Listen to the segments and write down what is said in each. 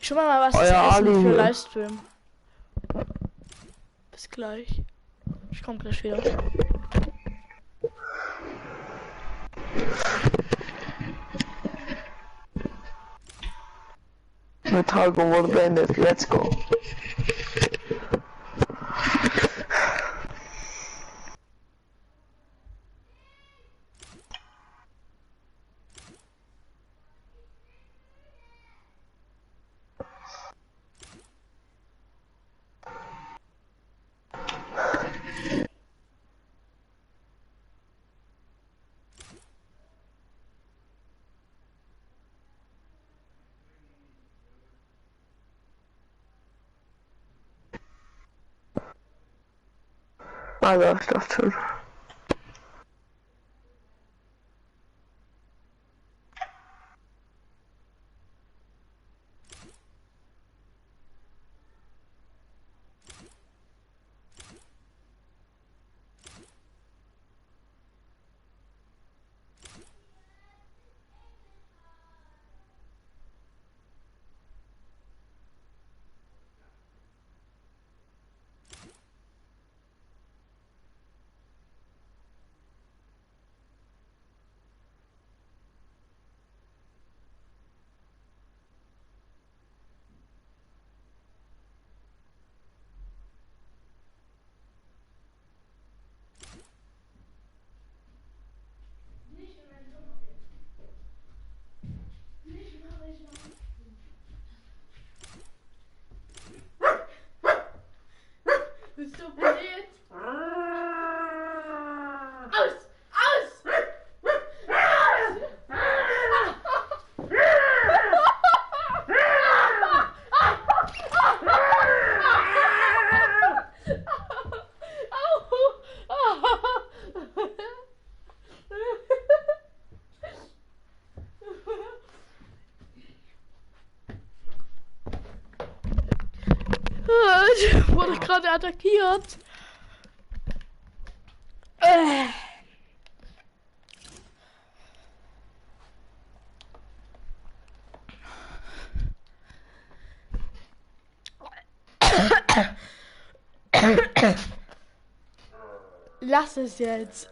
Schon mal was Euer zu essen Ali für hier. Livestream. Bis gleich. Ich komme gleich wieder. Übertragung wurde beendet. Let's go. Also, ich dachte schon. Bist du blöd? Aus! Aus! Ich wurde gerade attackiert. Lass es jetzt.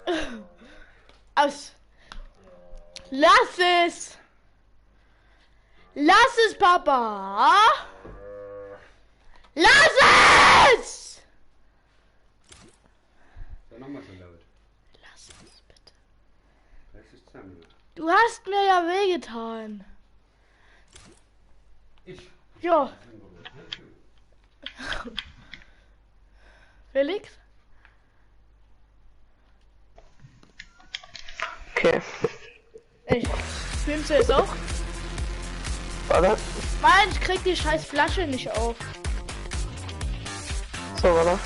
Aus. Lass es. Lass es, Papa. Lass es! Sei nochmal so laut. Lass es bitte. Das ist zusammen. Du hast mir ja wehgetan. Ich. Ja. Felix? Okay. Ich. Filmst du jetzt auch? Warte. Mann, ich krieg die scheiß Flasche nicht auf. So, warte.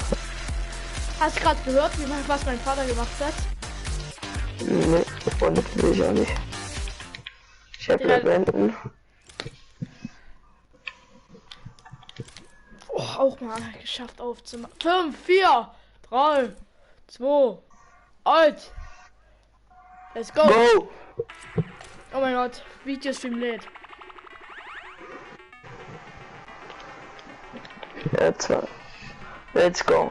Hast du gerade gehört, was mein Vater gemacht hat? Nee, und will ich auch nicht. Ich hab Ja. ja beenden. Oh, auch mal geschafft aufzumachen. 5, 4, 3, 2, 1. Let's go. Go! Oh mein Gott, Videostream lädt. Jetzt, let's go.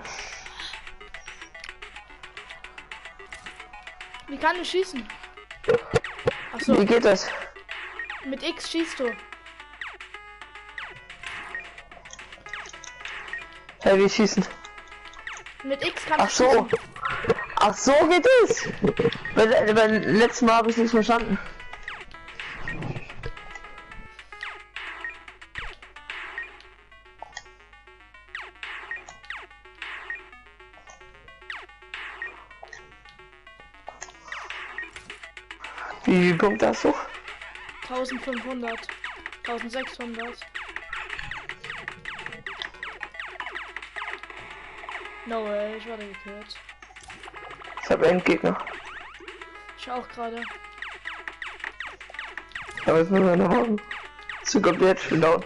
Wie kann ich schießen? Achso, Wie geht das? mit X schießt du. Hey, wie schießen? Mit X kannst Ach du so. schießen. Ach so geht es. Beim letzten Mal habe ich nicht verstanden. Wie viele Punkte hast du? 1500. 1600. No way, ich werde gekillt. Ich habe einen Gegner. Ich auch gerade. Aber jetzt müssen wir noch machen. Zu komplett schon down.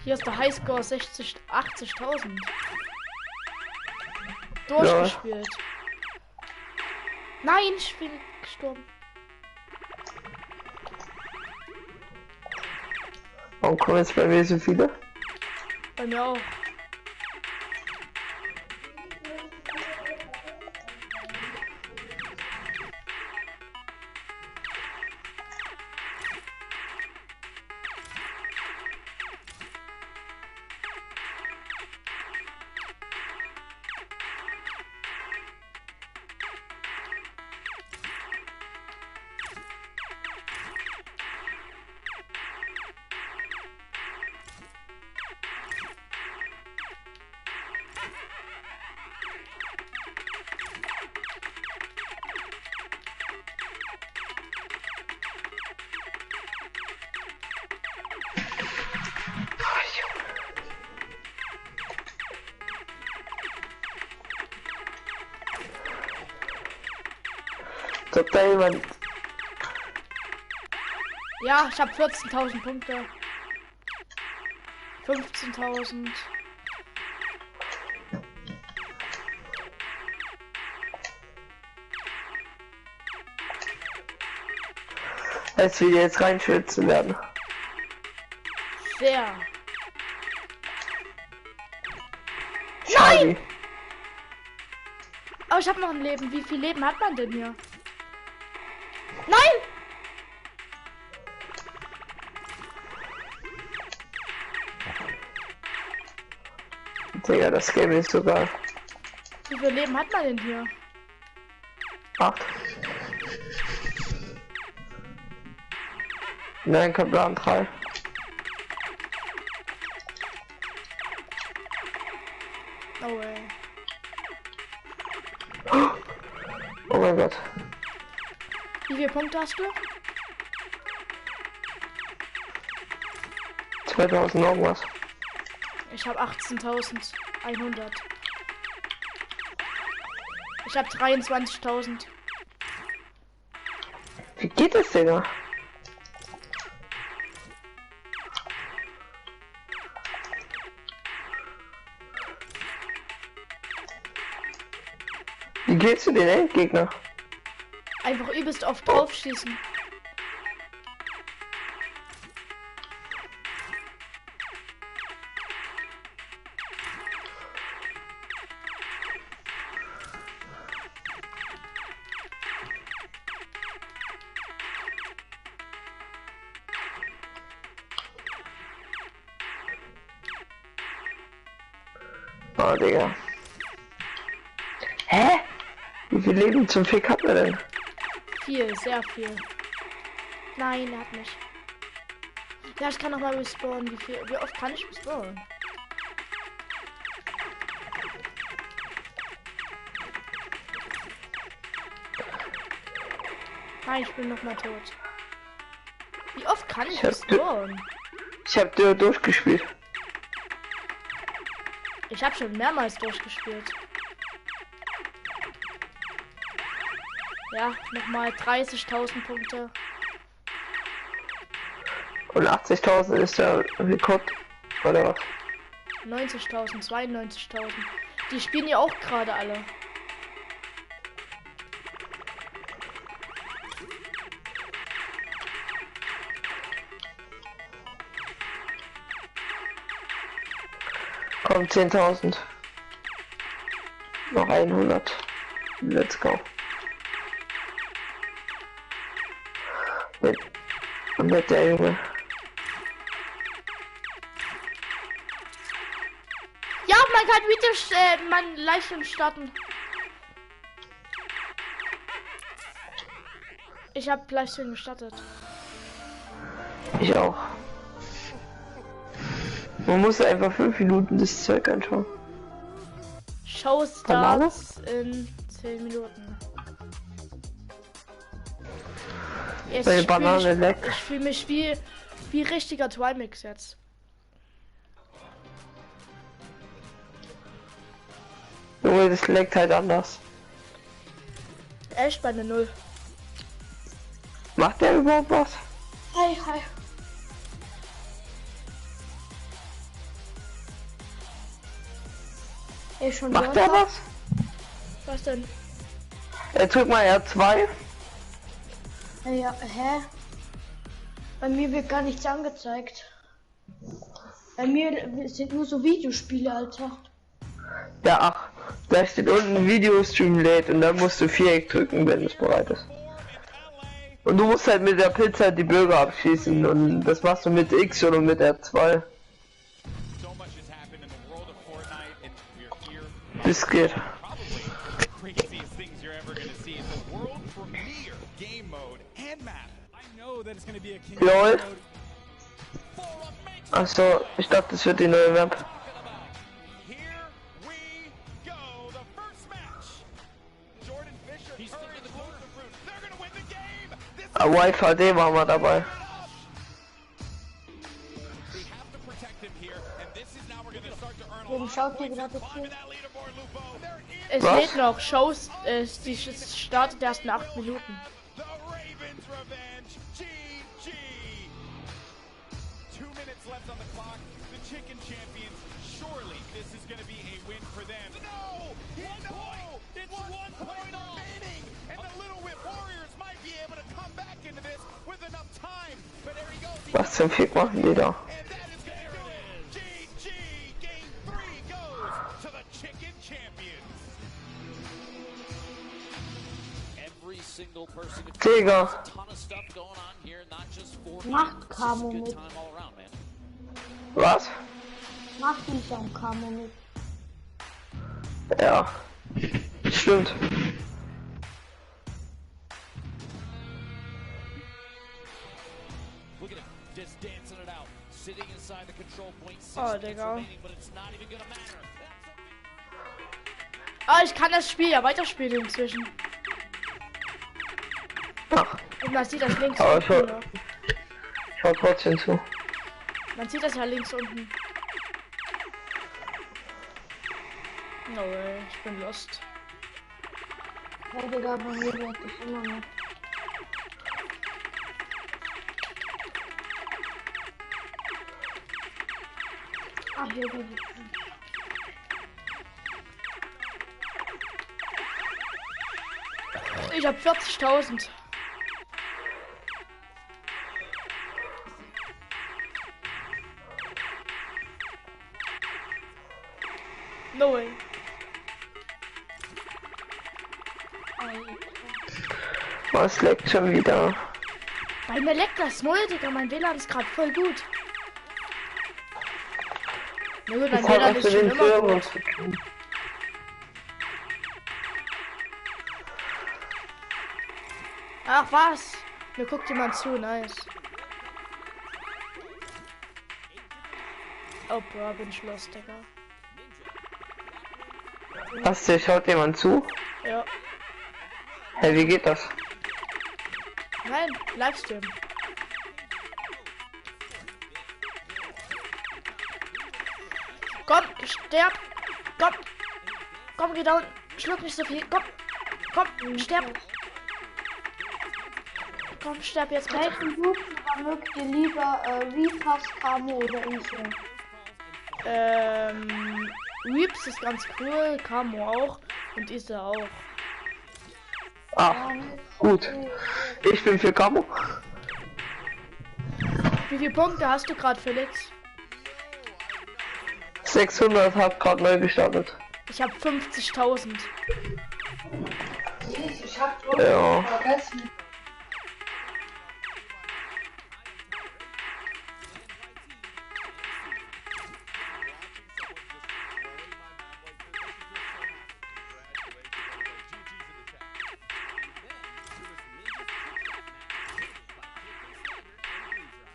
Hier ist der Highscore 80.000. Durchgespielt. Nein, ich bin gestorben. Warum kommen jetzt bei mir so viele? Bei mir auch. Ob da jemand. Ja, ich habe 14.000 Punkte. 15.000. Als wir jetzt reinschützen werden. Sehr. Nein! Oh, ich habe noch ein Leben. Wie viel Leben hat man denn hier? Nein! Digga, das Game ist sogar Wie viel Leben hat man denn hier? 8. Nein, kein Plan 3. Oh ey. Oh mein Gott. Wie viele Punkte hast du? 2000 irgendwas. Ich habe 18.100. Ich habe 23.000. Wie geht das, Digga? Wie geht's zu den Endgegner? Einfach übelst oft draufschießen. Oh, Digga. Hä? Wie viel Leben zum Fick hat er denn? Viel, sehr viel. Nein, er hat mich. Ja, ich kann noch mal respawnen. Wie oft kann ich respawnen? Nein, ich bin noch mal tot. Wie oft kann ich respawnen? Ich hab durchgespielt. Ich habe schon mehrmals durchgespielt. Ja, nochmal 30.000 Punkte. Und 80.000 ist der Rekord, oder was? 90.000, 92.000. Die spielen ja auch gerade alle. Komm, 10.000. Noch 100. Let's go. Mit der Junge. Ja, man kann wieder man Leichnam starten. Ich habe Leichnam gestartet. Ich auch. Man muss einfach 5 Minuten das Zeug anschauen. Show starts in 10 Minuten. Jetzt Meine Banane weg. Ich fühle mich wie richtiger Twimix jetzt. Junge, das leckt halt anders. Echt bei der 0. Macht der überhaupt was? Hi, hi. Macht der was? Was denn? Drück mal R2. Ja, hä? Bei mir wird gar nichts angezeigt. Bei mir sind nur so Videospiele, Alter. Ja, ach. Da steht unten Videostream lädt und dann musst du Viereck drücken, wenn es bereit ist. Und du musst halt mit der Pizza die Bürger abschießen und das machst du mit X oder mit R2. Das geht. LOL. Achso, ich dachte, das wird die neue Map. Wi-Fi HD waren wir dabei. Wem schaut ihr gerade zu? Es lädt noch Shows, die startet erst in 8 Minuten. Was zum Fick machen die da? Digga. Macht Camo mit. Was? Macht nicht am Camo mit. Ja. Stimmt. Oh, Digga. Ah, ich kann das Spiel ja weiterspielen inzwischen. Ach, Und man sieht das links aber unten. Ja. schau trotzdem zu. Man sieht das ja links unten. No way, ich bin lost. Hey Digga, bei mir wird ich immer noch. Ah, hier bin ich. Ich hab 40.000. No way. Was leckt schon wieder? Bei mir leckt das null, Digga. Mein WLAN ist gerade voll gut. Na gut, mein Das hat WLAN was ist mit schon den immer Servern gut. zu tun. Ach was? Mir guckt jemand zu, nice. Oh, bro, bin ich los, Digga. Was, dir schaut jemand zu? Ja. Hey, wie geht das? Nein, Livestream. Komm, sterb. Komm. Komm, geh down. Schluck nicht so viel. Komm. Komm, sterb. Komm, sterb jetzt bitte. Welchen YouTuber mögt ihr lieber, Reapers, Camo oder Insel? Reaps ist ganz cool, Camo auch und Isa auch. Ach, gut. Ich bin für Camo. Wie viele Punkte hast du gerade, Felix? 600 hat gerade neu gestartet. Ich habe 50.000. Ich hab Ja. vergessen.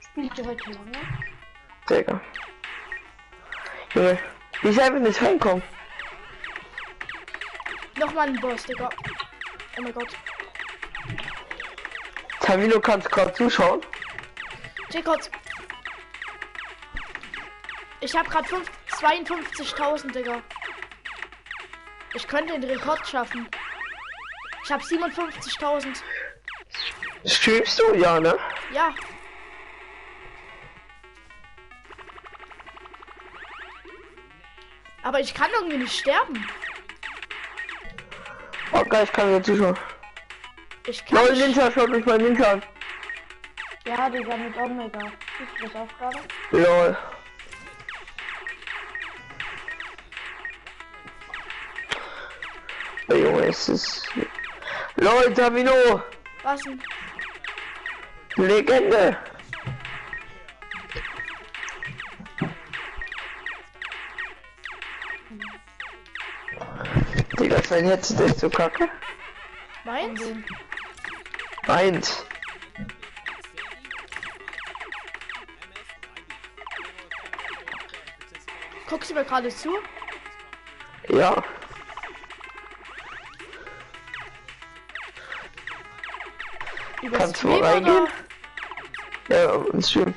Spielt ihr heute lange? Digga. Junge, ich einfach nicht reinkommen. Nochmal ein Boss, Digga. Oh mein Gott. Tamino, kannst gerade zuschauen. J-Codes. Ich habe gerade 52.000, Digga. Ich könnte den Rekord schaffen. Ich habe 57.000. Streamst du? Ja, ne? Ja. Aber ich kann irgendwie nicht sterben. Oh geil, ich kann wieder zuschauen. Ich kann Lol, nicht. Ninja, schaut mich mal Ninja an. Ja, Digga, mit Omega. Siehst du das auch gerade? Lol. Ey, Junge, es ist... Lol, Tamino! Was denn? Legende! Digga, sein Headset ist so kacke. Meins? Meins. Guckst du mir gerade zu? Ja. Über Kannst du mal Stream reingehen? oder? Ja, ist schön.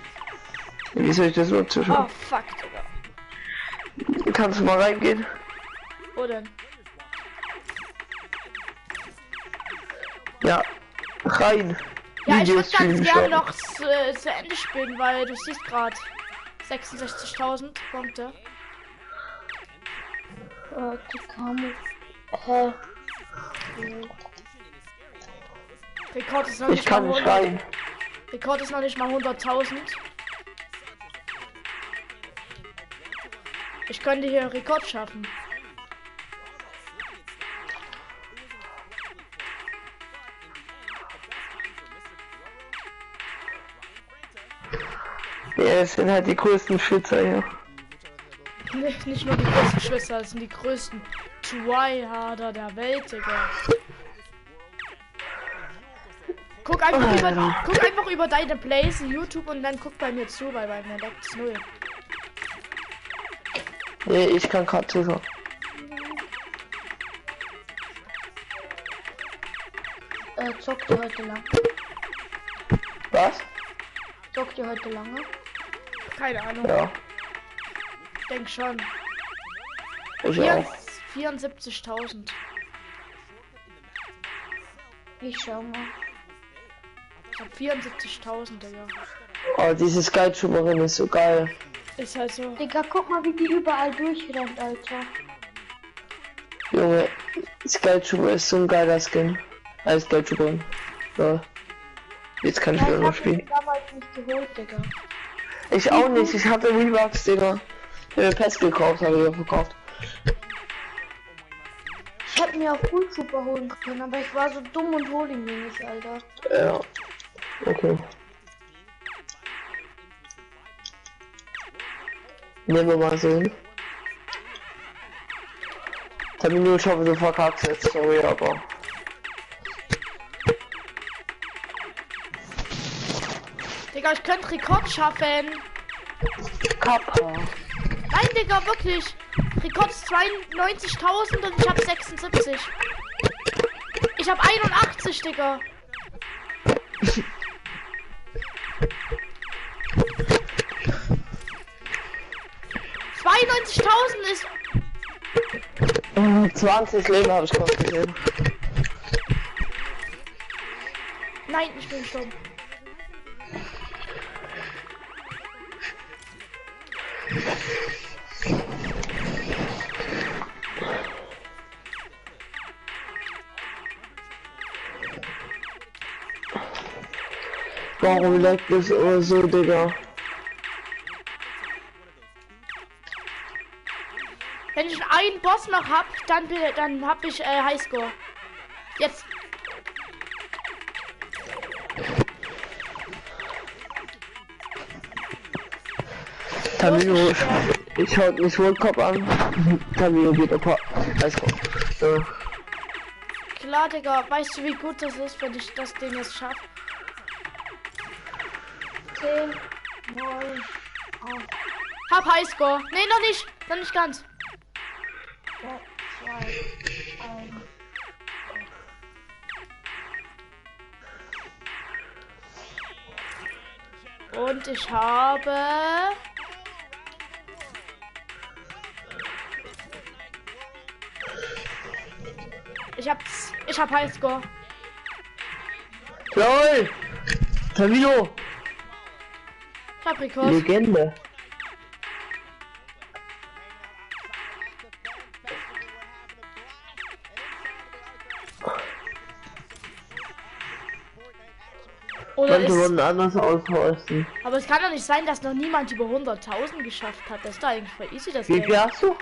Wie soll ich das nur Oh, zuschauen? fuck, Digga. Kannst du mal reingehen? Wo denn? Ja. Rein. Ja, ich würde ganz Videostream gerne starten. noch zu Ende spielen, weil du siehst gerade 66.000 Punkte. Die kam. Hä? Rekord ist noch Ich nicht kann mal nicht 100. rein. Rekord ist noch nicht mal 100.000. Ich könnte hier einen Rekord schaffen. Ja, es sind halt die größten Schwitzer hier. Nicht nur die größten Schwester, das sind die größten Tryharder der Welt, Digga. Guck einfach über deine Plays in YouTube und dann guck bei mir zu, weil bei mir leckt es 0. Nee, ich kann gerade zuschauen. Zockt ihr heute lang? Was? Zockt ihr heute lange? Keine Ahnung, Ja, denk schon. ich auch. 74.000. Ich schau mal. Ich hab 74.000, Digga. Oh, diese Skytuberin ist so geil. Ist halt so. Digga, guck mal, wie die überall durchrennt, Alter. Junge, Skytuber ist so ein geiler Skin. Als Skytuberin. So. Jetzt kann ich Ja, wieder ich noch hab spielen. mich damals nicht geholt, Digga. Ich auch nicht, ich hatte Rebucks, Digga. Ich hab mir Pest gekauft, habe ich auch verkauft. Ich hätte mir auch Full Trooper holen können, aber ich war so dumm und hol ihn mir nicht, Alter. Ja. Okay. Nehmen wir mal so hin. Termin, ich hoffe, du verkackst jetzt, sorry, aber. Digga, ich könnte Rekord schaffen. Kappa. Nein, Digga, wirklich. Rekord ist 92.000 und ich hab 76. Ich hab 81, Digga. ist 20 Leben habe ich gerade gesehen. Nein, ich bin gestorben. Warum leckt es so, Digga? Wenn ich einen Boss noch hab, dann hab ich Highscore. Jetzt. Tamino, ich schaut mich Worldcup an. Tamino geht auf Highscore. Ja. Klar, Digga, weißt du, wie gut das ist, wenn ich das Ding jetzt schaffe? 10, 9, 8, Hab Highscore. Nee, noch nicht. Noch nicht ganz. 2, 1. Und ich habe... Ich hab Highscore. LOL! Tamino! Ich hab Rekord. Legende. Oder Könnte ist, man anders ausrüsten. aber es kann doch nicht sein, dass noch niemand über 100.000 geschafft hat. Das ist doch eigentlich voll easy, das Wie Game. viel hast du?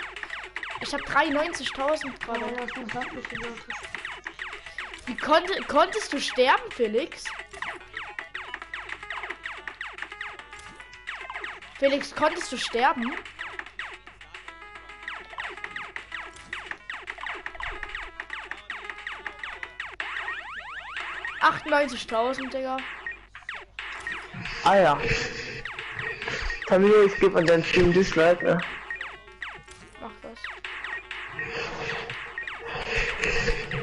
Ich habe 93.000 Ja, gerade. das ist wirklich gesagt. Wie konntest du sterben, Felix? Felix, konntest du sterben? $98.000, Digga. Ah ja. Tamino, ich gebe an deinen Stream Dislike, ne? Mach das.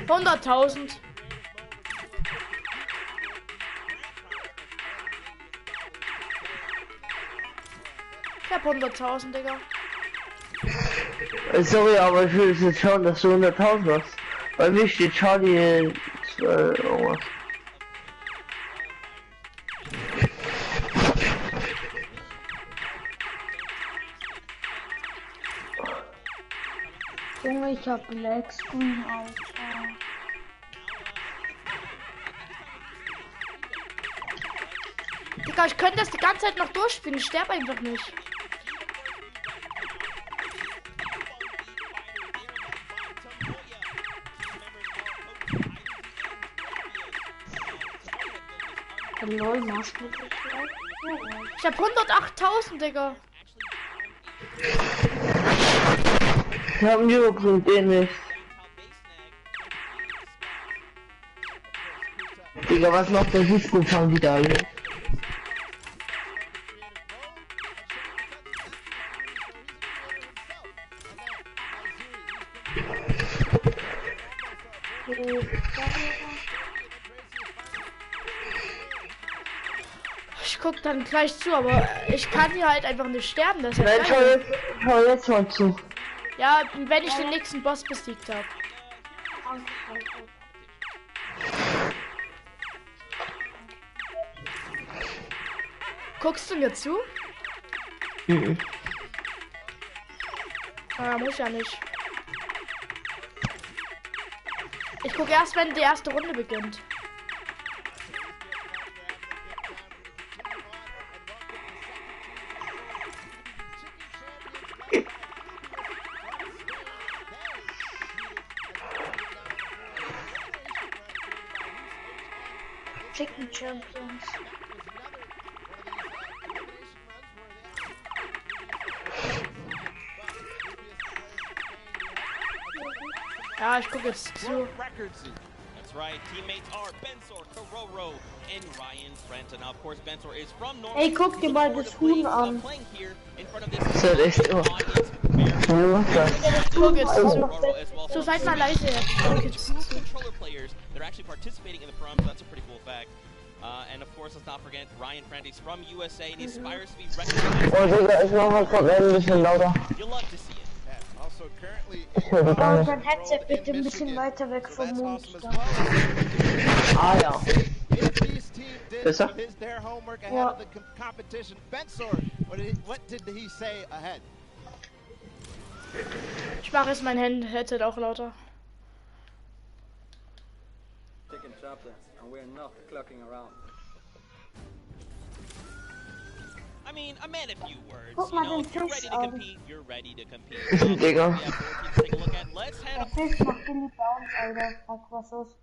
100.000. Ich hab 100.000, Digga. Sorry, aber ich will jetzt schauen, dass du 100.000 hast. Bei mir steht Charlie irgendwas. Junge, ich hab Black Screen, Alter. Digga, ich könnte das die ganze Zeit noch durchspielen. Ich sterbe einfach nicht. Lol, machst du das vielleicht? Ich hab 108.000, Digga. Ich hab einen überbringt den nicht. Digga, was macht der Fußballfang wieder hier? Ich guck dann gleich zu, aber ich kann hier halt einfach nicht sterben. Das ist Nein, halt geil. schau jetzt mal zu. Ja, wenn ich den nächsten Boss besiegt habe. Guckst du mir zu? Mhm. Ah, muss ja nicht. Ich gucke erst, wenn die erste Runde beginnt. Chicken Champions. Ja, ich gucke jetzt zu. That's right. Teammates are Bensor, Kororo, and Ryan Frenton. Now, of course, Bensor is from North. Ey, guck dir mal das Huhn an. Playing here in front of Das this ist halt echt audience. was Guck jetzt zu. Kororo as well. So, seid mal leise jetzt. Ich guck jetzt Two zu. controller players that are actually participating in the program, so that's a pretty cool fact. And of course, let's not forget Ryan Frenton's from USA and he aspires to be recognized. Oh Digga, ich mach mal kurz ein bisschen lauter. You'll love to see it. Also currently Ich höre dich gar Aber nicht. dein Headset bitte ein bisschen weiter weg vom Mund. Ah ja. if these teams did Besser? their homework ahead Ja. of the competition, Bensor, what did he say ahead? Ich mache jetzt mein Headset auch lauter. Chicken chaplains, and we're not clucking around. I mean, a man a few words. Guck You mal know, den if you're Fisch ready to an. compete, you're ready to compete. Digga. We have 4 teams to take a look at. Let's head Der up Fisch macht Billy Bounce, Alter. Fuck, was ist?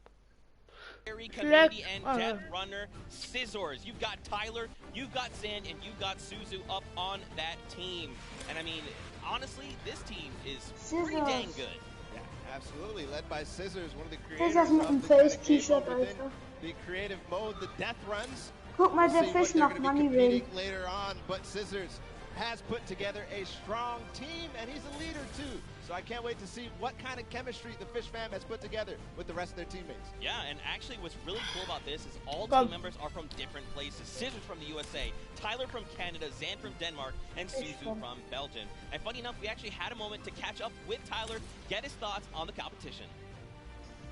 Harry, Community, and Oh, Death Runner Scissors. You've got Tyler, you've got Zan, and you've got Suzu up on that team. And I mean, honestly, this team is pretty dang Scissors. good. Yeah, absolutely. Led by Scissors, one of the Scissors creators mit of dem the kind of Face-T-Shirt, game within Alter. the creative mode, the death runs. Guck mal, We'll der see what Fisch they're macht gonna be Money Ring. competing later on, but Scissors has put together a strong team, and he's a leader too. So I can't wait to see what kind of chemistry the Fish fam has put together with the rest of their teammates. Yeah, and actually what's really cool about this is all Bob. team members are from different places. Scissors from the USA, Tyler from Canada, Zan from Denmark, and Suzu from Belgium. And funny enough, we actually had a moment to catch up with Tyler, get his thoughts on the competition.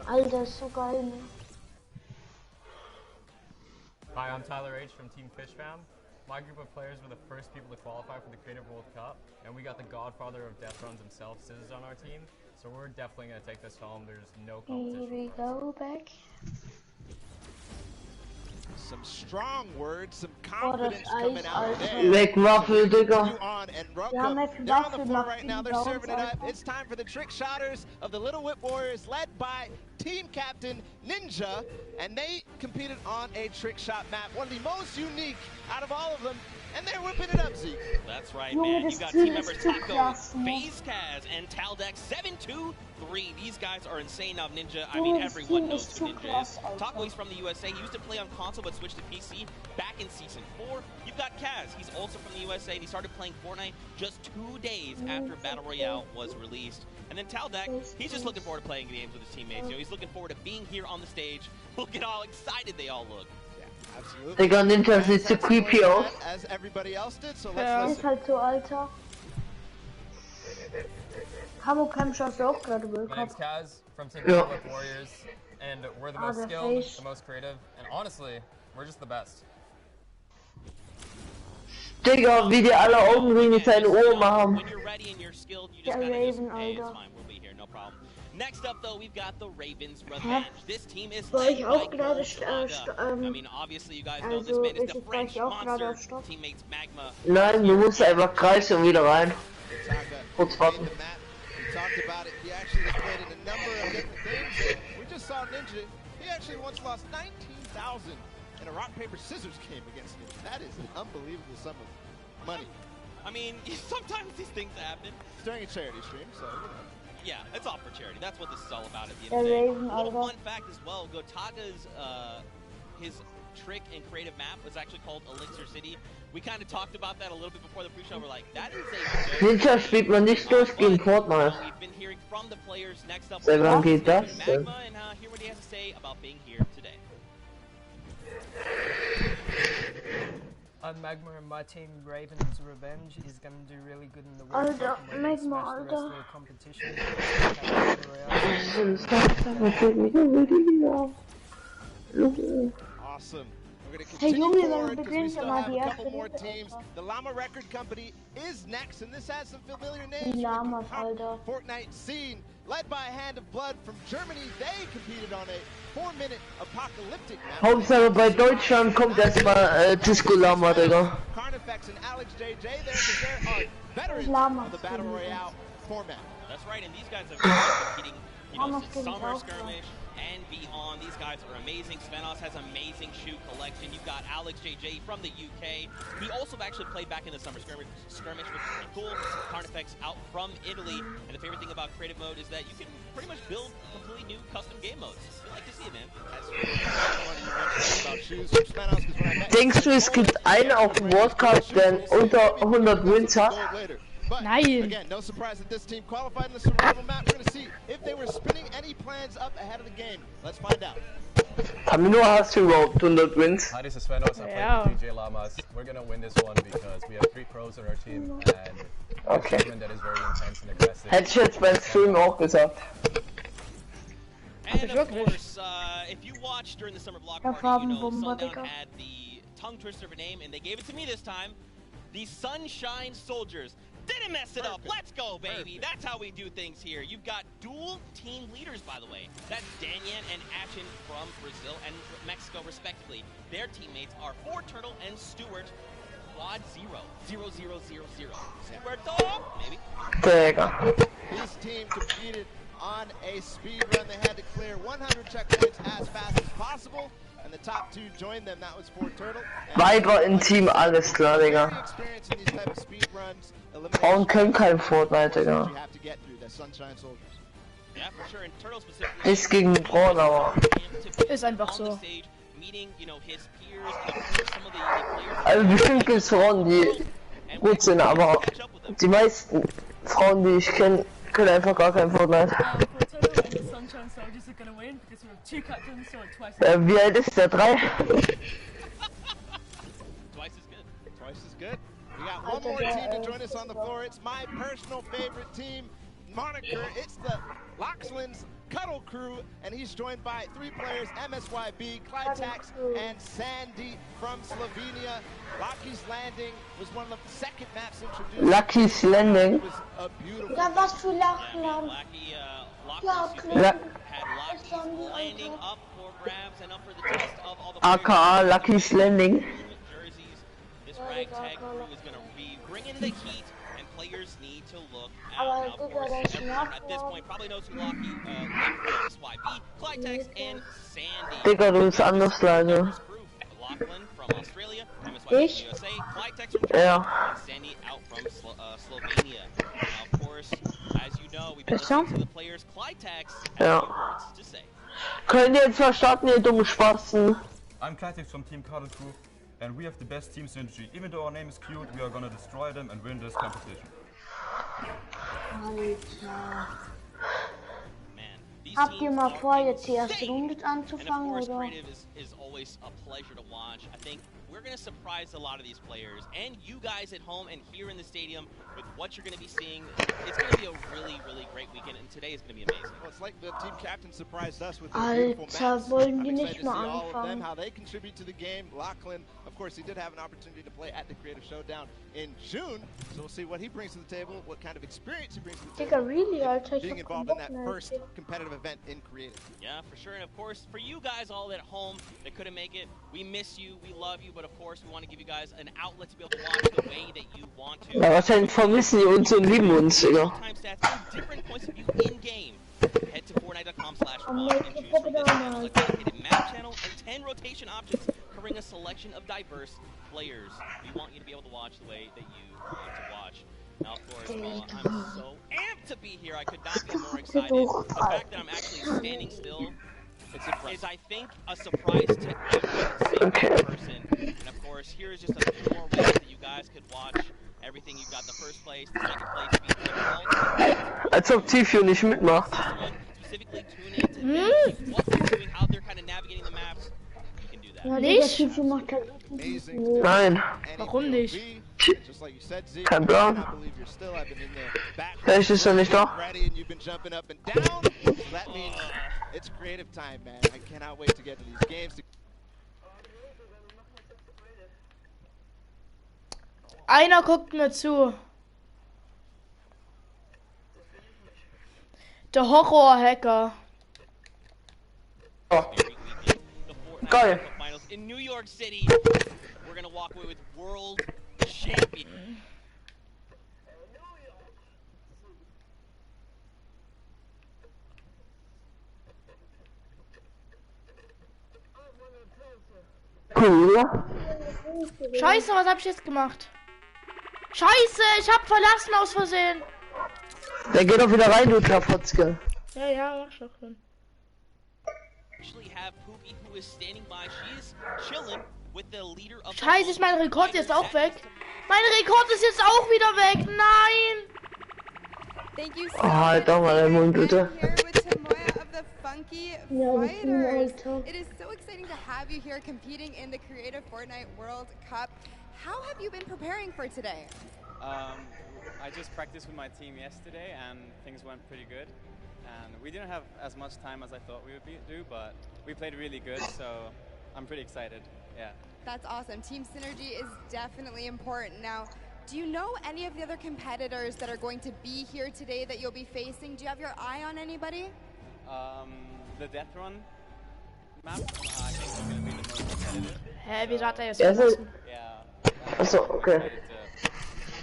Alter, ist so geil, ne? Hi, I'm Tyler H. from Team Fish Fam. My group of players were the first people to qualify for the Creative World Cup, and we got the godfather of death runs himself, Scissors, on our team. So we're definitely going to take this home. There's no Here competition. we for us. go back. Some strong words, some das confidence coming out Alter. there. Wegwaffel, Digga. Continue on, and Ja, Worldcup, Mac they're on the Waffel floor macht right now. gegen They're serving it Downs, up. Alter. It's time for the trick shotters of the Little Whip Warriors, led by team captain Ninja, and they competed on a trick shot map, one of the most unique out of all of them, and they're whipping it up, Zeke. That's right, Junge, man. You das got Ziel team members ist zu Taco, krass, ne? FaZe Kaz, and Taldex 7-2-3. These guys are insane now. Ninja, I Junge, mean, das everyone Ziel knows ist who zu Ninja krass, is. Alter. Taco, he's from the USA. He used to play on console but switched to PC back in Season 4. You've got Kaz. He's also from the USA, and he started playing Fortnite just 2 days after Battle Royale was released. And then Taldex, he's just looking forward to playing games with his teammates. You know, he's looking forward to being here on the stage. Look at how excited they all look. Absolutely. Digga, Ninja sieht so creepy aus. As everybody else did, so Ja. let's Ist halt so, Alter. Camo Cam schaust du auch gerade My name's Worldcup. Kaz from Team Yeah. Worldcup Warriors, and we're the Ah, most the skilled, face. the most creative, and honestly, we're just the best. Digga, wie die alle Augenringe Yeah, seine just, Ohren you know, machen. when you're ready and you're skilled, you just Der kind of just, Raven, hey, it's Alter. fine, we'll be here, no problem. Next up, though, we've got the Ravens Revenge. This team is War led ich by auch gerade Gold. I mean, obviously, you guys know this also man is ist the jetzt gleich French auch gerade monster. auf Stopp. Teammates Magma. Nein, du musst einfach kreisen und wieder rein. Kurz warten. We talked about it. He actually has played in a number of different things. We just saw Ninja. He actually once lost 19,000 in a rock paper scissors game against Ninja. That is an unbelievable sum of money. I mean, sometimes these things happen. It's during a charity stream, so you know. Yeah, it's all for charity. That's what this is all about at the Der end of the day. Raven, A little Alter. fun fact as well, Gotaga's, his trick and creative map was actually called Elixir City. We kind of talked about that a little bit before the pre-show. We're like, that is a joke. Ninja spielt man nicht durch gegen Fortnite. We've been hearing from the players. Next up, Seit wann geht das denn? Magma, and hear what he has to say about being here today. I'm Magma, and my team Ravens Revenge is going to do really good in the World Alter, Cup, and we're going to Magma, smash the rest of Alter. the competition. Awesome. We're going to Hey, continue Junge, forward dann because we beginnt still ja mal have die a couple erste more Runde, teams. Alter. The Llama Record Company is next, and this has some familiar names. Die from the Lamas, top Alter. Fortnite scene, led by a Hand of Blood from Germany. They competed on a 4-minute apocalyptic map. Hauptsache bei Deutschland kommt erstmal Disco Lama, Digga. Carnifex and Alex JJ there because there are veterans Llama of the Battle skin. Royale format. That's right, and these guys have been competing, you know, Almost since didn't Summer help, though. Skirmish and beyond. These guys are amazing. Svenos has amazing shoe collection. You've got Alex JJ from the UK. He also actually played back in the Summer Skirmish, which is pretty cool. Carnifex out from Italy. And the favorite thing about creative mode is that you can pretty much build completely new custom game modes. We like to see it, man. About shoes from Svenos, 'cause when I met Denkst du, es gibt einen auf dem World Cup, der unter 100 Wins hat? But Nein. again, no surprise that this team qualified in the survival map. We're going to see if they were spinning any plans up ahead of the game. Let's find out. Camino, hast du überhaupt 100 Wins? Hi, this is Svenos. I play Yeah. with DJ Lamas. We're gonna win this one because we have 3 pros on our team and Okay. a team that is very intense and aggressive. Hätte ich jetzt beim Stream auch gesagt. And of course, if you watched during the Summer Block Ja, Party, you know Farbenbomber, Sundown Digga. had the tongue twister of a name, and they gave it to me this time. The Sunshine Soldiers. Didn't mess it up. Let's go, baby. That's how we do things here. You've got dual team leaders, by the way. That's Danyan and Ashen from Brazil and Mexico, respectively. Their teammates are Ford Turtle and Stewart. Quad 0-0-0-0-0. Stuarto, maybe. Digga. This team competed on a speed run. They had to clear 100 checkpoints as fast as possible, and the top 2 joined them. That was Ford Turtle. Weiber im Team, alles klar, Very Digga. experienced in these type of speed runs. Frauen können kein Fortnite, You Digga. have to get through the Sunshine Soldiers. Yeah, for sure. And Turtle specifically. Ist gegen Frauen, aber. Ist einfach so. Meeting, you know, his peers, and of course some of the players. Also bestimmt gibt es Frauen, die gut sind, aber die meisten Frauen, die ich kenne, können einfach gar kein Fortnite. Sunshine Soldiers are going to win because we have 2 captains, so twice. Wie alt ist der? 3? Twice as good. Twice as good. We got one more team to join us on the floor. It's my personal favorite team moniker. It's the Loxland's Cuddle Crew, and he's joined by 3 players, MSYB, Clytax, and Sandy from Slovenia. Lucky's Landing was one of the second maps introduced. Lucky's Landing. It was a beautiful. Ja, was für Yeah, Lachland. Lucky, Ja, Lockless La had Lucky's landing up for grabs and up for the test of all the aka Lucky's Landing. jerseys. This ragtag crew is going to be bringing the heat, and players need to look Aber out. Now, of Digga, course, der everyone at this Schlafraum. point probably knows who Lucky, SYB, Clytex, and Sandy. Digga, du bist anders leider. Lachlan from Australia, MSY Ich? from USA, Clytex from Germany, Ja. and Sandy out from Slovenia. Now, of course, as you know, we've been Besser? listening to the players. Clytex has Ja. a few words to say. Könnt ihr jetzt mal starten, ihr dummen Spasten? I'm Clytex from Team Cuddle Crew, and we have the best team synergy. Even though our name is cute, we are gonna destroy them and win this competition. Alter. Man, these Habt ihr teams mal are vor, jetzt die erste insane. Runde And of anzufangen, course, oder? creative is always a pleasure to watch. I think we're going to surprise a lot of these players and you guys at home and here in the stadium with what you're going to be seeing. It's going to be a really, really great weekend, and today is going to be amazing. Well, it's like the team captain surprised us with their beautiful Alter, maps. wollen I'm die excited nicht to see mal all of them, anfangen? how they contribute to the game. Lachlan, of course, he did have an opportunity to play at the Creative Showdown in June, so we'll see what he brings to the table, what kind of experience he brings to the Digga, table. really, Alter, ich Being hab keinen involved in Bock that mehr. first competitive event in Creative. Yeah, for sure. And of course, for you guys all at home that couldn't make it, we miss you, we love you, but of course, we want to give you guys an outlet to be able to watch the way that you want to. Ja, wahrscheinlich vermissen die uns und lieben uns, Digga. Time stats and different points of view in game. Head to Fortnite.com/watch and choose from this channel, a dedicated map channel, and 10 rotation options covering a selection of diverse players. We want you to be able to watch the way that you want to watch. Now, of course, I'm so amped to be here. I could not be more excited. The fact that I'm actually standing still is, I think, a surprise to every single person. And of course, here is just a few more ways that you guys could watch everything. You've got the first place, the second place, Als ob Tifio nicht mitmacht. specifically tune in to see what they're doing, how they're kind of navigating the maps. You can do that. Ja, Digga, Tifio macht halt Amazing. Nein. Warum nicht? Just like you said, Zeke, Kein I Plan. cannot believe you're still. I've been in the back. Vielleicht ist er nicht da. Ready, and you've been jumping up and down. So that means it's creative time, man. I cannot wait to get to these games. Einer guckt mir zu. Der Horror-Hacker. Geil. Finals in New York City. We're gonna walk away with world champion. Cool, oder? Scheiße, was hab ich jetzt gemacht? Scheiße, ich hab verlassen aus Versehen. Der geht doch wieder rein, du Klapotzke. Ja, ja, mach schon. Actually have Pookie, who is standing by. She is chilling with the leader of the Scheiße, ist mein Rekord jetzt auch weg? Mein Rekord ist jetzt auch wieder weg. Nein. Thank you so Oh, halt doch mal den Mund, bitte. I'm here with Tamoya of the Funky Fighters. It is so exciting to have you here competing in the Creative Fortnite World Cup. How have you been preparing for today? I just practiced with my team yesterday and things went pretty good. And we didn't have as much time as I thought we would do, but we played really good, so I'm pretty excited. Yeah. That's awesome. Team synergy is definitely important. Now, do you know any of the other competitors that are going to be here today that you'll be facing? Do you have your eye on anybody? The Death Run map, I think is going to be the most competitive. Hä, wieso hat er jetzt Ja, so. verlassen? Yeah. Achso, okay.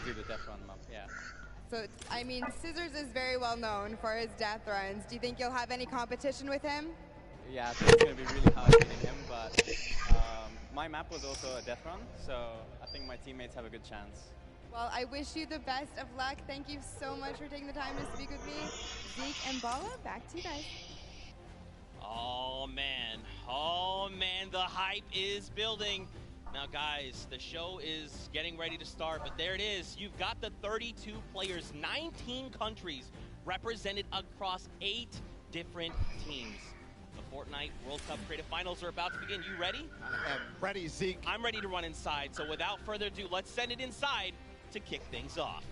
Do the Death Run map, yeah. So, I mean, Scissors is very well known for his death runs. Do you think you'll have any competition with him? Yeah, I think it's going to be really hard beating him, but my map was also a death run, so I think my teammates have a good chance. Well, I wish you the best of luck. Thank you so much for taking the time to speak with me. Zeke and Bala, back to you guys. Oh man, the hype is building. Now guys, the show is getting ready to start, but there it is. You've got the 32 players, 19 countries represented across 8 different teams. The Fortnite World Cup Creative Finals are about to begin. You ready? I am ready, Zeke. I'm ready to run inside, so without further ado, let's send it inside to kick things off.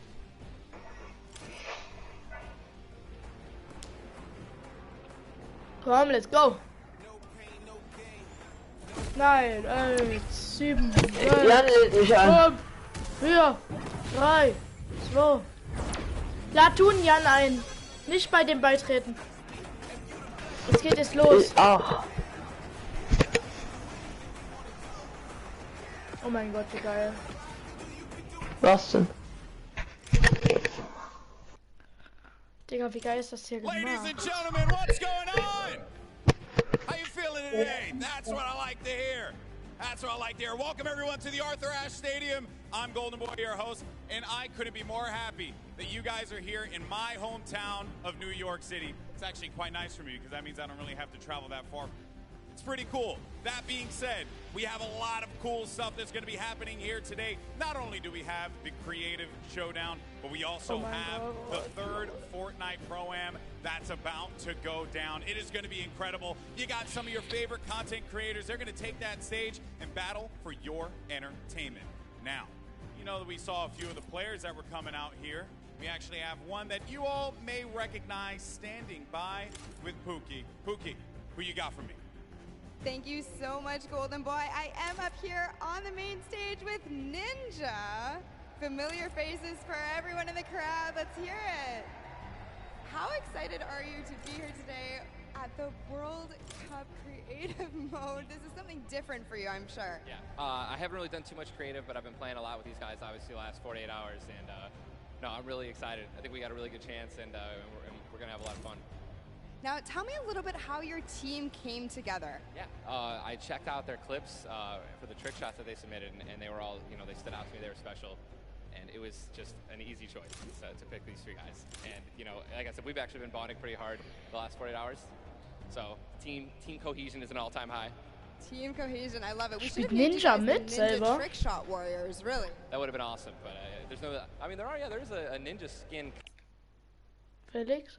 Komm, let's go. 9, 8, 7, 6, Jan lädt mich an. 5, 4, 3, 2. Lad tun Jan ein. Nicht bei dem Beitreten. Jetzt geht es los. Ach. Oh mein Gott, wie geil. Was denn? Digga, wie geil ist das hier gemacht? Ladies and gentlemen, what's going on? How you feeling today? That's what I like to hear. That's what I like to hear. Welcome everyone to the Arthur Ashe Stadium. I'm Golden Boy, your host, and I couldn't be more happy that you guys are here in my hometown of New York City. It's actually quite nice for me because that means I don't really have to travel that far. It's pretty cool. That being said, we have a lot of cool stuff that's going to be happening here today. Not only do we have the Creative Showdown, but we also have the third Fortnite Pro-Am that's about to go down. It is going to be incredible. You got some of your favorite content creators. They're going to take that stage and battle for your entertainment. Now, you know that we saw a few of the players that were coming out here. We actually have one that you all may recognize standing by with Pookie. Pookie, who you got for me? Thank you so much, Golden Boy. I am up here on the main stage with Ninja. Familiar faces for everyone in the crowd. Let's hear it. How excited are you to be here today at the World Cup creative mode? This is something different for you, I'm sure. Yeah, I haven't really done too much creative, but I've been playing a lot with these guys, obviously, the last 48 hours. And no, I'm really excited. I think we got a really good chance, and we're going to have a lot of fun. Now, tell me a little bit how your team came together. Yeah, I checked out their clips for the trick shots that they submitted, and they were all, you know, they stood out to me. They were special, and it was just an easy choice to pick these three guys. And, you know, like I said, we've actually been bonding pretty hard the last 48 hours. So team cohesion is an all-time high. Team cohesion, I love it. We Spielt should have Ninja named mit you guys the selber? Ninja trick shot warriors, really. That would have been awesome, but there's no, I mean, there's a ninja skin. Felix?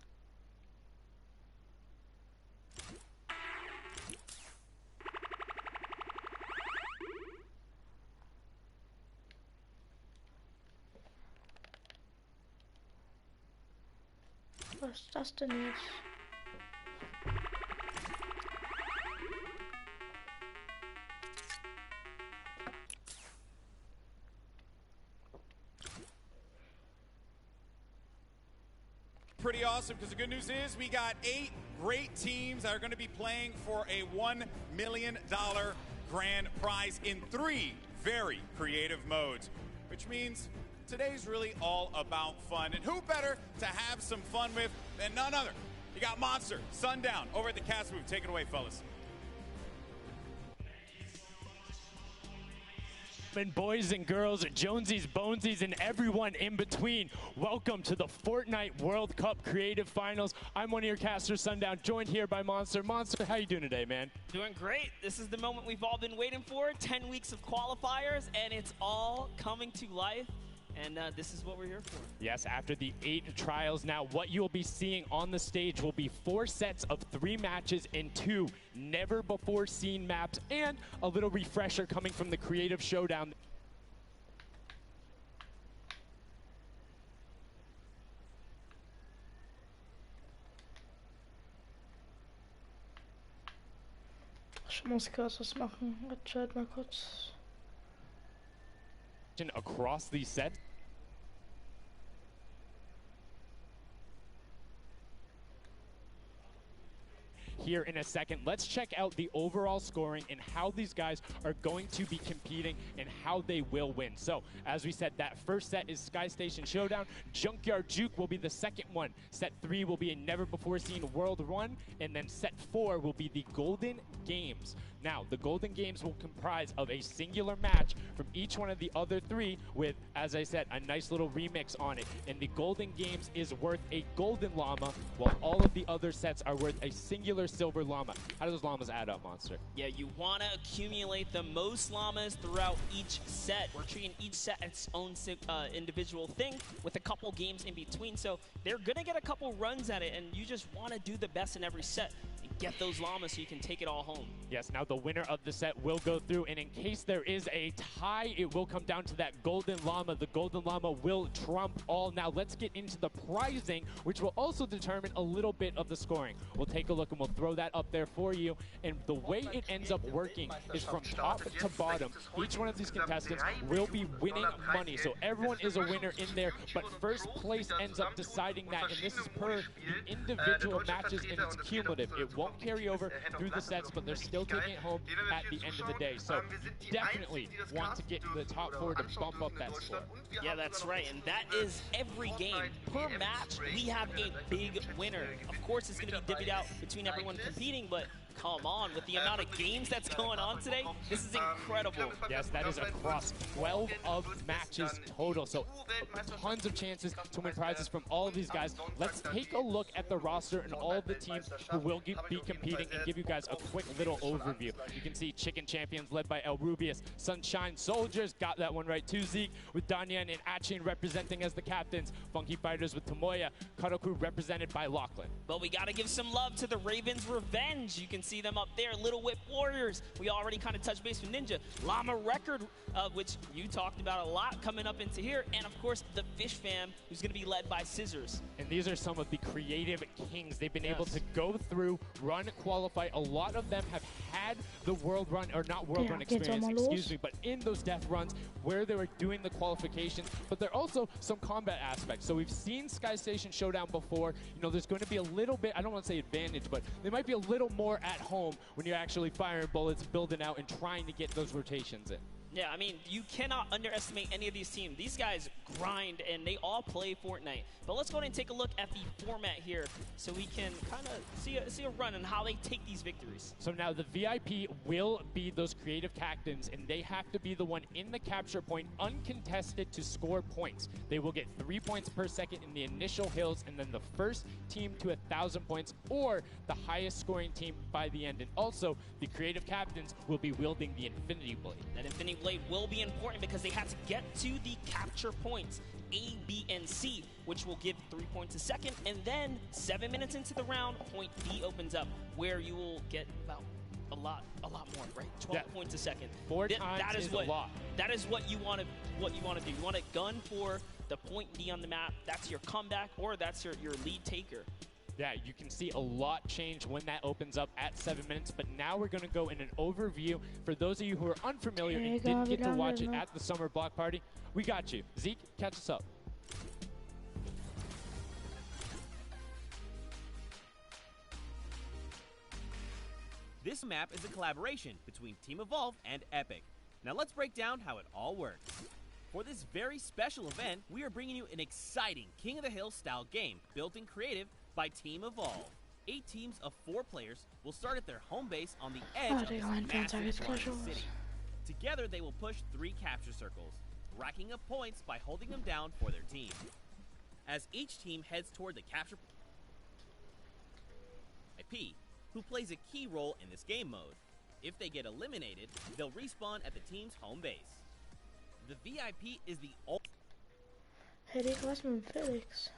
Was ist das denn jetzt? Pretty awesome, because the good news is we got 8 great teams that are going to be playing for a $1 million grand prize in 3 very creative modes, which means today's really all about fun. And who better to have some fun with than none other? You got Monster, Sundown, over at the cast booth. Take it away, fellas. And boys and girls, Jonesies, Bonesies, and everyone in between, welcome to the Fortnite World Cup Creative Finals. I'm one of your casters, Sundown, joined here by Monster. Monster, how you doing today, man? Doing great. This is the moment we've all been waiting for. 10 weeks of qualifiers, and it's all coming to life. And this is what we're here for. Yes, after the 8 trials now, what you'll be seeing on the stage will be 4 sets of 3 matches in 2 never-before-seen maps, and a little refresher coming from the Creative Showdown. Ich muss kurz was machen. Warte mal kurz. Across these sets. Here in a second, let's check out the overall scoring and how these guys are going to be competing and how they will win. So, as we said, that first set is Sky Station Showdown. Junkyard Juke will be the second one. Set 3 will be a never-before-seen World Run, and then set 4 will be the Golden Games. Now, the Golden Games will comprise of a singular match from each one of the other 3 with, as I said, a nice little remix on it. And the Golden Games is worth a golden llama, while all of the other sets are worth a singular silver llama. How do those llamas add up, Monster? Yeah, you want to accumulate the most llamas throughout each set. We're treating each set its own individual thing with a couple games in between. So they're going to get a couple runs at it, and you just want to do the best in every set. Get those llamas so you can take it all home. Yes, now the winner of the set will go through, and in case there is a tie, it will come down to that golden llama. The golden llama will trump all. Now let's get into the prizing, which will also determine a little bit of the scoring. We'll take a look and we'll throw that up there for you. And the way it ends up working is from top to bottom. Each one of these contestants will be winning money. So everyone is a winner in there, but first place ends up deciding that, and this is per the individual matches, and it's cumulative. It won't won't carry over through the sets, but they're still taking it home at the end of the day. So definitely want to get into the top 4 to bump up that score. Yeah, that's right, and that is every game. Per match, we have a big winner. Of course, it's going to be divvied out between everyone competing, but come on, with the amount of games that's going on today, this is incredible. Yes, that is across 12 of matches total, so tons of chances to win prizes from all of these guys. Let's take a look at the roster and all of the teams who will be competing and give you guys a quick little overview. You can see Chicken Champions led by El Rubius, Sunshine Soldiers, got that one right too, Zeke, with Danyan and Achin representing as the captains, Funky Fighters with Tomoya, Cuddle Crew represented by Lachlan. But we got to give some love to the Ravens Revenge. You can see them up there, Little Whip Warriors. We already kind of touched base with Ninja. Llama Record, which you talked about a lot, coming up into here. And of course, the Fish Fam, who's going to be led by Scissors. And these are some of the creative kings. They've been able to go through, run, qualify. A lot of them have had the world run, or not world run experience, excuse me, but in those death runs where they were doing the qualifications. But there are also some combat aspects. So we've seen Sky Station Showdown before. You know, there's going to be a little bit, I don't want to say advantage, but they might be a little more at home when you're actually firing bullets, building out, and trying to get those rotations in. Yeah, I mean, you cannot underestimate any of these teams. These guys grind, and they all play Fortnite. But let's go ahead and take a look at the format here so we can kind of see a run and how they take these victories. So now the VIP will be those creative captains, and they have to be the one in the capture point uncontested to score points. They will get 3 points per second in the initial hills, and then the first team to 1,000 points or the highest scoring team by the end. And also, the creative captains will be wielding the Infinity Blade. That Infinity Blade will be important because they have to get to the capture points, A, B, and C, which will give 3 points a second. And then 7 minutes into the round, point B opens up, where you will get about a lot more, right? 12 points a second. 4 times is a lot. That is what you want to do. You want to gun for the point D on the map. That's your comeback, or that's your lead taker. Yeah, you can see a lot change when that opens up at 7 minutes, but now we're going to go in an overview. For those of you who are unfamiliar and didn't get to watch it at the summer block party, we got you. Zeke, catch us up. This map is a collaboration between Team Evolve and Epic. Now let's break down how it all works. For this very special event, we are bringing you an exciting King of the Hill style game built in creative by Team Evolve. 8 teams of 4 players will start at their home base on the edge of this massive flying city. Together, they will push 3 capture circles, racking up points by holding them down for their team. As each team heads toward the capture IP, who plays a key role in this game mode. If they get eliminated, they'll respawn at the team's home base. The VIP is the Hey, was mit Felix?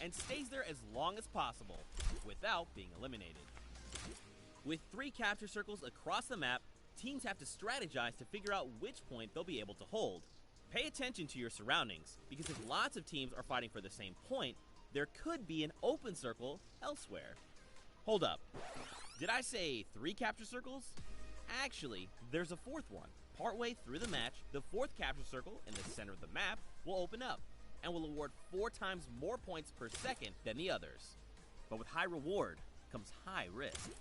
and stays there as long as possible without being eliminated. With 3 capture circles across the map, teams have to strategize to figure out which point they'll be able to hold. Pay attention to your surroundings, because if lots of teams are fighting for the same point, there could be an open circle elsewhere. Hold up. Did I say 3 capture circles? Actually, there's a 4th one. Partway through the match, the 4th capture circle in the center of the map will open up and will award 4 times more points per second than the others. But with high reward comes high risk.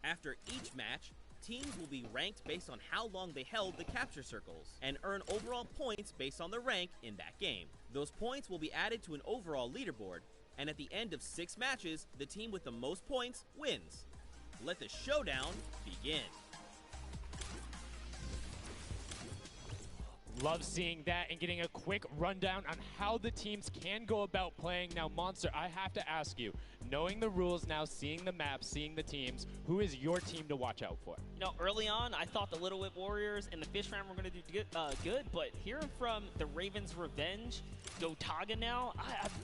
After each match, teams will be ranked based on how long they held the capture circles and earn overall points based on their rank in that game. Those points will be added to an overall leaderboard, and at the end of 6 matches, the team with the most points wins. Let the showdown begin. Love seeing that and getting a quick rundown on how the teams can go about playing. Now, Monster, I have to ask you, knowing the rules now, seeing the map, seeing the teams, who is your team to watch out for? You know, early on, I thought the Little Whip Warriors and the Fish Fam were going to do good, but hearing from the Ravens Revenge, Gotaga now,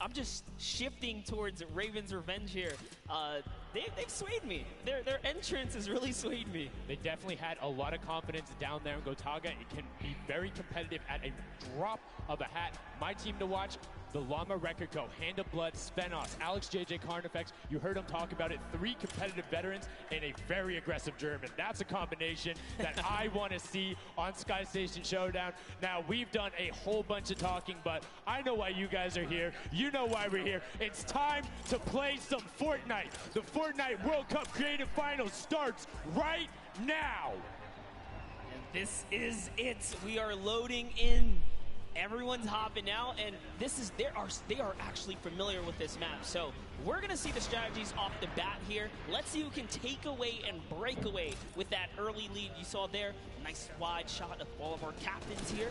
I'm just shifting towards Ravens Revenge here. They've swayed me. Their entrance has really swayed me. They definitely had a lot of confidence down there in Gotaga. It can be very competitive at a drop of a hat. My team to watch, the Llama Record Co., Hand of Blood, Spenos, Alex JJ Carnifex. You heard him talk about it. 3 competitive veterans and a very aggressive German. That's a combination that I want to see on Sky Station Showdown. Now, we've done a whole bunch of talking, but I know why you guys are here. You know why we're here. It's time to play some Fortnite. The Fortnite World Cup Creative Finals starts right now. And this is it. We are loading in. Everyone's hopping out, and they are actually familiar with this map. So we're gonna see the strategies off the bat here. Let's see who can take away and break away with that early lead you saw there. Nice wide shot of all of our captains here.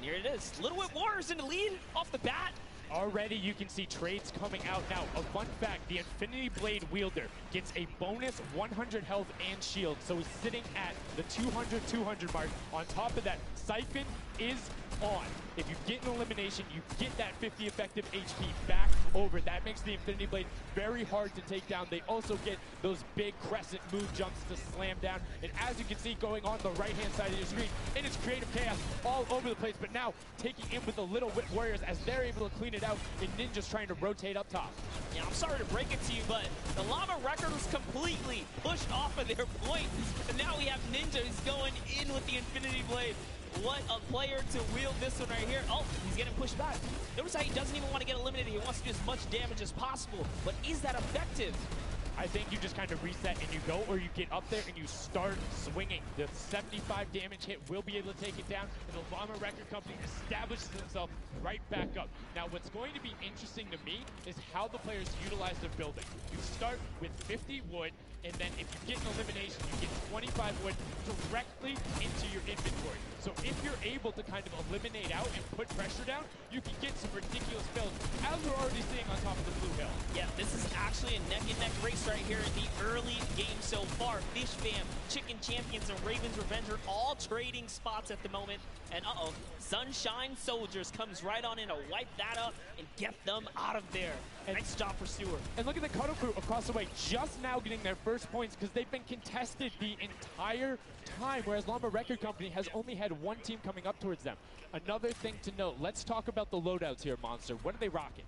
Here it is. Little Whip Warriors in the lead off the bat. Already you can see trades coming out now. A fun fact, the Infinity Blade wielder gets a bonus 100 health and shield, so he's sitting at the 200 mark. On top of that, Siphon is on. If you get an elimination, you get that 50 effective HP back over. That makes the Infinity Blade very hard to take down. They also get those big crescent move jumps to slam down. And as you can see going on the right-hand side of your screen, it is creative chaos all over the place, but now taking in with the Little Whip Warriors as they're able to clean it out, and Ninja's trying to rotate up top. Yeah, I'm sorry to break it to you, but the Llama Record was completely pushed off of their point. And now we have Ninja who's going in with the Infinity Blade. What a player to wield this one right here. Oh, he's getting pushed back. Notice how he doesn't even want to get eliminated. He wants to do as much damage as possible. But is that effective? I think you just kind of reset and you go, or you get up there and you start swinging. The 75 damage hit will be able to take it down, and the Llama Record Company establishes itself right back up. Now, what's going to be interesting to me is how the players utilize their building. You start with 50 wood, and then if you get an elimination, you get 25 wood directly into your inventory. So if you're able to kind of eliminate out and put pressure down, you can get some ridiculous builds, as we're already seeing on top of the blue hill. Yeah, this is actually a neck-and-neck race right here in the early game so far. Fish Fam, Chicken Champions, and Raven's Revenge are all trading spots at the moment. And uh-oh, Sunshine Soldiers comes right on in to wipe that up and get them out of there. Nice job for Stewart. And look at the Cuddle Crew across the way, just now getting their first points because they've been contested the entire time, whereas Llama Record Company has only had one team coming up towards them. Another thing to note, let's talk about the loadouts here, Monster. What are they rocking?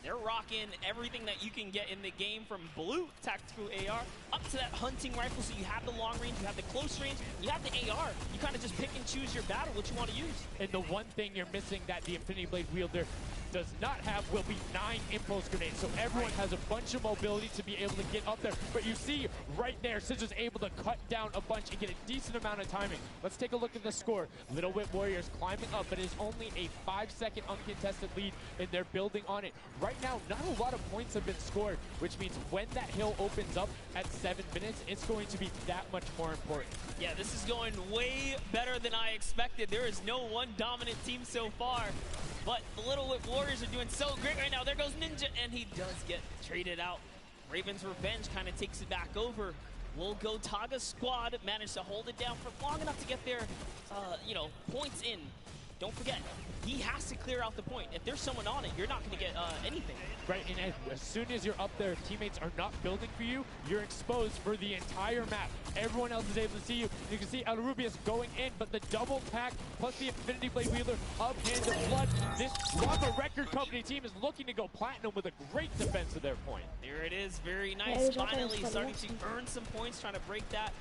They're rocking everything that you can get in the game, from blue tactical AR up to that hunting rifle. So you have the long range, you have the close range, you have the AR. You kind of just pick and choose your battle, what you want to use. And the one thing you're missing that the Infinity Blade wielder does not have will be 9 impulse grenades. So everyone has a bunch of mobility to be able to get up there. But you see right there, Scissor's able to cut down a bunch and get a decent amount of timing. Let's take a look at the score. Little Whip Warriors climbing up, but it is only a 5-second uncontested lead, and they're building on it. Right now, not a lot of points have been scored, which means when that hill opens up at 7 minutes, it's going to be that much more important. Yeah, this is going way better than I expected. There is no one dominant team so far, but the Little Whip Warriors are doing so great right now. There goes Ninja, and he does get traded out. Raven's Revenge kind of takes it back over. We'll go Taga squad, managed to hold it down for long enough to get their, points in. Don't forget, he has to clear out the point. If there's someone on it, you're not going to get anything. Right, and as soon as you're up there, if teammates are not building for you, you're exposed for the entire map. Everyone else is able to see you. You can see El Rubius going in, but the double pack plus the Infinity Blade wielder of Hand of Blood. This Llama Record Company team is looking to go platinum with a great defense of their point. There it is, very nice. Finally starting to earn some points, trying to break that,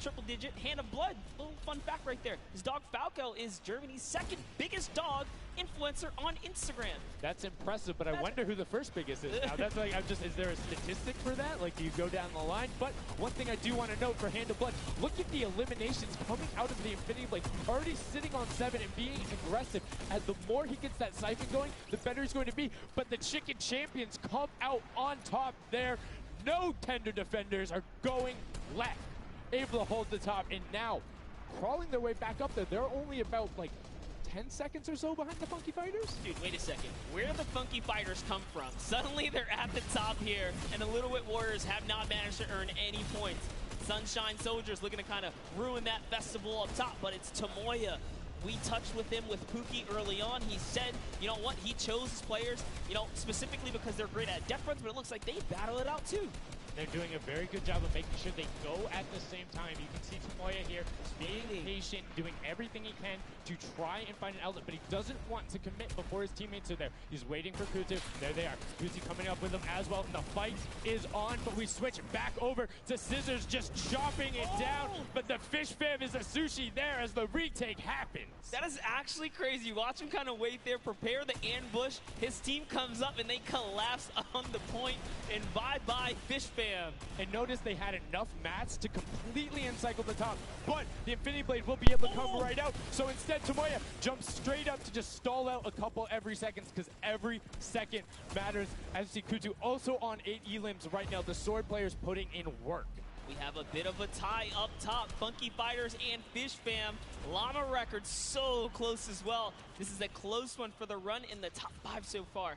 triple digit Hand of Blood. Little fun fact right there. His dog Falco is Germany's second biggest dog influencer on Instagram. That's impressive, but I wonder who the first biggest is now. That's like, is there a statistic for that? Like, do you go down the line? But one thing I do want to note for Hand of Blood, look at the eliminations coming out of the Infinity Blade. Already sitting on 7 and being aggressive. As the more he gets that siphon going, the better he's going to be. But the Chicken Champions come out on top there. No tender defenders are going left. Able to hold the top, and now crawling their way back up there. They're only about, 10 seconds or so behind the Funky Fighters? Dude, wait a second. Where did the Funky Fighters come from? Suddenly they're at the top here, and the Little Whip Warriors have not managed to earn any points. Sunshine Soldiers looking to kind of ruin that festival up top, but it's Tomoya. We touched with him with Pookie early on. He said, you know what, he chose his players, specifically because they're great at depth runs, but it looks like they battle it out too. They're doing a very good job of making sure they go at the same time. You can see Tomoya here being patient, doing everything he can to try and find an outlet, but he doesn't want to commit before his teammates are there. He's waiting for Kutu. There they are. Kutu coming up with him as well. And the fight is on, but we switch back over to Scissors just chopping it down. But the fish fam is a sushi there as the retake happens. That is actually crazy. Watch him kind of wait there, prepare the ambush. His team comes up and they collapse on the point. And bye-bye fish fam. And notice they had enough mats to completely encircle the top, but the Infinity Blade will be able to come right out. So instead, Tomoya jumps straight up to just stall out a couple every second, because every second matters. As you see Kutu also on 8 elims right now. The sword players putting in work. We have a bit of a tie up top. Funky Fighters and Fish Fam. Llama Records so close as well. This is a close one for the run in the top 5 so far.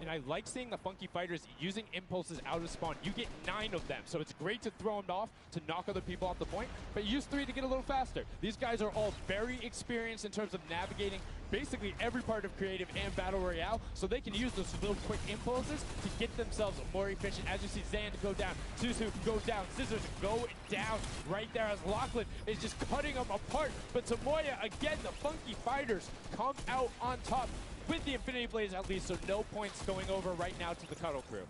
And I like seeing the Funky Fighters using impulses out of spawn. You get 9 of them, so it's great to throw them off to knock other people off the point, but use 3 to get a little faster. These guys are all very experienced in terms of navigating basically every part of creative and battle royale, so they can use those little quick impulses to get themselves more efficient. As you see Zan go down, Suzu go down, Scissors go down right there as Lachlan is just cutting them apart. But Tomoya, again, the Funky Fighters come out on top with the Infinity Blades at least, so no points going over right now to the Cuddle Crew.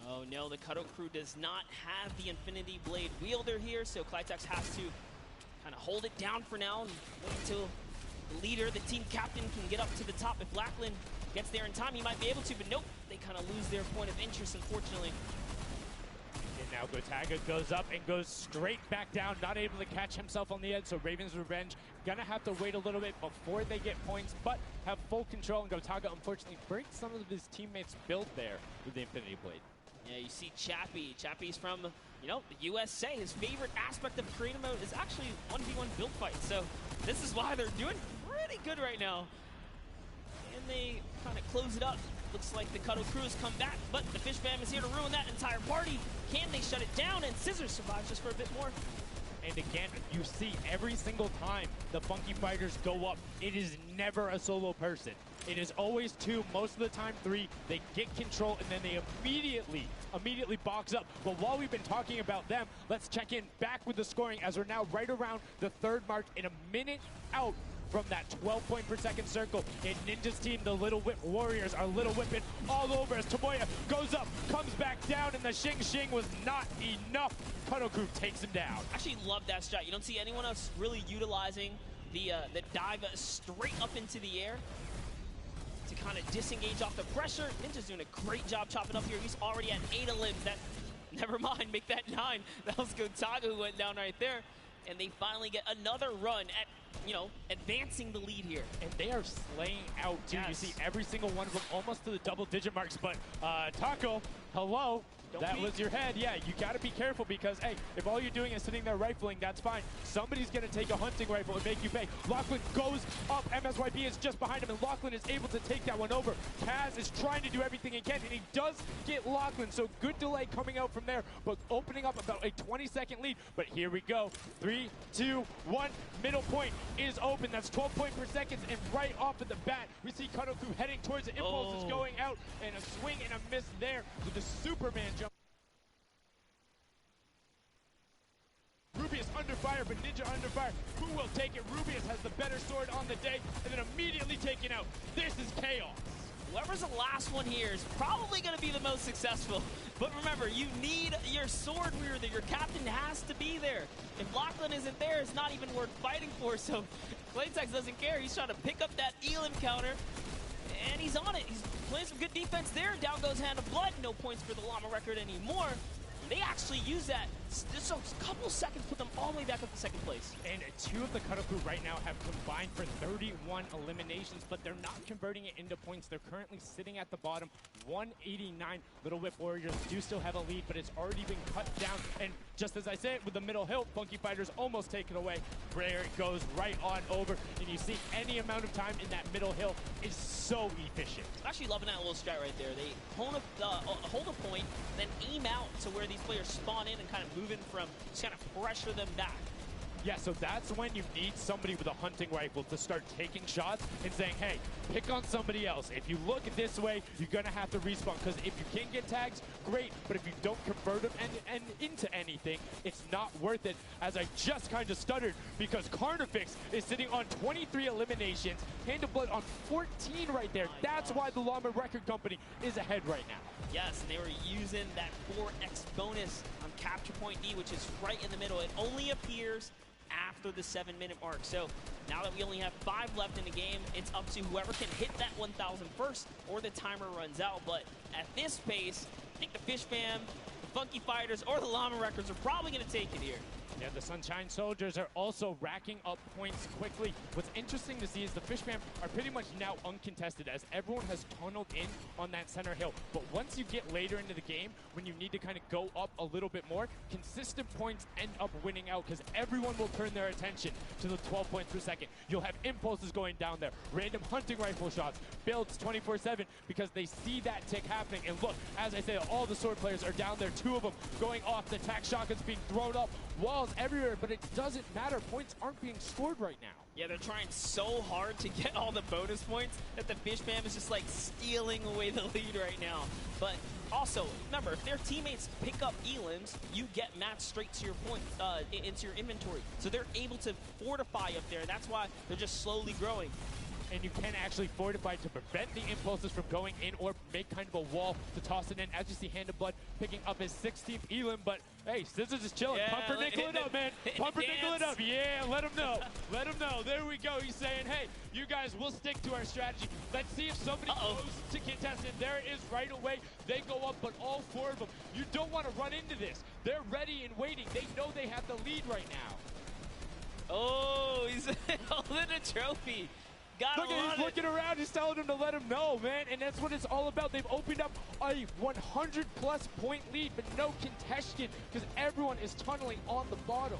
Oh no, the Cuddle Crew does not have the Infinity Blade wielder here, so Clitex has to kind of hold it down for now and wait until the leader, the team captain, can get up to the top. If Lachlan gets there in time, he might be able to, but nope, they kind of lose their point of interest, unfortunately. And now Gotaga goes up and goes straight back down, not able to catch himself on the edge, so Raven's Revenge gonna have to wait a little bit before they get points, but have full control, and Gotaga unfortunately breaks some of his teammates' build there with the Infinity Blade. Yeah, you see Chappie. Chappie's from, you know, the USA. His favorite aspect of creative mode is actually 1v1 build fights, so this is why they're doing pretty good right now. And they kind of close it up. Looks like the Cuddle Crew has come back, but the Fish Fam is here to ruin that entire party. Can they shut it down? And Scissors survives just for a bit more. And again, you see every single time the Funky Fighters go up, it is never a solo person. It is always 2, most of the time 3. They get control and then they immediately box up. But while we've been talking about them, let's check in back with the scoring as we're now right around the 3rd mark in a minute out from that 12 point per second circle. And Ninja's team, the Little Whip Warriors, are Little Whipping all over as Tomoya goes up, comes back down, and the Shing was not enough. Cuddle Crew takes him down. Actually love that strat. You don't see anyone else really utilizing the dive straight up into the air to kind of disengage off the pressure. Ninja's doing a great job chopping up here. He's already at 8 limbs. That, never mind, make that 9. That was Gotaga who went down right there. And they finally get another run at, you know, advancing the lead here. And they are slaying out, too. Yes. You see every single one of them almost to the double-digit marks. But, Taco, hello. That was your head. Yeah, you got to be careful because, hey, if all you're doing is sitting there rifling, that's fine. Somebody's going to take a hunting rifle and make you pay. Lachlan goes up. MSYP is just behind him, and Lachlan is able to take that one over. Kaz is trying to do everything he can, and he does get Lachlan. So good delay coming out from there, but opening up about a 20-second lead. But here we go. 3, 2, 1. Middle point is open. That's 12 point per second, and right off of the bat, we see Cuddle Crew heading towards it. Impulse is going out, and a swing and a miss there with the Superman jump. Rubius under fire, but Ninja under fire. Who will take it? Rubius has the better sword on the day, and then immediately taken out. This is chaos. Whoever's the last one here is probably going to be the most successful. But remember, you need your sword wielder. Your captain has to be there. If Lachlan isn't there, it's not even worth fighting for. So Claytex doesn't care. He's trying to pick up that Elim counter, and he's on it. He's playing some good defense there. Down goes Hand of Blood. No points for the Llama record anymore. They actually use that. Just a couple seconds put them all the way back up to 2nd place. And 2 of the Cuddle Crew right now have combined for 31 eliminations, but they're not converting it into points. They're currently sitting at the bottom, 189. Little Whip Warriors do still have a lead, but it's already been cut down. And just as I said, with the middle hill, Funky Fighters almost take it away. There it goes right on over, and you see any amount of time in that middle hill is so efficient. I'm actually loving that little strat right there. They hold a point, then aim out to where these players spawn in and kind of move in from, just kind of pressure them back. Yeah, so that's when you need somebody with a hunting rifle to start taking shots and saying, hey, pick on somebody else. If you look this way, you're going to have to respawn, because if you can get tags, great, but if you don't convert them and into anything, it's not worth it, as I just kind of stuttered, because Carnifex is sitting on 23 eliminations, Hand of Blood on 14 right there. That's why the Llama Record Company is ahead right now. Yes, and they were using that 4x bonus on capture point D, which is right in the middle. It only appears after the 7-minute mark. So now that we only have 5 left in the game, it's up to whoever can hit that 1,000 first or the timer runs out. But at this pace, I think the Fish Fam, the Funky Fighters, or the Llama Records are probably going to take it here. Yeah, the Sunshine Soldiers are also racking up points quickly. What's interesting to see is the Fish Fam are pretty much now uncontested, as everyone has tunneled in on that center hill. But once you get later into the game, when you need to kind of go up a little bit more, consistent points end up winning out, because everyone will turn their attention to the 12 points per second. You'll have impulses going down there, random hunting rifle shots, builds 24/7, because they see that tick happening. And look, as I said, all the sword players are down there, 2 of them going off, the attack shotguns being thrown up, walls everywhere, but it doesn't matter. Points aren't being scored right now. Yeah, they're trying so hard to get all the bonus points that the Fish Fam is just like stealing away the lead right now. But also, remember, if their teammates pick up elims, you get matched straight to your point, into your inventory. So they're able to fortify up there, and that's why they're just slowly growing. And you can actually fortify to prevent the impulses from going in, or make kind of a wall to toss it in. As you see, Hand of Blood picking up his 16th elim, but hey, Scissors is chilling. Yeah, Pumpernickel it up, man. Pumpernickel it up. Yeah, let him know. Let him know. There we go. He's saying, hey, you guys, we'll stick to our strategy. Let's see if somebody goes to contest it. There it is right away. They go up, but all 4 of them. You don't want to run into this. They're ready and waiting. They know they have the lead right now. Oh, he's holding a trophy. Look, he's looking around, he's telling them to let him know, man, and that's what it's all about. They've opened up a 100-plus point lead, but no contention, because everyone is tunneling on the bottom.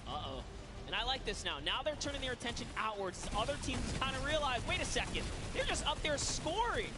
Uh-oh. And I like this now. Now they're turning their attention outwards. Other teams kind of realize, wait a second, they're just up there scoring.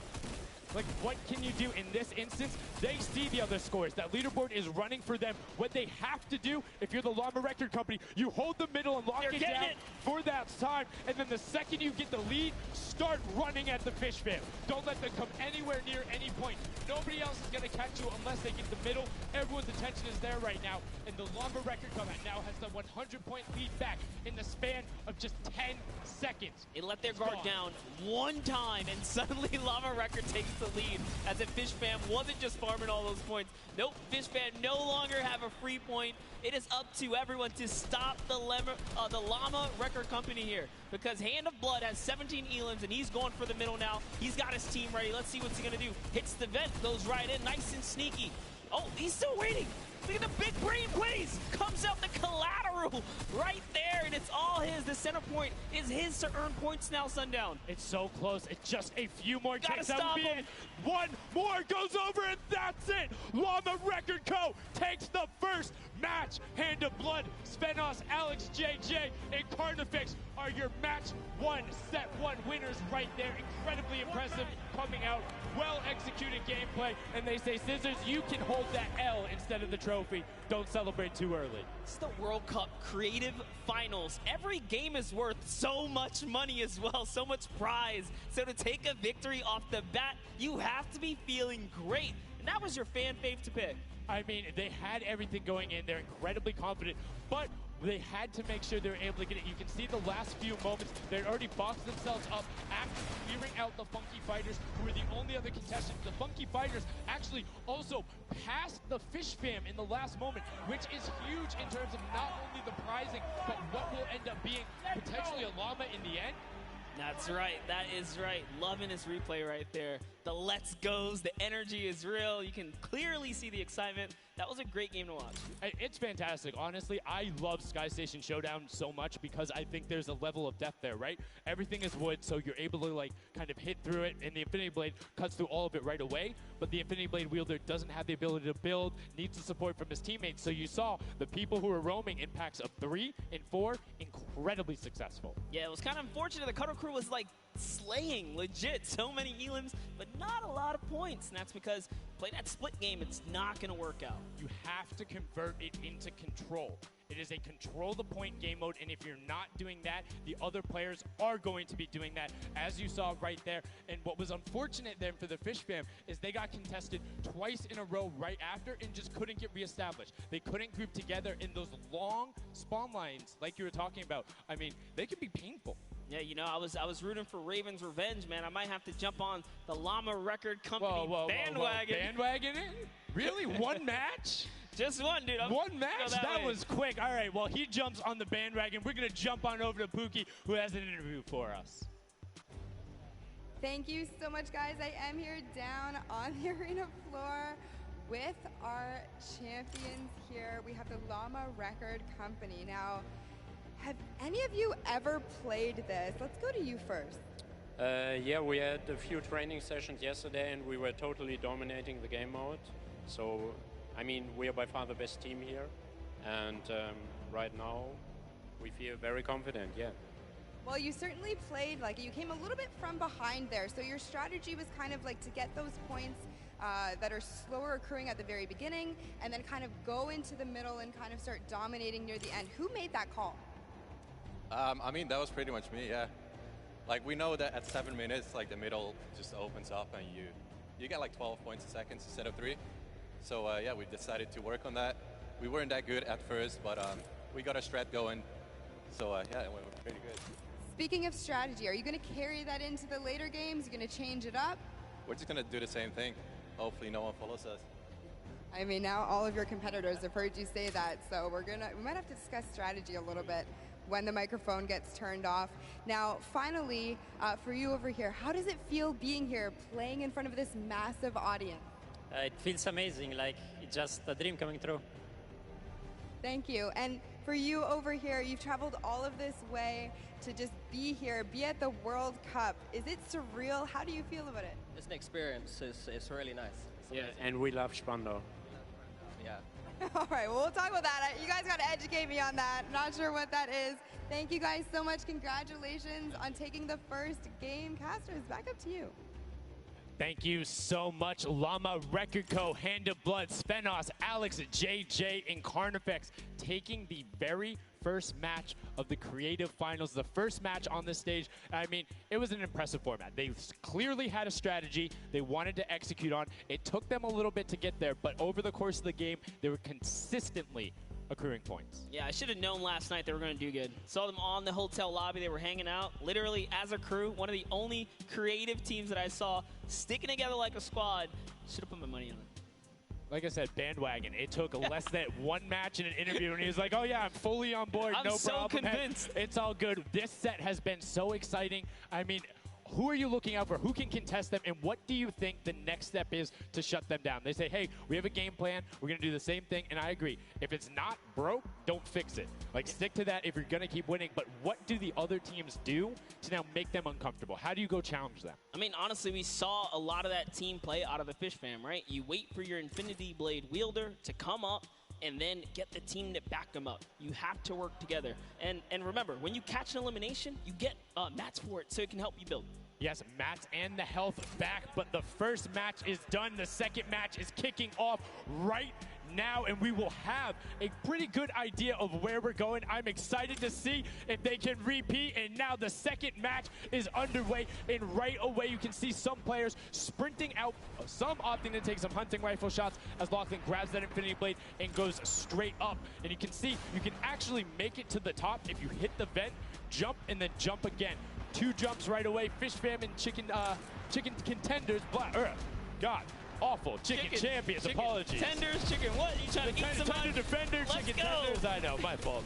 Like, what can you do in this instance? They see the other scores. That leaderboard is running for them. What they have to do, if you're the Llama Record Company, you hold the middle and lock it down for that time. And then the second you get the lead, start running at the Fish Fam. Don't let them come anywhere near any point. Nobody else is going to catch you unless they get the middle. Everyone's attention is there right now. And the Llama Record Company now has the 100-point lead back in the span of just 10 seconds. They let their guard down one time, and suddenly Llama Record takes the lead, as if Fish Fam wasn't just farming all those points. Nope, Fish Fam no longer have a free point. It is up to everyone to stop the Llama Record Company here, because Hand of Blood has 17 elims, and he's going for the middle now. He's got his team ready. Let's see what's he gonna do. Hits the vent, goes right in, nice and sneaky. Oh, he's still waiting. Look at the big brain plays. Comes out the collateral right there, and it's all his. The center point is his to earn points now, Sundown. It's so close. It's just a few more Gotta ticks. That would be it. One more goes over, and that's it. Llama Record Co. takes the first match. Hand of Blood, Svenos, Alex JJ, and Carnifex are your match 1, set 1 winners right there. Incredibly impressive coming out. Well-executed gameplay. And they say, Scissors, you can hold that L instead of the trophy. Don't celebrate too early. It's the World Cup Creative Finals. Every game is worth so much money as well, so much prize. So to take a victory off the bat, you have to be feeling great. And that was your fan fave to pick. I mean, they had everything going in. They're incredibly confident, but they had to make sure they were able to get it. You can see the last few moments, they'd already boxed themselves up after clearing out the Funky Fighters, who were the only other contestants. The Funky Fighters actually also passed the Fish Fam in the last moment, which is huge in terms of not only the prizing, but what will end up being potentially a llama in the end. That's right. That is right. Loving this replay right there. The let's goes, the energy is real. You can clearly see the excitement. That was a great game to watch. It's fantastic. Honestly, I love Sky Station Showdown so much because I think there's a level of depth there, right? Everything is wood, so you're able to like kind of hit through it, and the Infinity Blade cuts through all of it right away, but the Infinity Blade wielder doesn't have the ability to build, needs the support from his teammates. So you saw the people who were roaming in packs of 3 and 4, incredibly successful. Yeah, it was kind of unfortunate. The Cutter Crew was like slaying legit so many elims, but not a lot of points, and that's because play that split game, it's not going to work out. You have to convert it into control. It is a control the point game mode, and if you're not doing that, the other players are going to be doing that, as you saw right there. And what was unfortunate then for the Fish fam is they got contested twice in a row right after and just couldn't get reestablished. They couldn't group together in those long spawn lines like you were talking about. I mean, they can be painful. Yeah, you know, I was rooting for Raven's Revenge, man. I might have to jump on the Llama Record Company bandwagon. Bandwagon it? Really? One match? Just one, dude. One match? That way. was quick. All right, well, he jumps on the bandwagon. We're going to jump on over to Pookie, who has an interview for us. Thank you so much, guys. I am here down on the arena floor with our champions here. We have the Llama Record Company. Now, have any of you ever played this? Let's go to you first. Yeah, we had a few training sessions yesterday and we were totally dominating the game mode. So, I mean, we are by far the best team here. And right now, we feel very confident, yeah. Well, you certainly played like you came a little bit from behind there. So your strategy was kind of like to get those points that are slower accruing at the very beginning and then kind of go into the middle and kind of start dominating near the end. Who made that call? I mean, that was pretty much me, yeah. Like, we know that at 7 minutes, like, the middle just opens up and you get like 12 points a second instead of 3. So, yeah, we decided to work on that. We weren't that good at first, but we got a strat going. So, yeah, it went pretty good. Speaking of strategy, are you going to carry that into the later games? You're going to change it up? We're just going to do the same thing. Hopefully no one follows us. I mean, now all of your competitors have heard you say that, so we might have to discuss strategy a little bit when the microphone gets turned off. Now, finally, for you over here, how does it feel being here, playing in front of this massive audience? It feels amazing, like it's just a dream coming true. Thank you. And for you over here, you've traveled all of this way to just be here, be at the World Cup. Is it surreal? How do you feel about it? It's an experience. It's really nice. Yeah, and we love Spandau. Yeah. All right, well, we'll talk about that. You guys got to educate me on that. Not sure what that is. Thank you guys so much. Congratulations on taking the first game. Casters, back up to you. Thank you so much, Llama Record Co., Hand of Blood, Spenos, Alex, JJ, and Carnifex taking the very first match of the Creative Finals, the first match on the stage. I mean, it was an impressive format. They clearly had a strategy they wanted to execute on. It took them a little bit to get there, but over the course of the game, they were consistently accruing points. Yeah, I should have known last night they were going to do good. Saw them on the hotel lobby. They were hanging out, literally as a crew. One of the only creative teams that I saw sticking together like a squad. Should have put my money on it. Like I said, bandwagon. It took less than one match in an interview, and he was like, oh, yeah, I'm fully on board. I'm no so problem. convinced. Hey, it's all good. This set has been so exciting. I mean, who are you looking out for? Who can contest them? And what do you think the next step is to shut them down? They say, hey, we have a game plan. We're going to do the same thing. And I agree. If it's not broke, don't fix it. Like, stick to that if you're going to keep winning. But what do the other teams do to now make them uncomfortable? How do you go challenge them? I mean, honestly, we saw a lot of that team play out of the Fish fam, right? You wait for your Infinity Blade wielder to come up and then get the team to back them up. You have to work together. And remember, when you catch an elimination, you get mats for it so it can help you build. Yes, mats and the health back, but the first match is done. The second match is kicking off right now, and we will have a pretty good idea of where we're going. I'm excited to see if they can repeat, and now the second match is underway, and right away you can see some players sprinting out, some opting to take some hunting rifle shots as Lachlan grabs that Infinity Blade and goes straight up. And you can see you can actually make it to the top if you hit the vent, jump, and then jump again. 2 jumps right away. Fish fam and chicken contenders. God, awful. Chicken champions. Apologies. Tenders, chicken what? You trying to eat some tender defender, chicken tenders. I know, my fault.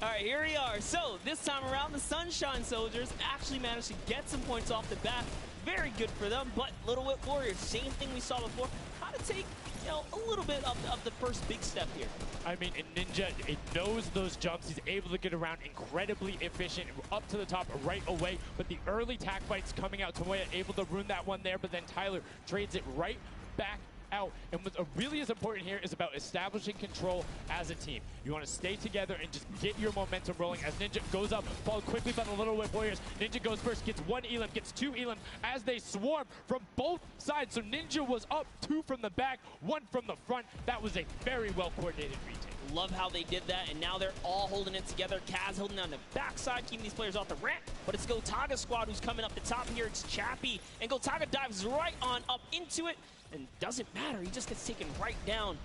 All right, here we are. So this time around, the Sunshine Soldiers actually managed to get some points off the bat. Very good for them, but Little Whip Warriors, same thing we saw before. How to take, you know, a little bit of the first big step here. I mean, Ninja, it knows those jumps. He's able to get around incredibly efficient, up to the top right away. But the early tack fights coming out, Tomoya able to ruin that one there, but then Tyler trades it right back out. And what really is important here is about establishing control as a team. You want to stay together and just get your momentum rolling as Ninja goes up, followed quickly by the Little Whip Warriors. Ninja goes first, gets 1 elim, gets 2 elim as they swarm from both sides. So Ninja was up 2 from the back, 1 from the front. That was a very well-coordinated retake. Love how they did that, and now they're all holding it together. Kaz holding on the backside, keeping these players off the ramp, but it's Gotaga squad who's coming up the top here. It's Chappie, and Gotaga dives right on up into it, and doesn't matter, he just gets taken right down.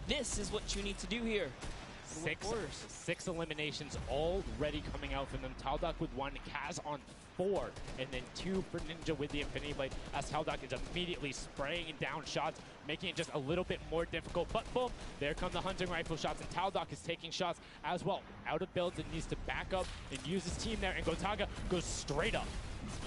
This is what you need to do here. Six eliminations already coming out from them. Taldock with 1, Kaz on 4, and then 2 for Ninja with the Infinity Blade, as Taldock is immediately spraying down shots, making it just a little bit more difficult. But boom, there come the hunting rifle shots, and Taldock is taking shots as well. Out of builds and needs to back up and use his team there, and Gotaga goes straight up.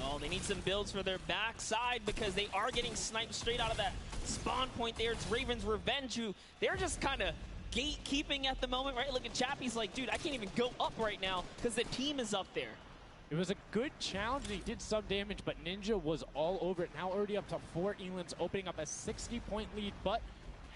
Oh, they need some builds for their backside because they are getting sniped straight out of that spawn point there. It's Raven's Revenge, who they're just kind of gatekeeping at the moment, right? Look at Chappie's like, dude, I can't even go up right now because the team is up there. It was a good challenge, and he did some damage, but Ninja was all over it. Now already up to 4 elims, opening up a 60-point lead, but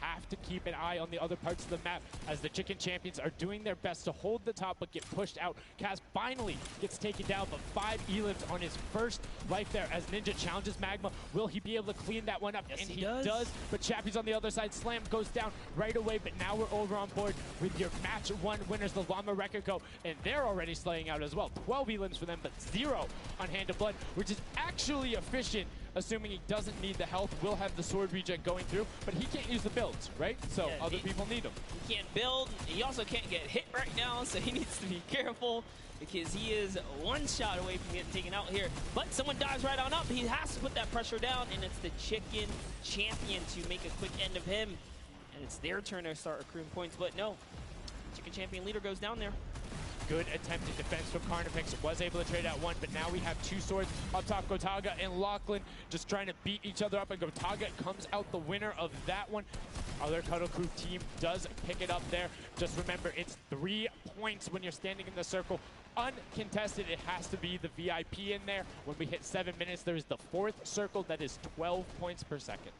have to keep an eye on the other parts of the map as the Chicken Champions are doing their best to hold the top but get pushed out. Kaz finally gets taken down, but 5 elims on his first life there as Ninja challenges Magma. Will he be able to clean that one up? Yes, and he does. But Chappie's on the other side. Slam goes down right away, but now we're over on board with your match 1 winners, the Llama Rekiko, and they're already slaying out as well. 12 elims for them, but 0 on Hand of Blood, which is actually efficient. Assuming he doesn't need the health, will have the sword reject going through, but he can't use the builds, right? So yeah, other people need him. He can't build. He also can't get hit right now, so he needs to be careful because he is 1 shot away from getting taken out here. But someone dives right on up. He has to put that pressure down, and it's the Chicken Champion to make a quick end of him. And it's their turn to start accruing points, but no. Chicken Champion leader goes down there. Good attempted defense from Carnifex, was able to trade out 1, but now we have 2 swords up top. Gotaga and Lachlan just trying to beat each other up, and Gotaga comes out the winner of that one. Other Cuddle Crew team does pick it up there. Just remember, it's 3 points when you're standing in the circle. Uncontested, it has to be the VIP in there. When we hit 7 minutes, there's the 4th circle that is 12 points per second.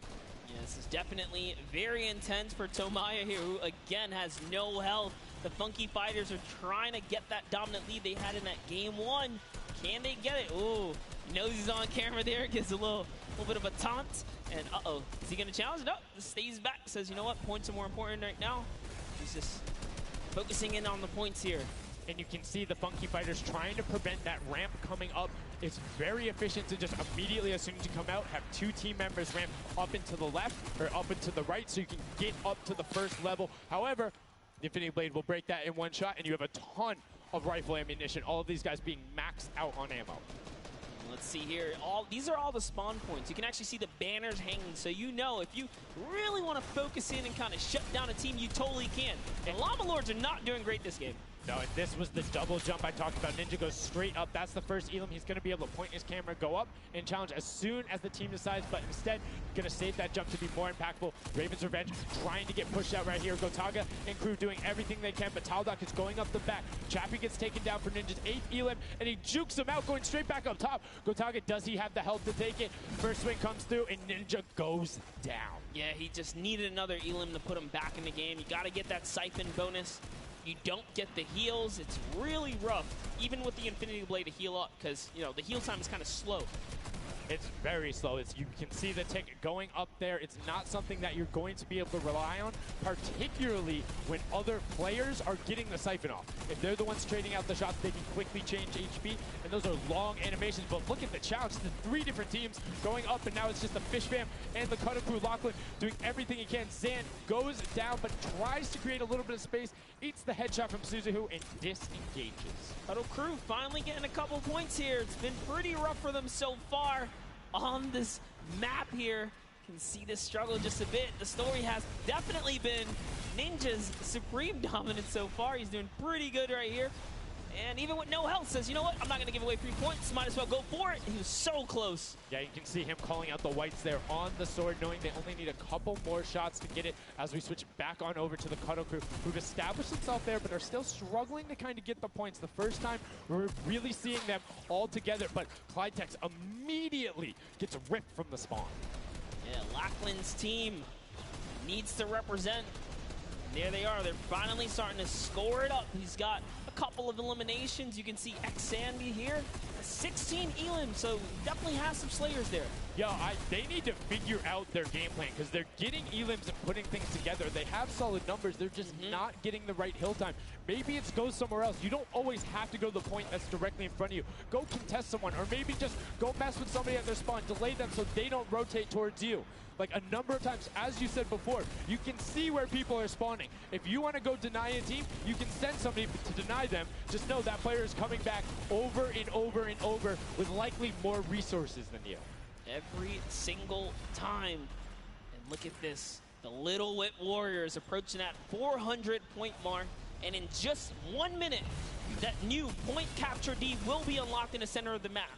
Yeah, this is definitely very intense for Tomaya here, who again has no health. The Funky Fighters are trying to get that dominant lead they had in that game 1. Can they get it? Ooh, he knows he's on camera there, gives a little bit of a taunt. And uh-oh, is he gonna challenge? No, just stays back, says, you know what, points are more important right now. He's just focusing in on the points here. And you can see the Funky Fighters trying to prevent that ramp coming up. It's very efficient to just immediately, as soon as you come out, have 2 team members ramp up into the left or up into the right so you can get up to the first level. However, the Infinity Blade will break that in 1 shot, and you have a ton of rifle ammunition. All of these guys being maxed out on ammo. Let's see here. These are all the spawn points. You can actually see the banners hanging, so you know if you really want to focus in and kind of shut down a team, you totally can. And Llama Lords are not doing great this game. No, and this was the double jump I talked about. Ninja goes straight up. That's the first elim. He's going to be able to point his camera, go up, and challenge as soon as the team decides, but instead, going to save that jump to be more impactful. Raven's Revenge trying to get pushed out right here. Gotaga and crew doing everything they can, but Taldock is going up the back. Chappie gets taken down for Ninja's 8th elim, and he jukes him out, going straight back up top. Gotaga, does he have the health to take it? First swing comes through, and Ninja goes down. Yeah, he just needed another elim to put him back in the game. You got to get that siphon bonus. You don't get the heals. It's really rough, even with the Infinity Blade to heal up, because, you know, the heal time is kind of slow. It's very slow. You can see the tick going up there. It's not something that you're going to be able to rely on, particularly when other players are getting the siphon off. If they're the ones trading out the shots, they can quickly change HP, and those are long animations. But look at the challenge. The 3 different teams going up, and now it's just the Fish Fam and the Cutter Crew. Lachlan doing everything he can. Zan goes down, but tries to create a little bit of space, eats the headshot from Suzuhu, and disengages. Cuddle Crew finally getting a couple points here. It's been pretty rough for them so far on this map here. Can see this struggle just a bit. The story has definitely been Ninja's supreme dominance so far. He's doing pretty good right here. And even with no health, says, you know what, I'm not going to give away 3 points. Might as well go for it. He was so close. Yeah, you can see him calling out the whites there on the sword, knowing they only need a couple more shots to get it as we switch back on over to the Cuddle Crew, who've established themselves there, but are still struggling to kind of get the points. The first time we're really seeing them all together, but Clydetex immediately gets ripped from the spawn. Yeah, Lachlan's team needs to represent. There they are. They're finally starting to score it up. He's got a couple of eliminations. You can see X-Sandy here, 16 Elim, so definitely has some Slayers there. Yo, they need to figure out their game plan because they're getting Elims and putting things together. They have solid numbers. They're just not getting the right hill time. Maybe it's go somewhere else. You don't always have to go to the point that's directly in front of you. Go contest someone, or maybe just go mess with somebody at their spawn. Delay them so they don't rotate towards you. Like a number of times, as you said before, you can see where people are spawning. If you want to go deny a team, you can send somebody to deny them. Just know that player is coming back over and over and over with likely more resources than you. Every single time. And look at this. The Little Whip Warriors approaching that 400-point mark. And in just 1 minute, that new point capture D will be unlocked in the center of the map.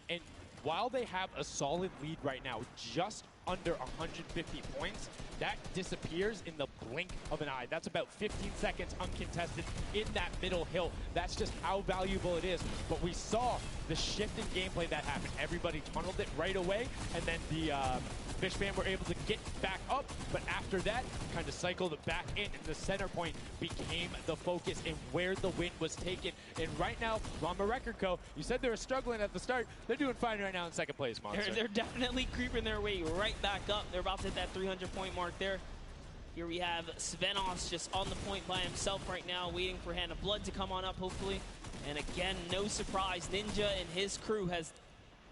And while they have a solid lead right now, just under 150 points, that disappears in the blink of an eye. That's about 15 seconds uncontested in that middle hill. That's just how valuable it is. But we saw the shift in gameplay that happened. Everybody tunneled it right away, and then the Fish Fam were able to get back up, but after that, kind of cycled it back in, and the center point became the focus and where the win was taken. And right now, Llama Record Co., you said they were struggling at the start. They're doing fine right now in second place, Monster. They're definitely creeping their way right back up. They're about to hit that 300-point mark there. Here we have Svenos just on the point by himself right now, waiting for Hand of Blood to come on up, hopefully. And again, no surprise, Ninja and his crew has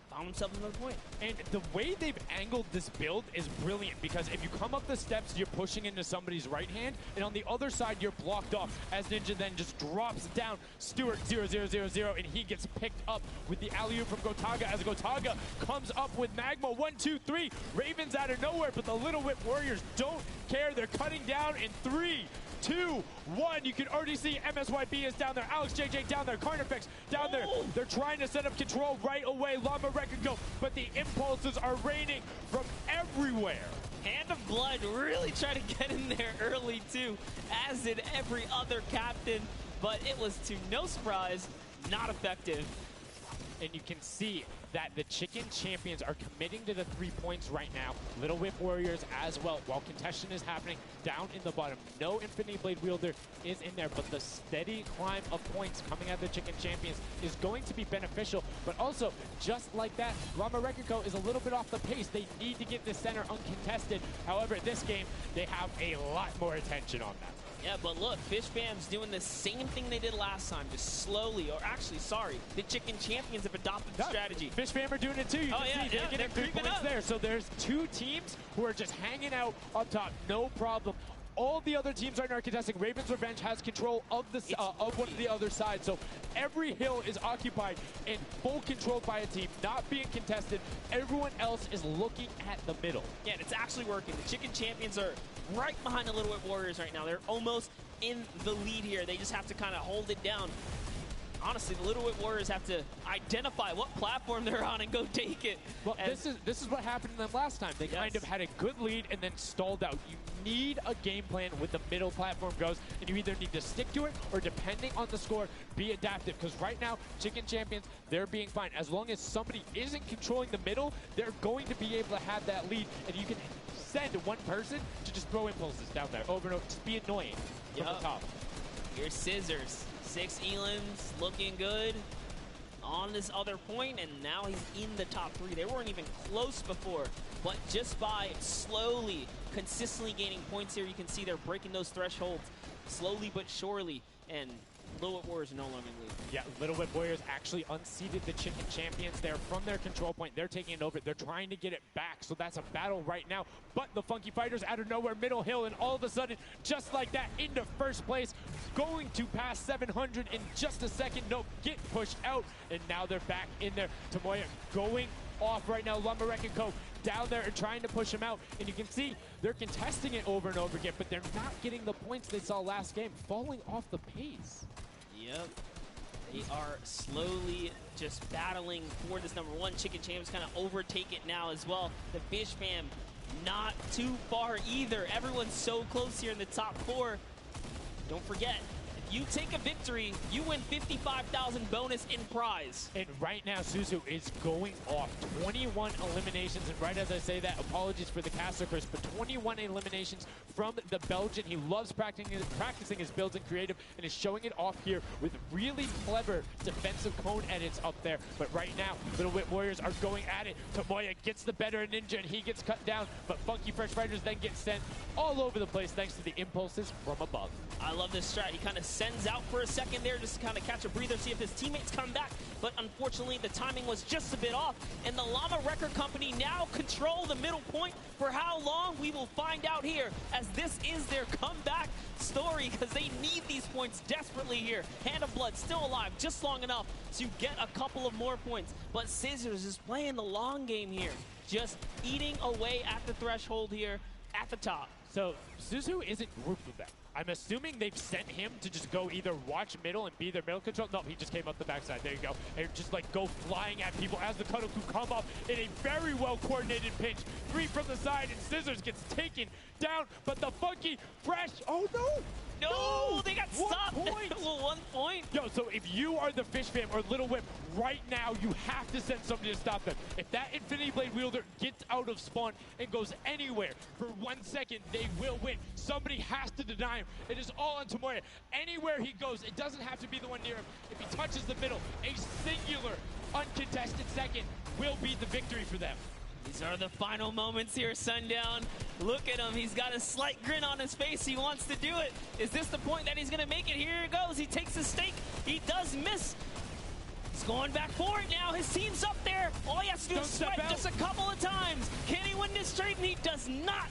found himself another point. And the way they've angled this build is brilliant, because if you come up the steps, you're pushing into somebody's right hand, and on the other side, you're blocked off, as Ninja then just drops down Stewart 0-0-0-0, and he gets picked up with the alley-oop from Gotaga, as Gotaga comes up with Magma. 1, 2, 3. Ravens out of nowhere, but the Little Whip Warriors don't care. They're cutting down in 3, 2, 1. You can already see MSYB is down there. Alex JJ down there. Carnifex down there. They're trying to set up control right away. Llama Record go, but the impulses are raining from everywhere. Hand of Blood really trying to get in there early too, as did every other captain, but it was, to no surprise, not effective. And you can see that the Chicken Champions are committing to the 3 points right now. Little Whip Warriors as well, while contention is happening down in the bottom. No Infinity Blade Wielder is in there, but the steady climb of points coming out of the Chicken Champions is going to be beneficial. But also, just like that, Llama Record Co. is a little bit off the pace. They need to get the center uncontested. However, this game, they have a lot more attention on them. Yeah, but look, Fish Fam's doing the same thing they did last time, just slowly, or actually, sorry, the Chicken Champions have adopted the strategy. Fish Fam are doing it too. You can see they're getting 3 points there. So there's 2 teams who are just hanging out up top, no problem. All the other teams are contesting. Raven's Revenge has control of the of one of the other side. So every hill is occupied and full controlled by a team, not being contested. Everyone else is looking at the middle. Yeah, and it's actually working. The Chicken Champions are right behind the Little Whip Warriors right now. They're almost in the lead here. They just have to kind of hold it down. Honestly, the Little Whip Warriors have to identify what platform they're on and go take it. Well, this is what happened to them last time. They kind of had a good lead and then stalled out. You need a game plan with the middle platform goes, and you either need to stick to it or, depending on the score, be adaptive. Because right now, Chicken Champions, they're being fine. As long as somebody isn't controlling the middle, they're going to be able to have that lead, and you can send one person to just throw impulses down there over and over. Just be annoying from the top. Here's Scissors. 6 Elims, looking good on this other point, and now he's in the top 3. They weren't even close before, but just by slowly, consistently gaining points here, you can see they're breaking those thresholds slowly but surely, and Little Whip Warriors are no longer in the lead. Yeah, Little Whip Warriors actually unseated the Chicken Champions there from their control point. They're taking it over. They're trying to get it back, so that's a battle right now. But the Funky Fighters out of nowhere, middle hill, and all of a sudden, just like that, into first place, going to pass 700 in just a second. Nope, get pushed out, and now they're back in there. Tomoya going off right now. Llama Record Co. down there and trying to push him out, and you can see they're contesting it over and over again, but they're not getting the points they saw last game, falling off the pace. Yep. They are slowly just battling for this number 1. Chicken Champions kind of overtake it now as well. The Fish Fam not too far either. Everyone's so close here in the top 4. Don't forget, you take a victory, you win 55,000 bonus in prize. And right now, Suzu is going off 21 eliminations. And right as I say that, apologies for the caster curse, but 21 eliminations from the Belgian. He loves practicing his builds in creative and is showing it off here with really clever defensive cone edits up there. But right now, Little Whip Warriors are going at it. Tomoya gets the better of Ninja and he gets cut down, but Funky Fresh Fighters then get sent all over the place thanks to the impulses from above. I love this strat. He kind of sends out for a second there just to kind of catch a breather, see if his teammates come back. But unfortunately, the timing was just a bit off. And the Llama Record Company now control the middle point. For how long, we will find out here, as this is their comeback story, because they need these points desperately here. Hand of Blood still alive, just long enough to get a couple of more points. But Scissors is playing the long game here, just eating away at the threshold here at the top. So Suzu isn't grouped with them. I'm assuming they've sent him to just go either watch middle and be their middle control. No, he just came up the backside. There you go. And just like go flying at people as the Cuddle Crew come up in a very well coordinated pinch. 3 from the side and Scissors gets taken down, but the Funky Fresh, oh no! No, they got stopped at 1 point. Yo, so if you are the Fish Fam or Little Whip, right now you have to send somebody to stop them. If that Infinity Blade wielder gets out of spawn and goes anywhere for 1 second, they will win. Somebody has to deny him. It is all on Tomoya. Anywhere he goes, it doesn't have to be the one near him. If he touches the middle, a singular uncontested second will be the victory for them. These are the final moments here, Sundown. Look at him. He's got a slight grin on his face. He wants to do it. Is this the point that he's going to make it? Here he goes. He takes his stake. He does miss. He's going back for it now. His team's up there. All he has to do is swipe just a couple of times. Can he win this straight? And he does not.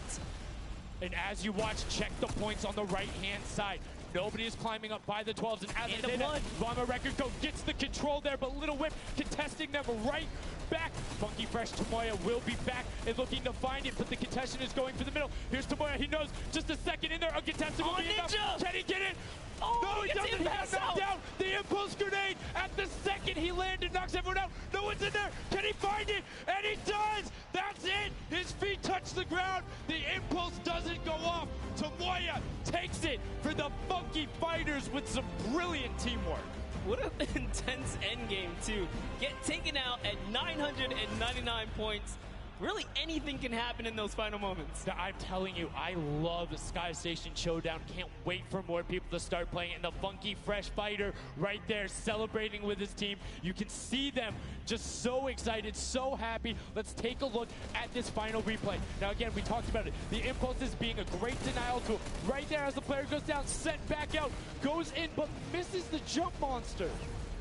And as you watch, check the points on the right-hand side. Nobody is climbing up by the 12s. And as they did, Llama Record Co gets the control there, but Little Whip contesting them right back. Funky Fresh Tomoya will be back and looking to find it, but the contestant is going for the middle. Here's Tomoya. He knows just a second in there. Uncontested will be enough. Can he get it? Oh, no, he doesn't. He got knocked down. The impulse grenade at the second he landed knocks everyone out. No one's in there. Can he find it? And he does. That's it. His feet touch the ground. The impulse doesn't go off. Tomoya takes it for the Funky Fighters with some brilliant teamwork. What an intense endgame, too. Get taken out at 999 points. Really, anything can happen in those final moments. I'm telling you, I love Sky Station Showdown. Can't wait for more people to start playing. And the Funky Fresh Fighter right there celebrating with his team. You can see them just so excited, so happy. Let's take a look at this final replay. Now, again, we talked about it. The impulses being a great denial tool. Right there as the player goes down, sent back out, goes in, but misses the jump monster.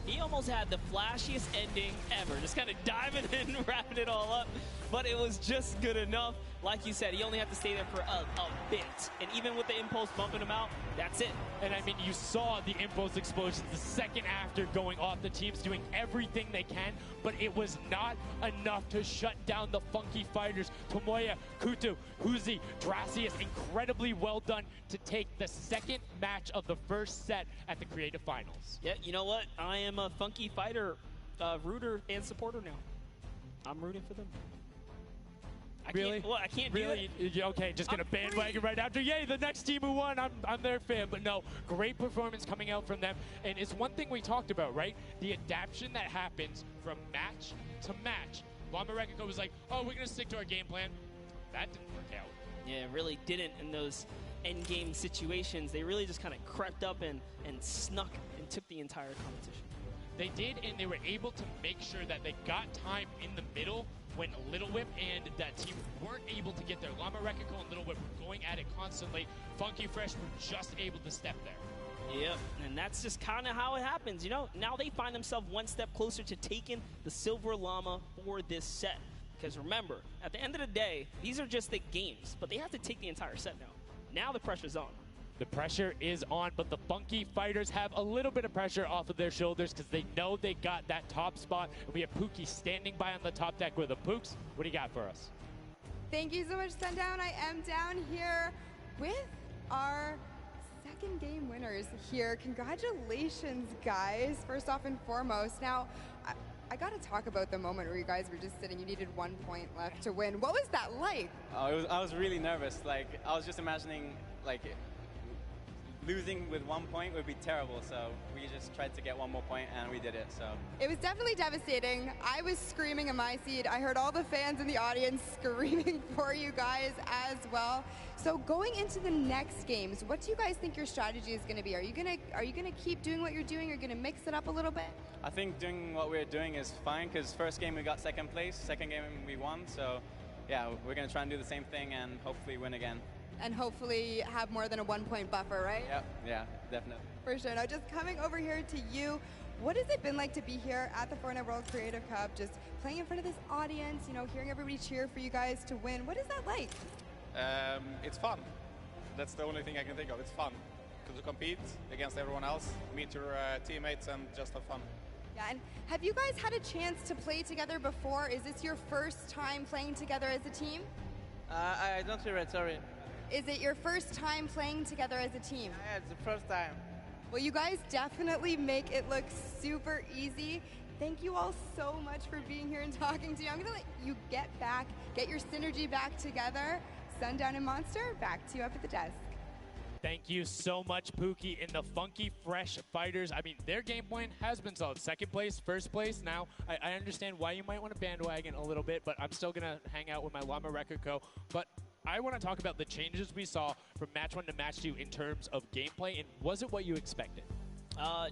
He almost had the flashiest ending ever. Just kind of diving in, wrapping it all up. But it was just good enough. Like you said, he only had to stay there for a bit. And even with the impulse bumping him out, that's it. And I mean, you saw the impulse explosions the second after going off. The team's doing everything they can, but it was not enough to shut down the Funky Fighters. Tomoya, Kutu, Huzi, Dracius, incredibly well done to take the second match of the first set at the Creative Finals. Yeah, you know what? I am a Funky Fighter rooter and supporter now. I'm rooting for them. I can't really? do it. Okay, just gonna bandwagon right after. Yay, the next team who won, I'm their fan. But no, great performance coming out from them. And it's one thing we talked about, right? The adaptation that happens from match to match. Llama Record Co was like, oh, we're gonna stick to our game plan. That didn't work out. Yeah, it really didn't in those end game situations. They really just kind of crept up and snuck and took the entire competition. They did, and they were able to make sure that they got time in the middle when Little Whip and that team weren't able to get there. Llama Record Co and Little Whip were going at it constantly. Funky Fresh were just able to step there. Yep, and that's just kind of how it happens, you know? Now they find themselves one step closer to taking the Silver Llama for this set. Because remember, at the end of the day, these are just the games, but they have to take the entire set now. Now the pressure's on. The pressure is on, but the Funky Fighters have a little bit of pressure off of their shoulders because they know they got that top spot. And we have Pookie standing by on the top deck with the Pooks. What do you got for us? Thank you so much, Sundown. I am down here with our second game winners here. Congratulations, guys, first off and foremost. Now, I got to talk about the moment where you guys were just sitting. You needed 1 point left to win. What was that like? I was really nervous. Like, I was just imagining, like, losing with 1 point would be terrible. So we just tried to get 1 more point, and we did it. So it was definitely devastating. I was screaming in my seat. I heard all the fans in the audience screaming for you guys as well. So going into the next games, what do you guys think your strategy is going to be? Are you gonna keep doing what you're doing? Or gonna mix it up a little bit? I think doing what we're doing is fine, because first game we got second place, second game we won. So yeah, we're gonna try and do the same thing and hopefully win again. And hopefully have more than a 1 point buffer, right? Yep, yeah, definitely. For sure. Now, just coming over here to you, what has it been like to be here at the Fortnite World Creative Cup, just playing in front of this audience, you know, hearing everybody cheer for you guys to win? What is that like? It's fun. That's the only thing I can think of. It's fun to compete against everyone else, meet your teammates, and just have fun. Yeah, and have you guys had a chance to play together before? Is this your first time playing together as a team? I don't hear it, sorry. Is it your first time playing together as a team? Yeah, it's the first time. Well, you guys definitely make it look super easy. Thank you all so much for being here and talking to me. I'm going to let you get your synergy back together. Sundown and Monster, back to you up at the desk. Thank you so much, Pookie. And the Funky Fresh Fighters, I mean, their game plan has been solid. Second place, first place. Now, I understand why you might want to bandwagon a little bit, but I'm still going to hang out with my Llama Record Co. But I want to talk about the changes we saw from match 1 to match 2 in terms of gameplay, and was it what you expected?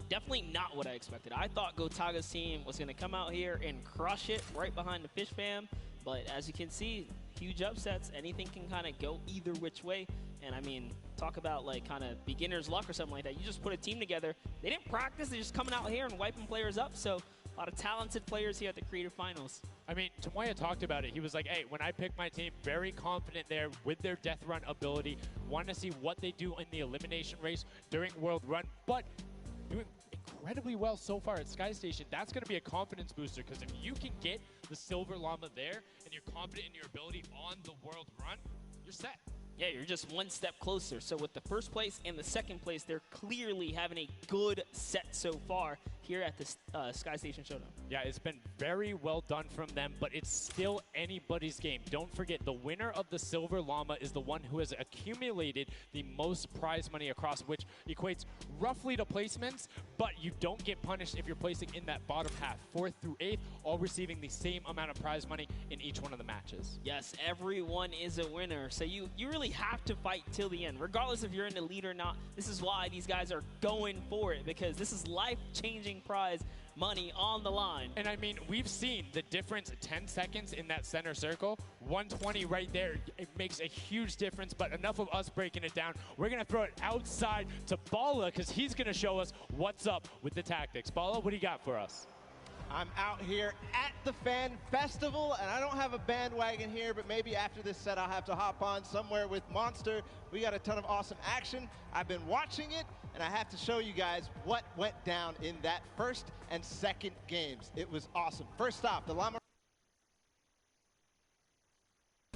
Definitely not what I expected. I thought Gotaga's team was going to come out here and crush it right behind the Fish Fam, but as you can see, huge upsets. Anything can kind of go either which way, and I mean, talk about like kind of beginner's luck or something like that. You just put a team together. They didn't practice. They're just coming out here and wiping players up, so a lot of talented players here at the Creative Finals. I mean, Tomoya talked about it. He was like, hey, when I picked my team, very confident there with their death run ability. Want to see what they do in the elimination race during World Run, but doing incredibly well so far at Sky Station. That's going to be a confidence booster, because if you can get the Silver Llama there and you're confident in your ability on the World Run, you're set. Yeah, you're just one step closer. So with the first place and the second place, they're clearly having a good set so far here at the Sky Station Showdown. Yeah, it's been very well done from them, but it's still anybody's game. Don't forget, the winner of the Silver Llama is the one who has accumulated the most prize money across, which equates roughly to placements, but you don't get punished if you're placing in that bottom half. 4th through 8th, all receiving the same amount of prize money in each one of the matches. Yes, everyone is a winner. So you really have to fight till the end, regardless if you're in the lead or not. This is why these guys are going for it, because this is life-changing prize money on the line. And I mean, we've seen the difference 10 seconds in that center circle. 120 right there. It makes a huge difference, but enough of us breaking it down. We're going to throw it outside to Bala, because he's going to show us what's up with the tactics. Bala, what do you got for us? I'm out here at the Fan Festival, and I don't have a bandwagon here, but maybe after this set I'll have to hop on somewhere with Monster. We got a ton of awesome action. I've been watching it, and I have to show you guys what went down in that first and second games. It was awesome. First off, the Llama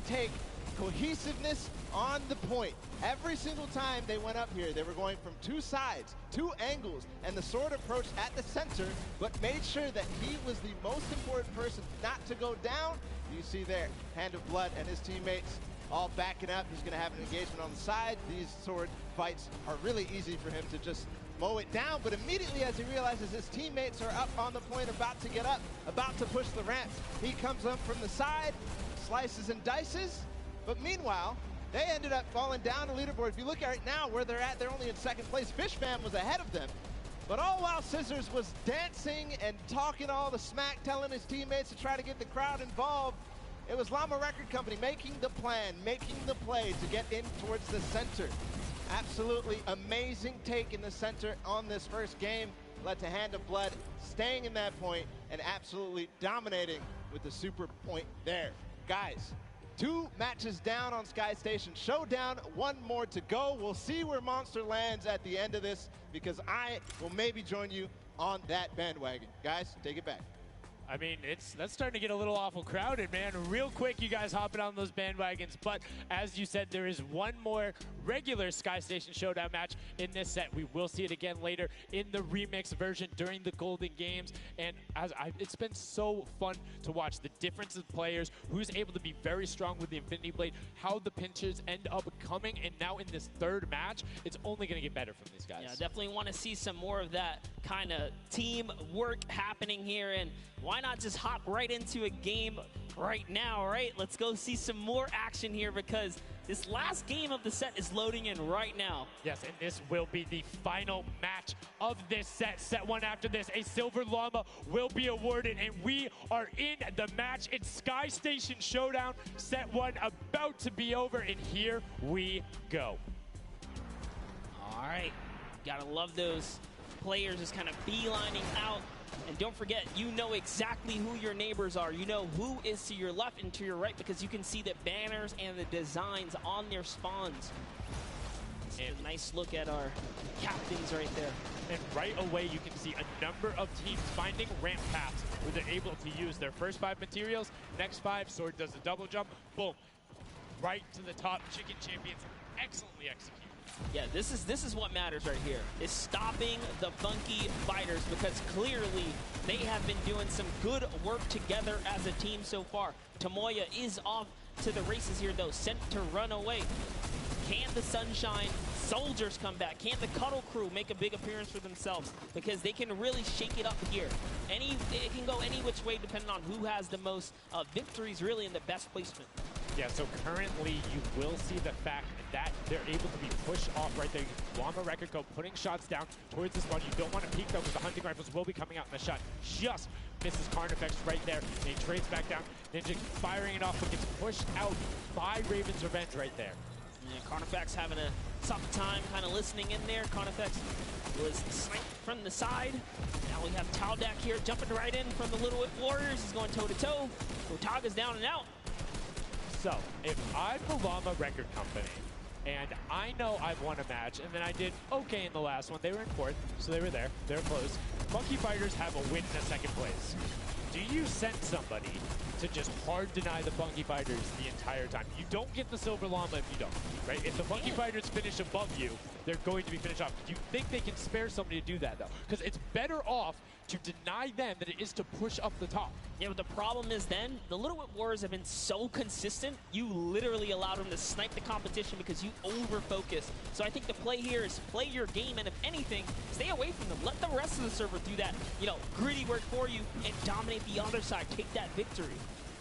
take cohesiveness on the point. Every single time they went up here, they were going from 2 sides, 2 angles, and the sword approached at the center, but made sure that he was the most important person not to go down. You see there, Hand of Blood and his teammates all backing up. He's going to have an engagement on the side. These sword fights are really easy for him to just mow it down, but immediately as he realizes his teammates are up on the point, about to get up, about to push the ramps, he comes up from the side, slices and dices. But meanwhile, they ended up falling down the leaderboard. If you look at right now where they're at, they're only in second place. Fish Fam was ahead of them. But all while Scissors was dancing and talking all the smack, telling his teammates to try to get the crowd involved, it was Llama Record Company making the plan, making the play to get in towards the center. Absolutely amazing take in the center on this first game. Led to Hand of Blood staying in that point and absolutely dominating with the super point there. Guys, 2 matches down on Sky Station Showdown, 1 more to go. We'll see where Monster lands at the end of this, because I will maybe join you on that bandwagon. Guys, take it back. I mean, that's starting to get a little awful crowded, man. Real quick, you guys hopping on those bandwagons. But as you said, there is one more regular Sky Station Showdown match in this set. We will see it again later in the remix version during the Golden Games. And it's been so fun to watch the difference of players, who's able to be very strong with the Infinity Blade, how the pinches end up coming. And now in this third match, it's only going to get better from these guys. Yeah, definitely want to see some more of that kind of team work happening here. And why not just hop right into a game right now, right? Let's go see some more action here because this last game of the set is loading in right now. Yes, and this will be the final match of this set. Set one after this, a Silver Llama will be awarded, and we are in the match. It's Sky Station Showdown. Set one about to be over, and here we go. All right, gotta love those players just kind of beelining out. And don't forget, you know exactly who your neighbors are. You know who is to your left and to your right because you can see the banners and the designs on their spawns. It's a nice look at our captains right there. And right away, you can see a number of teams finding ramp paths where they're able to use their first 5 materials. Next 5, Sword does a double jump. Boom. Right to the top. Chicken Champions excellently executed. Yeah, this is what matters right here, is stopping the funky fighters because clearly they have been doing some good work together as a team so far. Tomoya is off to the races here though, sent to run away. Can the Sunshine Soldiers come back? Can the Cuddle Crew make a big appearance for themselves? Because they can really shake it up here. It can go any which way depending on who has the most victories really in the best placement. Yeah, so currently you will see the fact that they're able to be pushed off right there. Llama Record Co. putting shots down towards the spawn. You don't want to peek though because the hunting rifles will be coming out in the shot. Just misses Carnifex right there. And he trades back down. Ninja firing it off but gets pushed out by Raven's Revenge right there. Yeah, Carnifex having a tough time kind of listening in there. Carnifex was sniped from the side. Now we have Taldak here jumping right in from the Little Whip Warriors. He's going toe-to-toe. Otaga's down and out. So, if I'm the Llama Record Company, and I know I've won a match, and then I did okay in the last one, they were in 4th, so they were there, they're close. Funky Fighters have a win in the 2nd place. Do you send somebody to just hard deny the Funky Fighters the entire time? You don't get the Silver Llama if you don't, right? If the Funky Fighters finish above you, they're going to be finished off. Do you think they can spare somebody to do that, though? Because it's better off to deny them than it is to push up the top. Yeah, but the problem is then, the Little Whip Warriors have been so consistent, you literally allowed them to snipe the competition because you over-focus. So I think the play here is play your game, and if anything, stay away from them. Let the rest of the server do that, gritty work for you and dominate the other side. Take that victory.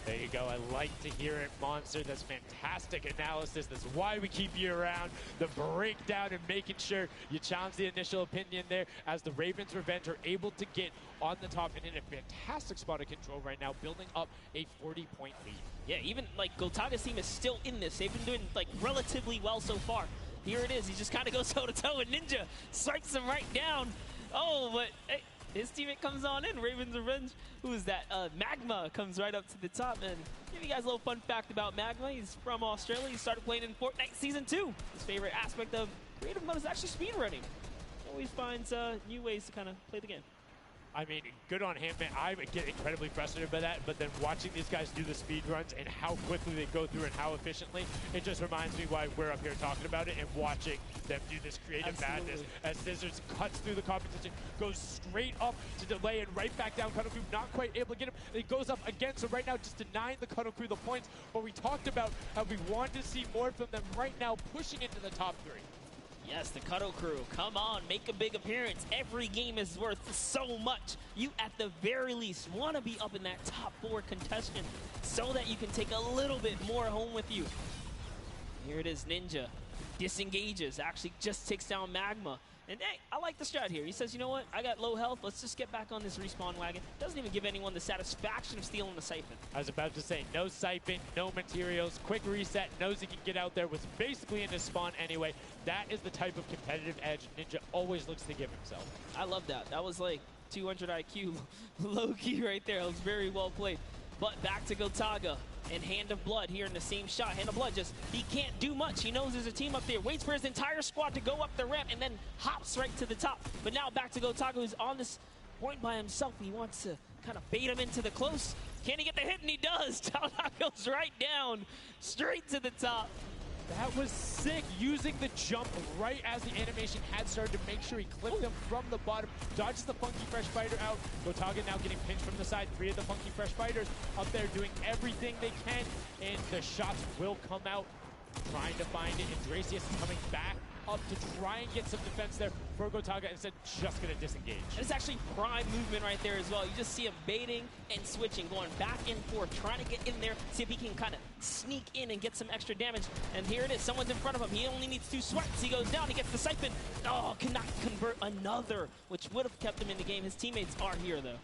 There you go. I like to hear it, Monster. That's fantastic analysis. That's why we keep you around. The breakdown and making sure you challenge the initial opinion there as the Ravens Revenge are able to get on the top and in a fantastic spot of control right now, building up a 40-point lead. Yeah, even Gotaga's team is still in this. They've been doing relatively well so far. Here it is. He just kind of goes toe-to-toe and Ninja strikes him right down. Oh, but hey, his teammate comes on in. Raven's Revenge. Who is that? Magma comes right up to the top. And give you guys a little fun fact about Magma. He's from Australia. He started playing in Fortnite Season 2. His favorite aspect of creative mode is actually speedrunning. Always finds new ways to kind of play the game. I mean, good on him, man. I get incredibly frustrated by that, but then watching these guys do the speed runs and how quickly they go through and how efficiently, it just reminds me why we're up here talking about it and watching them do this creative madness as Scissors cuts through the competition, goes straight up to delay and right back down. Cuddle Crew not quite able to get him. It goes up again, so right now just denying the Cuddle Crew the points, but we talked about how we want to see more from them right now, pushing into the top 3. Yes, the Cuddle Crew, come on, make a big appearance. Every game is worth so much. You, at the very least, want to be up in that top 4 contestant so that you can take a little bit more home with you. Here it is, Ninja. Disengages, actually just takes down Magma. And hey, I like the strat here. He says, you know what, I got low health, let's just get back on this respawn wagon. Doesn't even give anyone the satisfaction of stealing the siphon. I was about to say, no siphon, no materials, quick reset, knows he can get out there, was basically in his spawn anyway. That is the type of competitive edge Ninja always looks to give himself. I love that. That was like 200 IQ low-key right there. It was very well played. But back to Gotaga. And Hand of Blood here in the same shot. Hand of Blood he can't do much. He knows there's a team up there. Waits for his entire squad to go up the ramp and then hops right to the top. But now back to Gotaga, who's on this point by himself. He wants to kind of bait him into the close. Can he get the hit? And he does. Talda goes right down, straight to the top. That was sick, using the jump right as the animation had started to make sure he clipped him from the bottom, dodges the Funky Fresh Fighter out. Gotaga now getting pinched from the side. 3 of the Funky Fresh Fighters up there doing everything they can, and the shots will come out. Trying to find it, and Dracius is coming back up to try and get some defense there for Gotaga, instead just going to disengage. And it's actually prime movement right there as well. You just see him baiting and switching, going back and forth, trying to get in there, see if he can kind of sneak in and get some extra damage. And here it is, someone's in front of him. He only needs 2 swipes. He goes down, he gets the siphon. Oh, cannot convert another, which would have kept him in the game. His teammates are here though.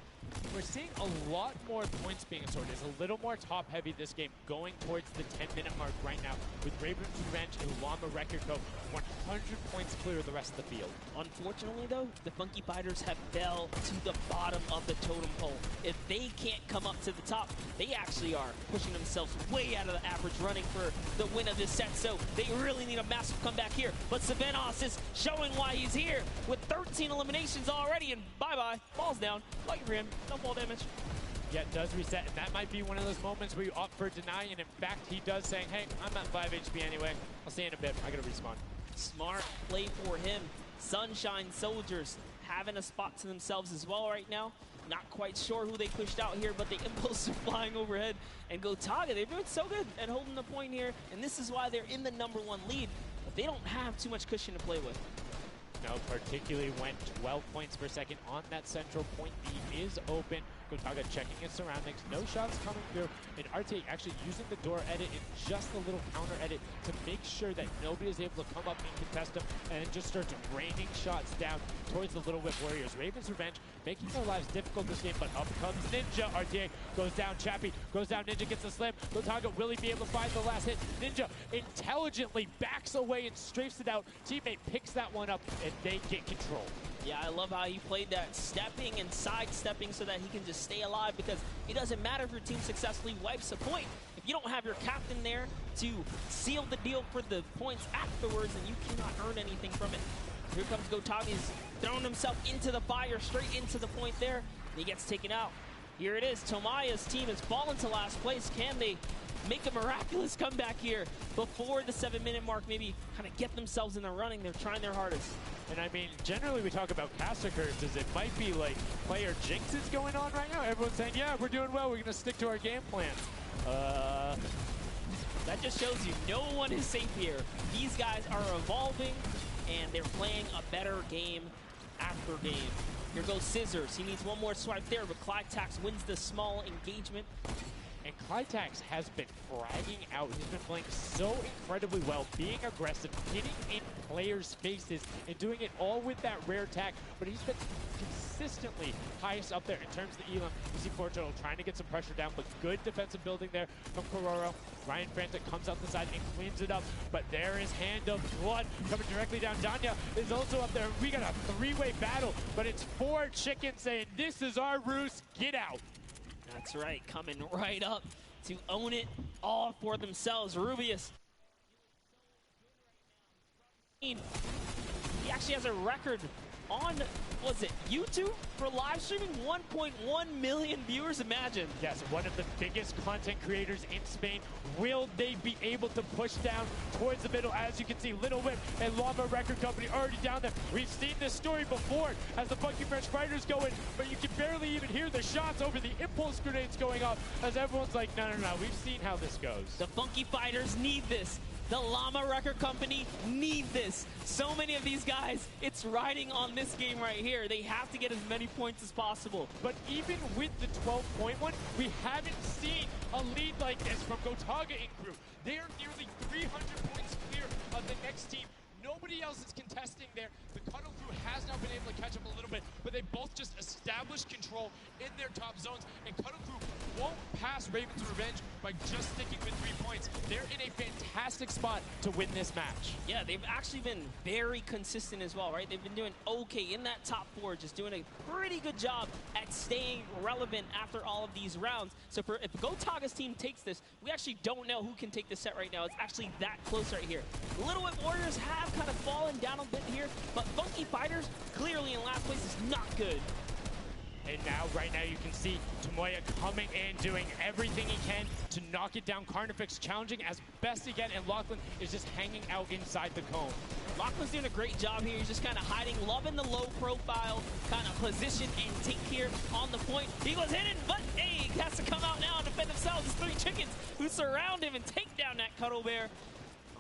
We're seeing a lot more points being sorted. It's a little more top-heavy this game, going towards the 10-minute mark right now, with Raven's Revenge and Llama Record Co. 100 points clear of the rest of the field. Unfortunately, though, the Funky Fighters have fell to the bottom of the totem pole. If they can't come up to the top, they actually are pushing themselves way out of the average, running for the win of this set. So they really need a massive comeback here. But Savenos is showing why he's here with 13 eliminations already, and bye-bye, falls down. Lucky for him. No fall damage. Yeah, it does reset, and that might be one of those moments where you opt for deny, and in fact, he does saying, hey, I'm at 5 HP anyway. I'll see you in a bit. I gotta respawn. Smart play for him. Sunshine Soldiers having a spot to themselves as well right now. Not quite sure who they pushed out here, but the impulse are flying overhead. And Gotaga, they're doing so good at holding the point here, and this is why they're in the #1 lead. But they don't have too much cushion to play with. No, particularly when 12 points per second on that central point. B is open. Gotaga checking his surroundings. No shots coming through. And RTA actually using the door edit and just a little counter edit to make sure that nobody is able to come up and contest him, and it just starts raining shots down towards the Little Whip Warriors. Raven's Revenge making their lives difficult this game, but up comes Ninja. RTA goes down. Chappie goes down. Ninja gets the slam. Gotaga, will he be able to find the last hit? Ninja intelligently backs away and strafes it out. Teammate picks that one up, and they get control. Yeah, I love how he played that, stepping and sidestepping so that he can just stay alive, because it doesn't matter if your team successfully wipes a point. If you don't have your captain there to seal the deal for the points afterwards, then you cannot earn anything from it. Here comes Gotaga. He's thrown himself into the fire, straight into the point there, and he gets taken out. Here it is. Tomaya's team has fallen to last place. Can they make a miraculous comeback here before the 7-minute mark? Maybe kind of get themselves in the running. They're trying their hardest. And I mean, generally we talk about caster curses. It might be like player jinxes going on right now. Everyone's saying, yeah, we're doing well. We're going to stick to our game plan. That just shows you no one is safe here. These guys are evolving, and they're playing a better game after game. Here goes Scissors. He needs one more swipe there, but Clytax wins the small engagement. And Clytax has been fragging out. He's been playing so incredibly well, being aggressive, getting in players' faces, and doing it all with that rare tag. But he's been consistently highest up there in terms of the elim. You see Portugal trying to get some pressure down, but good defensive building there from Kororo. Ryan Frantic comes out the side and cleans it up, but there is Hand of Blood coming directly down. Danya is also up there. We got a 3-way battle, but it's 4 chickens saying, this is our roost, get out. That's right, coming right up to own it all for themselves. Rubius. He actually has a record on, was it YouTube for live streaming? 1.1 million viewers, imagine. Yes, one of the biggest content creators in Spain. Will they be able to push down towards the middle? As you can see, Little Whip and Llama Record Company already down there. We've seen this story before as the Funky Fresh Fighters go in, but you can barely even hear the shots over the impulse grenades going off as everyone's like, no, we've seen how this goes. The Funky Fighters need this. The Llama Record Company need this. So many of these guys, it's riding on this game right here. They have to get as many points as possible. But even with the 12-point one, we haven't seen a lead like this from Gotaga and crew. They are nearly 300 points clear of the next team. Nobody else is contesting there. The Cuddle Crew has now been able to catch up a little bit, but they both just established control in their top zones, and Cuddle Crew won't pass Raven's Revenge by just sticking with 3 points. They're in a fantastic spot to win this match. Yeah, they've actually been very consistent as well, right? They've been doing okay in that top 4, just doing a pretty good job at staying relevant after all of these rounds. So if Gotaga's team takes this, we actually don't know who can take this set right now. It's actually that close right here. Little Whip Warriors have kind of fallen down a bit here, but Funky Fighters clearly in last place is not good. And now, right now, you can see Tomoya coming in, doing everything he can to knock it down. Carnifex challenging as best he can, and Lachlan is just hanging out inside the cone. Lachlan's doing a great job here. He's just kind of hiding, loving the low profile kind of position and take here on the point. He goes hidden, but hey, he has to come out now and defend themselves. It's 3 chickens who surround him and take down that Cuddle Bear.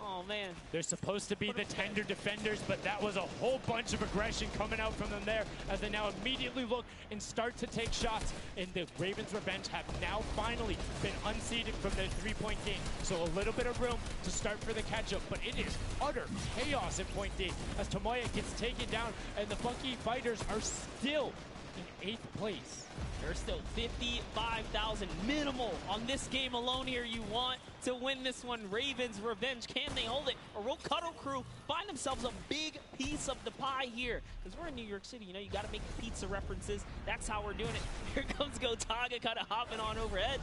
Oh, man. They're supposed to be the tender defenders, but that was a whole bunch of aggression coming out from them there as they now immediately look and start to take shots. And the Ravens Revenge have now finally been unseated from their 3-point game. So a little bit of room to start for the catch-up, but it is utter chaos in Point D as Tomoya gets taken down, and the Funky Fighters are still in 8th place. There's still 55,000 minimal on this game alone here. You want to win this one. Ravens Revenge, can they hold it? Or will Cuddle Crew find themselves a big piece of the pie here? Because we're in New York City, you know, you got to make pizza references. That's how we're doing it. Here comes Gotaga kind of hopping on overhead.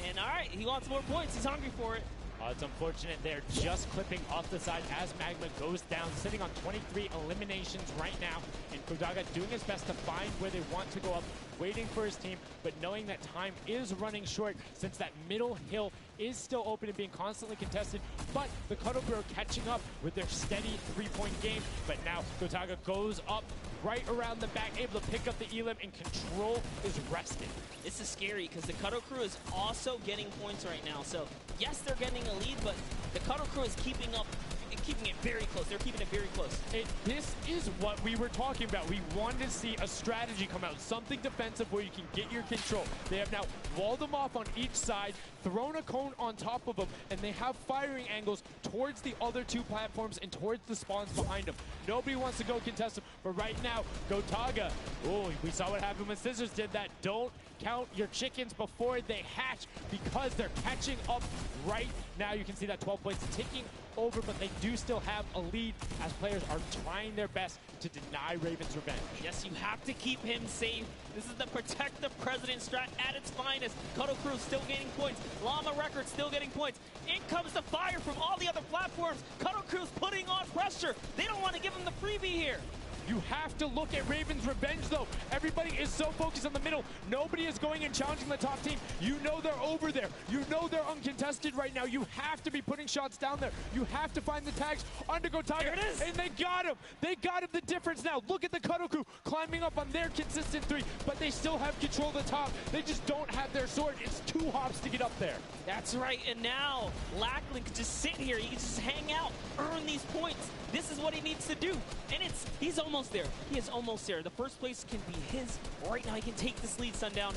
And all right, he wants more points. He's hungry for it. It's unfortunate they're just clipping off the side as Magma goes down, sitting on 23 eliminations right now. And Gotaga doing his best to find where they want to go up, waiting for his team, but knowing that time is running short since that middle hill is still open and being constantly contested. But the Cuddle Crew are catching up with their steady 3-point game. But now Gotaga goes up right around the back, able to pick up the Elim, and Control is resting. This is scary because the Cuddle Crew is also getting points right now. So yes, they're getting a lead, but the Cuddle Crew is keeping up and keeping it very close. They're keeping it very close. This is what we were talking about. We wanted to see a strategy come out, something defensive where you can get your control. They have now walled them off on each side, thrown a cone on top of them, and they have firing angles towards the other 2 platforms and towards the spawns behind them. Nobody wants to go contest them, but right now, Gotaga, oh, we saw what happened when Scissors did that. Don't count your chickens before they hatch because they're catching up right now. You can see that 12 points ticking over, but they do still have a lead as players are trying their best to deny Ravens Revenge. Yes, you have to keep him safe. This is the protect the president strat at its finest. Cuddle Crew still gaining points. Llama Records still getting points. In comes the fire from all the other platforms. Cuddle Crew's putting on pressure. They don't want to give him the freebie here. You have to look at Ravens Revenge, though. Everybody is so focused on the middle. Nobody is going and challenging the top team. You know they're over there. You know they're uncontested right now. You have to be putting shots down there. You have to find the tags under Gotaga. Here it is. And they got him. They got him. The difference now. Look at the Cuddle Crew climbing up on their consistent 3, but they still have control of the top. They just don't have their sword. It's 2 hops to get up there. That's right. And now Lachlan can just sit here. He can just hang out, earn these points. This is what he needs to do. And he's almost there. He is almost there. The first place can be his. Right now he can take this lead, Sundown.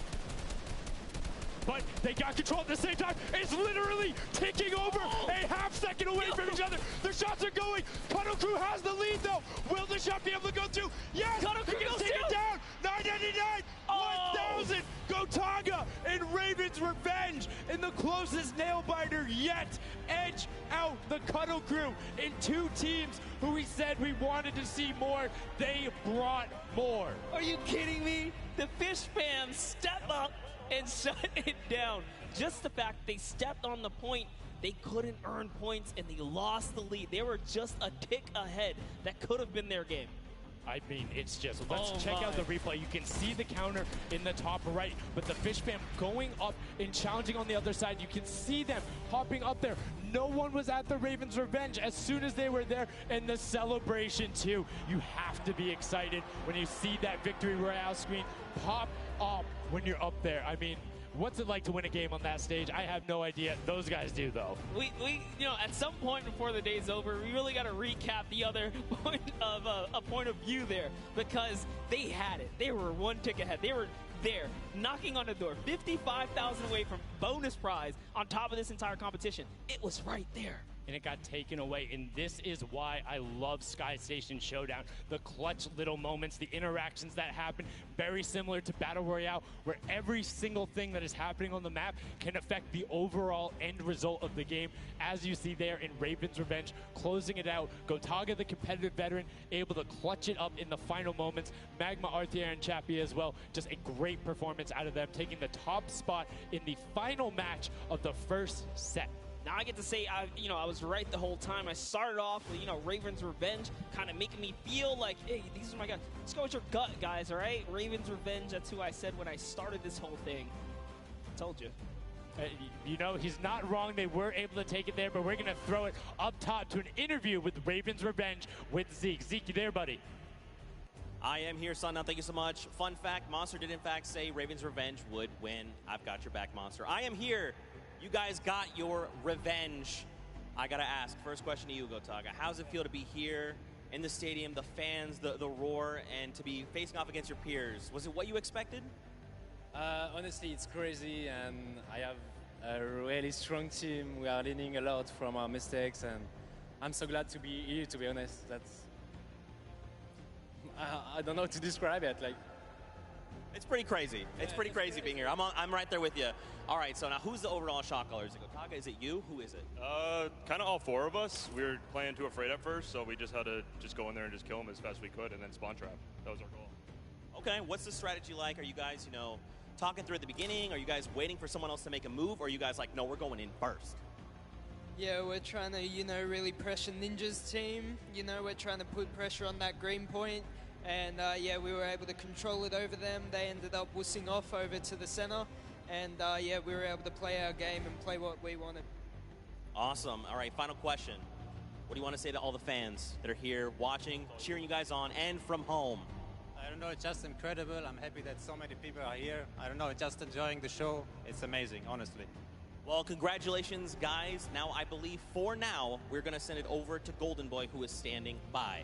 But they got control at the same time. It's literally ticking over a half-second away from each other. Their shots are going. Cuddle Crew has the lead, though. Will the shot be able to go through? Yes! Cuddle Crew gets taken down. 999, 1,000. Gotaga and Ravens Revenge in the closest nail-biter yet. Edge out the Cuddle Crew in 2 teams who we said we wanted to see more. They brought more. Are you kidding me? The Fish fam step up and shut it down. Just the fact they stepped on the point, they couldn't earn points and they lost the lead. They were just a tick ahead. That could have been their game. I mean, it's just, let's check out the replay. You can see the counter in the top right, but the Fish fam going up and challenging on the other side. You can see them hopping up there. No one was at the Ravens Revenge as soon as they were there, and the celebration too. You have to be excited when you see that Victory Royale screen pop up when you're up there. I mean, what's it like to win a game on that stage? I have no idea. Those guys do, though. We you know, at some point before the day's over, we really got to recap the other point of a point of view there, because they had it. They were 1 tick ahead. They were there, knocking on the door, 55,000 away from bonus prize on top of this entire competition. It was right there. And it got taken away, and this is why I love Sky Station Showdown. The clutch little moments, the interactions that happen, very similar to Battle Royale, where every single thing that is happening on the map can affect the overall end result of the game, as you see there in Ravens Revenge, closing it out. Gotaga, the competitive veteran, able to clutch it up in the final moments. Magma, Arthier, and Chappie as well. Just a great performance out of them, taking the top spot in the final match of the first set. Now I get to say, I was right the whole time. I started off with, Raven's Revenge, kind of making me feel like, hey, these are my guys. Let's go with your gut, guys, all right? Raven's Revenge, that's who I said when I started this whole thing. I told you. He's not wrong. They were able to take it there, but we're going to throw it up top to an interview with Raven's Revenge with Zeke. Zeke, you there, buddy? I am here, son. Now, thank you so much. Fun fact, Monster did in fact say Raven's Revenge would win. I've got your back, Monster. I am here. You guys got your revenge. I got to ask, first question to you, Gotaga. How does it feel to be here in the stadium, the fans, the roar, and to be facing off against your peers? Was it what you expected? Honestly, it's crazy, and I have a really strong team. We are learning a lot from our mistakes, and I'm so glad to be here, to be honest. I don't know how to describe it. It's pretty crazy. It's pretty crazy being here. I'm right there with you. All right, so now who's the overall shot caller? Is it Gotaga? Is it you? Who is it? Kind of all four of us. We were playing too afraid at first, so we just had to go in there and just kill them as fast as we could and then spawn trap. That was our goal. Okay, what's the strategy like? Are you guys, talking through at the beginning? Are you guys waiting for someone else to make a move? Or are you guys like, no, we're going in first? Yeah, we're trying to, really pressure Ninja's team. We're trying to put pressure on that green point. And yeah, we were able to control it over them. They ended up wussing off over to the center. And yeah, we were able to play our game and play what we wanted. Awesome. All right, final question. What do you want to say to all the fans that are here watching, cheering you guys on, and from home? I don't know, it's just incredible. I'm happy that so many people are here. I don't know, just enjoying the show. It's amazing, honestly. Well, congratulations, guys. Now, I believe for now, we're going to send it over to Golden Boy, who is standing by.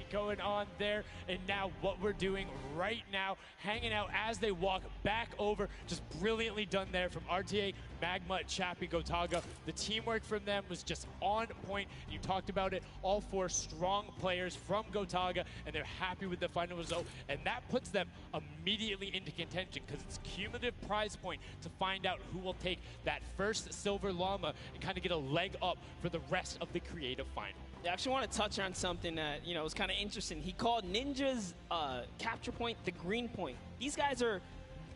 Going on there, and now what we're doing right now, hanging out as they walk back over, just brilliantly done there from RTA, Magma, Chappie, Gotaga. The teamwork from them was just on point. You talked about it, all four strong players from Gotaga, and they're happy with the final result, and that puts them immediately into contention because it's cumulative prize point to find out who will take that first silver llama and kind of get a leg up for the rest of the creative final. I actually want to touch on something that, was kind of interesting. He called Ninja's capture point the green point. These guys are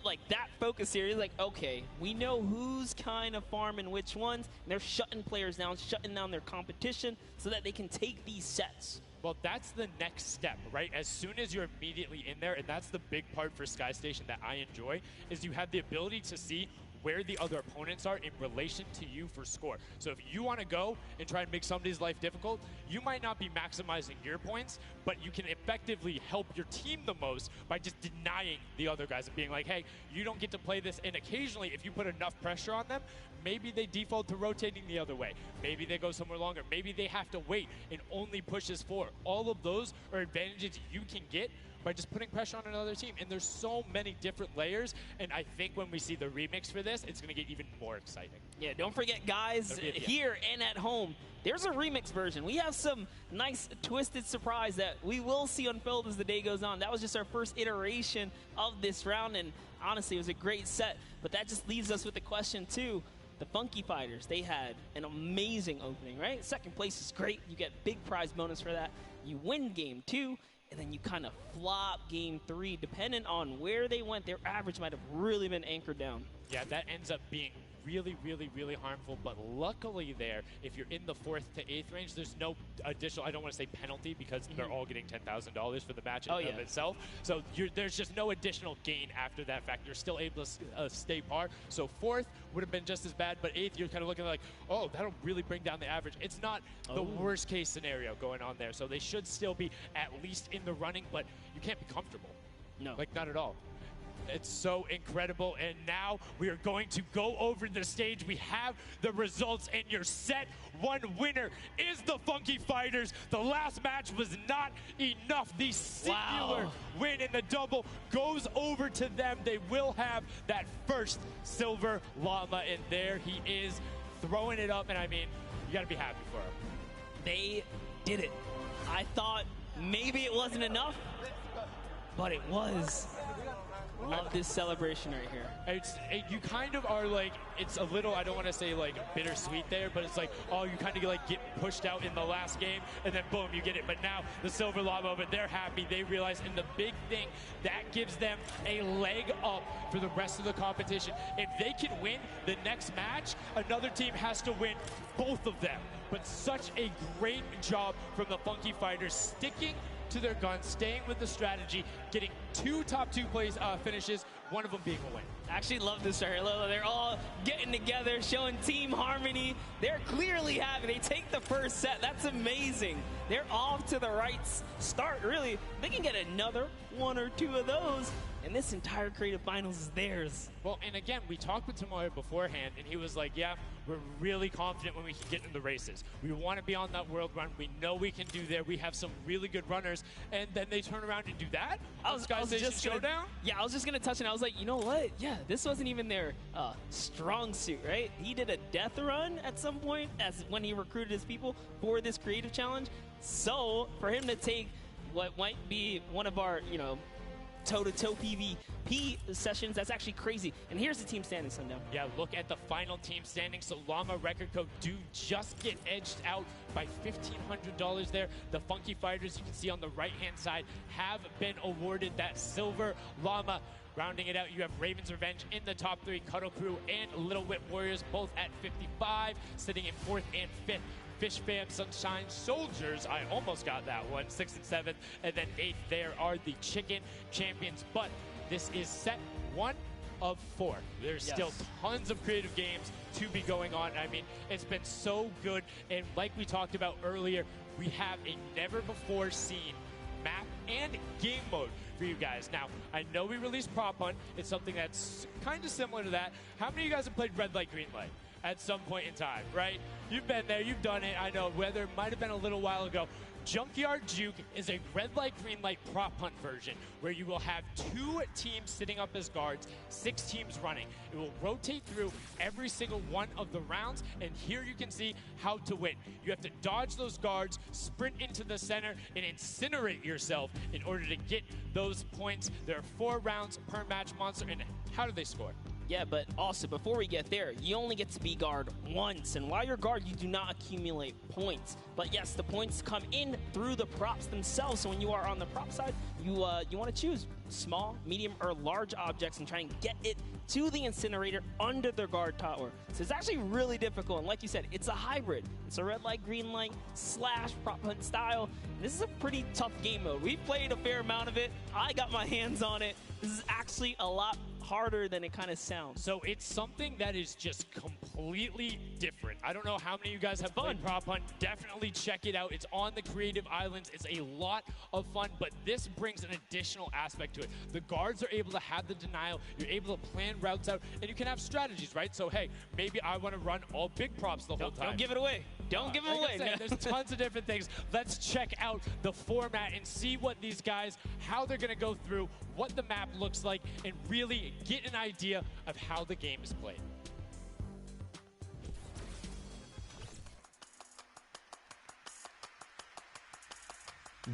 like that focused here. He's like, okay, we know who's kind of farming which ones. And they're shutting players down, shutting down their competition so that they can take these sets. Well, that's the next step, right? As soon as you're immediately in there, and that's the big part for Sky Station that I enjoy, is you have the ability to see where the other opponents are in relation to you for score. So if you want to go and try and make somebody's life difficult, you might not be maximizing your points, but you can effectively help your team the most by just denying the other guys and being like, hey, you don't get to play this. And occasionally, if you put enough pressure on them, maybe they default to rotating the other way. Maybe they go somewhere longer. Maybe they have to wait and only pushes forward. All of those are advantages you can get by just putting pressure on another team. And there's so many different layers, and I think when we see the remix for this, it's going to get even more exciting. Yeah, don't forget, guys, here and at home, there's a remix version. We have some nice twisted surprise that we will see unfold as the day goes on. That was just our first iteration of this round, and honestly, it was a great set. But that just leaves us with the question, too. The Funky Fighters, they had an amazing opening, right? Second place is great. You get big prize bonus for that. You win game 2. And then you kind of flop game 3. Depending on where they went, their average might have really been anchored down. Yeah, that ends up being really, really, really harmful. But luckily there, if you're in the 4th to 8th range, there's no additional, I don't want to say penalty, because they're all getting $10,000 for the match in of itself. So there's just no additional gain after that fact. You're still able to stay par. So 4th would have been just as bad, but 8th, you're kind of looking like, oh, that'll really bring down the average. It's not the worst case scenario going on there. So they should still be at least in the running, but you can't be comfortable. No. Like, not at all. It's so incredible, and now we are going to go over the stage. We have the results, and your set 1 winner is the Funky Fighters. The last match was not enough. The singular win in the double goes over to them. They will have that first silver llama, and there he is throwing it up, and I mean, you got to be happy for him. They did it. I thought maybe it wasn't enough, but it was. Love this celebration right here. You kind of are like, it's a little, I don't want to say like bittersweet there, but it's like, oh, you kind of like get pushed out in the last game, and then boom, you get it. But now the Silver Llama, but they're happy. They realize, and the big thing, that gives them a leg up for the rest of the competition. If they can win the next match, another team has to win both of them. But such a great job from the Funky Fighters, sticking to their guns, staying with the strategy, getting 2 top 2 finishes, one of them being a win. I actually love this right here. They're all getting together, showing team harmony. They're clearly happy. They take the first set. That's amazing. They're off to the right start, really. They can get another 1 or 2 of those, and this entire creative finals is theirs. Well, and again, we talked with Tomoya beforehand, and he was like, yeah, we're really confident when we can get in the races. We want to be on that world run. We know we can do there. We have some really good runners. And then they turn around and do that on Sky Station Showdown? Yeah, I was just going to touch it. I was like, you know what? Yeah, this wasn't even their strong suit, right? He did a death run at some point as when he recruited his people for this creative challenge. So for him to take what might be one of our, toe-to-toe PvP sessions, that's actually crazy. And here's the team standings, Sundown. Yeah, look at the final team standings. So Llama Record Code do just get edged out by $1,500 there. The Funky Fighters, you can see on the right-hand side, have been awarded that Silver Llama. Rounding it out, you have Raven's Revenge in the top 3, Cuddle Crew and Little Whip Warriors both at 55, sitting in 4th and 5th. Fish Fam, Sunshine Soldiers, I almost got that one, 6th and 7th, and then 8th there are the Chicken Champions. But this is set 1 of 4. There's still tons of creative games to be going on. I mean, it's been so good, and like we talked about earlier, we have a never-before-seen map and game mode for you guys. Now, I know we released Prop Hunt. It's something that's kind of similar to that. How many of you guys have played Red Light, Green Light at some point in time, right? You've been there, you've done it. I know, whether it might have been a little while ago. Junkyard Juke is a red light, green light prop hunt version where you will have 2 teams sitting up as guards, 6 teams running. It will rotate through every single one of the rounds, and here you can see how to win. You have to dodge those guards, sprint into the center, and incinerate yourself in order to get those points. There are 4 rounds per match, Monster, and how do they score? Yeah, but also, before we get there, you only get to be guard once. And while you're guard, you do not accumulate points. But yes, the points come in through the props themselves. So when you are on the prop side, you want to choose small, medium, or large objects and try and get it to the incinerator under the guard tower. So it's actually really difficult. And like you said, it's a hybrid. It's a red light, green light / prop hunt style. And this is a pretty tough game mode. We've played a fair amount of it. I got my hands on it. This is actually a lot harder than it kind of sounds. So it's something that is just completely different. I don't know how many of you guys have played Prop Hunt. Definitely check it out. It's on the Creative Islands. It's a lot of fun, but this brings an additional aspect to it. The guards are able to have the denial. You're able to plan routes out, and you can have strategies, right? So, hey, maybe I want to run all big props the whole time. Don't give it away. Don't give it away. There's tons of different things. Let's check out the format and see what these guys, how they're going to go through, what the map looks like, and really get an idea of how the game is played.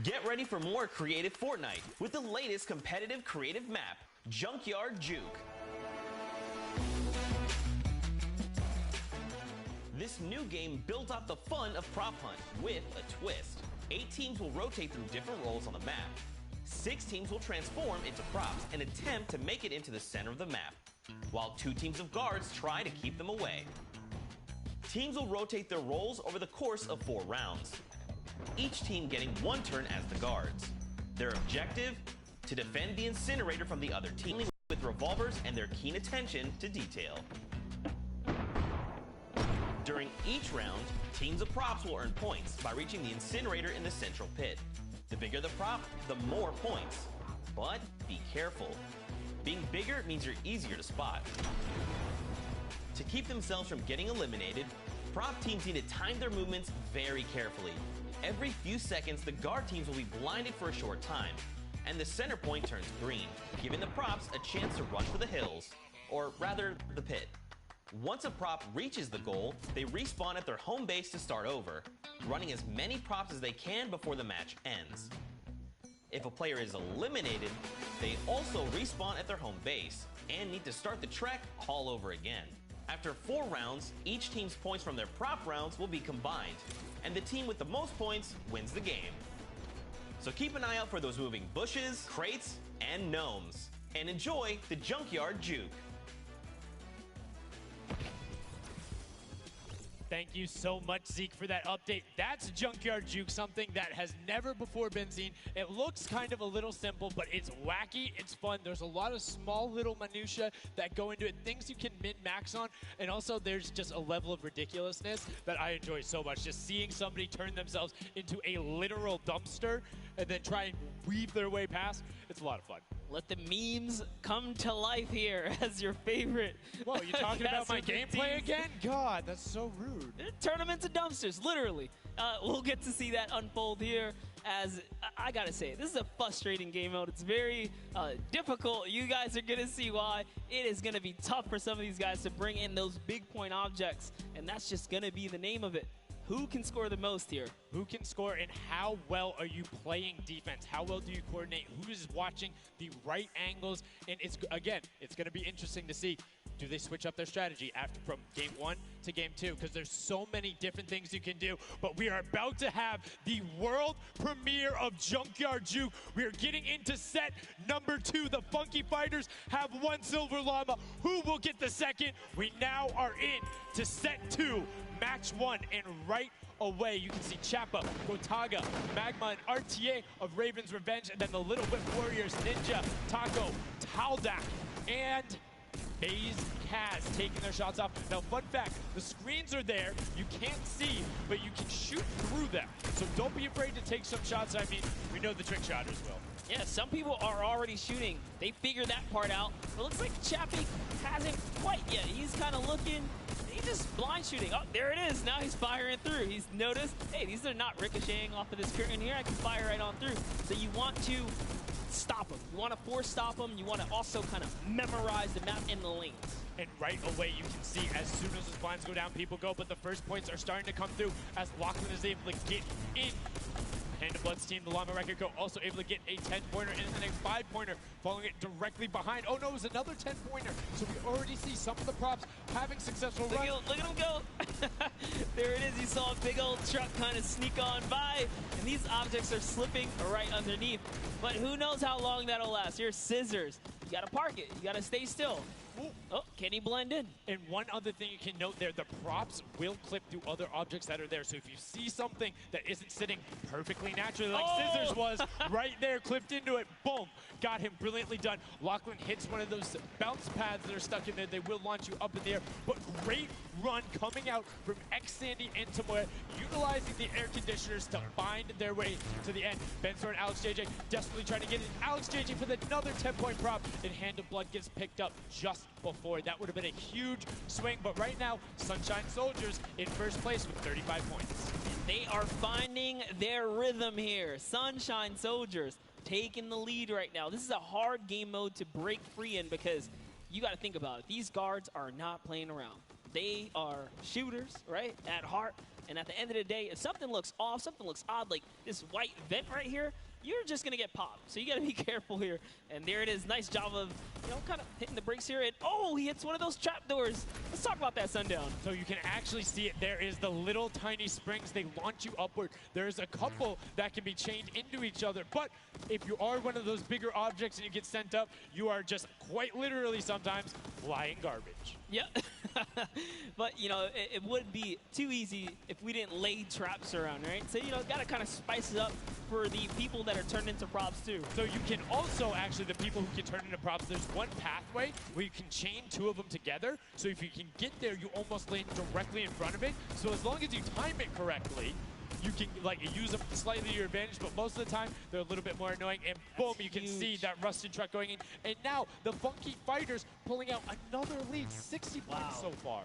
Get ready for more creative Fortnite with the latest competitive creative map, Junkyard Juke. This new game builds off the fun of Prop Hunt with a twist. 8 teams will rotate through different roles on the map. 6 teams will transform into props and attempt to make it into the center of the map, while 2 teams of guards try to keep them away. Teams will rotate their roles over the course of 4 rounds, each team getting 1 turn as the guards. Their objective? To defend the incinerator from the other team with revolvers and their keen attention to detail. During each round, teams of props will earn points by reaching the incinerator in the central pit. The bigger the prop, the more points. But be careful. Being bigger means you're easier to spot. To keep themselves from getting eliminated, prop teams need to time their movements very carefully. Every few seconds, the guard teams will be blinded for a short time, and the center point turns green, giving the props a chance to rush for the hills, or rather, the pit. Once a prop reaches the goal, they respawn at their home base to start over, running as many props as they can before the match ends. If a player is eliminated, they also respawn at their home base and need to start the trek all over again. After 4 rounds, each team's points from their prop rounds will be combined, and the team with the most points wins the game. So keep an eye out for those moving bushes, crates, and gnomes, and enjoy the Junkyard Juke. Thank you so much, Zeke, for that update. That's Junkyard Juke, something that has never before been seen. It looks kind of a little simple, but it's wacky, it's fun. There's a lot of small little minutia that go into it, things you can min-max on, and also there's just a level of ridiculousness that I enjoy so much. Just seeing somebody turn themselves into a literal dumpster and then try and weave their way past, it's a lot of fun. Let the memes come to life here as your favorite. Whoa, you talking about my gameplay again? God, that's so rude. Turn them into dumpsters, literally. We'll get to see that unfold here as, I gotta say, this is a frustrating game mode. It's very difficult. You guys are gonna see why. It is gonna be tough for some of these guys to bring in those big point objects, and that's just gonna be the name of it. Who can score the most here? Who can score, and how well are you playing defense? How well do you coordinate? Who is watching the right angles? And it's, again, it's going to be interesting to see, do they switch up their strategy after from game 1 to game 2? Because there's so many different things you can do. But we are about to have the world premiere of Junkyard Juke. We are getting into set number 2. The Funky Fighters have 1 silver llama. Who will get the second? We now are in to set 2. Match 1, and right away you can see Chappa, Gotaga, Magma, and RTA of Raven's Revenge, and then the Little Whip Warriors, Ninja, Taco, Taldak, and FaZe Kaz taking their shots off. Now, fun fact, the screens are there, you can't see, but you can shoot through them. So don't be afraid to take some shots. I mean, we know the trick shotters will. Yeah, some people are already shooting. They figured that part out. But it looks like Chappie hasn't quite yet. He's kind of looking, he's just blind shooting. Oh, there it is. Now he's firing through. He's noticed, hey, these are not ricocheting off of this curtain here. I can fire right on through. So you want to stop them. You want to force stop them. You want to also kind of memorize the map and the lanes. And right away you can see as soon as the blinds go down, people go. But the first points are starting to come through as Lachlan is able to get in. Hand of Blood's team, the Llama Record Co. also able to get a 10-pointer and then a 5-pointer, following it directly behind. Oh no, it was another 10-pointer. So we already see some of the props having successful runs. Look at him go. There it is. You saw a big old truck kind of sneak on by, and these objects are slipping right underneath. But who knows how long that'll last. Here's Scissors. You gotta park it. You gotta stay still. Oh, can he blend in? And one other thing you can note there, the props will clip through other objects that are there. So if you see something that isn't sitting perfectly naturally, like Scissors was right there, clipped into it, boom, got him brilliantly done. Lachlan hits one of those bounce pads that are stuck in there. They will launch you up in the air, but great run coming out from X-Sandy and Tomoya, utilizing the air conditioners to find their way to the end. Bensor and Alex JJ desperately trying to get in. Alex JJ for another 10-point prop, and Hand of Blood gets picked up just before. That would have been a huge swing, but right now, Sunshine Soldiers in first place with 35 points. They are finding their rhythm here. Sunshine Soldiers taking the lead right now. This is a hard game mode to break free in because you got to think about it. These guards are not playing around. They are shooters, right, at heart. And at the end of the day, if something looks off, something looks odd, like this white vent right here, you're just going to get popped. So you got to be careful here. And there it is. Nice job of, you know, kind of hitting the brakes here. And, oh, he hits one of those trapdoors. Let's talk about that, Sundown. So you can actually see it. There is the little tiny springs. They launch you upward. There's a couple that can be chained into each other. But if you are one of those bigger objects and you get sent up, you are just quite literally sometimes flying garbage. Yeah. But, you know, it would be too easy if we didn't lay traps around, right? So, you know, got to kind of spice it up for the people that are turned into props too. So you can also, actually, the people who can turn into props, there's one pathway where you can chain 2 of them together. So if you can get there, you almost land directly in front of it. So as long as you time it correctly, you can like use them slightly to your advantage, but most of the time they're a little bit more annoying. And boom, you can see that rusted truck going in. And now the Funky Fighters pulling out another lead, 60 points so far.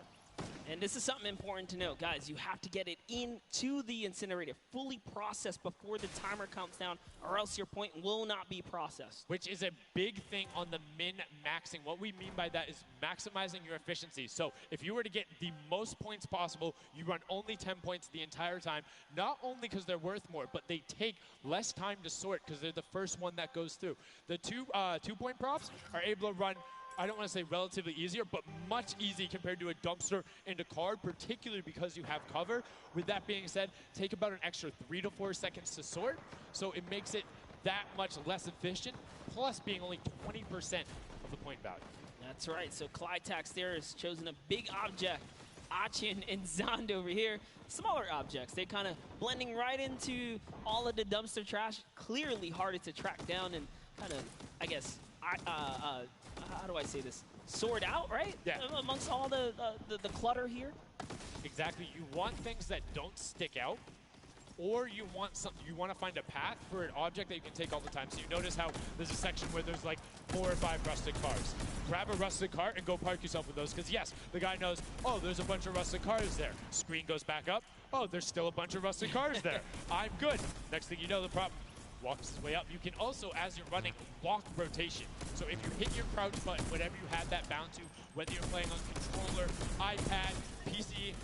And this is something important to know, guys. You have to get it into the incinerator, fully processed before the timer counts down, or else your point will not be processed. Which is a big thing on the min-maxing. What we mean by that is maximizing your efficiency. So if you were to get the most points possible, you run only 10 points the entire time, not only because they're worth more, but they take less time to sort because they're the first one that goes through. The two-point props are able to run, I don't want to say relatively easier, but much easier compared to a dumpster and a card, particularly because you have cover. With that being said, take about an extra 3 to 4 seconds to sort, so it makes it that much less efficient, plus being only 20% of the point value. That's right, so Clytax there has chosen a big object. Achin and Zond over here, smaller objects. They're kind of blending right into all of the dumpster trash, clearly harder to track down and kind of, I guess, how do I say this? Sort out, right? Yeah. Amongst all the clutter here. Exactly. You want things that don't stick out, or you want to find a path for an object that you can take all the time. So you notice how there's a section where there's like 4 or 5 rusted cars. Grab a rusted car and go park yourself with those, because yes, the guy knows, oh, there's a bunch of rusted cars there. Screen goes back up. Oh, there's still a bunch of rusted cars there. I'm good. Next thing you know, the prop walks his way up. You can also, as you're running, block rotation. So if you hit your crouch button, whatever you have that bound to, whether you're playing on controller, iPad, PC,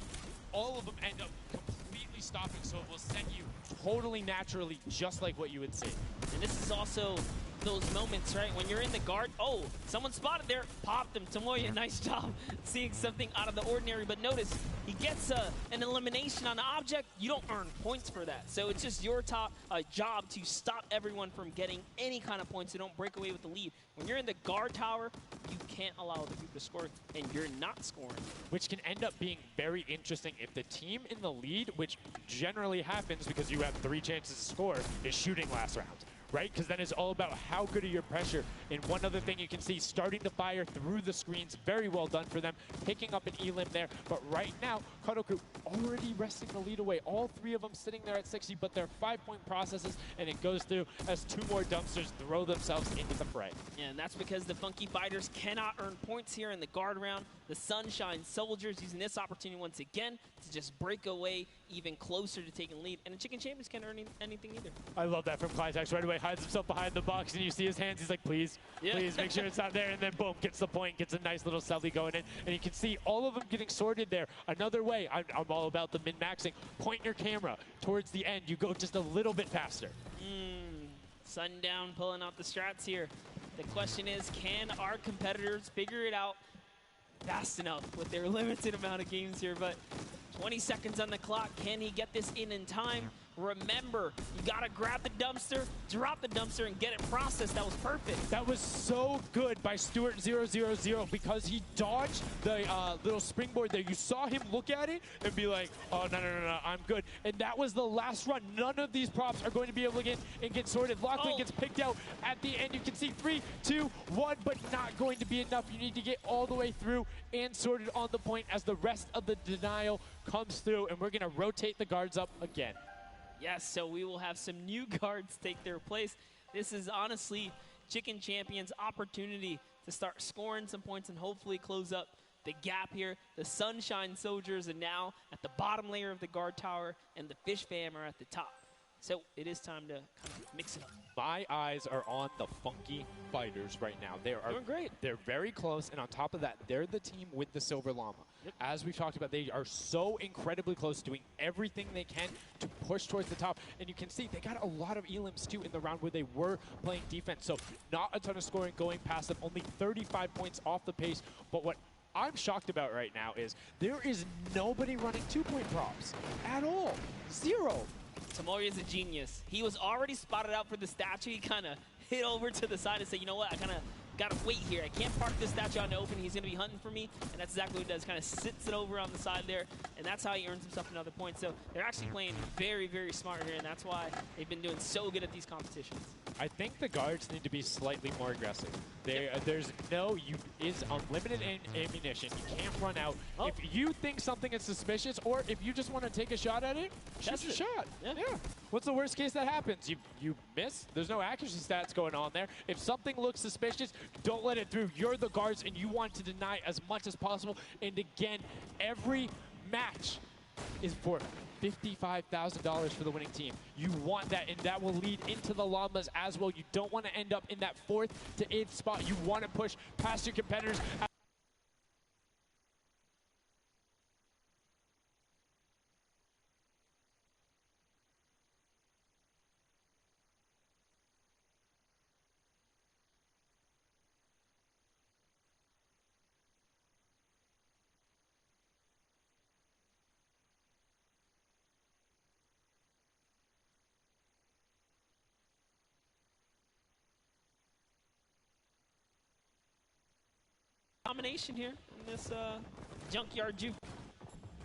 all of them end up completely stopping, so it will send you totally naturally, just like what you would see. And this is also those moments, right, when you're in the guard, oh, someone spotted there, popped him. Tomoya, nice job seeing something out of the ordinary, but notice he gets an elimination on the object. You don't earn points for that, so it's just your job to stop everyone from getting any kind of points, so don't break away with the lead. When you're in the guard tower, you can't allow other people to score, and you're not scoring. Which can end up being very interesting if the team in the lead, which generally happens because you have 3 chances to score, is shooting last round. Right? Because then it's all about how good are your pressure. And one other thing you can see, starting to fire through the screens, very well done for them, picking up an elim there. But right now, Cuddle Crew already wresting the lead away. All 3 of them sitting there at 60, but they're 5-point processes, and it goes through as 2 more dumpsters throw themselves into the fray. Yeah, and that's because the Funky Fighters cannot earn points here in the guard round. The Sunshine Soldiers using this opportunity once again to just break away even closer to taking lead. And the Chicken Champions can't earn anything either. I love that from Clytax. Right away, hides himself behind the box, and you see his hands. He's like, please, please, make sure it's not there. And then, boom, gets the point, gets a nice little selfie going in. And you can see all of them getting sorted there. Another way, I'm all about the min-maxing. Point your camera towards the end. You go just a little bit faster. Sundown pulling out the strats here. The question is, can our competitors figure it out fast enough with their limited amount of games here? But 20 seconds on the clock. Can he get this in time? Remember, you gotta grab the dumpster, drop the dumpster, and get it processed. That was perfect. That was so good by Stuart000 because he dodged the little springboard there. You saw him look at it and be like, oh, no, I'm good. And that was the last run. None of these props are going to be able to get sorted. Lachlan gets picked out at the end. You can see 3, 2, 1, but not going to be enough. You need to get all the way through and sorted on the point as the rest of the denial comes through, and we're gonna rotate the guards up again. Yes, so we will have some new guards take their place. This is honestly Chicken Champions' opportunity to start scoring some points and hopefully close up the gap here. The Sunshine Soldiers are now at the bottom layer of the guard tower, and the Fish Fam are at the top. So it is time to kind of mix it up. My eyes are on the Funky Fighters right now. They are doing great. They're very close, and on top of that, they're the team with the Silver Llama. Yep. As we talked about, they are so incredibly close, doing everything they can to push towards the top. And you can see they got a lot of elims, too, in the round where they were playing defense. So not a ton of scoring going past them, only 35 points off the pace. But what I'm shocked about right now is there is nobody running 2-point props at all. 0. Tomoya is a genius. He was already spotted out for the statue. He kind of hit over to the side and said, you know what, I kind of got to wait here. I can't park this statue on the open. He's going to be hunting for me. And that's exactly what he does. Kind of sits it over on the side there. And that's how he earns himself another point. So they're actually playing very, very smart here. And that's why they've been doing so good at these competitions. I think the guards need to be slightly more aggressive. There's is unlimited ammunition. You can't run out. If you think something is suspicious, or if you just want to take a shot at it, shoot your shot. Yeah. What's the worst case that happens? You miss. There's no accuracy stats going on there. If something looks suspicious, Don't let it through. You're the guards, and you want to deny as much as possible. And again, every match is for $55,000 for the winning team. You want that, and that will lead into the llamas as well. You don't want to end up in that 4th to 8th spot. You want to push past your competitors. Domination here in this junkyard juke.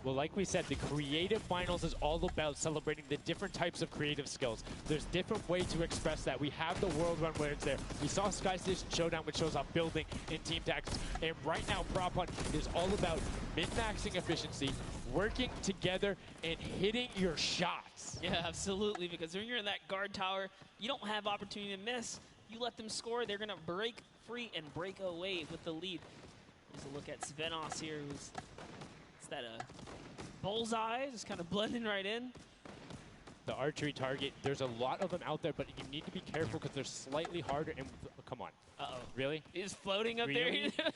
Well, like we said, the creative finals is all about celebrating the different types of creative skills. There's different ways to express that. We have the world run where it's there. We saw Sky Station Showdown, which shows off building in team tactics. And right now, Prop Hunt is all about min-maxing efficiency, working together, and hitting your shots. Yeah, absolutely, because when you're in that guard tower, you don't have opportunity to miss. You let them score, they're going to break free and break away with the lead. Here's a look at Svenos here, who's that bullseye, just kind of blending right in. The archery target, there's a lot of them out there, but you need to be careful because they're slightly harder. And come on. Uh-oh. Really? He's floating up Really? there.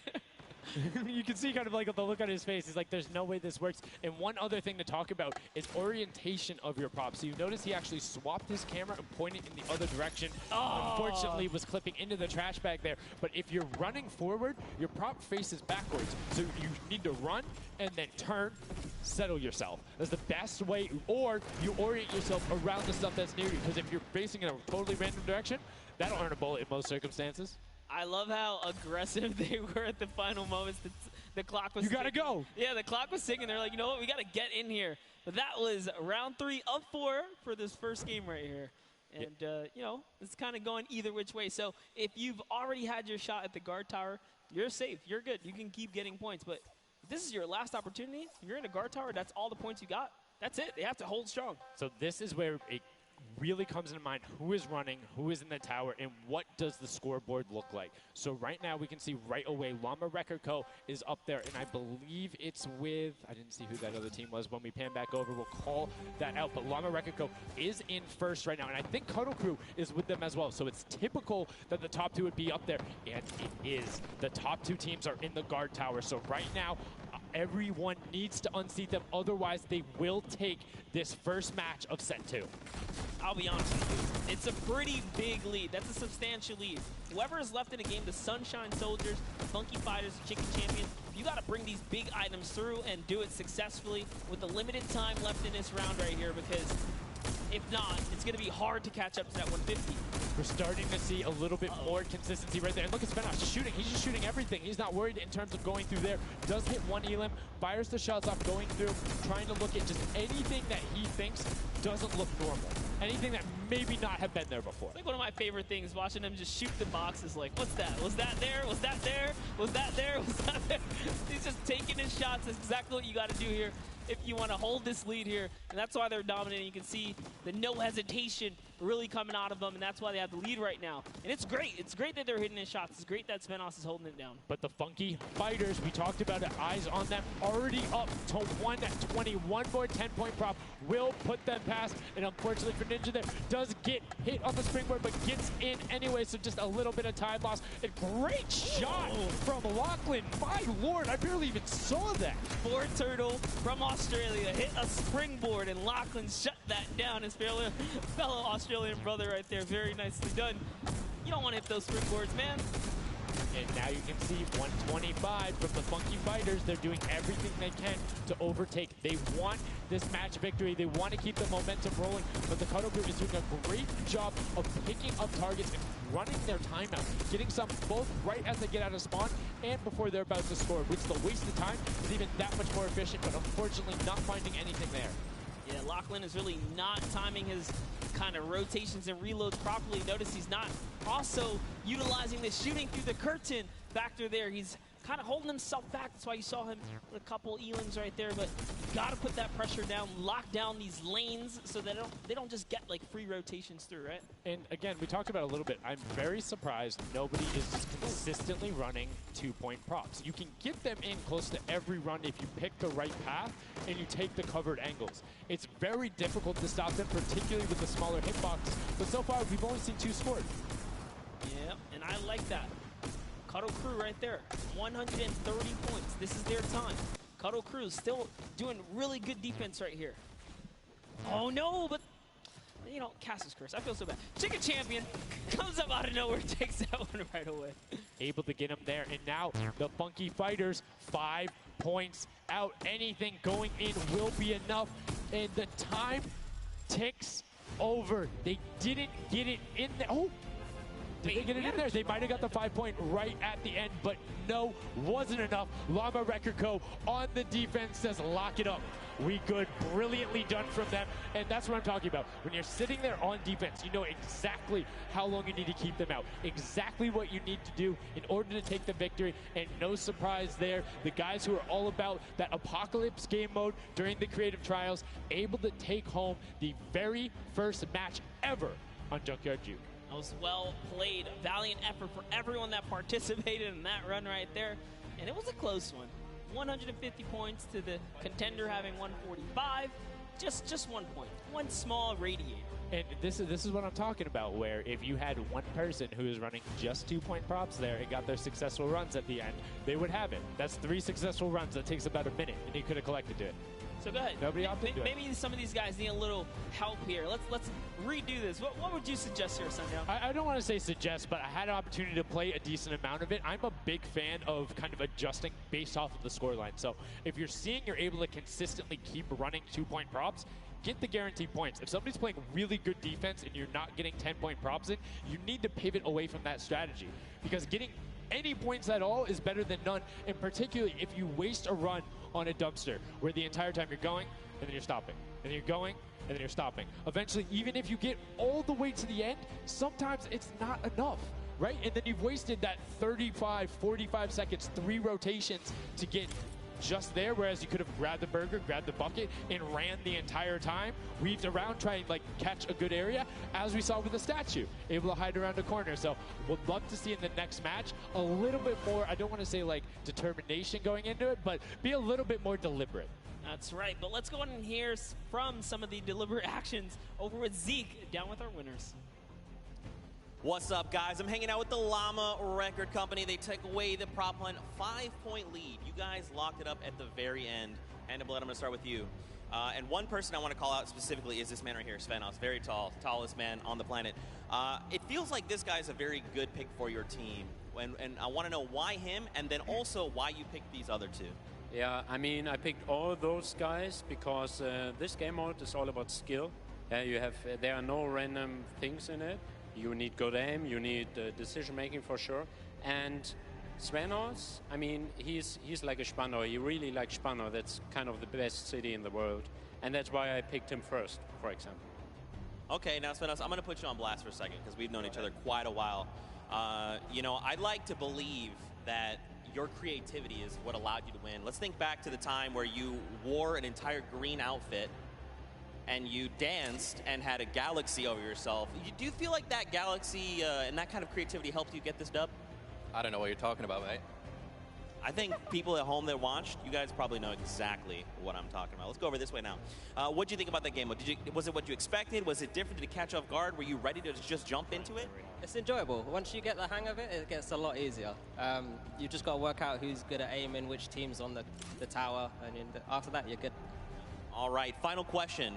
You can see kind of like the look on his face. He's like, there's no way this works. And one other thing to talk about is orientation of your prop. So you notice he actually swapped his camera and pointed in the other direction. Oh. Unfortunately, was clipping into the trash bag there. But if you're running forward, your prop faces backwards. So you need to run and then turn, settle yourself. That's the best way. Or you orient yourself around the stuff that's near you. Because if you're facing in a totally random direction, that'll earn a bullet in most circumstances. I love how aggressive they were at the final moments. The clock was You gotta go. Yeah, the clock was ticking. They're like, you know what, we gotta get in here. But that was round 3 of 4 for this first game right here. And, you know, it's kind of going either which way. So if you've already had your shot at the guard tower, you're safe. You're good. You can keep getting points. But if this is your last opportunity, you're in a guard tower, that's all the points you got. That's it. They have to hold strong. So this is where it really comes into mind who is running, who is in the tower, and what does the scoreboard look like. So right now we can see right away Llama Record Co. is up there, and I believe it's with, I didn't see who that other team was. When we pan back over, we'll call that out. But Llama Record Co. is in first right now, and I think Cuddle Crew is with them as well. So it's typical that the top 2 would be up there, and it is. The top 2 teams are in the guard tower. So right now, everyone needs to unseat them, otherwise they will take this first match of set 2. I'll be honest with you, it's a pretty big lead. That's a substantial lead. Whoever is left in the game, the Sunshine Soldiers, the Funky Fighters, the Chicken Champions, you got to bring these big items through and do it successfully with the limited time left in this round right here, because if not, it's going to be hard to catch up to that 150. We're starting to see a little bit more consistency right there. And look at Svenos just shooting. He's just shooting everything. He's not worried in terms of going through there. Does hit one elim, fires the shots off, going through, trying to look at just anything that he thinks doesn't look normal. Anything that maybe not have been there before. It's like one of my favorite things, watching him just shoot the boxes like, what's that? Was that there? Was that there? Was that there? Was that there? He's just taking his shots. That's exactly what you got to do here if you want to hold this lead here. And that's why they're dominating. You can see the no hesitation really coming out of them, and that's why they have the lead right now. And it's great. It's great that they're hitting his shots. It's great that Svenos is holding it down. But the Funky Fighters, we talked about it, eyes on them, already up to 120. One more 10-point prop will put them past. And unfortunately for Ninja there, does get hit on the springboard, but gets in anyway, so just a little bit of time loss. A great shot from Lachlan. My lord, I barely even saw that. Ford Turtle from Australia hit a springboard, and Lachlan shut that down. His fellow Australian brother right there. Very nicely done. You don't want to hit those springboards, man. And now you can see 125 from the Funky Fighters. They're doing everything they can to overtake. They want this match victory. They want to keep the momentum rolling. But the Cuddle Group is doing a great job of picking up targets and running their timeout, getting some both right as they get out of spawn and before they're about to score, which the waste of time is even that much more efficient, but unfortunately not finding anything there. Yeah, Lachlan is really not timing his kind of rotations and reloads properly. Notice he's not also utilizing the shooting through the curtain factor there. He's kind of holding himself back. That's why you saw him with a couple E-lings right there. But got to put that pressure down, lock down these lanes so that they don't just get like free rotations through, right? And again, we talked about it a little bit. I'm very surprised nobody is just consistently running 2-point props. You can get them in close to every run if you pick the right path and you take the covered angles. It's very difficult to stop them, particularly with the smaller hitbox. But so far, we've only seen 2 scored. Yeah, and I like that. Cuddle Crew right there, 130 points. This is their time. Cuddle Crew still doing really good defense right here. Oh no, but you know, Cass's curse. I feel so bad. Chicken Champion comes up out of nowhere, takes that one right away. Able to get him there, and now the Funky Fighters 5 points out. Anything going in will be enough, and the time ticks over. They didn't get it in there. Oh, did they get it in there? They might have got the 5-point right at the end, but no, wasn't enough. Llama Record Co. on the defense says lock it up. We good. Brilliantly done from them. And that's what I'm talking about. When you're sitting there on defense, you know exactly how long you need to keep them out. Exactly what you need to do in order to take the victory. And no surprise there. The guys who are all about that apocalypse game mode during the creative trials, able to take home the very first match ever on Junkyard Juke. That was well played. Valiant effort for everyone that participated in that run right there. And it was a close one. 150 points to the contender having 145. Just 1 point. One small radiator. And this is what I'm talking about, where if you had one person who is running just 2-point props there and got their successful runs at the end, they would have it. That's 3 successful runs. That takes about a minute, and you could have collected it. So go ahead. Nobody opted to it. Maybe some of these guys need a little help here. Let's redo this. What would you suggest here, Sundown? I don't want to say suggest, but I had an opportunity to play a decent amount of it. I'm a big fan of kind of adjusting based off of the scoreline. So if you're seeing you're able to consistently keep running 2-point props, get the guaranteed points. If somebody's playing really good defense and you're not getting 10-point props in, you need to pivot away from that strategy, because getting any points at all is better than none, and particularly if you waste a run on a dumpster where the entire time you're going and then you're stopping, and then you're going and then you're stopping. Eventually, even if you get all the way to the end, sometimes it's not enough, right? And then you've wasted that 35, 45 seconds, 3 rotations to get just there, whereas you could have grabbed the burger, grabbed the bucket, and ran the entire time, weaved around, trying to like catch a good area, as we saw with the statue, able to hide around the corner. So would love to see in the next match a little bit more, I don't want to say like determination going into it, but be a little bit more deliberate. That's right, but let's go on and hear from some of the deliberate actions over with Zeke, down with our winners. What's up, guys? I'm hanging out with the Llama Record Company. They took away the prop hunt 5-point lead. You guys locked it up at the very end. And Blood, I'm going to start with you. And one person I want to call out specifically is this man right here, Svenos. Very tall, tallest man on the planet. It feels like this guy's a very good pick for your team. And I want to know why him, and then also why you picked these other 2. Yeah, I mean, I picked all those guys because this game mode is all about skill. There are no random things in it. You need good aim, you need decision making for sure. And Svenos, I mean, he's like a Spanner. He really likes Spanner. That's kind of the best city in the world. And that's why I picked him first, for example. Okay, now Svenos, I'm going to put you on blast for a second because we've known each other quite a while. You know, I'd like to believe that your creativity is what allowed you to win. Let's think back to the time where you wore an entire green outfit and you danced and had a galaxy over yourself. Do you feel like that galaxy and that kind of creativity helped you get this dub? I don't know what you're talking about, mate. I think people at home that watched, you guys probably know exactly what I'm talking about. Let's go over this way now. What did you think about that game? Was it what you expected? Was it different? Did it catch off guard? Were you ready to just jump into it? It's enjoyable. Once you get the hang of it, it gets a lot easier. You just got to work out who's good at aiming, which team's on the tower, and after that, you're good. All right, final question.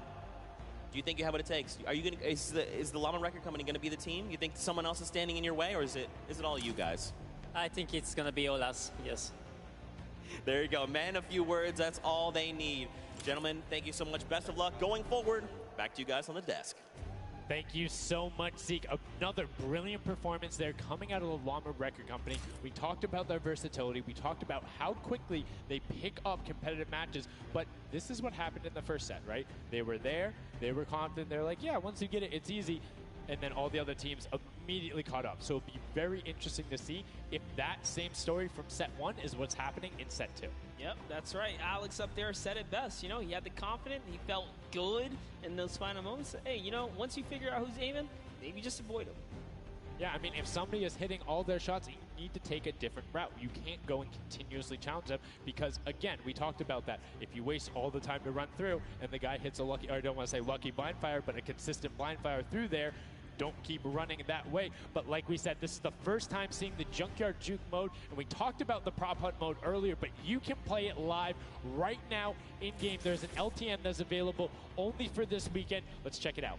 Do you think you have what it takes? Are you gonna? Is the Llama Record Company going to be the team? You think someone else is standing in your way, or is it all you guys? I think it's going to be all us, yes. There you go. Man, a few words, that's all they need. Gentlemen, thank you so much. Best of luck going forward. Back to you guys on the desk. Thank you so much, Zeke. Another brilliant performance there coming out of the Llama Record Company. We talked about their versatility. We talked about how quickly they pick up competitive matches. But this is what happened in the first set, right? They were there. They were confident. They're like, yeah, once you get it, it's easy. And then all the other teams immediately caught up. So it'll be very interesting to see if that same story from set 1 is what's happening in set 2. Yep, that's right. Alex up there said it best. You know, he had the confidence. He felt good in those final moments. Hey, you know, once you figure out who's aiming, maybe just avoid him. Yeah, I mean, if somebody is hitting all their shots, you need to take a different route. You can't go and continuously challenge them because, again, we talked about that. If you waste all the time to run through and the guy hits a lucky, or I don't want to say lucky blind fire, but a consistent blind fire through there, don't keep running that way. But like we said, this is the first time seeing the Junkyard Juke mode, and we talked about the prop hunt mode earlier, but you can play it live right now in-game. There's an LTM that's available only for this weekend. Let's check it out.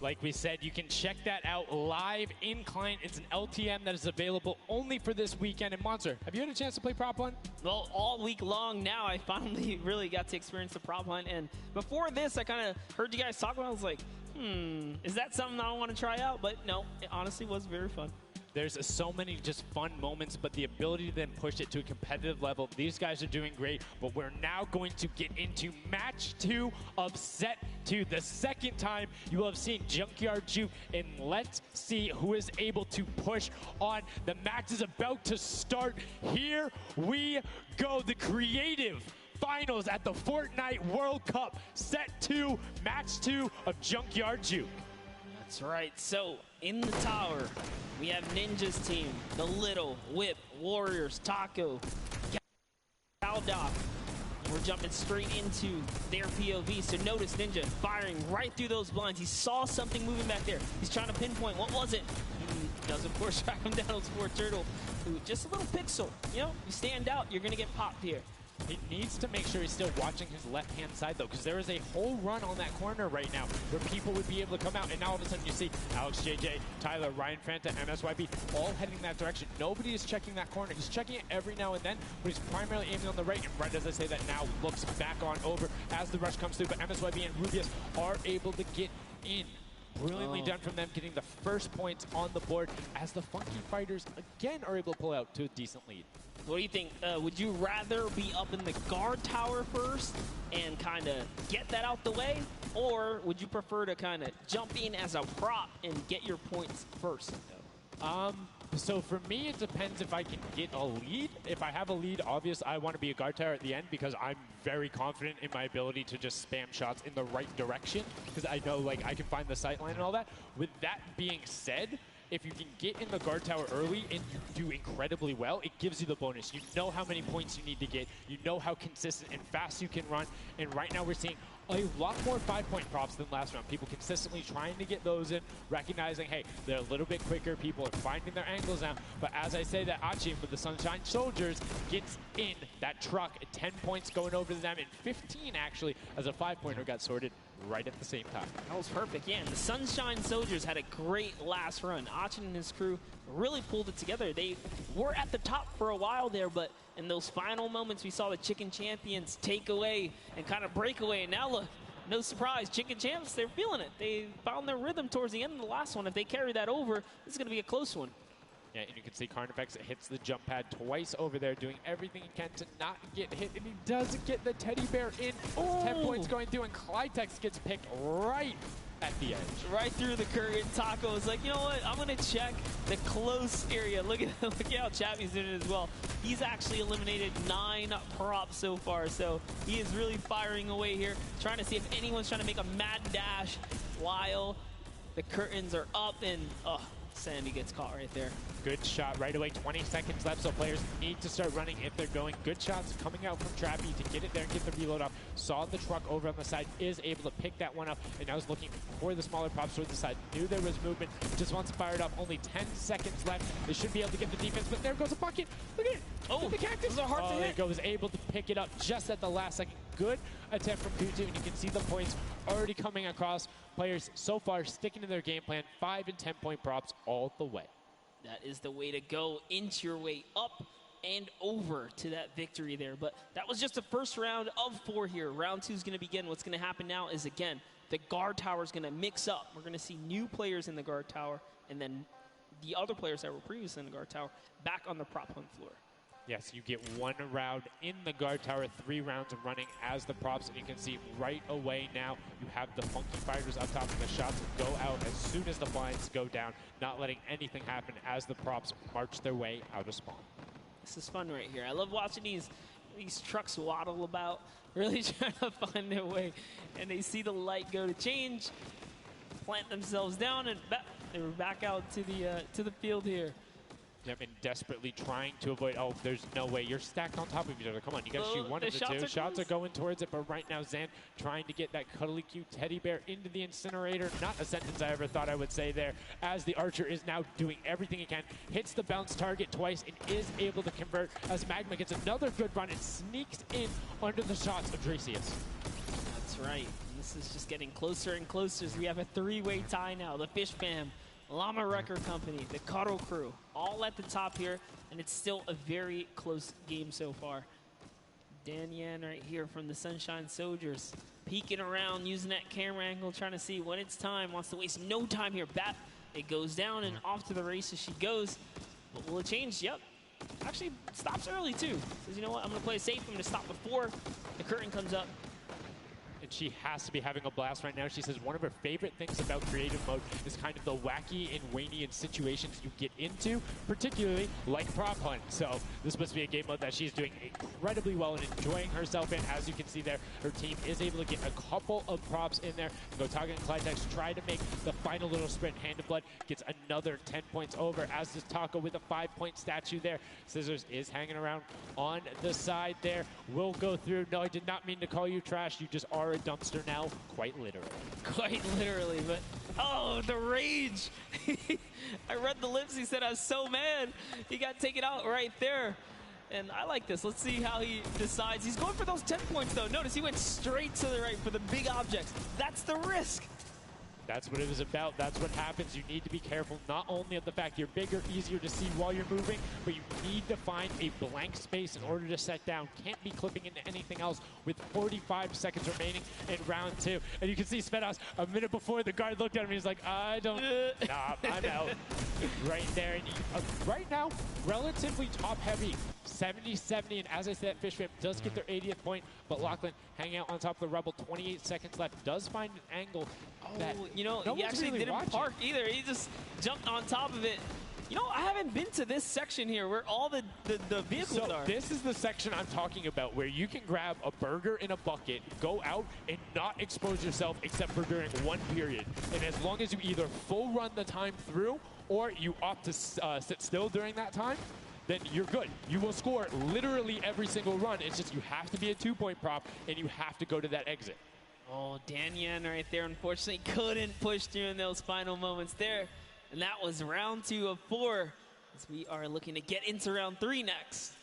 Like we said, you can check that out live in client. It's an LTM that is available only for this weekend. And Monster, have you had a chance to play Prop Hunt? Well, all week long now, I finally really got to experience the Prop Hunt. And before this, I kind of heard you guys talk about it. I was like, is that something I want to try out? But no, it honestly was very fun. There's so many just fun moments, but the ability to then push it to a competitive level, these guys are doing great, but we're now going to get into match 2 of set 2. The second time you will have seen Junkyard Juke, and let's see who is able to push on. The match is about to start. Here we go. The creative finals at the Fortnite World Cup. Set 2, match 2 of Junkyard Juke. That's right. So in the tower, we have Ninja's team, the Little, Whip, Warriors, Taco, Galdock. We're jumping straight into their POV. So notice Ninja firing right through those blinds. He saw something moving back there. He's trying to pinpoint. What was it? He does, of course, track him down. Sport Turtle, who just a little pixel. You know, you stand out, you're going to get popped here. He needs to make sure he's still watching his left-hand side, though, because there is a whole run on that corner right now where people would be able to come out, and now all of a sudden you see Alex JJ, Tyler, Ryan Fanta, MSYB all heading that direction. Nobody is checking that corner. He's checking it every now and then, but he's primarily aiming on the right, and right as I say that now, looks back on over as the rush comes through, but MSYB and Rubius are able to get in. Brilliantly done from them, getting the first points on the board as the Funky Fighters again are able to pull out to a decent lead. What do you think? Would you rather be up in the guard tower first and kind of get that out the way? Or would you prefer to kind of jump in as a prop and get your points first? So for me, it depends if I can get a lead. If I have a lead, obviously I want to be a guard tower at the end because I'm very confident in my ability to just spam shots in the right direction because I know like I can find the sight line and all that. With that being said, if you can get in the guard tower early and you do incredibly well, it gives you the bonus. You know how many points you need to get. You know how consistent and fast you can run. And right now we're seeing a lot more 5-point props than last round. People consistently trying to get those in, recognizing, hey, they're a little bit quicker. People are finding their angles now. But as I say that Achim with the Sunshine Soldiers gets in that truck. 10 points going over to them, and 15 actually as a 5-pointer got sorted right at the same time. That was perfect. Yeah, and the Sunshine Soldiers had a great last run. Achin and his crew really pulled it together. They were at the top for a while there, but in those final moments, we saw the Chicken Champions take away and kind of break away. And now look, no surprise, Chicken Champs, they're feeling it. They found their rhythm towards the end of the last one. If they carry that over, this is going to be a close one. Yeah, and you can see Carnifex hits the jump pad twice over there, doing everything he can to not get hit, and he does get the teddy bear in. 10 points going through, and Clytex gets picked right at the edge. Right through the current. Taco is like, you know what? I'm going to check the close area. Look at how Chappie's doing it as well. He's actually eliminated 9 props so far, so he is really firing away here, trying to see if anyone's trying to make a mad dash while the curtains are up, and Sandy gets caught right there. Good shot right away. 20 seconds left, so players need to start running if they're going. Good shots coming out from Trappy to get it there and get the reload off. Saw the truck over on the side, is able to pick that one up, and now is looking for the smaller props towards the side. Knew there was movement, just wants to fire it up. Only 10 seconds left. They should be able to get the defense, but there goes a bucket. Look at it. Oh, the cactus. those are hard to hit. There goes, able to pick it up just at the last second. Good attempt from Kutu, and you can see the points already coming across. Players so far sticking to their game plan. 5 and 10 point props all the way. That is the way to go. Inch your way up and over to that victory there. But that was just the first round of 4 here. Round 2 is going to begin. What's going to happen now is, again, the guard tower is going to mix up. We're going to see new players in the guard tower, and then the other players that were previously in the guard tower back on the prop hunt floor. Yes, you get 1 round in the guard tower, 3 rounds of running as the props, and you can see right away now you have the Funky Fighters up top, and the shots go out as soon as the blinds go down, not letting anything happen as the props march their way out of spawn. This is fun right here. I love watching these trucks waddle about, really trying to find their way, and they see the light go to change, plant themselves down, and they were back out to the field here. Yep, and desperately trying to avoid, oh, there's no way. You're stacked on top of each other. Come on, you got to shoot one of the two. Shots are going towards it, but right now Zan trying to get that cuddly cute teddy bear into the incinerator. Not a sentence I ever thought I would say there, as the Archer is now doing everything he can. Hits the bounce target twice and is able to convert as Magma gets another good run and sneaks in under the shots of Dracius. That's right. And this is just getting closer and closer as we have a 3-way tie now. The Fish Fam, Llama Record Company, the Cuddle Crew, all at the top here, and it's still a very close game so far. Dan Yan right here from the Sunshine Soldiers, peeking around, using that camera angle, trying to see when it's time, wants to waste no time here. Bat, it goes down and off to the races she goes. But will it change? Yep. Actually stops early too. Says, you know what, I'm gonna play it safe, I'm gonna stop before the curtain comes up. And she has to be having a blast right now. She says one of her favorite things about creative mode is kind of the wacky and Waynian situations you get into, particularly like prop hunt. So this must be a game mode that she's doing incredibly well and enjoying herself in. As you can see there, her team is able to get a couple of props in there. Gotaga and Clydex try to make the final little sprint. Hand of Blood gets another 10 points over, as does Taco with a 5-point statue there. Scissors is hanging around on the side there. Will go through. No, I did not mean to call you trash. You just are a dumpster now, quite literally. Quite literally, but oh, the rage. I read the lips. He said, I was so mad. He got taken out right there. And I like this. Let's see how he decides. He's going for those 10 points, though. Notice he went straight to the right for the big objects. That's the risk. That's what it was about. That's what happens. You need to be careful not only of the fact you're bigger, easier to see while you're moving, but you need to find a blank space in order to set down. Can't be clipping into anything else with 45 seconds remaining in round 2. And you can see Svetos a minute before the guard looked at him. He's like, I don't, nah, I'm out. Right there. And right now, relatively top heavy. 70-70, and as I said, Fish Fam does get their 80th point, but Lachlan hanging out on top of the Rebel, 28 seconds left, does find an angle that you know, no he actually really didn't watching. park either. He just jumped on top of it. You know, I haven't been to this section here where all the vehicles are. This is the section I'm talking about, where you can grab a burger in a bucket, go out, and not expose yourself except for during one period. And as long as you either full run the time through, or you opt to sit still during that time, then you're good. You will score literally every single run. It's just you have to be a 2-point prop, and you have to go to that exit. Oh, Dan Yan right there, unfortunately, couldn't push through in those final moments there. And that was round 2 of 4, as we are looking to get into round 3 next.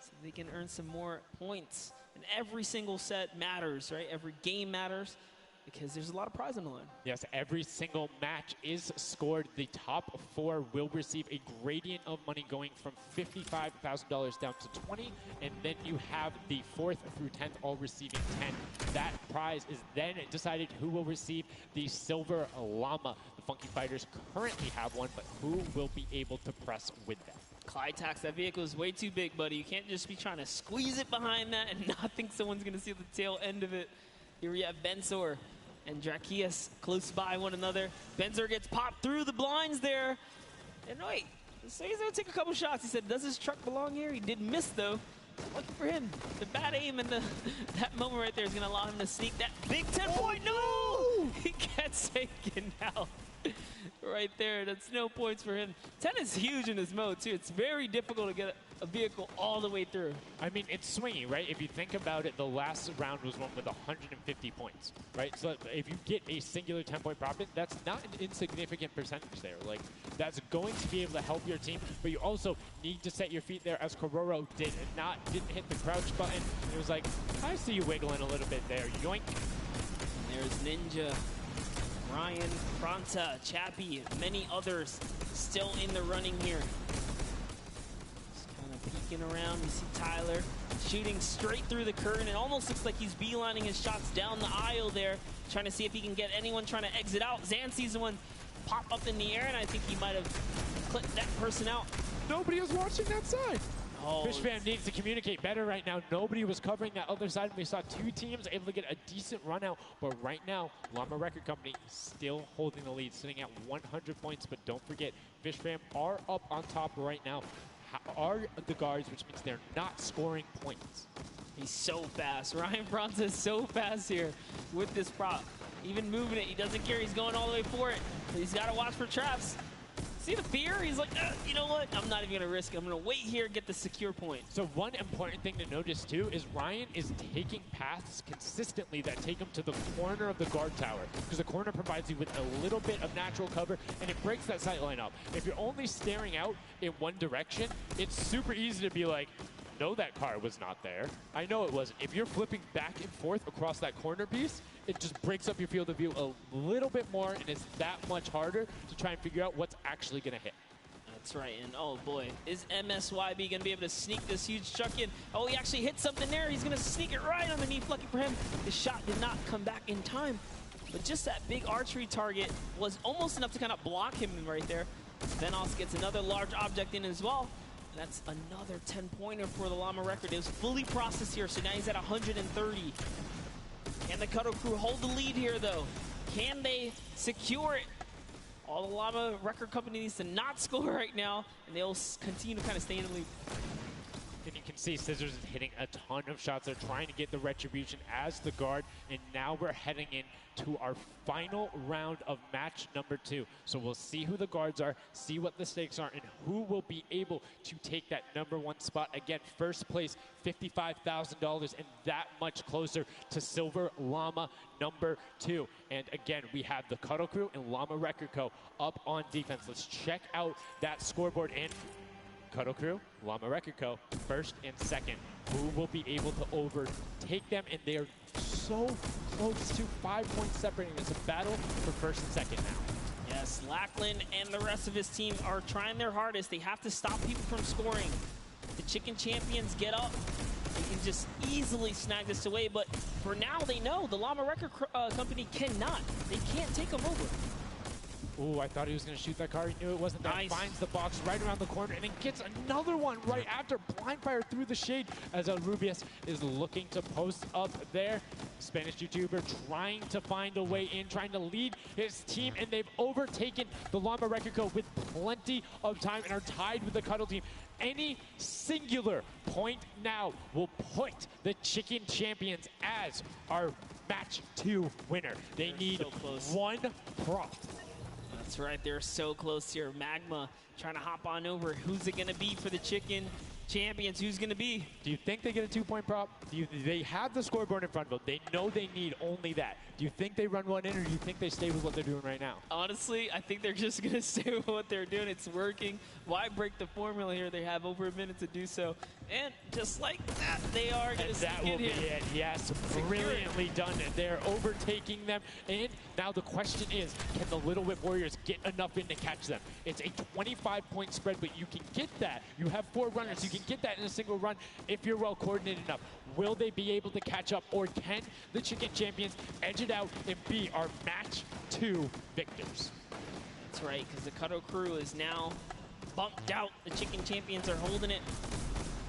So they can earn some more points. And every single set matters, right? Every game matters, because there's a lot of prize on the line. Yes, every single match is scored. The top 4 will receive a gradient of money going from $55,000 down to 20, and then you have the 4th through 10th all receiving 10. That prize is then decided who will receive the Silver Llama. The Funky Fighters currently have one, but who will be able to press with them? Clyde Tax, that vehicle is way too big, buddy. You can't just be trying to squeeze it behind that and not think someone's going to see the tail end of it. Here we have Bensor and Dracius close by one another. Bensor gets popped through the blinds there. And wait, so he's going to take a couple shots. He said, does this truck belong here? He did miss, though. Lucky for him. The bad aim and that moment right there is going to allow him to sneak that big 10-point. No! He gets taken out. Right there, that's no points for him. 10 is huge in this mode, too. It's very difficult to get a vehicle all the way through. I mean, it's swingy, right? If you think about it, the last round was one with 150 points, right? So if you get a singular 10-point profit, that's not an insignificant percentage there. Like, that's going to be able to help your team, but you also need to set your feet there, as Kororo didn't hit the crouch button. It was like, I see you wiggling a little bit there. Yoink. And there's Ninja, Ryan, Fronta, Chappie, many others still in the running here. Just kind of peeking looking around. We see Tyler shooting straight through the curtain. It almost looks like he's beelining his shots down the aisle there, trying to see if he can get anyone trying to exit out. Zan sees the one pop up in the air, and I think he might have clipped that person out. Nobody was watching that side. Oh, Fish Fam needs to communicate better right now. Nobody was covering that other side. We saw two teams able to get a decent run out, but right now, Llama Record Company still holding the lead, sitting at 100 points. But don't forget, Fish Fam are up on top right now. Are the guards, which means they're not scoring points. He's so fast. Ryan Bronze is so fast here with this prop. Even moving it, he doesn't care. He's going all the way for it. But he's got to watch for traps. See the fear? He's like, you know what? I'm not even going to risk it. I'm going to wait here, get the secure point. So one important thing to notice, too, is Ryan is taking paths consistently that take him to the corner of the guard tower, because the corner provides you with a little bit of natural cover, and it breaks that sight line up. If you're only staring out in one direction, it's super easy to be like, no, that car was not there. I know it wasn't. If you're flipping back and forth across that corner piece, it just breaks up your field of view a little bit more, and it's that much harder to try and figure out what's actually going to hit. That's right, and oh boy, is MSYB going to be able to sneak this huge chuck in? Oh, he actually hit something there. He's going to sneak it right underneath. Lucky for him, the shot did not come back in time. But just that big archery target was almost enough to kind of block him right there. Venos gets another large object in as well. That's another 10-pointer for the Llama Record. It was fully processed here, so now he's at 130. Can the Cuddle Crew hold the lead here, though? Can they secure it? All the Llama Record Company needs to not score right now, and they'll continue to kind of stay in the lead. And you can see Scissors is hitting a ton of shots. They're trying to get the retribution as the guard, and now we're heading in to our final round of match number 2. So we'll see who the guards are, see what the stakes are, and who will be able to take that #1 spot. Again, first place, $55,000, and that much closer to Silver Llama #2. And again, we have the Cuddle Crew and Llama Record Co. up on defense. Let's check out that scoreboard. And Cuddle Crew, Llama Record Co., first and second. Who will be able to overtake them? And they are so close to 5 points separating. It's a battle for first and second now. Yes, Lackland and the rest of his team are trying their hardest. They have to stop people from scoring. The Chicken Champions get up. They can just easily snag this away. But for now, they know the Llama Record Company cannot. They can't take them over. Ooh, I thought he was going to shoot that car. He knew it wasn't there. Nice. Finds the box right around the corner and then gets another one right after. Blind fire through the shade as El Rubius is looking to post up there. Spanish YouTuber trying to find a way in, trying to lead his team, and they've overtaken the Llama Record Co. with plenty of time and are tied with the Cuddle team. Any singular point now will put the Chicken Champions as our match 2 winner. They need one prop. That's right, they're so close here. Magma trying to hop on over. Who's it going to be for the Chicken Champions? Who's going to be? Do you think they get a 2-point prop? They have the scoreboard in front of them. They know they need only that. Do you think they run one in, or do you think they stay with what they're doing right now? Honestly, I think they're just going to stay with what they're doing. It's working. Why break the formula here? They have over a minute to do so. And just like that, they are going to that will be it. Yes, brilliantly done. They're overtaking them. And now the question is, can the Little Whip Warriors get enough in to catch them? It's a 25-point spread, but you can get that. You have 4 runners. You can get that in a single run if you're well coordinated enough. Will they be able to catch up, or can the Chicken Champions edge it out and be our match 2 victors? That's right, because the Cuddle Crew is now bumped out. The Chicken Champions are holding it.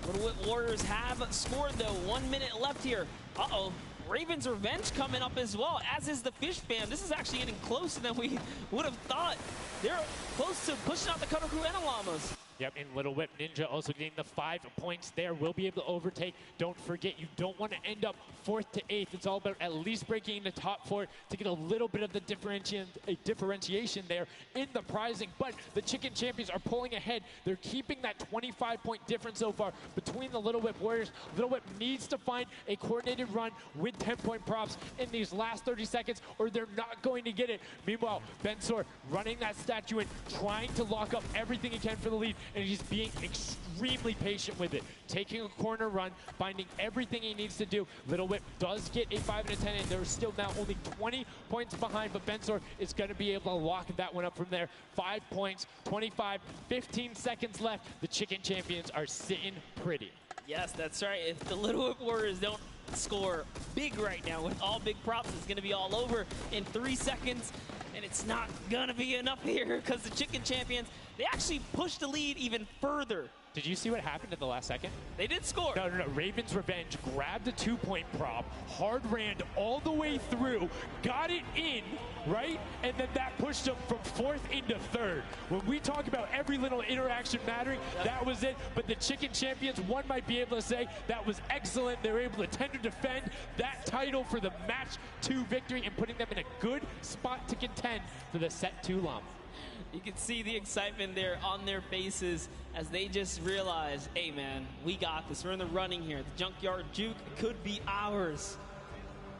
Little Whip Warriors have scored, though. 1 minute left here. Uh-oh. Raven's Revenge coming up as well, as is the Fish Fam. This is actually getting closer than we would have thought. They're close to pushing out the Cuddle Crew and the Llamas. Yep, and Little Whip Ninja also getting the 5 points there. Will be able to overtake. Don't forget, you don't want to end up 4th to 8th. It's all about at least breaking the top 4 to get a little bit of the differentiation there in the prizing. But the Chicken Champions are pulling ahead. They're keeping that 25-point difference so far between the Little Whip Warriors. Little Whip needs to find a coordinated run with 10-point props in these last 30 seconds, or they're not going to get it. Meanwhile, Bensor running that statue in, trying to lock up everything he can for the lead. and he's being extremely patient with it. Taking a corner run, finding everything he needs to do. Little Whip does get a 5 and a 10, and they're still now only 20 points behind, but Bensor is going to be able to lock that one up from there. 5 points, 25, 15 seconds left. The Chicken Champions are sitting pretty. Yes, that's right. If the Little Whip Warriors don't score big right now with all big props, it's going to be all over in 3 seconds. And it's not going to be enough here because the Chicken Champions, they actually pushed the lead even further. Did you see what happened at the last second? They did score. No. Raven's Revenge grabbed a 2-point prop, hard ran all the way through, got it in, right? And then that pushed them from 4th into 3rd. When we talk about every little interaction mattering, that was it. But the Chicken Champions, one might be able to say that was excellent. They were able to tender defend that title for the match 2 victory and putting them in a good spot to contend for the set 2 llama. You can see the excitement there on their faces as they just realize, hey man, we got this. We're in the running here. The Junkyard Juke could be ours.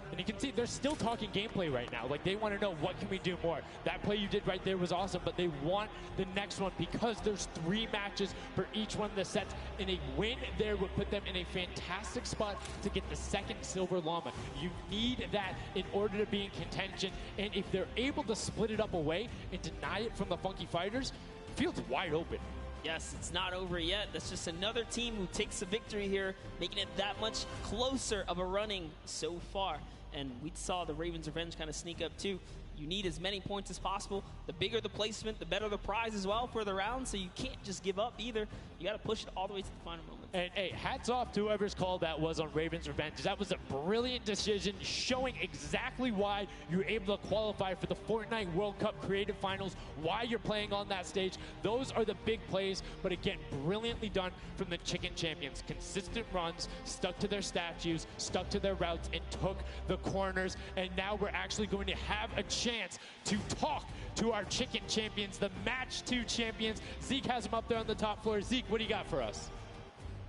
And you can see they're still talking gameplay right now. Like, they want to know, what can we do more? That play you did right there was awesome, but they want the next one because there's 3 matches for each one of the sets, and a win there would put them in a fantastic spot to get the 2nd Silver Llama. You need that in order to be in contention, and if they're able to split it up away and deny it from the Funky Fighters, field's wide open. Yes, it's not over yet. That's just another team who takes a victory here, making it that much closer of a running so far. And we saw the Ravens Revenge kind of sneak up too. You need as many points as possible. The bigger the placement, the better the prize as well for the round. So you can't just give up either. You got to push it all the way to the final moment. And hey, hats off to whoever's call that was on Ravens Revenge. That was a brilliant decision, showing exactly why you were able to qualify for the Fortnite World Cup Creative Finals, why you're playing on that stage. Those are the big plays, but again, brilliantly done from the Chicken Champions. Consistent runs, stuck to their statues, stuck to their routes, and took the corners. And now we're actually going to have a chance to talk to our Chicken Champions, the Match 2 champions. Zeke has them up there on the top floor. Zeke, what do you got for us?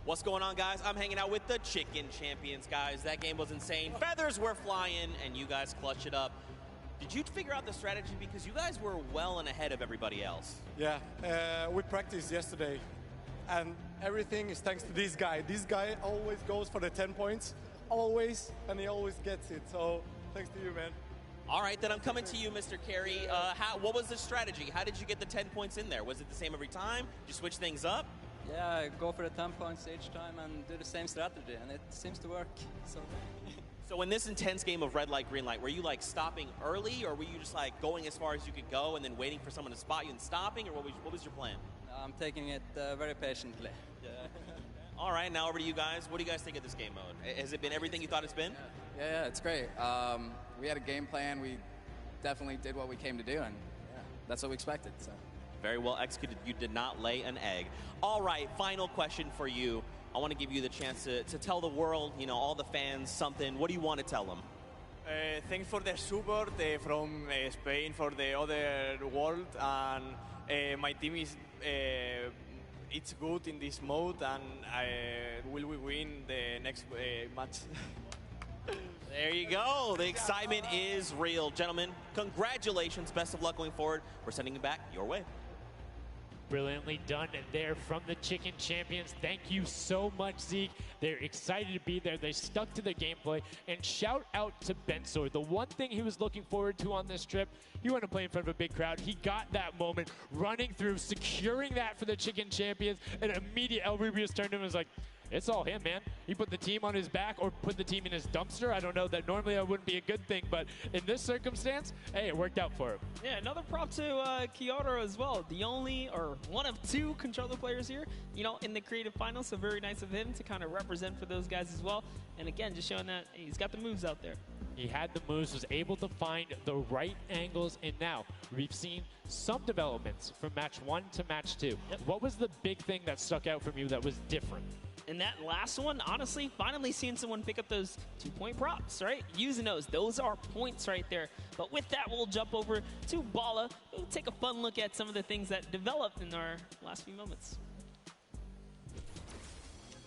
What's going on, guys? I'm hanging out with the Chicken Champions, guys. That game was insane. Feathers were flying, and you guys clutched it up. Did you figure out the strategy? Because you guys were well and ahead of everybody else. Yeah, we practiced yesterday, and everything is thanks to this guy. This guy always goes for the 10 points, always, and he always gets it. So thanks to you, man. All right, then I'm coming to you, Mr. Carey. What was the strategy? How did you get the 10 points in there? Was it the same every time? Did you switch things up? Yeah, go for the 10 points each time and do the same strategy, and it seems to work. So in this intense game of red light, green light, were you like stopping early, or were you just like going as far as you could go and then waiting for someone to spot you and stopping, or what was your plan? I'm taking it very patiently. All right, now over to you guys. What do you guys think of this game mode? Has it been everything you thought it's been? Yeah, it's great. We had a game plan. We definitely did what we came to do, and that's what we expected. So. Very well executed. You did not lay an egg. All right, final question for you. I want to give you the chance to tell the world, you know, all the fans something. What do you want to tell them? Thanks for the support from Spain for the other world, and my team is it's good in this mode, and will we win the next match? There you go. The excitement is real. Gentlemen, congratulations. Best of luck going forward. We're sending it back your way. Brilliantly done there from the Chicken Champions. Thank you so much, Zeke. They're excited to be there. They stuck to their gameplay. And shout out to Bensor. The one thing he was looking forward to on this trip, he wanted to play in front of a big crowd. He got that moment, running through, securing that for the Chicken Champions. And immediate El Rubius turned to him and was like, it's all him, man. He put the team on his back or put the team in his dumpster. I don't know. That normally that wouldn't be a good thing, but in this circumstance, hey, it worked out for him. Yeah, another prop to Kyoto as well. The only, or one of 2 controller players here, you know, in the creative finals. So very nice of him to kind of represent for those guys as well. And again, just showing that he's got the moves out there. He had the moves, was able to find the right angles, and now we've seen some developments from match 1 to match 2. Yep. What was the big thing that stuck out from you that was different? In that last one, honestly, finally seeing someone pick up those 2-point props, right? Using those are points right there. But with that, we'll jump over to Bala. We'll take a fun look at some of the things that developed in our last few moments.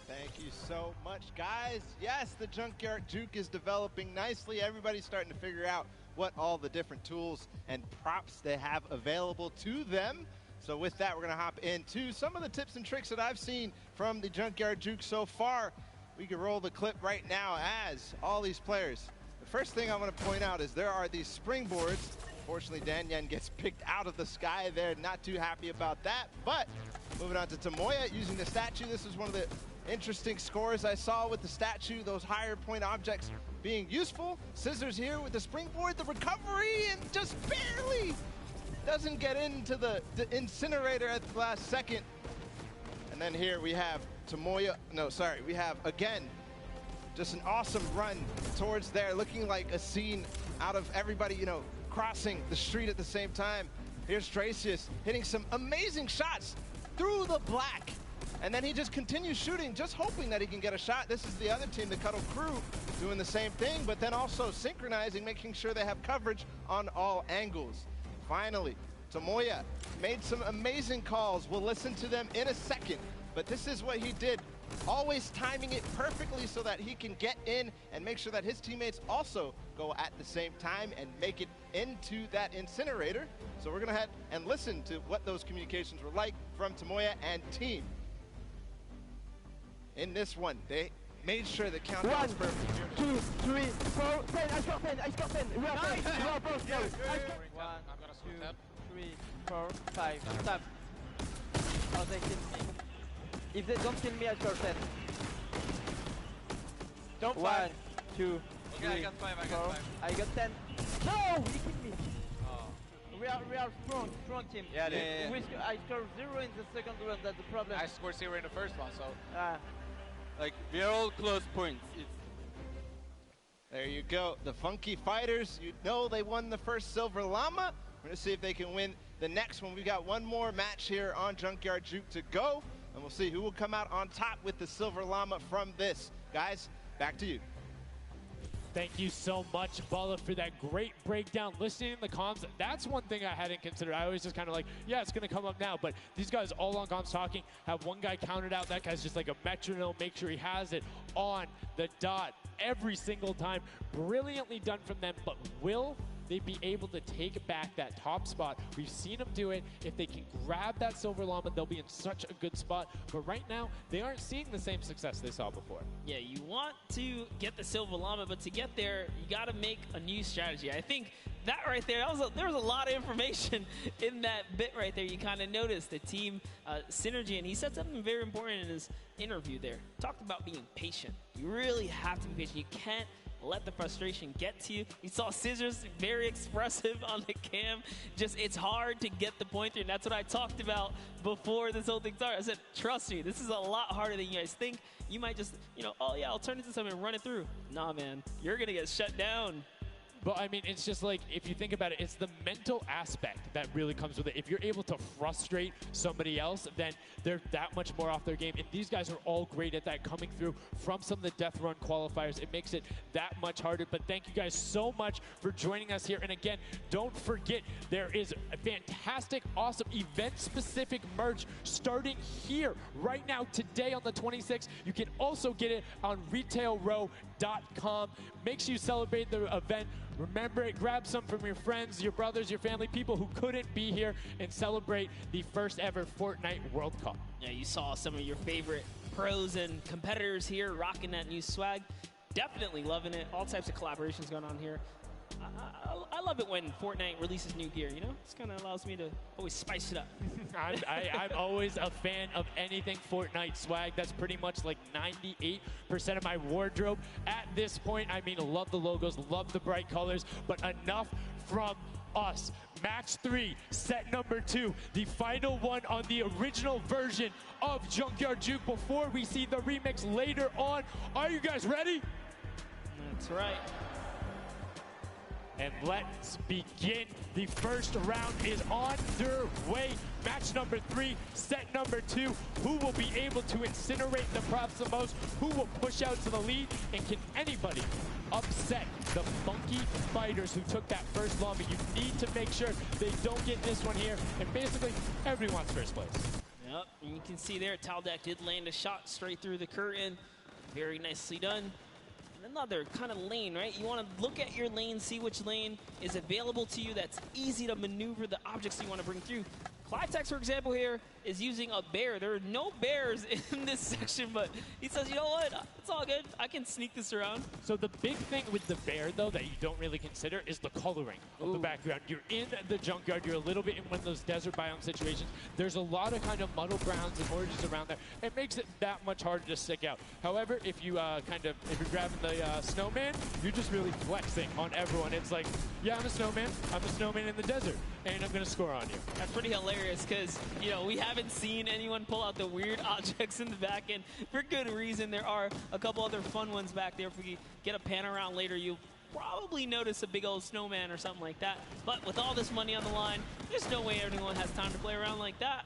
Thank you so much, guys. Yes, the Junkyard Juke is developing nicely. Everybody's starting to figure out what all the different tools and props they have available to them. So with that, we're going to hop into some of the tips and tricks that I've seen from the Junkyard Juke so far. We can roll the clip right now as all these players. The first thing I want to point out is there are these springboards. Unfortunately, Dan Yen gets picked out of the sky there. Not too happy about that. But moving on to Tomoya using the statue. This is one of the interesting scores I saw with the statue. Those higher point objects being useful. Scissors here with the springboard. The recovery and just barely doesn't get into the incinerator at the last second. And then here we have Tomoya. No, sorry. We have, again, just an awesome run towards there. Looking like a scene out of everybody, you know, crossing the street at the same time. Here's Dracius hitting some amazing shots through the black. And then he just continues shooting, just hoping that he can get a shot. This is the other team, the Cuddle Crew, doing the same thing, but then also synchronizing, making sure they have coverage on all angles. Finally, Tomoya made some amazing calls. We'll listen to them in a second, but this is what he did. Always timing it perfectly so that he can get in and make sure that his teammates also go at the same time and make it into that incinerator. So we're gonna head and listen to what those communications were like from Tomoya and team. In this one, they made sure the countdown was perfect. 1, 2, 3, 4, 10. I score 10. I score 10. We are both. We are both. Yeah, 1, I'm gonna score 10. 2, 3, 4, 5. Stop. Oh, they kill me. If they don't kill me, I score 10. Don't 1, 2, Okay, 3, I got 5. I 4. got 5. I got 10. No, he killed me. Oh. We are strong team. Yeah. I scored 0 in the second round. That's the problem. I scored 0 in the first one, so. Like, we are all close points. There you go. The Funky Fighters, you know they won the first Silver Llama. We're going to see if they can win the next one. We've got one more match here on Junkyard Juke to go, and we'll see who will come out on top with the Silver Llama from this. Guys, back to you. Thank you so much, Bala, for that great breakdown. Listening in the comms, that's one thing I hadn't considered. I always just kind of like, yeah, it's going to come up now. But these guys all on comms talking, have one guy counted out. That guy's just like a metronome. Make sure he has it on the dot every single time. Brilliantly done from them. But will they be able to take back that top spot? We've seen them do it. If they can grab that Silver Llama, they'll be in such a good spot. But right now, they aren't seeing the same success they saw before. Yeah, you want to get the Silver Llama, but to get there, you got to make a new strategy. I think that right there, there was a lot of information in that bit right there. You kind of noticed the team synergy, and he said something very important in his interview there. Talked about being patient. You really have to be patient. You can't let the frustration get to you. You saw Scissors very expressive on the cam. Just, it's hard to get the pointer, and that's what I talked about before this whole thing started. I said, trust me, this is a lot harder than you guys think. You might just, you know, oh yeah, I'll turn it into something and run it through. Nah, man, you're gonna get shut down. But I mean, it's just like, if you think about it, it's the mental aspect that really comes with it. If you're able to frustrate somebody else, then they're that much more off their game. And these guys are all great at that, coming through from some of the Death Run qualifiers. It makes it that much harder. But thank you guys so much for joining us here. And again, don't forget, there is a fantastic, awesome event-specific merch starting here right now, today on the 26th. You can also get it on retailrow.com. Make sure you celebrate the event. Remember it, grab some from your friends, your brothers, your family, people who couldn't be here, and celebrate the first ever Fortnite World Cup. Yeah, you saw some of your favorite pros and competitors here rocking that new swag. Definitely loving it. All types of collaborations going on here. I love it when Fortnite releases new gear, you know? This kind of allows me to always spice it up. I'm always a fan of anything Fortnite swag. That's pretty much like 98% of my wardrobe at this point. I mean, love the logos, love the bright colors, but enough from us. Match 3, set number 2, the final one on the original version of Junkyard Juke before we see the remix later on. Are you guys ready? That's right. And let's begin. The first round is underway. Match number 3, set number 2. Who will be able to incinerate the props the most? Who will push out to the lead? And can anybody upset the Funky Fighters who took that first llama? You need to make sure they don't get this one here. And basically, everyone's first place. Yep, and you can see there, Taldeck did land a shot straight through the curtain. Very nicely done. Another kind of lane, right? You want to look at your lane, see which lane is available to you that's easy to maneuver the objects you want to bring through. Flytex, for example, here is using a bear. There are no bears in this section, but he says, you know what? It's all good. I can sneak this around. So the big thing with the bear, though, that you don't really consider is the coloring of the background. You're in the junkyard. You're a little bit in one of those desert biome situations. There's a lot of kind of muddle grounds and oranges around there. It makes it that much harder to stick out. However, if you're grabbing the snowman, you're just really flexing on everyone. It's like, yeah, I'm a snowman. I'm a snowman in the desert, and I'm going to score on you. That's pretty hilarious because, you know, we haven't seen anyone pull out the weird objects in the back end for good reason. There are a couple other fun ones back there. If we get a pan around later, you'll probably notice a big old snowman or something like that. But with all this money on the line, there's no way anyone has time to play around like that.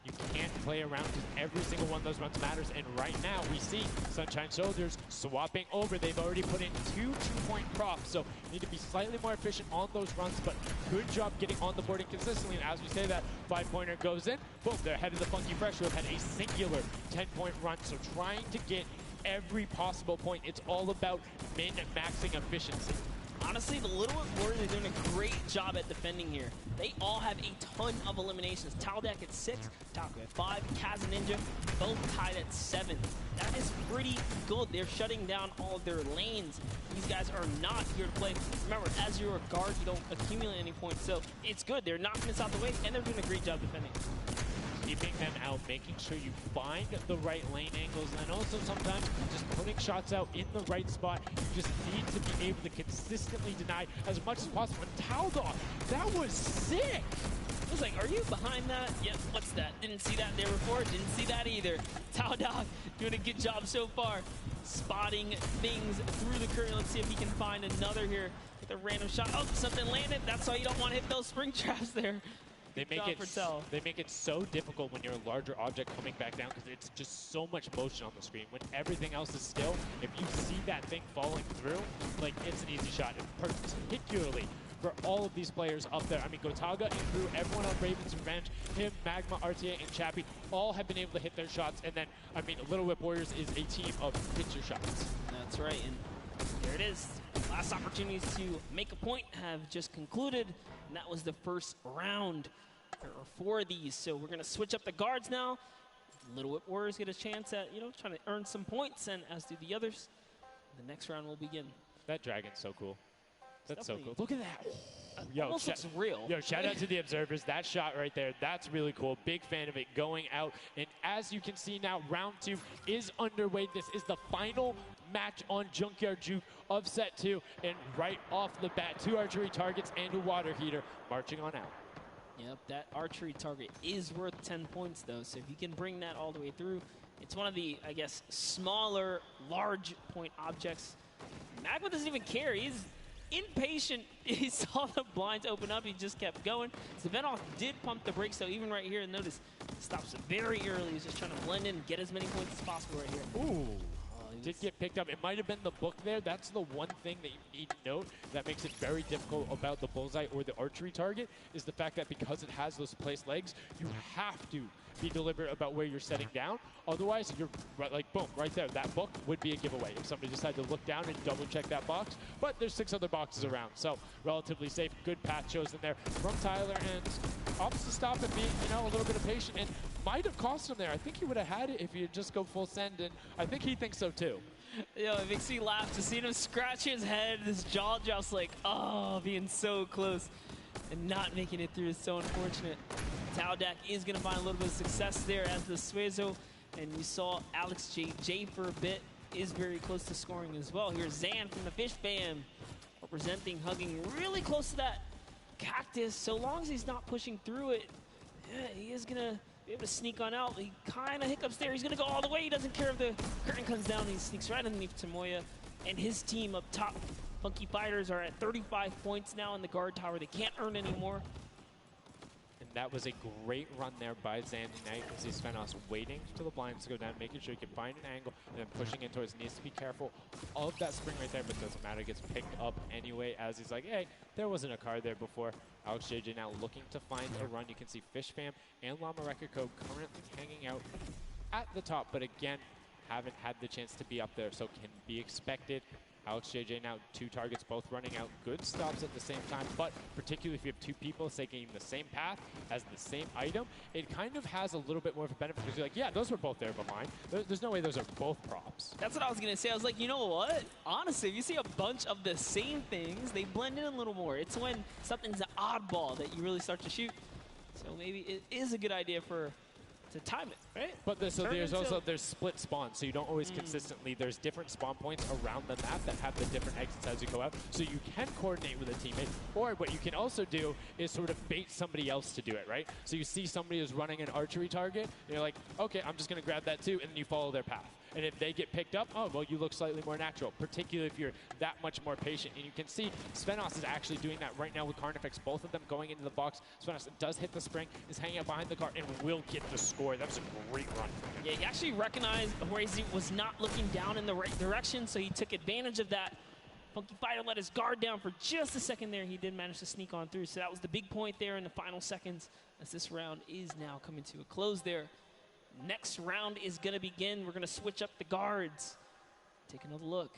You can't play around because every single one of those runs matters. And right now, we see Sunshine Soldiers swapping over. They've already put in 2 2-point props, so need to be slightly more efficient on those runs, but good job getting on the board consistently. And as we say that, 5-pointer goes in. Boom, they're ahead of the Funky Fresh, who have had a singular 10-point run. So trying to get every possible point. It's all about min-maxing efficiency. Honestly, the Little Warriors are doing a great job at defending here. They all have a ton of eliminations. Taldak at 6, Taco at 5, Kaz and Ninja both tied at 7. That is pretty good. They're shutting down all of their lanes. These guys are not here to play. Remember, as you're a guard, you don't accumulate any points, so it's good. They're knocking this out the way, and they're doing a great job defending. Keeping them out, making sure you find the right lane angles, and also sometimes just putting shots out in the right spot. You just need to be able to consistently deny as much as possible. And Taldog, that was sick! I was like, are you behind that? Yep, what's that? Didn't see that there before, didn't see that either. Taldog doing a good job so far, spotting things through the curtain. Let's see if he can find another here with a random shot. Oh, something landed. That's why you don't want to hit those spring traps there. They make it so difficult when you're a larger object coming back down because it's just so much motion on the screen. When everything else is still, if you see that thing falling through, like, it's an easy shot. And particularly for all of these players up there. I mean, Gotaga and Crew, everyone on Raven's Revenge, him, Magma, RTA, and Chappie, all have been able to hit their shots. And then, I mean, Little Whip Warriors is a team of hit your shots. That's right, and there it is. Last opportunities to make a point have just concluded, and that was the first round. There are 4 of these, so we're going to switch up the guards now. Little Whip Warriors get a chance at, you know, trying to earn some points, and as do the others. The next round will begin. That dragon's so cool. That's so cool. Look at that. Yo, almost looks real. Yo, shout out to the observers. That shot right there, that's really cool. Big fan of it going out. And as you can see now, round 2 is underway. This is the final match on Junkyard Juke of set 2. And right off the bat, 2 archery targets and a water heater marching on out. Yep, that archery target is worth 10 points, though. So if you can bring that all the way through, it's one of the, I guess, smaller, large point objects. Magma doesn't even care. He's impatient. He saw the blinds open up. He just kept going. Svenoff did pump the brakes, so even right here, notice, stops very early. He's just trying to blend in and get as many points as possible right here. Ooh. Did get picked up. It might have been the book there. That's the one thing that you need to note that makes it very difficult about the bullseye or the archery target is the fact that because it has those placed legs, you have to be deliberate about where you're setting down. Otherwise, you're like, boom, right there. That book would be a giveaway if somebody decided to look down and double check that box. But there's 6 other boxes around, so relatively safe. Good path chosen there from Tyler, and opts to stop and be, you know, a little bit of patient, and might have cost him there. I think he would have had it if he had just go full send, and I think he thinks so too. Yo, it makes me laugh to see him scratch his head, his jaw drops like, oh, being so close and not making it through is so unfortunate. Taldak is going to find a little bit of success there as the Suezo, and you saw Alex J for a bit, is very close to scoring as well. Here's Zan from the Fish Fam, representing, hugging really close to that cactus. So long as he's not pushing through it, yeah, he is going to be able to sneak on out. He kind of hiccups there. He's going to go all the way. He doesn't care if the curtain comes down. He sneaks right underneath Tomoya and his team up top. Funky Fighters are at 35 points now in the guard tower. They can't earn any more. And that was a great run there by Zandy Knight as he spent us waiting for the blinds to go down, making sure he can find an angle, and then pushing in towards. Needs to be careful of that spring right there, but doesn't matter. It gets picked up anyway as he's like, hey, there wasn't a card there before. Alex JJ now looking to find a run. You can see Fish Fam and Llama Record Code currently hanging out at the top, but again, haven't had the chance to be up there, so can be expected Alex JJ now 2 targets, both running out good stops at the same time, but particularly if you have 2 people taking the same path as the same item, it kind of has a little bit more of a benefit because you're like, yeah, those were both there but mine. There's no way those are both props. That's what I was going to say. I was like, you know what? Honestly, if you see a bunch of the same things, they blend in a little more. It's when something's an oddball that you really start to shoot. So maybe it is a good idea to time it, right? But there's split spawns, so you don't always consistently. There's different spawn points around the map that have the different exits as you go out, so you can coordinate with a teammate. Or what you can also do is sort of bait somebody else to do it, right? So you see somebody who's running an archery target, and you're like, okay, I'm just going to grab that too, and then you follow their path. And if they get picked up, oh, well, you look slightly more natural, particularly if you're that much more patient. And you can see Svenos is actually doing that right now with Carnifex, both of them going into the box. Svenos does hit the spring, is hanging out behind the car, and will get the score. That was a great run from him. Yeah, he actually recognized Horazy was not looking down in the right direction, so he took advantage of that. Funky Fighter let his guard down for just a second there. He did manage to sneak on through, so that was the big point there in the final seconds as this round is now coming to a close there. Next round is going to begin. We're going to switch up the guards. Take another look.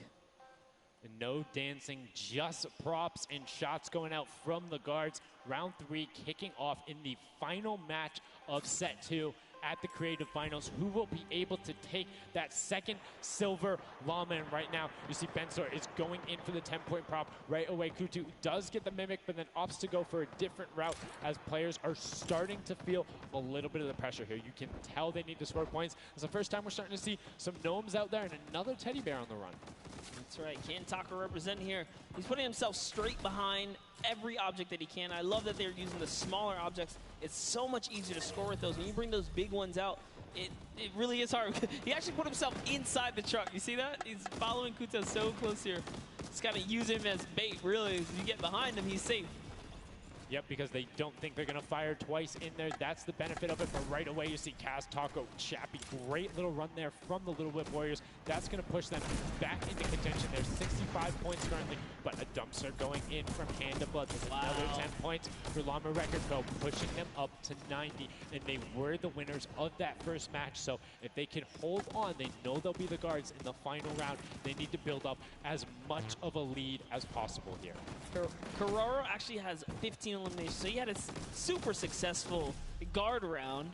And no dancing, just props and shots going out from the guards. Round 3 kicking off in the final match of set 2 at the Creative Finals. Who will be able to take that second silver llama? And right now, you see Bensor is going in for the 10-point prop. Right away, Kutu does get the Mimic, but then opts to go for a different route as players are starting to feel a little bit of the pressure here. You can tell they need to score points. It's the first time we're starting to see some gnomes out there and another teddy bear on the run. That's right, Kantaka representing here. He's putting himself straight behind every object that he can. I love that they're using the smaller objects. It's so much easier to score with those. When you bring those big ones out, it really is hard. He actually put himself inside the truck. You see that? He's following Kuta so close here. Just kind of use him as bait, really. As you get behind him, he's safe. Yep, because they don't think they're going to fire twice in there. That's the benefit of it. But right away, you see Kaz, Taco, Chappie. Great little run there from the Little Whip Warriors. That's going to push them back into contention. There's 65 points currently, but a dumpster going in from Hand of Blood. There's another 10 points for Llama Record Co., pushing them up to 90. And they were the winners of that first match. So if they can hold on, they know they'll be the guards in the final round. They need to build up as much of a lead as possible here. Carraro actually has 15 eliminations, so he had a super successful guard round,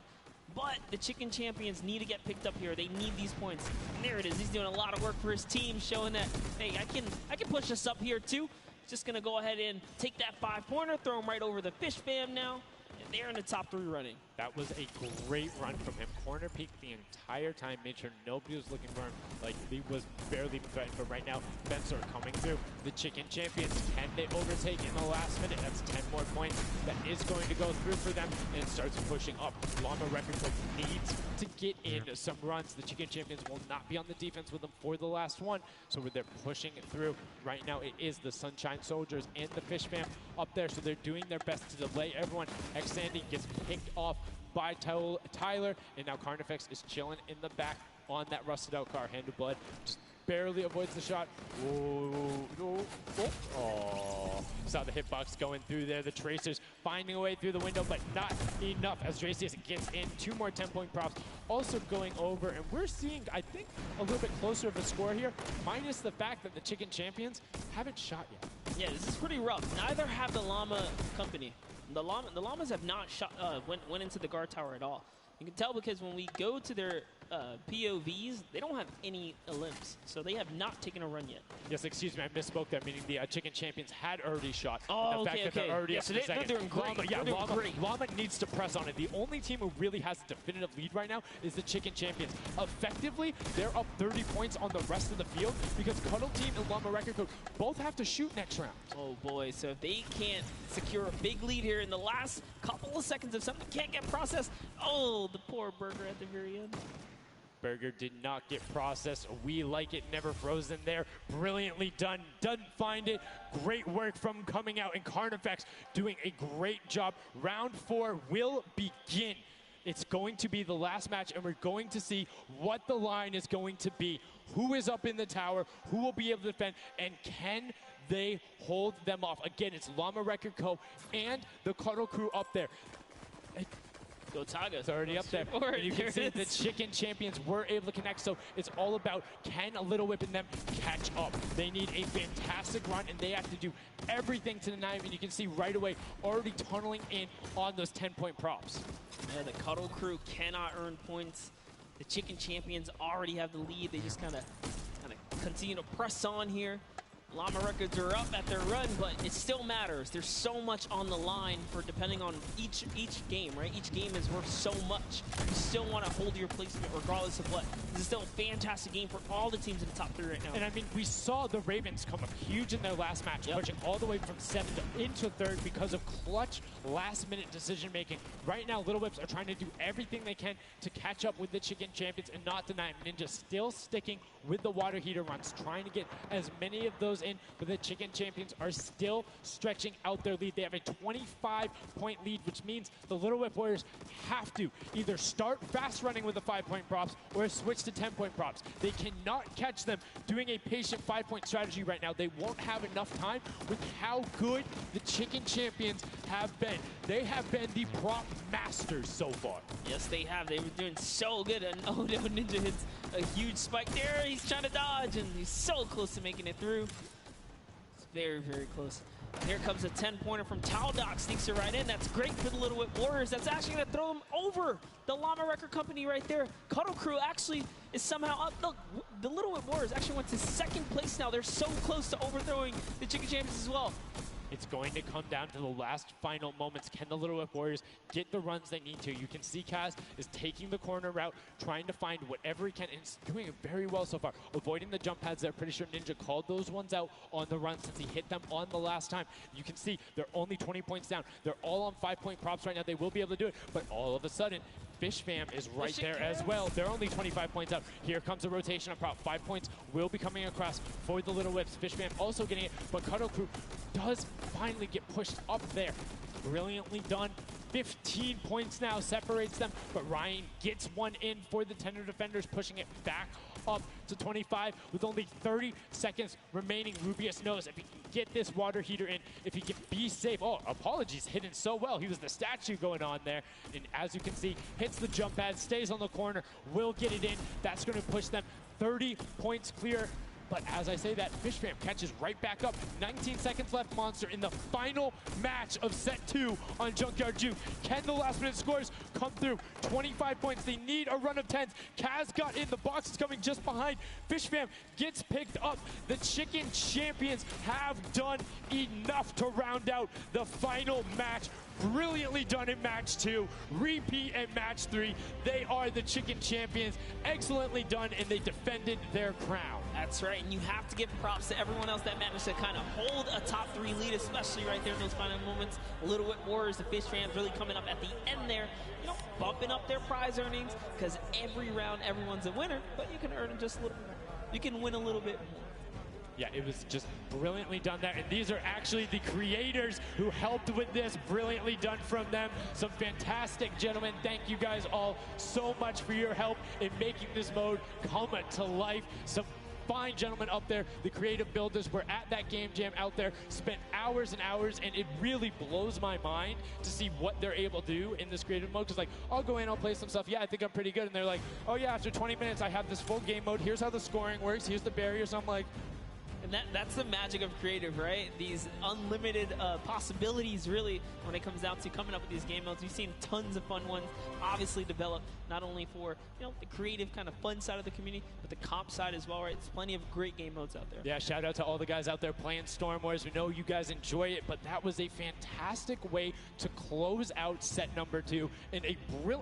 but the Chicken Champions need to get picked up here. They need these points. And there it is. He's doing a lot of work for his team, showing that, hey, I can push us up here too. Just gonna go ahead and take that 5-pointer, throw him right over the Fish Fam now. They're in the top 3 running. That was a great run from him. Corner peeked the entire time, made sure nobody was looking for him. Like, he was barely threatened, but right now, Bensor coming through. The Chicken Champions, can they overtake in the last minute? That's 10 more points. That is going to go through for them, and it starts pushing up. Llama Record needs to get in some runs. The Chicken Champions will not be on the defense with them for the last one, so they're pushing it through. Right now, it is the Sunshine Soldiers and the Fish Fam up there, so they're doing their best to delay everyone. Sandy gets picked off by Tyler, and now Carnifex is chilling in the back on that rusted out car. Hand of Blood just barely avoids the shot. Oh, saw the hitbox going through there. The Tracers finding a way through the window, but not enough as Dracius gets in. 2 more 10-point props also going over, and we're seeing, I think, a little bit closer of a score here, minus the fact that the Chicken Champions haven't shot yet. Yeah, this is pretty rough. Neither have the Llama Company. The Llamas have not shot, went into the guard tower at all. You can tell because when we go to their POVs, they don't have any elims, so they have not taken a run yet. Yes, excuse me, I misspoke there, meaning the Chicken Champions had already shot. Oh, the fact that they're already yeah, so they're doing great. Llama needs to press on it. The only team who really has a definitive lead right now is the Chicken Champions. Effectively, they're up 30 points on the rest of the field because Cuddle Team and Llama Record Code both have to shoot next round. Oh boy, so if they can't secure a big lead here in the last couple of seconds, if something can't get processed, oh, the poor Burger at the very end. Burger did not get processed. We like it, never frozen there. Brilliantly done. Doesn't find it. Great work from coming out, and Carnifex doing a great job. Round 4 will begin. It's going to be the last match, and we're going to see what the line is going to be. Who is up in the tower? Who will be able to defend? And can they hold them off? Again, it's Llama Record Co. and the Cuddle Crew up there. Go Taga. It's already up there. And you can see the Chicken Champions were able to connect, so it's all about can Little Whip and them catch up. They need a fantastic run, and they have to do everything to deny him, and you can see right away already tunneling in on those 10-point props. Yeah, the Cuddle crew cannot earn points. The Chicken Champions already have the lead. They just kind of continue to press on here. Llama Records are up at their run, but it still matters. There's so much on the line for depending on each game, right? Each game is worth so much. You still want to hold your placement regardless of what. This is still a fantastic game for all the teams in the top 3 right now. And I mean, we saw the Ravens come up huge in their last match, pushing all the way from 7th into 3rd because of clutch last-minute decision-making. Right now, Little Whips are trying to do everything they can to catch up with the Chicken Champions and not deny them. Ninja still sticking with the water heater runs, trying to get as many of those in, but the Chicken Champions are still stretching out their lead. They have a 25-point lead, which means the Little Whip Warriors have to either start fast running with the 5-point props or switch to 10-point props. They cannot catch them doing a patient 5-point strategy right now. They won't have enough time with how good the Chicken Champions have been. They have been the prop masters so far. Yes, they have. They were doing so good, and oh no, Ninja hits a huge spike there. He's trying to dodge, and he's so close to making it through. It's very, very close. And here comes a 10-pointer from Taldoc, sneaks it right in. That's great for the Little Whip Warriors. That's actually going to throw them over the Llama Record Company right there. Cuddle Crew actually is somehow up. Look, the Little Whip Warriors actually went to 2nd place now. They're so close to overthrowing the Chicken Champions as well. It's going to come down to the last final moments. Can the Little Whip Warriors get the runs they need to? You can see Kaz is taking the corner route, trying to find whatever he can, and he's doing it very well so far. Avoiding the jump pads there. Pretty sure Ninja called those ones out on the run since he hit them on the last time. You can see they're only 20 points down. They're all on 5-point props right now. They will be able to do it, but all of a sudden, Fish Fam is right there as well. They're only 25 points up. Here comes a rotation of prop. 5 points will be coming across for the Little Whips. Fish Fam also getting it, but Cuddle Crew does finally get pushed up there. Brilliantly done. 15 points now separates them, but Ryan gets one in for the Tender Defenders, pushing it back up to 25 with only 30 seconds remaining. Rubius knows if he can get this water heater in, if he can be safe. Oh, apologies, hidden so well. He was the statue going on there. And as you can see, hits the jump pad, stays on the corner, will get it in. That's going to push them 30 points clear. But as I say that, Fish Fam catches right back up. 19 seconds left, Monster, in the final match of set 2 on Junkyard Juke. Can the last-minute scores come through? 25 points. They need a run of 10s. Kaz got in. The box is coming just behind. Fish Fam gets picked up. The Chicken Champions have done enough to round out the final match. Brilliantly done in match 2, repeat at match 3. They are the Chicken Champions. Excellently done, and they defended their crown. That's right, and you have to give props to everyone else that managed to kind of hold a top 3 lead, especially right there in those final moments. Little Whip Warriors, the Fish Fans really coming up at the end there, you know, bumping up their prize earnings, because every round everyone's a winner, but you can earn just a little more. You can win a little bit more. Yeah, it was just brilliantly done there. And these are actually the creators who helped with this. Brilliantly done from them. Some fantastic gentlemen. Thank you guys all so much for your help in making this mode come to life. Some fine gentlemen up there, the creative builders, were at that game jam out there, spent hours and hours, and it really blows my mind to see what they're able to do in this creative mode. Because, like, I'll go in, I'll play some stuff, yeah, I think I'm pretty good, and they're like, oh yeah, after 20 minutes I have this full game mode, here's how the scoring works, here's the barriers. I'm like, and that's the magic of creative, right? These unlimited possibilities, really, when it comes down to coming up with these game modes. We've seen tons of fun ones obviously develop, not only for, you know, the creative kind of fun side of the community, but the comp side as well, right? There's plenty of great game modes out there. Yeah, shout out to all the guys out there playing Storm Wars. We know you guys enjoy it, but that was a fantastic way to close out set number 2. And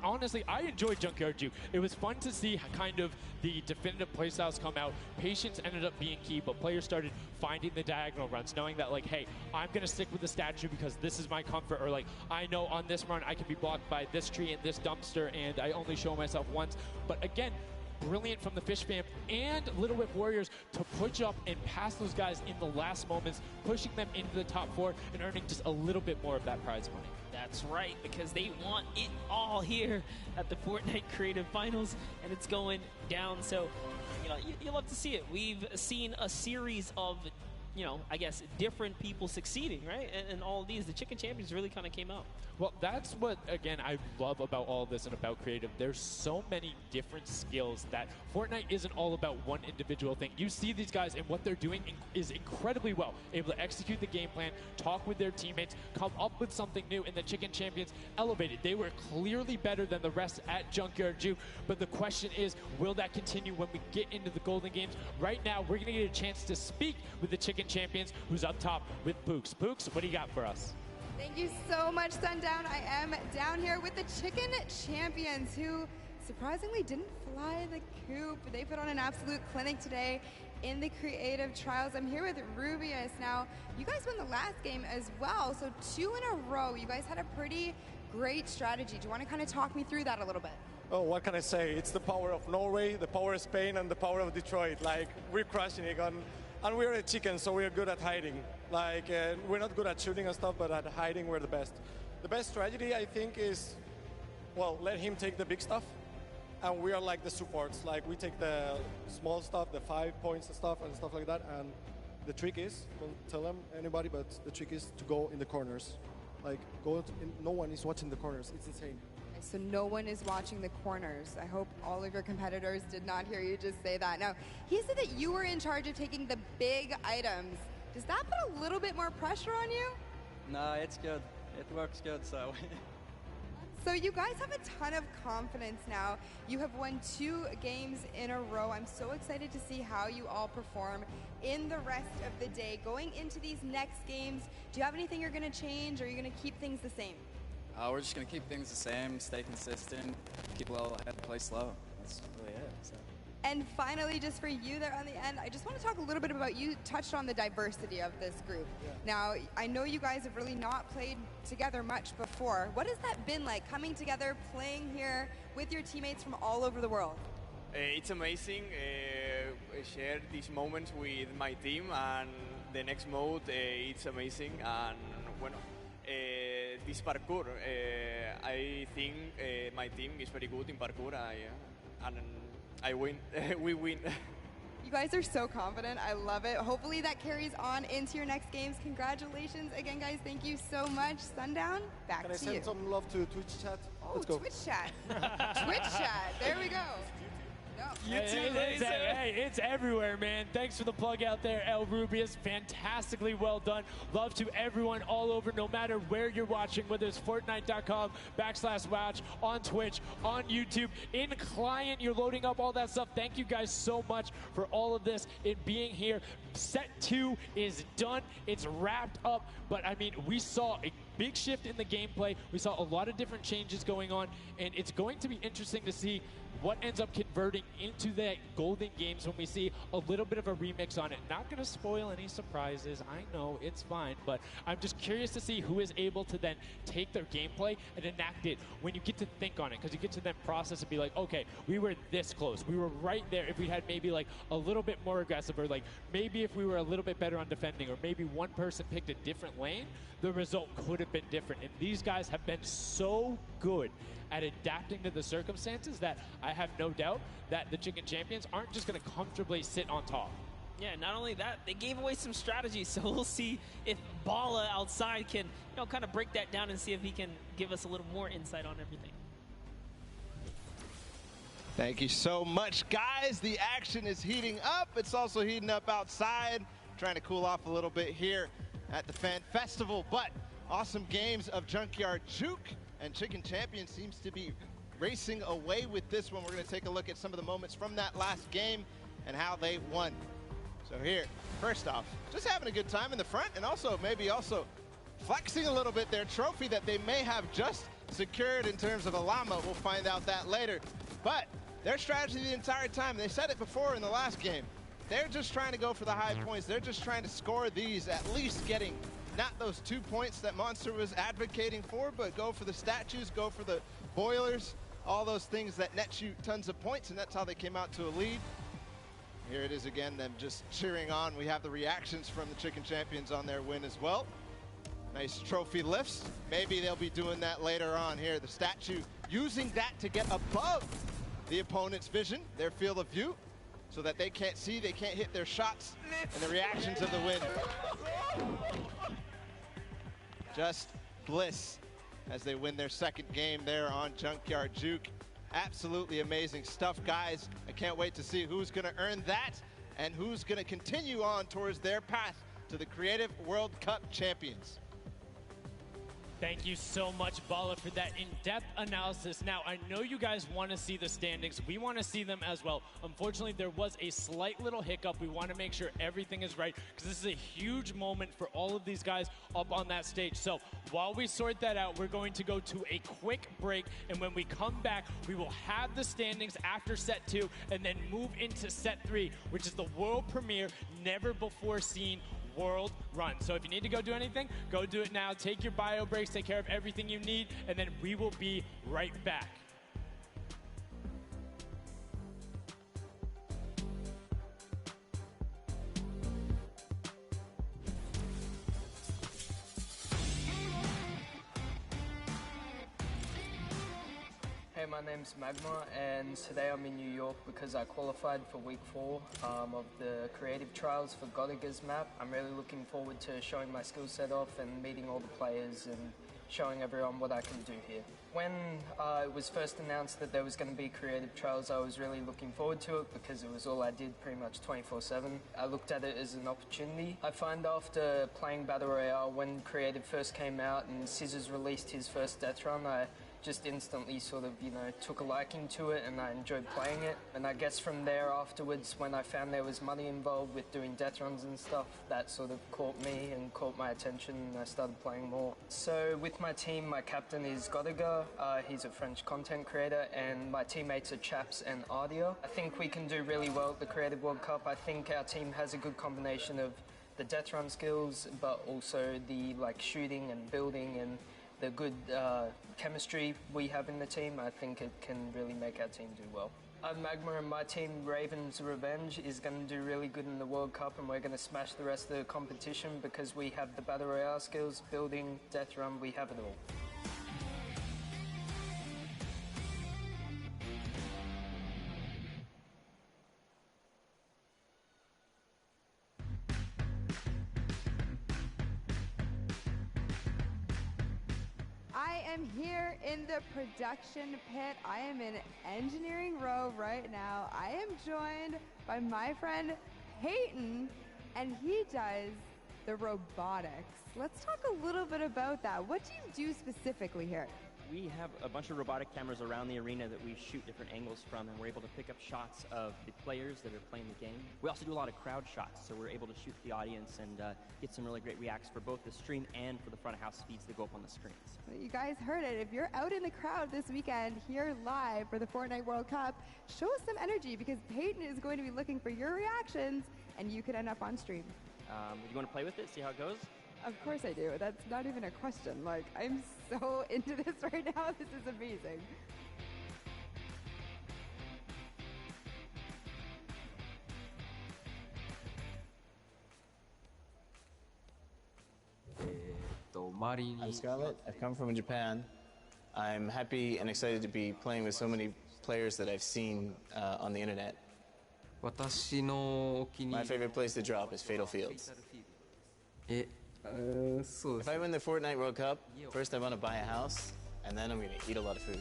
honestly, I enjoyed Junkyard Juke. It was fun to see kind of the definitive playstyles come out. Patience ended up being key, but players started finding the diagonal runs, knowing that, like, hey, I'm going to stick with the statue because this is my comfort, or like, I know on this run I can be blocked by this tree and this dumpster, and I only show myself once. But again, brilliant from the Fish Fam and Little Whip Warriors to push up and pass those guys in the last moments, pushing them into the top 4 and earning just a little bit more of that prize money. That's right, because they want it all here at the Fortnite Creative Finals, and it's going down. So, you know, you love to see it. We've seen a series of, you know, I guess different people succeeding, right? And all of these, the Chicken Champions really kind of came out. Well, that's what, again, I love about all of this and about creative. There's so many different skills that Fortnite isn't all about one individual thing. You see these guys, and what they're doing is incredibly well. Able to execute the game plan, talk with their teammates, come up with something new, and the Chicken Champions elevated. They were clearly better than the rest at Junkyard Juke, but the question is, will that continue when we get into the Golden Games? Right now, we're going to get a chance to speak with the Chicken Champions, who's up top with Pooks. Pooks, what do you got for us? Thank you so much, Sundown. I am down here with the Chicken Champions, who surprisingly didn't fly the coop. They put on an absolute clinic today in the creative trials. I'm here with Rubius. Now, you guys won the last game as well, so 2 in a row. You guys had a pretty great strategy. Do you want to kind of talk me through that a little bit? Oh, what can I say? It's the power of Norway, the power of Spain, and the power of Detroit. Like, we're crushing it. And we're a chicken, so we're good at hiding. Like, we're not good at shooting and stuff, but at hiding, we're the best. The best strategy, I think, is, well, let him take the big stuff, and we are like the supports. Like, we take the small stuff, the 5 points and stuff like that, and the trick is, don't tell them, anybody, but the trick is to go in the corners. Like, no one is watching the corners. It's insane. So no one is watching the corners. I hope all of your competitors did not hear you just say that. Now, he said that you were in charge of taking the big items. Does that put a little bit more pressure on you? No, it's good. It works good, so. So you guys have a ton of confidence now. You have won 2 games in a row. I'm so excited to see how you all perform in the rest of the day. Going into these next games, do you have anything you're going to change, or are you going to keep things the same? We're just going to keep things the same, stay consistent, keep level head, play slow. That's really it. So. And finally, just for you there on the end, I just want to talk a little bit about, you touched on the diversity of this group. Yeah. Now, I know you guys have really not played together much before. What has that been like, coming together, playing here with your teammates from all over the world? It's amazing. I share these moments with my team, and the next mode, it's amazing. And bueno, this parkour, I think my team is very good in parkour, and I win. We win. You guys are so confident. I love it. Hopefully that carries on into your next games. Congratulations again, guys. Thank you so much. Sundown, back to you. Can I send some love to Twitch chat? Oh, Let's go. Twitch chat. Twitch chat. There we go. It's everywhere, man. Thanks for the plug out there, El Rubius. Fantastically well done. Love to everyone all over, no matter where you're watching, whether it's Fortnite.com/watch, on Twitch, on YouTube, in client, you're loading up all that stuff. Thank you guys so much for all of this, it being here. Set 2 is done. It's wrapped up. But, I mean, we saw a big shift in the gameplay. We saw a lot of different changes going on, and it's going to be interesting to see what ends up converting into the Golden Games when we see a little bit of a remix on it. Not going to spoil any surprises. I know, it's fine. But I'm just curious to see who is able to then take their gameplay and enact it when you get to think on it. Because you get to then process and be like, okay, we were this close. We were right there. If we had maybe like a little bit more aggressive, or like maybe if we were a little bit better on defending, or maybe one person picked a different lane, the result could have been different. And these guys have been so good at adapting to the circumstances that I have no doubt that the Chicken Champions aren't just going to comfortably sit on top. Yeah, not only that, they gave away some strategies, so we'll see if Bala outside can, kind of break that down and see if he can give us a little more insight on everything. Thank you so much, guys. The action is heating up. It's also heating up outside. Trying to cool off a little bit here at the Fan Festival, but awesome games of Junkyard Juke, and Chicken Champion seems to be racing away with this one. We're going to take a look at some of the moments from that last game and how they won. So here, first off, just having a good time in the front, and also maybe flexing a little bit their trophy that they may have just secured in terms of a llama. We'll find out that later. But their strategy the entire time, they said it before in the last game, they're just trying to go for the high points. They're just trying to score these, at least getting not those 2 points that Monster was advocating for, but go for the statues, go for the boilers, all those things that net you tons of points, and that's how they came out to a lead. Here it is again, them just cheering on. We have the reactions from the Chicken Champions on their win as well. Nice trophy lifts. Maybe they'll be doing that later on here. The statue using that to get above the opponent's vision, their field of view. so that they can't see, they can't hit their shots, and the reactions of the wind. Just bliss as they win their second game there on Junkyard Juke. Absolutely amazing stuff, guys. I can't wait to see who's going to earn that and who's going to continue on towards their path to the Creative World Cup champions. Thank you so much, Bala, for that in-depth analysis. Now, I know you guys want to see the standings. We want to see them as well. Unfortunately, there was a slight little hiccup. We want to make sure everything is right because this is a huge moment for all of these guys up on that stage. So while we sort that out, we're going to go to a quick break. And when we come back, we will have the standings after set 2 and then move into set 3, which is the world premiere, never before seen world run. So if you need to go do anything, go do it now. Take your bio breaks, take care of everything you need, and then we will be right back. Hey, my name's Magma, and today I'm in New York because I qualified for week 4 of the creative trials for Godiga's map. I'm really looking forward to showing my skill set off and meeting all the players and showing everyone what I can do here. When it was first announced that there was going to be creative trials, I was really looking forward to it because it was all I did pretty much 24/7. I looked at it as an opportunity. I find after playing Battle Royale, when creative first came out and Scissors released his first death run, I just instantly sort of, took a liking to it and I enjoyed playing it. And I guess from there afterwards, when I found there was money involved with doing death runs and stuff, that sort of caught me and caught my attention and I started playing more. So with my team, my captain is Godiga. He's a French content creator and my teammates are Chaps and Ardia. I think we can do really well at the Creative World Cup. I think our team has a good combination of the death run skills, but also the shooting and building and the good chemistry we have in the team. I think it can really make our team do well. Magma and my team, Raven's Revenge, is going to do really good in the World Cup and we're going to smash the rest of the competition because we have the Battle Royale skills, building, death run, we have it all. I am here in the production pit. I am in engineering row right now. I am joined by my friend Peyton, and he does the robotics. Let's talk a little bit about that. What do you do specifically here? We have a bunch of robotic cameras around the arena that we shoot different angles from, and we're able to pick up shots of the players that are playing the game. We also do a lot of crowd shots, so we're able to shoot the audience and get some really great reacts for both the stream and for the front of house feeds that go up on the screens. Well, you guys heard it. If you're out in the crowd this weekend here live for the Fortnite World Cup, show us some energy because Peyton is going to be looking for your reactions and you could end up on stream. You want to play with it, see how it goes? Of course I do. That's not even a question. I'm so into this right now. This is amazing. I'm Scarlett. I've come from Japan. I'm happy and excited to be playing with so many players that I've seen on the internet. My favorite place to drop is Fatal Fields. If I win the Fortnite World Cup, first I want to buy a house, and then I'm going to eat a lot of food.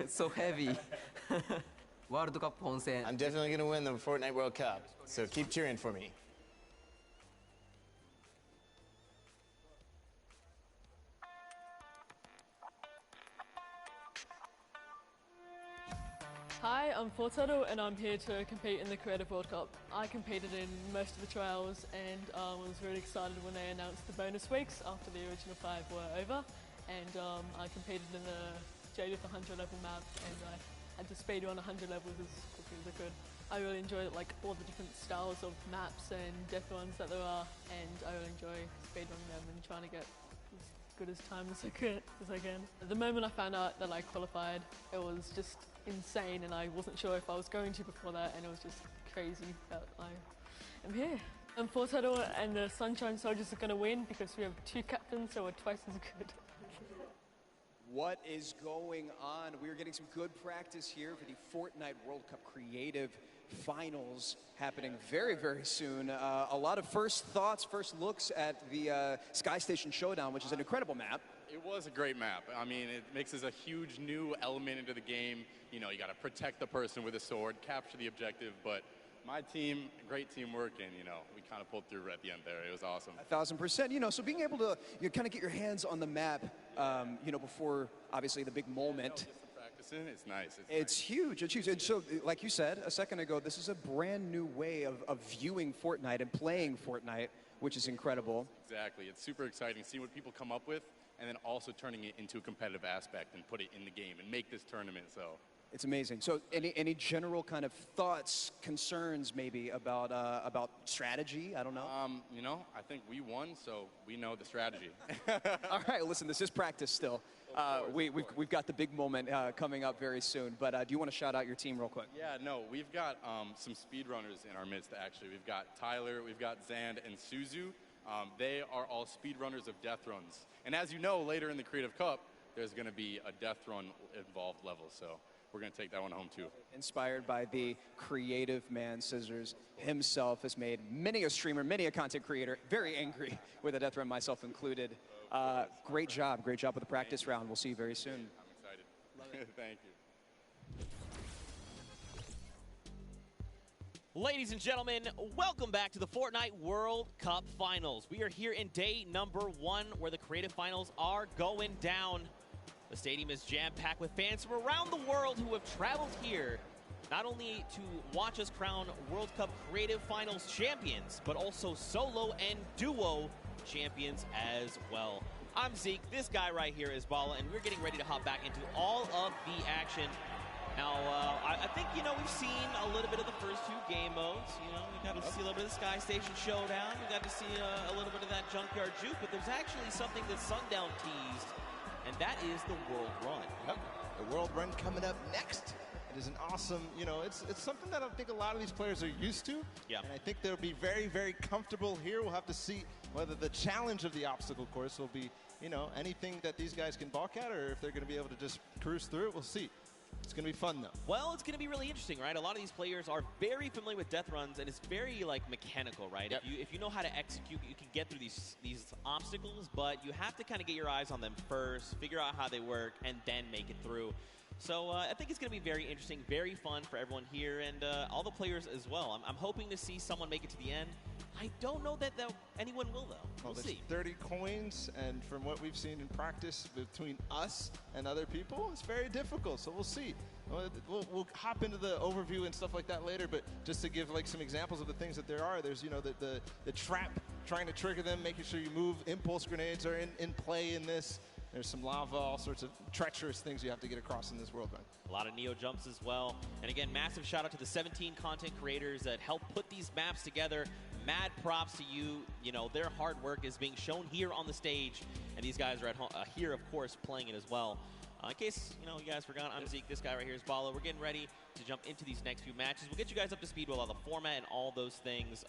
So heavy. World Cup Ponsen. I'm definitely going to win the Fortnite World Cup, so keep cheering for me. Hi, I'm Fortetto and I'm here to compete in the Creative World Cup. I competed in most of the trials and was really excited when they announced the bonus weeks after the original 5 were over. And I competed in the Jaded 100 level map and I had to speed run 100 levels as quickly as I could. I really enjoy all the different styles of maps and death runs that there are, and I really enjoy speedrunning them and trying to get as good as time as I can. The moment I found out that I qualified, it was just insane and I wasn't sure if I was going to before that, and it was just crazy that I am here. Fortado and the Sunshine Soldiers are going to win because we have 2 captains, so we're twice as good. What is going on? We're getting some good practice here for the Fortnite World Cup Creative Finals happening very, very soon. A lot of first thoughts, first looks at the Sky Station Showdown, which is an incredible map. It was a great map. I mean, it mixes a huge new element into the game. You know, you got to protect the person with a sword, capture the objective, but my team, great teamwork, and, you know, we kind of pulled through at the end there. It was awesome. 1,000%. You know, so being able to kind of get your hands on the map, you know, before, obviously, the big moment. Practicing, it's nice. It's huge. It's huge. And so, like you said a second ago, this is a brand new way of viewing Fortnite and playing Fortnite, which is incredible. Exactly. It's super exciting seeing what people come up with and then also turning it into a competitive aspect and put it in the game and make this tournament. So it's amazing. So any general kind of thoughts, concerns maybe about strategy? I don't know. You know, I think we won, so we know the strategy. All right, listen, this is practice still. We've got the big moment coming up very soon. But do you want to shout out your team real quick? Yeah, no, we've got some speedrunners in our midst, actually. We've got Tyler, we've got Zand, and Suzu. They are all speedrunners of death runs. And as you know, later in the Creative Cup, there's going to be a death run involved level. So we're going to take that one home, too. Inspired by the creative man, Scissors himself has made many a streamer, many a content creator very angry with a death run, myself included. Great job with the practice round. We'll see you very soon. I'm excited. Love it. Thank you. Ladies and gentlemen, welcome back to the Fortnite World Cup Finals. We are here in day number 1 where the creative finals are going down. The stadium is jam-packed with fans from around the world who have traveled here not only to watch us crown World Cup Creative Finals champions, but also solo and duo champions as well. I'm Zeke, this guy right here is Bala, and we're getting ready to hop back into all of the action. Now, I think, you know, we've seen a little bit of the first 2 game modes. You know, we got to see a little bit of the Sky Station Showdown. We got to see a little bit of that Junkyard Juke, but there's actually something that Sundown teased, and that is the World Run. Yep. The World Run coming up next. It is an awesome, you know, it's something that I think a lot of these players are used to. Yeah. And I think they'll be very, very comfortable here. We'll have to see whether the challenge of the obstacle course will be, you know, anything that these guys can balk at, or if they're going to be able to just cruise through it. We'll see. It's going to be fun, though. Well, it's going to be really interesting, right? A lot of these players are very familiar with death runs, and it's very, like, mechanical, right? Yep. If you know how to execute, you can get through these obstacles, but you have to kind of get your eyes on them first, figure out how they work, and then make it through. So I think it's going to be very interesting, very fun for everyone here, and all the players as well. I'm hoping to see someone make it to the end. I don't know that anyone will, though. We'll see. 30 coins, and from what we've seen in practice between us and other people, it's very difficult, so we'll see. We'll hop into the overview and stuff like that later, but just to give like some examples of the things that there are, there's, you know, the trap, trying to trigger them, making sure you move. Impulse grenades are in play in this. There's some lava, all sorts of treacherous things you have to get across in this world run. A lot of Neo jumps as well. And again, massive shout out to the 17 content creators that helped put these maps together. Mad props to you. You know, their hard work is being shown here on the stage. And these guys are at home, here, of course, playing it as well. In case, you know, you guys forgot, I'm Zeke. This guy right here is Bala. We're getting ready to jump into these next few matches. We'll get you guys up to speed with all the format and all those things.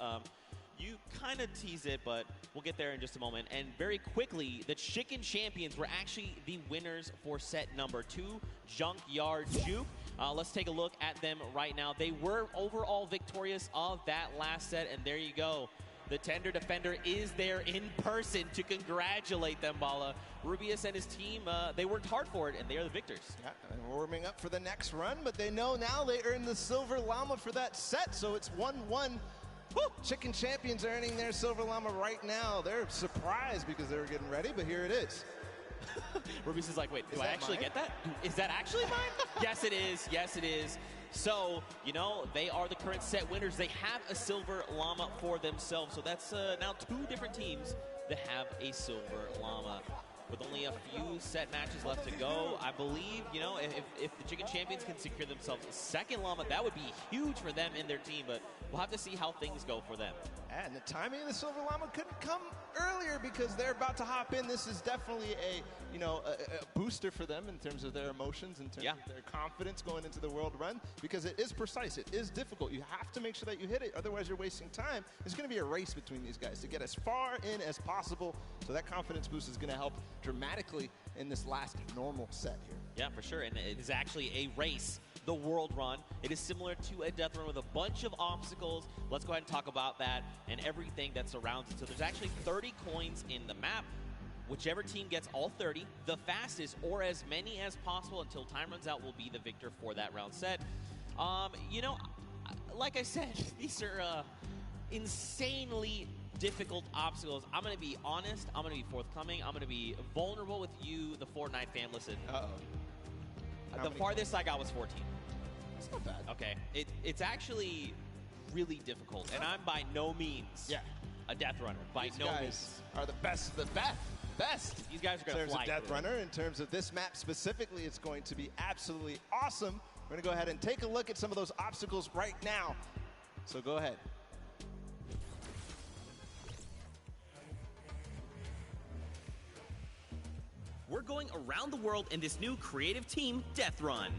You kind of tease it, but we'll get there in just a moment. And very quickly, the Chicken Champions were actually the winners for set number 2, Junkyard Juke. Let's take a look at them right now. They were overall victorious of that last set, and there you go. The Tender Defender is there in person to congratulate them, Bala. Rubius and his team, they worked hard for it, and they are the victors. Yeah, and warming up for the next run, but they know now they earned the Silver Llama for that set, so it's 1-1. Woo! Chicken Champions earning their Silver Llama right now. They're surprised because they were getting ready, but here it is. Rubius is like, wait, do I actually get that? Is that actually mine? Yes, it is. Yes, it is. So, you know, they are the current set winners. They have a Silver Llama for themselves. So that's now 2 different teams that have a Silver Llama. With only a few set matches left to go, I believe, you know, if the Chicken Champions can secure themselves a second Llama, that would be huge for them and their team, but we'll have to see how things go for them. And the timing of the Silver Llama couldn't come earlier because they're about to hop in. This is definitely a, you know, a booster for them in terms of their emotions, in terms of their confidence going into the world run, because it is precise, it is difficult. You have to make sure that you hit it, otherwise you're wasting time. It's going to be a race between these guys to get as far in as possible, so that confidence boost is going to help dramatically in this last normal set here. Yeah, for sure, and it is actually a race. The World Run. It is similar to a death run with a bunch of obstacles. Let's go ahead and talk about that and everything that surrounds it. So there's actually 30 coins in the map. Whichever team gets all 30, the fastest or as many as possible until time runs out will be the victor for that round set. You know, like I said, these are insanely difficult obstacles. I'm going to be honest. I'm going to be forthcoming. I'm going to be vulnerable with you, the Fortnite fam. Listen. The farthest I got was 14. It's not bad. Okay. It's actually really difficult, and I'm by no means a death runner. By These no guys means. are the best of the best. These guys are going to fly. In terms of death runner, in terms of this map specifically, it's going to be absolutely awesome. We're going to go ahead and take a look at some of those obstacles right now. So go ahead. We're going around the world in this new creative team, Death Run.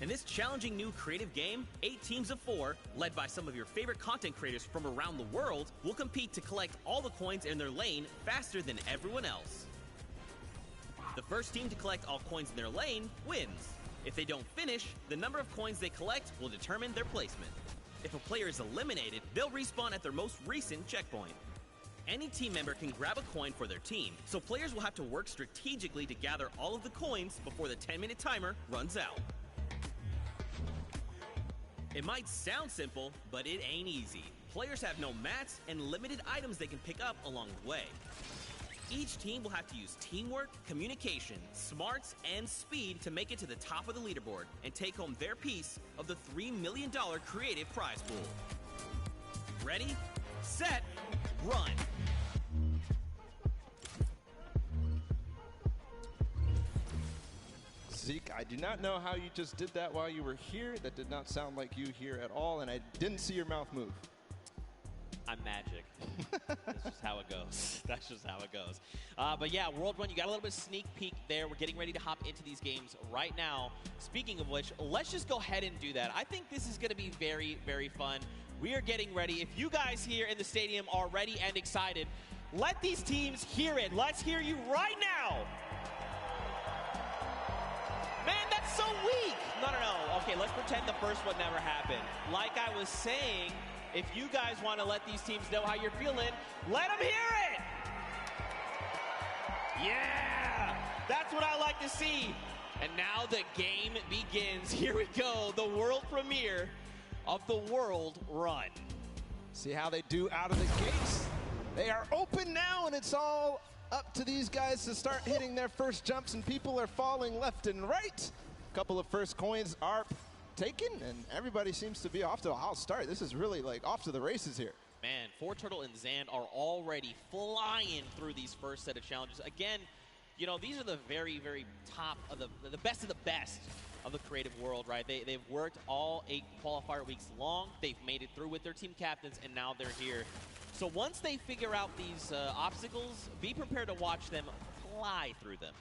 In this challenging new creative game, 8 teams of 4, led by some of your favorite content creators from around the world, will compete to collect all the coins in their lane faster than everyone else. The first team to collect all coins in their lane wins. If they don't finish, the number of coins they collect will determine their placement. If a player is eliminated, they'll respawn at their most recent checkpoint. Any team member can grab a coin for their team, so players will have to work strategically to gather all of the coins before the 10-minute timer runs out. It might sound simple, but it ain't easy. Players have no mats and limited items they can pick up along the way. Each team will have to use teamwork, communication, smarts, and speed to make it to the top of the leaderboard and take home their piece of the $3 million creative prize pool. Ready, set, run! Zeke, I do not know how you just did that while you were here. That did not sound like you here at all, and I didn't see your mouth move. I'm magic. That's just how it goes. That's just how it goes. But yeah, World Run, you got a little bit of sneak peek there. We're getting ready to hop into these games right now. Speaking of which, let's just go ahead and do that. I think this is going to be very, very fun. We are getting ready. If you guys here in the stadium are ready and excited, let these teams hear it. Let's hear you right now. Man, that's so weak. No. Okay, let's pretend the first one never happened. Like I was saying, if you guys want to let these teams know how you're feeling, let them hear it. Yeah, that's what I like to see. And now the game begins. Here we go, the world premiere of the World Run. See how they do out of the gates. They are open now, and it's all up to these guys to start hitting their first jumps, and people are falling left and right. A couple of first coins are taken, and everybody seems to be off to a hot start. This is really like off to the races here. Man, Turtle and Zan are already flying through these first set of challenges. Again, you know, these are the very, very top of the best of the best of the creative world, right? They've worked all 8 qualifier weeks long. They've made it through with their team captains, and now they're here. So once they figure out these obstacles, be prepared to watch them fly through them.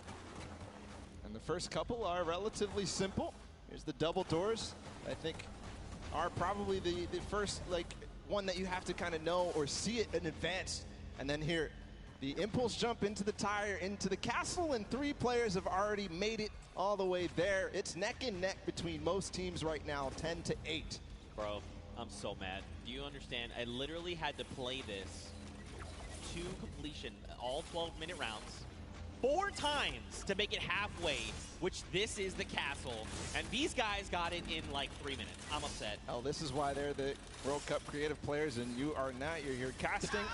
And the first couple are relatively simple. Here's the double doors. I think are probably the first like one that you have to kind of know or see it in advance. And then here, the impulse jump into the tire, into the castle, and 3 players have already made it all the way there. It's neck and neck between most teams right now, 10-8. Bro, I'm so mad. Do you understand? I literally had to play this to completion, all 12-minute rounds, 4 times to make it halfway, which this is the castle. And these guys got it in like 3 minutes. I'm upset. Oh, this is why they're the World Cup creative players, and you are not. You're here casting.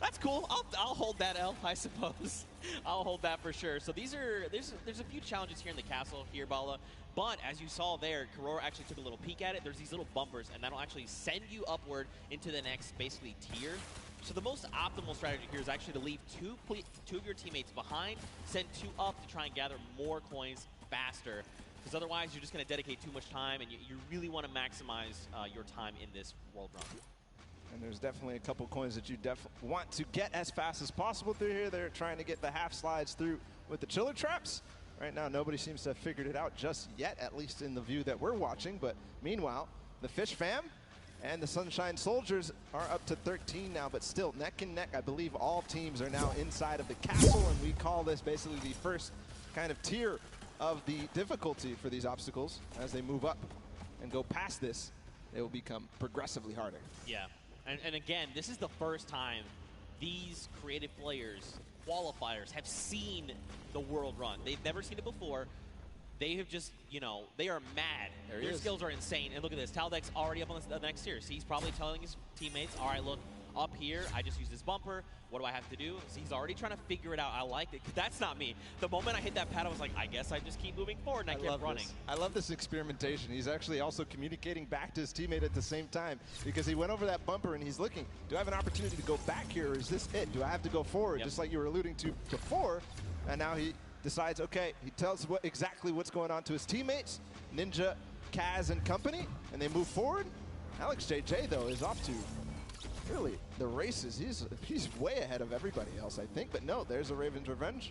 That's cool. I'll hold that L, I suppose. I'll hold that for sure. So there's a few challenges here in the castle here, Bala. But as you saw there, Karora actually took a little peek at it. There's these little bumpers, and that'll actually send you upward into the next, basically, tier. So the most optimal strategy here is actually to leave two of your teammates behind, send 2 up to try and gather more coins faster. Because otherwise, you're just going to dedicate too much time, and you really want to maximize your time in this World Run. And there's definitely a couple coins that you want to get as fast as possible through here. They're trying to get the half slides through with the chiller traps. Right now, nobody seems to have figured it out just yet, at least in the view that we're watching. But meanwhile, the Fish Fam and the Sunshine Soldiers are up to 13 now, but still neck and neck. I believe all teams are now inside of the castle, and we call this basically the first kind of tier of the difficulty for these obstacles. As they move up and go past this, they will become progressively harder. Yeah, and again, this is the first time these creative players, qualifiers, have seen the world run. They've never seen it before. They have just, you know, they are mad. Their skills are insane. And look at this. Taldeck's already up on the next tier. So he's probably telling his teammates, all right, look, up here, I just use this bumper. What do I have to do? So he's already trying to figure it out. I like it. That's not me. The moment I hit that pad, I was like, I guess I just keep moving forward, and I kept running. I love this experimentation. He's actually also communicating back to his teammate at the same time, because he went over that bumper and he's looking, do I have an opportunity to go back here, or is this it? Do I have to go forward? Just like you were alluding to before. And now he decides, okay, he tells exactly what's going on to his teammates, Ninja, Kaz, and company, and they move forward. Alex JJ, though, is off to really the races. He's way ahead of everybody else, I think. But no, there's a Raven's Revenge.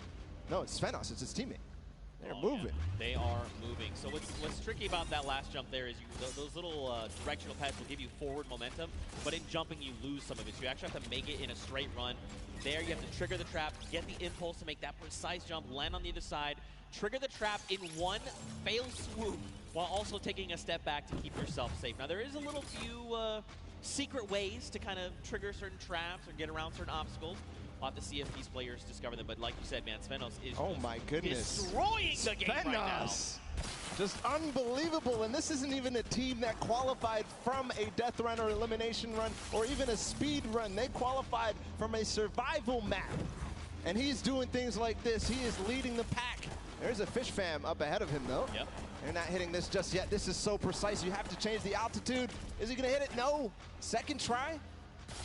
No, it's Svenos. It's his teammate. They're moving. Yeah, they are moving. So what's tricky about that last jump there is those little directional pads will give you forward momentum, but in jumping you lose some of it. So you actually have to make it in a straight run. There you have to trigger the trap, get the impulse to make that precise jump, land on the other side, trigger the trap in one fail swoop, while also taking a step back to keep yourself safe. Now there is a little few secret ways to kind of trigger certain traps or get around certain obstacles. We'll have to see if these players discover them. But like you said, man, Svenos is destroying the game right now. Just unbelievable. And this isn't even a team that qualified from a death run or elimination run or even a speed run. They qualified from a survival map. And he's doing things like this. He is leading the pack. There's a Fish Fam up ahead of him, though. Yep. They're not hitting this just yet. This is so precise. You have to change the altitude. Is he going to hit it? No. Second try.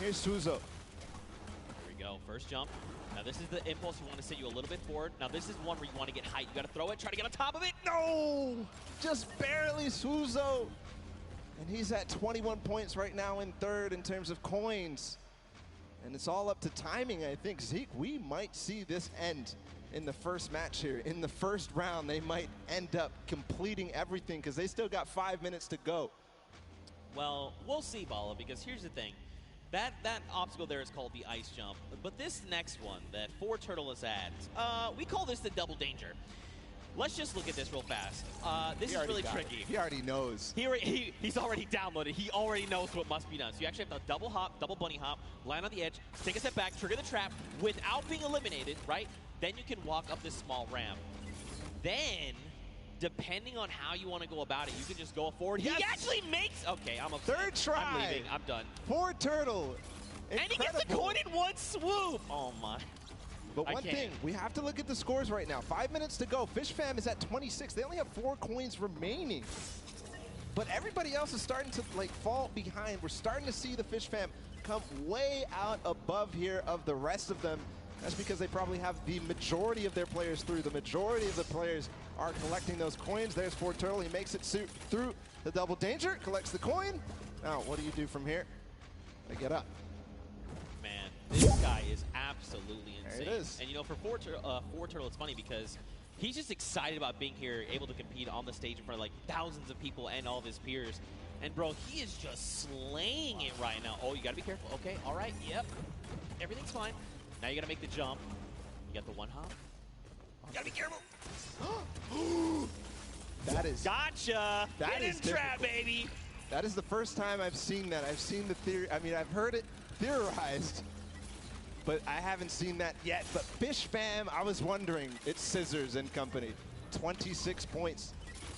Here's Suzo. Here we go. First jump. Now this is the impulse. You want to set you a little bit forward. Now this is one where you want to get height. You got to throw it, try to get on top of it. No! Just barely Suzo. And he's at 21 points right now in third in terms of coins. And it's all up to timing, I think. Zeke, we might see this end in the first match here. In the first round, they might end up completing everything because they still got 5 minutes to go. Well, we'll see, Bala, because here's the thing. That obstacle there is called the ice jump. But this next one that 4Turtle is at, we call this the double danger. Let's just look at this real fast. This is really tricky. He already knows. He's already downloaded. He already knows what must be done. So you actually have to double hop, double bunny hop, land on the edge, take a step back, trigger the trap without being eliminated, right? Then you can walk up this small ramp. Then, depending on how you want to go about it, you can just go forward. Yes. He actually makes... Okay, I'm upset. Third try. I'm leaving. I'm done. 4Turtle. And he gets the coin in one swoop. Oh, my. But one thing, we have to look at the scores right now. 5 minutes to go. Fish Fam is at 26. They only have 4 coins remaining. But everybody else is starting to fall behind. We're starting to see the Fish Fam come way out above here of the rest of them. That's because they probably have the majority of their players through. The majority of the players are collecting those coins. There's 4Turtle. He makes it through the double danger, collects the coin. Now, what do you do from here? They get up. Man, this guy is absolutely insane. There it is. And, you know, for 4Turtle, it's funny because he's just excited about being here, able to compete on the stage in front of, thousands of people and all of his peers. And, bro, he is just slaying it right now. Oh, you got to be careful. Okay, all right, yep. Everything's fine. Now you got to make the jump. You got the one hop. You got to be careful. That is... Gotcha! That is trap, baby! That is the first time I've seen that. I've seen the theory. I mean, I've heard it theorized, but I haven't seen that yet. But Fish Fam, I was wondering. It's Scissors and company. 26 points.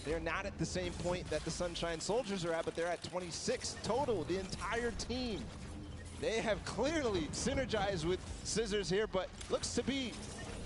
They're not at the same point that the Sunshine Soldiers are at, but they're at 26 total, the entire team. They have clearly synergized with Scissors here, but looks to be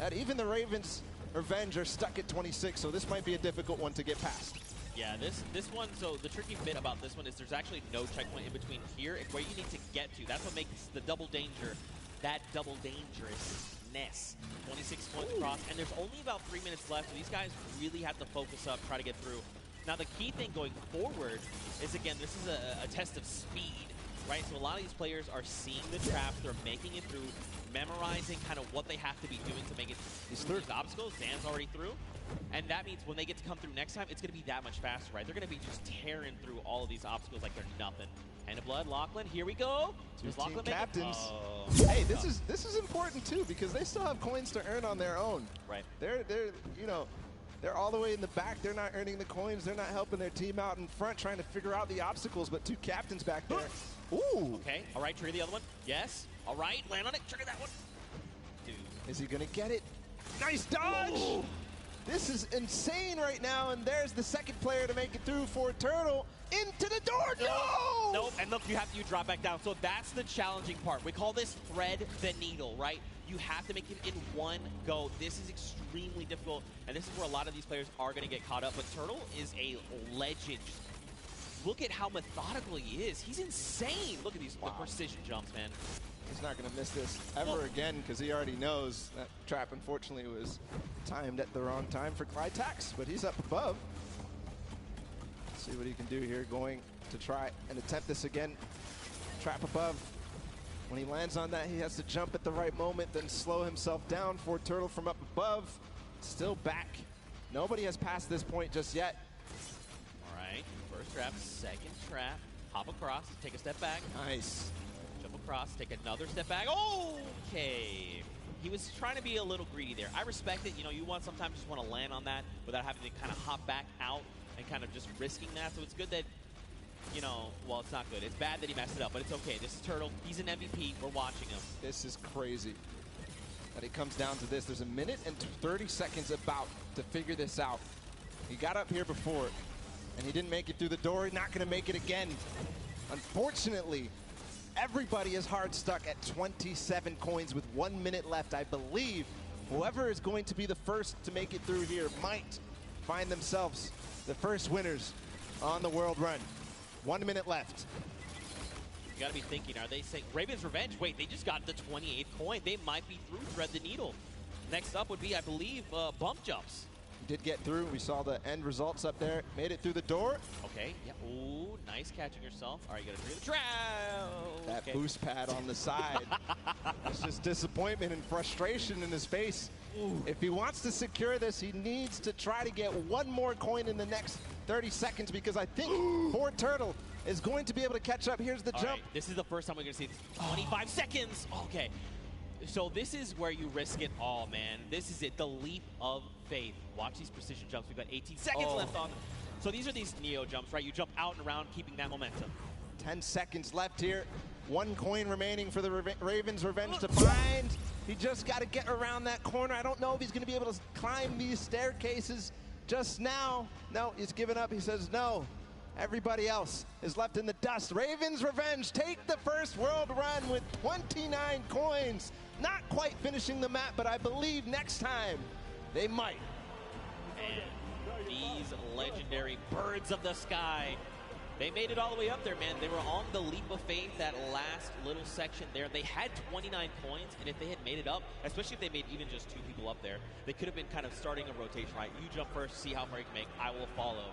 that even the Ravens Revenge are stuck at 26, so this might be a difficult one to get past. Yeah, this one, so the tricky bit about this one is there's actually no checkpoint in between here. It's where you need to get to. That's what makes the double danger that double dangerousness. 26 points across, and there's only about 3 minutes left, so these guys really have to focus up, try to get through. Now, the key thing going forward is, again, this is a test of speed. right? So a lot of these players are seeing the traps, they're making it through, memorizing kind of what they have to be doing to make it through these obstacles. Zan's already through. And that means when they get to come through next time, it's going to be that much faster, right? They're going to be just tearing through all of these obstacles like they're nothing. Hand of Blood, Lachlan, here we go. Does Team Lachlan make captains. it? Hey, this is important too because they still have coins to earn on their own. Right. They're they're all the way in the back. They're not earning the coins. They're not helping their team out in front, trying to figure out the obstacles. But 2 captains back there. Ooh. Okay. All right. Trigger the other one. Yes. All right. Land on it. Trigger that one. Dude. Is he gonna get it? Nice dodge. Whoa. This is insane right now, and there's the second player to make it through for Turtle. Into the door, no! Nope, and look, you drop back down. So that's the challenging part. We call this thread the needle, right? You have to make it in one go. This is extremely difficult, and this is where a lot of these players are gonna get caught up, but Turtle is a legend. Look at how methodical he is. He's insane. Look at these the precision jumps, man. He's not going to miss this ever again because he already knows that trap, unfortunately, was timed at the wrong time for Clytax, but he's up above. Let's see what he can do here, going to try and attempt this again. Trap above. When he lands on that, he has to jump at the right moment, then slow himself down for Turtle from up above. Still back. Nobody has passed this point just yet. All right, first trap, second trap. Hop across, take a step back. Nice. Jump across, take another step back. Okay. He was trying to be a little greedy there. I respect it. You know, you sometimes just want to land on that without having to kind of hop back out and kind of just risking that. So it's good that, you know, well, it's not good. It's bad that he messed it up, but it's okay. This is Turtle. He's an MVP. We're watching him. This is crazy that it comes down to this. There's a minute and 30 seconds about to figure this out. He got up here before, and he didn't make it through the door. He's not going to make it again. Unfortunately, everybody is hard stuck at 27 coins with 1 minute left. I believe whoever is going to be the first to make it through here might find themselves the first winners on the world run. 1 minute left. You got to be thinking, are they saying Raven's Revenge? Wait, they just got the 28th coin. They might be through Thread the Needle. Next up would be, I believe, bump jumps. Did get through. We saw the end results up there. Made it through the door. Okay. Yeah. Ooh, nice catching yourself. All right, you got to trigger the trap. That boost pad on the side. It's just disappointment and frustration in his face. Ooh. If he wants to secure this, he needs to try to get one more coin in the next 30 seconds because I think poor Turtle is going to be able to catch up. Here's the jump. Right. This is the first time we're going to see this. 25 seconds. Okay. So this is where you risk it all, man. This is it, the leap of faith. Watch these precision jumps. We've got 18 seconds left on. So these are these Neo jumps, right? You jump out and around, keeping that momentum. 10 seconds left here. 1 coin remaining for the Ravens Revenge to find. He just got to get around that corner. I don't know if he's going to be able to climb these staircases just now. No, he's given up. He says no. Everybody else is left in the dust. Ravens Revenge take the first world run with 29 coins. Not quite finishing the map, but I believe next time they might. And these legendary birds of the sky, they made it all the way up there, man. They were on the leap of faith, that last little section there. They had 29 coins, and if they had made it up, especially if they made even just 2 people up there, they could have been kind of starting a rotation, right? You jump first, see how far you can make, I will follow.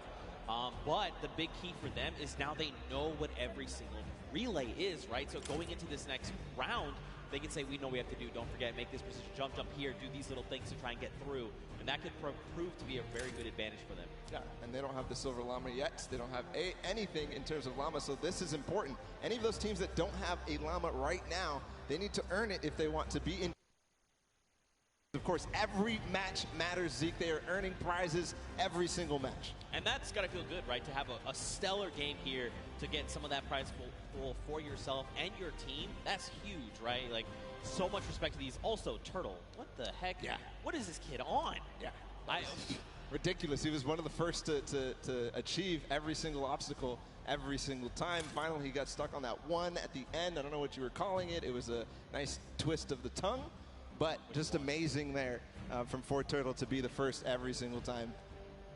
But the big key for them is now they know what every single relay is, right? So going into this next round, they can say, we know we have to do, don't forget, make this precision jump here, do these little things to try and get through. And that could prove to be a very good advantage for them. Yeah, and they don't have the Silver Llama yet. They don't have anything in terms of Llama, so this is important. Any of those teams that don't have a Llama right now, they need to earn it if they want to be in. Of course, every match matters, Zeke. They are earning prizes every single match. And that's got to feel good, right? To have a stellar game here to get some of that prize pool for yourself and your team. That's huge, right? Like, so much respect to these. Also, Turtle, what the heck? Yeah. What is this kid on? Yeah. Ridiculous. He was one of the first to achieve every single obstacle every single time. Finally, he got stuck on that one at the end. I don't know what you were calling it. It was a nice twist of the tongue. But just amazing there from Fort Turtle to be the first every single time.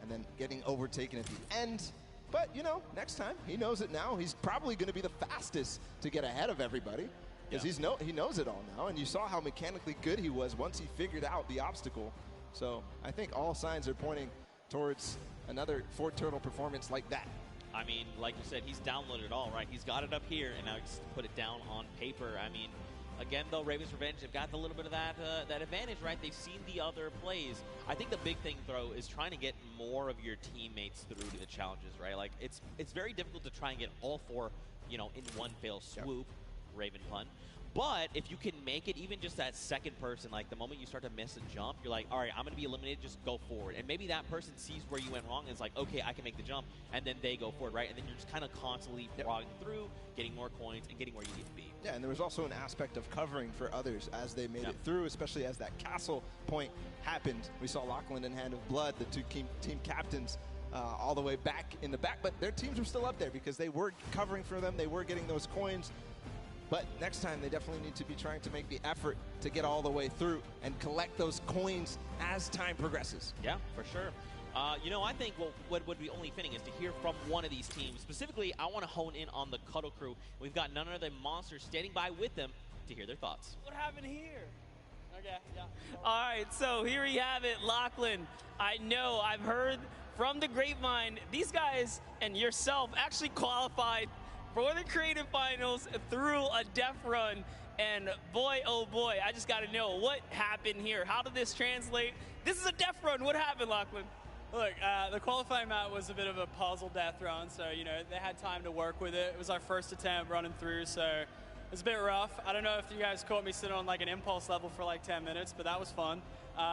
And then getting overtaken at the end. But, you know, next time, he knows it now. He's probably going to be the fastest to get ahead of everybody. Because he knows it all now. And you saw how mechanically good he was once he figured out the obstacle. So I think all signs are pointing towards another Fort Turtle performance like that. I mean, like you said, he's downloaded it all, right? He's got it up here, and now just put it down on paper. I mean, again, though, Ravens Revenge have got a little bit of that that advantage, right? They've seen the other plays. I think the big thing, though, is trying to get more of your teammates through to the challenges, right? Like, it's very difficult to try and get all 4, you know, in one fell swoop, Raven pun. But if you can make it even just that second person, like the moment you start to miss a jump, you're like, all right, I'm going to be eliminated, just go forward. And maybe that person sees where you went wrong and is like, okay, I can make the jump, and then they go forward, right? And then you're just kind of constantly frogging through, getting more coins, and getting where you need to be. Yeah, and there was also an aspect of covering for others as they made it through, especially as that castle point happened. We saw Lachlan and Hand of Blood, the 2 team captains, all the way back in the back, but their teams were still up there because they were covering for them, they were getting those coins. But next time, they definitely need to be trying to make the effort to get all the way through and collect those coins as time progresses. Yeah, for sure. You know, I think what would be only fitting is to hear from one of these teams. Specifically, I want to hone in on the Cuddle Crew. We've got none other than Monster standing by with them to hear their thoughts. What happened here? Okay, yeah. All right, so here you have it, Lachlan. I know, I've heard from the grapevine, these guys and yourself actually qualified for the creative finals through a death run, and boy, oh boy, I just got to know what happened here. How did this translate? This is a death run. What happened, Lachlan? Look, the qualifying map was a bit of a puzzle death run, so, you know, they had time to work with it. It was our first attempt running through, so it was a bit rough. I don't know if you guys caught me sitting on like an impulse level for like 10 minutes, but that was fun.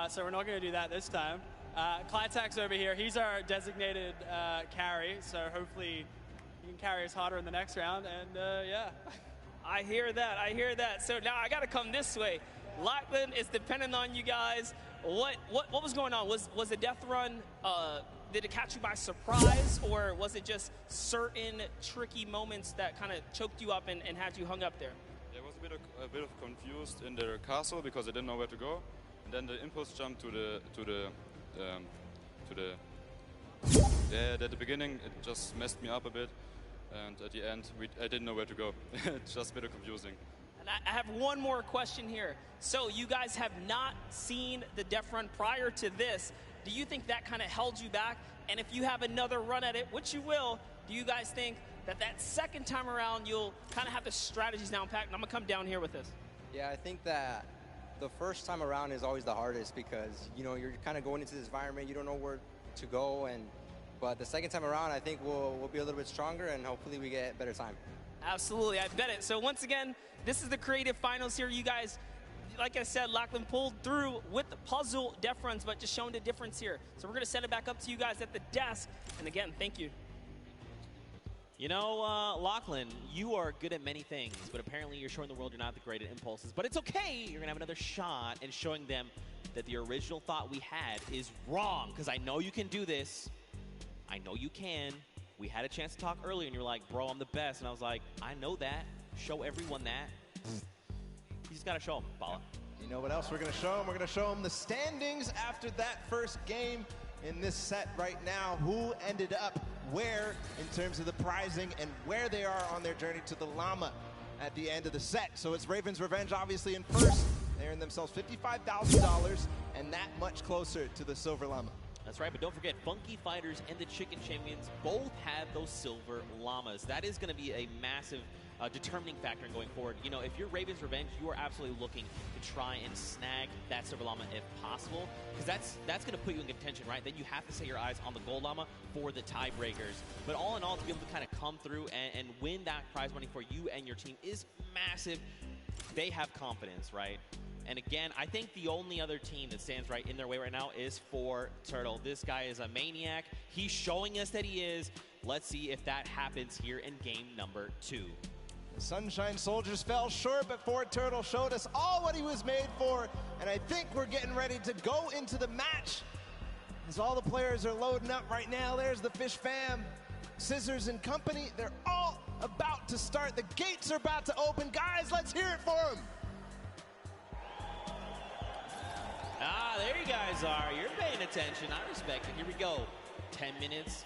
So we're not going to do that this time. Clytak's over here. He's our designated carry, so hopefully you can carry us harder in the next round, and yeah. I hear that, I hear that. So now I gotta come this way. Lachlan is dependent on you guys. What was going on? Was the death run, did it catch you by surprise, or was it just certain tricky moments that kind of choked you up and had you hung up there? There was a bit of confused in the castle because I didn't know where to go. And then the impulse jump to the at the beginning, it just messed me up a bit. And at the end, I didn't know where to go. It's just a bit confusing. And I have one more question here. So you guys have not seen the death run prior to this. Do you think that kind of held you back? And if you have another run at it, which you will, do you guys think that second time around you'll kind of have the strategies down packed? And I'm going to come down here with this. Yeah, I think that the first time around is always the hardest because, you know, you're kind of going into this environment, you don't know where to go, but the second time around, I think we'll be a little bit stronger and hopefully we get better time. Absolutely, I bet it. So once again, this is the creative finals here. You guys, like I said, Lachlan pulled through with the puzzle death runs, but just showing the difference here. So we're going to send it back up to you guys at the desk. And again, thank you. You know, Lachlan, you are good at many things, but apparently you're showing the world you're not the great at impulses. But it's okay. You're going to have another shot and showing them that the original thought we had is wrong, because I know you can do this. I know you can. We had a chance to talk earlier, and you're like, bro, I'm the best. And I was like, I know that. Show everyone that. You just got to show them, Bala. You know what else we're going to show them? We're going to show them the standings after that first game in this set right now. Who ended up where in terms of the prizing and where they are on their journey to the llama at the end of the set. So it's Ravens Revenge obviously in first. They earned themselves $55,000 and that much closer to the silver llama. That's right, but don't forget, Funky Fighters and the Chicken Champions both have those silver llamas. That is going to be a massive determining factor in going forward. You know, if you're Raven's Revenge, you are absolutely looking to try and snag that silver llama if possible, because that's going to put you in contention, right? Then you have to set your eyes on the gold llama for the tiebreakers. But all in all, to be able to kind of come through and win that prize money for you and your team is massive. They have confidence, right? And again, I think the only other team that stands right in their way right now is for Turtle. This guy is a maniac. He's showing us that he is. Let's see if that happens here in game number 2. The Sunshine Soldiers fell short, but Ford Turtle showed us all what he was made for. And I think we're getting ready to go into the match. As all the players are loading up right now, there's the Fish Fam, Scissors and company. They're all about to start. The gates are about to open. Guys, let's hear it for them. Ah, there you guys are. You're paying attention. I respect it. Here we go. 10 minutes.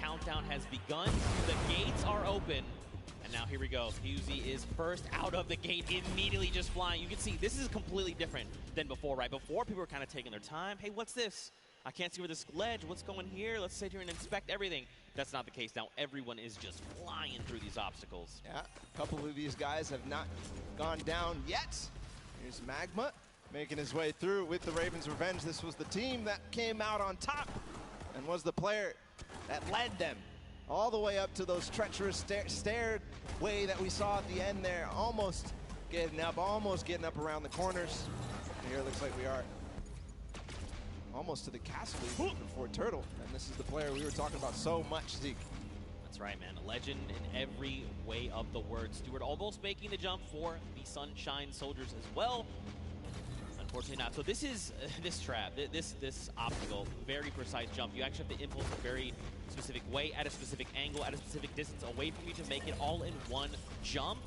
Countdown has begun. The gates are open. And now here we go. Fusey is first out of the gate, immediately just flying. You can see this is completely different than before, right? Before, people were kind of taking their time. Hey, what's this? I can't see where this ledge, what's going here? Let's sit here and inspect everything. That's not the case. Now everyone is just flying through these obstacles. Yeah, a couple of these guys have not gone down yet. Here's Magma making his way through with the Ravens' Revenge. This was the team that came out on top and was the player that led them all the way up to those treacherous stairway that we saw at the end there. Almost getting up around the corners. And here it looks like we are almost to the castle even for Fort Turtle. And this is the player we were talking about so much, Zeke. That's right, man. A legend in every way of the word. Stewart almost making the jump for the Sunshine Soldiers as well. Unfortunately not. So this is this trap, this obstacle, very precise jump. You actually have to impulse a very specific way, at a specific angle, at a specific distance away from you to make it all in one jump.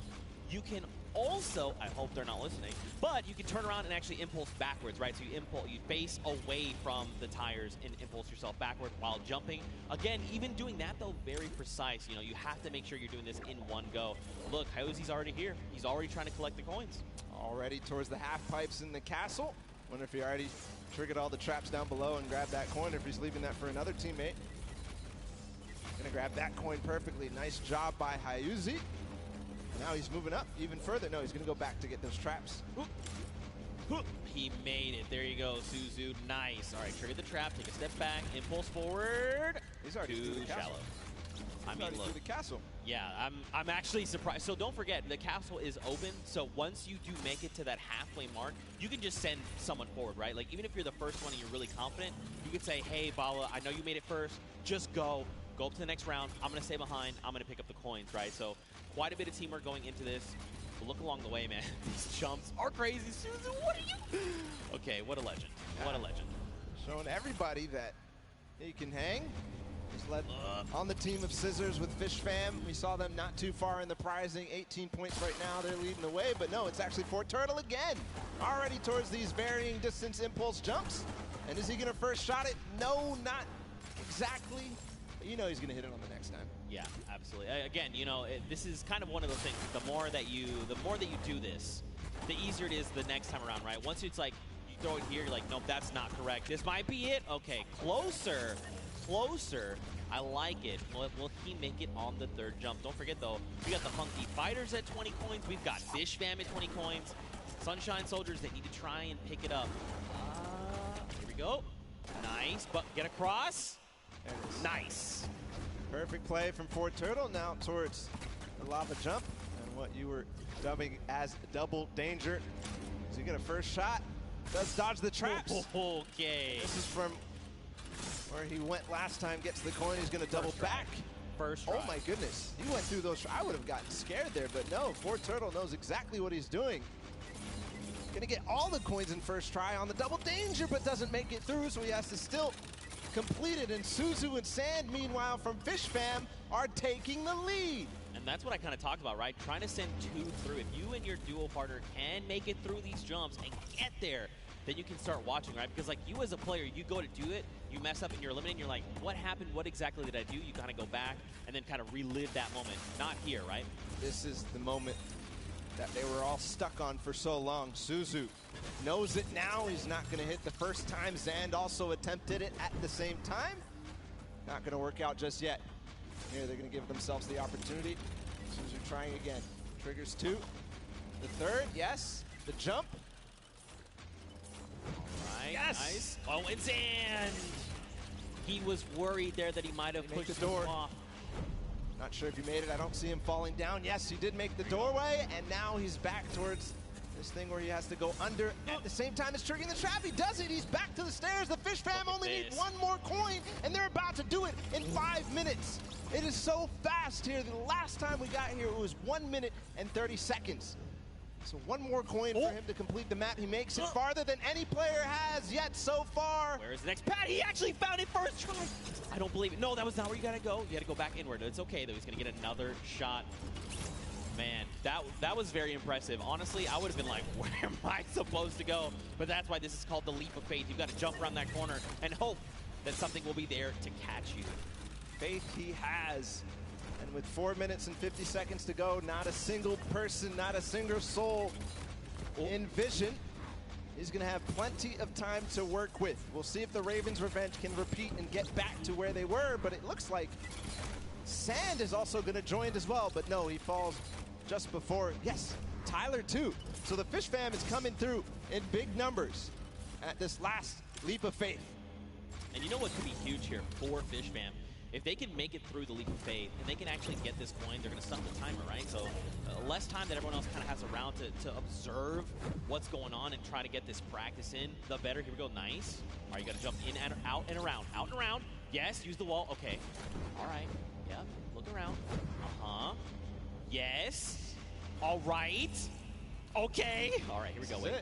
You can also, I hope they're not listening, but you can turn around and actually impulse backwards, right? So you face away from the tires and impulse yourself backward while jumping. Again, even doing that though, very precise. You know, you have to make sure you're doing this in one go. Look, Hyozi's already here. He's already trying to collect the coins. Already towards the half pipes in the castle. Wonder if he already triggered all the traps down below and grabbed that coin, or if he's leaving that for another teammate. Gonna grab that coin perfectly. Nice job by Hyozi. Now he's moving up even further. No, he's going to go back to get those traps. He made it. There you go, Suzu. Nice. All right, trigger the trap. Take a step back. Impulse forward. He's already too through the shallow. castle. I mean, look. Through the castle. Yeah, I'm actually surprised. So don't forget, the castle is open. So once you do make it to that halfway mark, you can just send someone forward, right? Like, even if you're the first one and you're really confident, you could say, hey, Bala, I know you made it first. Just go. Go up to the next round. I'm going to stay behind. I'm going to pick up the coins, right? So quite a bit of teamwork going into this. But look along the way, man. These jumps are crazy. Suzu, what are you? Okay, what a legend. What a legend. Showing everybody that he can hang. He's led on the team of Scissors with Fish Fam. We saw them not too far in the prizing. 18 points right now. They're leading the way. But no, it's actually Fort Turtle again. Already towards these varying distance impulse jumps. And is he going to first shot it? No, not exactly. You know he's going to hit it on the next time. Yeah, absolutely. Again, you know, this is kind of one of those things. The more that you do this, the easier it is the next time around, right? Once it's like you throw it here, you're like, nope, that's not correct. This might be it. Okay, closer, closer. I like it. Will he make it on the third jump? Don't forget though, we got the Funky Fighters at 20 coins. We've got Fish Fam at 20 coins. Sunshine Soldiers, they need to try and pick it up. Here we go. Nice, but get across. Nice. Perfect play from Fort Turtle. Now towards the lava jump and what you were dubbing as double danger. Is he going to first shot? Does dodge the traps. Okay. This is from where he went last time. Gets the coin. He's going to double back. First try. Oh my goodness. He went through those. I would have gotten scared there, but no. Fort Turtle knows exactly what he's doing. Going to get all the coins in first try on the double danger, but doesn't make it through, so he has to still complete it. And Suzu and Sand, meanwhile, from Fish Fam, are taking the lead. And that's what I kind of talked about, right? Trying to send two through. If you and your duo partner can make it through these jumps and get there, then you can start watching, right? Because like you as a player, you go to do it, you mess up and you're eliminated, you're like, what happened? What exactly did I do? You kind of go back and then kind of relive that moment. Not here, right? This is the moment that they were all stuck on for so long. Suzu knows it now. He's not going to hit the first time. Zand also attempted it at the same time. Not going to work out just yet. Here, they're going to give themselves the opportunity. Suzu trying again. Triggers two. The third, yes. The jump. All right, yes. Nice. Oh, and Zand. He was worried there that he might have pushed the door him off. Not sure if he made it. I don't see him falling down. Yes, he did make the doorway, and now he's back towards this thing where he has to go under at the same time as triggering the trap. He does it. He's back to the stairs. The Fish Fam only need one more coin, and they're about to do it in 5 minutes. It is so fast here. The last time we got here, it was 1 minute and 30 seconds. So one more coin for him to complete the map. He makes it farther than any player has yet so far. Where's the next pad? He actually found it first try. I don't believe it. No, that was not where you gotta go. You gotta go back inward. It's okay though. He's gonna get another shot. Man, that was very impressive. Honestly, I would have been like, where am I supposed to go? But that's why this is called the leap of faith. You've got to jump around that corner and hope that something will be there to catch you. Faith he has. And with 4 minutes and 50 seconds to go, not a single person, not a single soul in vision. he's going to have plenty of time to work with. We'll see if the Ravens Revenge can repeat and get back to where they were, but it looks like Sand is also going to join as well, but no, he falls just before. Yes, Tyler too. So the Fish Fam is coming through in big numbers at this last leap of faith. And you know what could be huge here for Fish Fam? If they can make it through the leap of faith and they can actually get this coin, they're going to stop the timer, right? So less time that everyone else kind of has around to observe what's going on and try to get this practice in, the better. Here we go. Nice. All right, you got to jump in and out and around. Out and around. Yes, use the wall. Okay. All right. Yep. Look around. Uh-huh. Yes. All right. Okay. All right, here we go. Wait.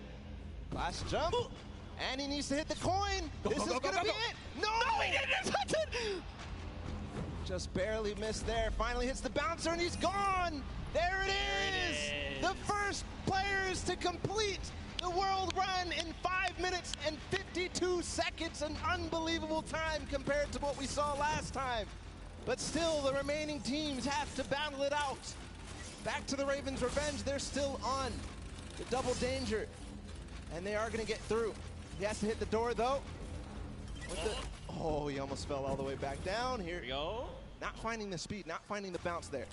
Last jump. Ooh. And he needs to hit the coin. This is going to be it. No, he didn't touch it. Just barely missed there. Finally hits the bouncer and he's gone. There it is. The first players to complete the world run in 5 minutes and 52 seconds. An unbelievable time compared to what we saw last time. But still, the remaining teams have to battle it out. Back to the Ravens Revenge. They're still on the double danger. And they are going to get through. He has to hit the door, though. Oh, he almost fell all the way back down. Here we go. Not finding the speed, not finding the bounce there.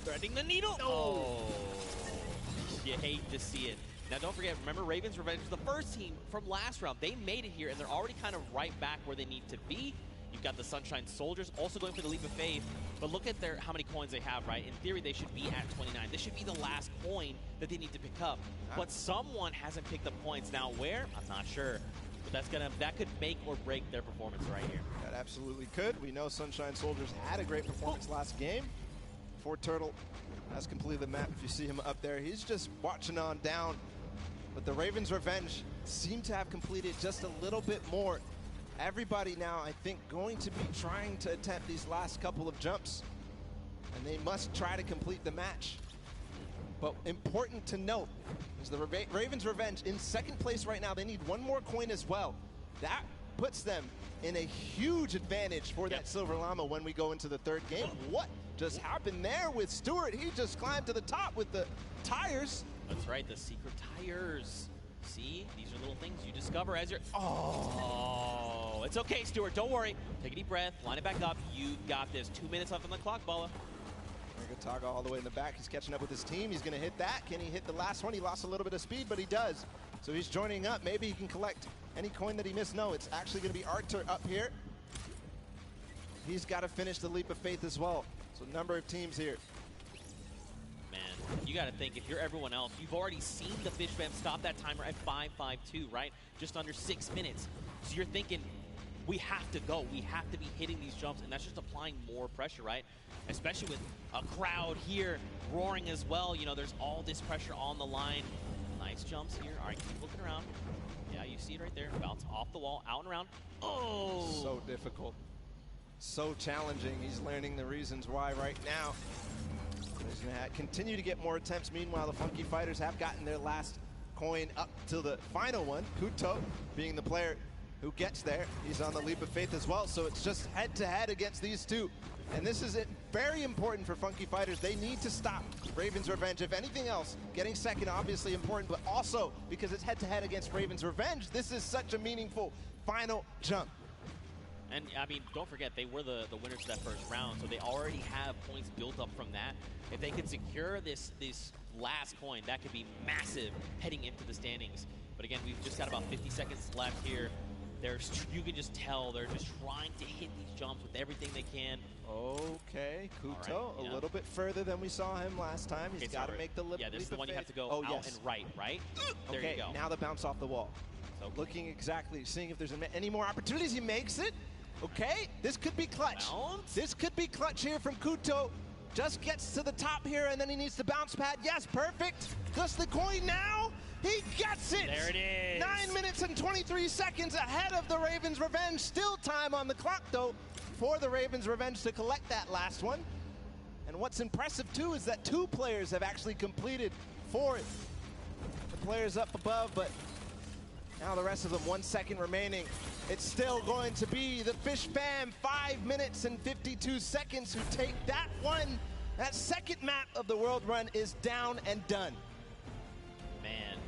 Threading the needle. Oh. You hate to see it. Now, don't forget, remember, Ravens Revenge was the first team from last round. They made it here, and they're already kind of right back where they need to be. You've got the Sunshine Soldiers also going for the leap of faith. But look at how many coins they have, right? In theory, they should be at 29. This should be the last coin that they need to pick up. But someone hasn't picked up coins. Now, where? I'm not sure. But that could make or break their performance right here. That absolutely could. We know Sunshine Soldiers had a great performance last game. Ford Turtle has completed the map. If you see him up there, he's just watching on down. But the Ravens Revenge seem to have completed just a little bit more. Everybody now, I think, going to be trying to attempt these last couple of jumps. And they must try to complete the match. But important to note is the Ravens Revenge in second place right now. They need one more coin as well. That puts them in a huge advantage for that Silver Llama when we go into the third game. What just happened there with Stewart? He just climbed to the top with the tires. That's right, the secret tires. See, these are little things you discover as you're... Oh, it's okay, Stewart. Don't worry. Take a deep breath. Line it back up. You've got this. 2 minutes left on the clock, Bala. Taga all the way in the back. He's catching up with his team. He's going to hit that. Can he hit the last one? He lost a little bit of speed, but he does. So he's joining up. Maybe he can collect any coin that he missed. No, it's actually going to be Arthur up here. He's got to finish the leap of faith as well. So a number of teams here. Man, you got to think, if you're everyone else, you've already seen the Fish Fam stop that timer at 5:52, right? Just under 6 minutes. So you're thinking, we have to go. We have to be hitting these jumps, and that's just applying more pressure, right? Especially with a crowd here roaring as well. You know, there's all this pressure on the line. Nice jumps here. All right, keep looking around. Yeah, you see it right there. Bounce off the wall, out and around. Oh! So difficult. So challenging. He's learning the reasons why right now. He's going to continue to get more attempts. Meanwhile, the Funky Fighters have gotten their last coin up to the final one. Kuto being the player who gets there. He's on the leap of faith as well, so it's just head-to-head against these two. And this is very important for Funky Fighters. They need to stop Ravens Revenge. If anything else, getting second obviously important, but also because it's head-to-head against Ravens Revenge, this is such a meaningful final jump. And, I mean, don't forget, they were the winners of that first round, so they already have points built up from that. If they can secure this last coin, that could be massive heading into the standings. But again, we've just got about 50 seconds left here. You can just tell they're just trying to hit these jumps with everything they can. Okay, Kuto, a little bit further than we saw him last time. He's got to make the leap of faith. Yeah, this is the one you have to go out and right? There you go. Now the bounce off the wall. So looking exactly, seeing if there's any more opportunities. He makes it. Okay, this could be clutch. Bounce. This could be clutch here from Kuto. Just gets to the top here, and then he needs the bounce pad. Yes, perfect. Just the coin now. He gets it! There it is! 9 minutes and 23 seconds ahead of the Ravens Revenge. Still time on the clock, though, for the Ravens Revenge to collect that last one. And what's impressive, too, is that 2 players have actually completed 4. The players up above, but now the rest of them, 1 second remaining. It's still going to be the Fish Fam, 5 minutes and 52 seconds, who take that one. That second map of the world run is down and done. Man,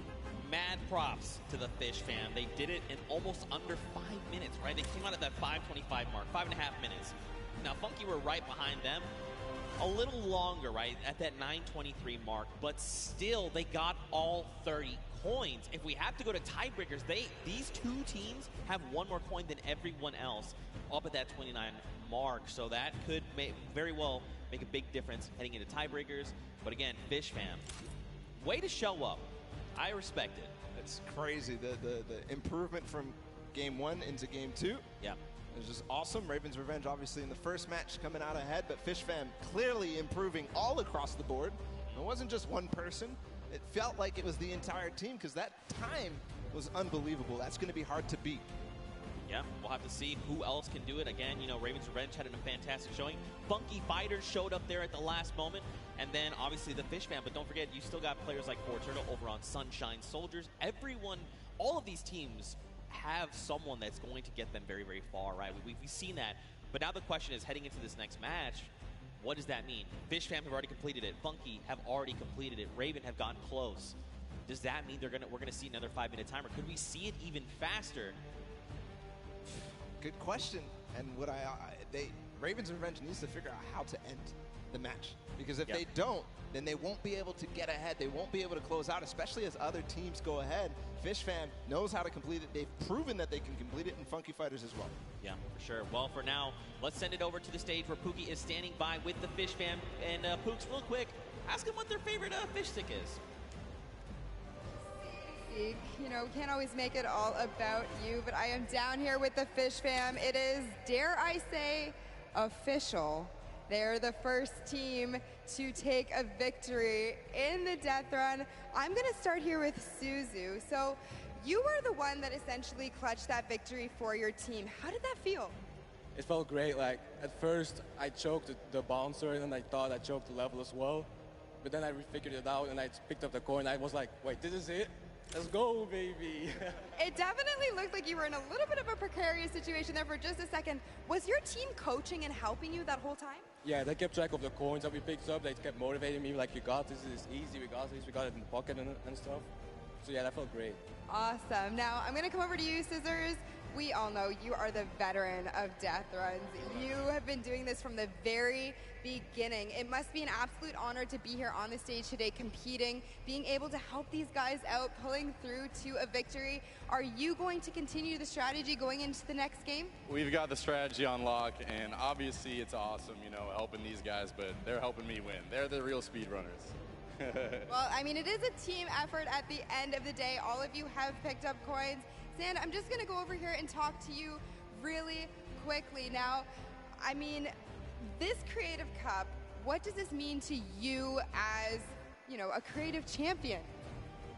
mad props to the Fish fam. They did it in almost under 5 minutes, right? They came out at that 5:25 mark, 5.5 minutes. Now, Funky were right behind them. A little longer, right, at that 9:23 mark, but still, they got all 30 coins. If we have to go to tiebreakers, these two teams have one more coin than everyone else up at that 29 mark, so that could very well make a big difference heading into tiebreakers. But again, Fish fam, way to show up. I respect it. It's crazy, the improvement from game 1 into game 2. Yeah. It was just awesome. Raven's Revenge obviously in the first match coming out ahead, but Fish fam clearly improving all across the board. It wasn't just one person. It felt like it was the entire team because that time was unbelievable. That's going to be hard to beat. Yeah, we'll have to see who else can do it. Again, you know, Raven's Revenge had a fantastic showing. Funky Fighters showed up there at the last moment. And then, obviously, the Fish fam. But don't forget, you still got players like Turtle over on Sunshine Soldiers. Everyone, all of these teams have someone that's going to get them very, very far, right? We've seen that. But now the question is, heading into this next match, what does that mean? Fish fam have already completed it. Funky have already completed it. Raven have gotten close. Does that mean we're gonna see another 5-minute timer? Could we see it even faster? Good question. And what Raven's Revenge needs to figure out how to end the match. Because if they don't, then they won't be able to get ahead. They won't be able to close out, especially as other teams go ahead. Fish fam knows how to complete it. They've proven that they can complete it, and Funky Fighters as well. Yeah, for sure. Well, for now, let's send it over to the stage where Pookie is standing by with the Fish fam. And Pooks, real quick, ask them what their favorite fish stick is. You know, we can't always make it all about you, but I am down here with the Fish fam. It is, dare I say, official. They're the first team to take a victory in the death run. I'm going to start here with Suzu. So you were the one that essentially clutched that victory for your team. How did that feel? It felt great. Like, at first, I choked the bouncer, and I thought I choked the level as well. But then I figured it out, and I picked up the coin. I was like, wait, this is it? Let's go, baby. It definitely looked like you were in a little bit of a precarious situation there for just a second. Was your team coaching and helping you that whole time? Yeah, they kept track of the coins that we picked up. They kept motivating me, like, you got this, it's easy, we got this, we got it in the pocket and stuff. So yeah, that felt great. Awesome. Now, I'm gonna come over to you, Scissors. We all know you are the veteran of death runs. You have been doing this from the very beginning. It must be an absolute honor to be here on the stage today competing, being able to help these guys out, pulling through to a victory. Are you going to continue the strategy going into the next game? We've got the strategy on lock, and obviously it's awesome, you know, helping these guys, but they're helping me win. They're the real speedrunners. Well, I mean, it is a team effort at the end of the day. All of you have picked up coins. Sand, I'm just going to go over here and talk to you really quickly. Now, I mean, this Creative Cup, what does this mean to you as, you know, a creative champion?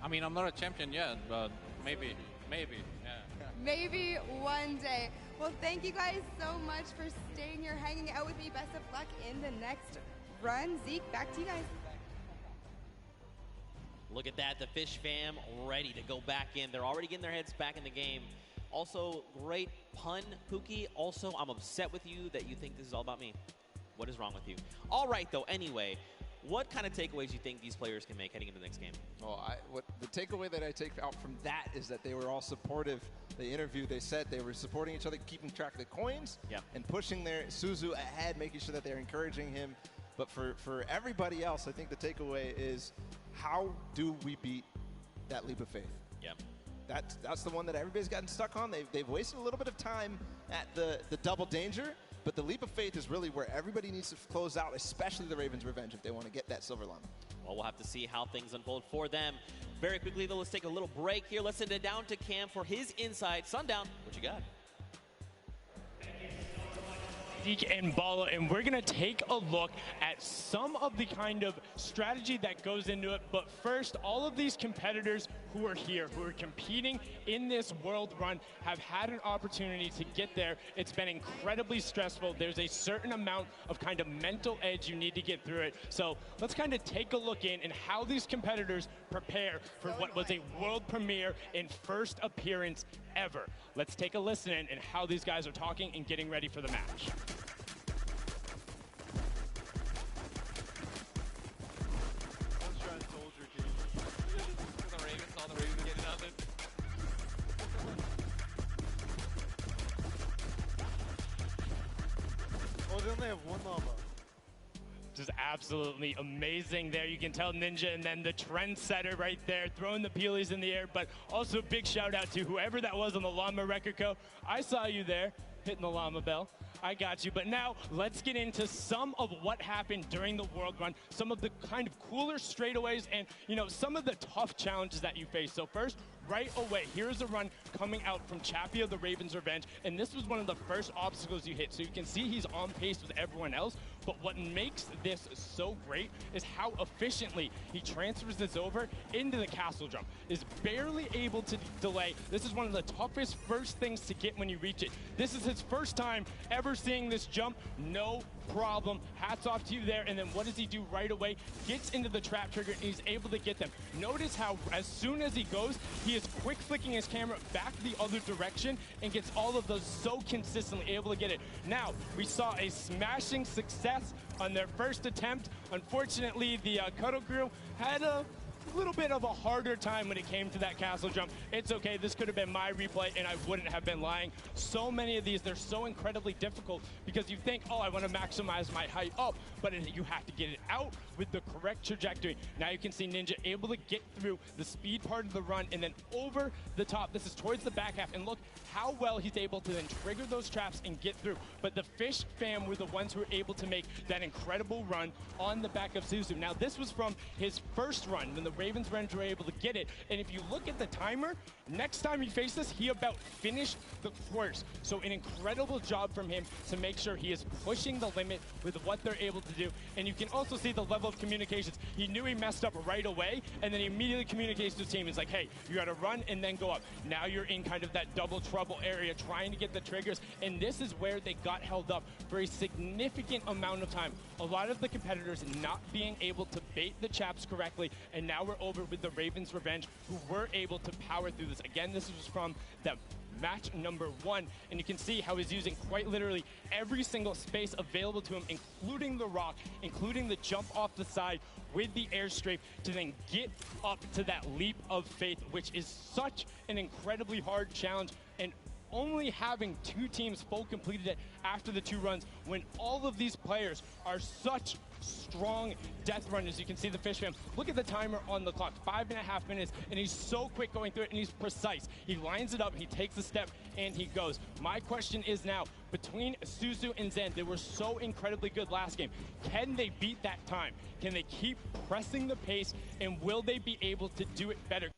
I mean, I'm not a champion yet, but maybe, yeah. Maybe one day. Well, thank you guys so much for staying here, hanging out with me. Best of luck in the next run. Zeke, back to you guys. Look at that, the Fish fam ready to go back in. They're already getting their heads back in the game. Also, great pun, Pookie. Also, I'm upset with you that you think this is all about me. What is wrong with you? All right, though, anyway, what kind of takeaways do you think these players can make heading into the next game? Well, the takeaway that I take out from that is that they were all supportive. They interviewed, they said they were supporting each other, keeping track of the coins, and pushing their Suzu ahead, making sure that they're encouraging him. But for everybody else, I think the takeaway is, how do we beat that leap of faith? Yeah. That's the one that everybody's gotten stuck on. They've wasted a little bit of time at the double danger, but the leap of faith is really where everybody needs to close out, especially the Raven's Revenge, if they want to get that silver llama. Well, we'll have to see how things unfold for them. Very quickly, though, let's take a little break here. Let's send it down to Cam for his insight. Sundown, what you got? Zeke and Bala, and we're gonna take a look at some of the kind of strategy that goes into it. But first, all of these competitors who are here, who are competing in this world run, have had an opportunity to get there. It's been incredibly stressful. There's a certain amount of kind of mental edge you need to get through it. So let's kind of take a look in and how these competitors prepare for what was a world premiere and first appearance ever. Let's take a listen in and how these guys are talking and getting ready for the match. Sunshine Soldier team. The Ravens, all the Ravens getting out there. have one llama. Just absolutely amazing there. You can tell Ninja, and then the trendsetter right there, throwing the peelies in the air, but also big shout out to whoever that was on the Llama Record Co. I saw you there, hitting the llama bell. I got you. But now let's get into some of what happened during the World Run, some of the kind of cooler straightaways, and, you know, some of the tough challenges that you face. So first, right away, here's a run coming out from Chappie of the Ravens Revenge, and this was one of the first obstacles you hit. So you can see he's on pace with everyone else, but what makes this so great is how efficiently he transfers this over into the castle jump. Is barely able to delay. This is one of the toughest first things to get when you reach it. This is his first time ever seeing this jump. No problem. Hats off to you there. And then what does he do right away? Gets into the trap trigger and he's able to get them. Notice how as soon as he goes, he is quick flicking his camera back the other direction and gets all of those so consistently, able to get it. Now, we saw a smashing success on their first attempt. Unfortunately, the Cuddle Crew had a little bit of a harder time when it came to that castle jump. It's okay, this could have been my replay and I wouldn't have been lying. So many of these, they're so incredibly difficult because you think, oh, I want to maximize my height up, but you have to get it out with the correct trajectory. Now you can see Ninja able to get through the speed part of the run and then over the top. This is towards the back half, and look how well he's able to then trigger those traps and get through. But the Fish fam were the ones who were able to make that incredible run on the back of Suzu. Now this was from his first run when the Ravens Revenge were able to get it. And if you look at the timer, next time you face this, he about finished the course. So an incredible job from him to make sure he is pushing the limit with what they're able to do. And you can also see the level of communications. He knew he messed up right away, and then he immediately communicates to his team. He's like, hey, you got to run and then go up. Now you're in kind of that double trouble area trying to get the triggers. And this is where they got held up for a significant amount of time. A lot of the competitors not being able to bait the chaps correctly, and now we're over with the Ravens Revenge, who were able to power through this. Again, this was from the match number 1, and you can see how he's using quite literally every single space available to him, including the rock, including the jump off the side with the airstrike to then get up to that leap of faith, which is such an incredibly hard challenge. And only having 2 teams full completed it after the 2 runs, when all of these players are such strong death runners. You can see the Fish fam. Look at the timer on the clock, 5.5 minutes, and he's so quick going through it, and he's precise. He lines it up, he takes a step, and he goes. My question is now, between Suzu and Zen, they were so incredibly good last game. Can they beat that time? Can they keep pressing the pace, and will they be able to do it better?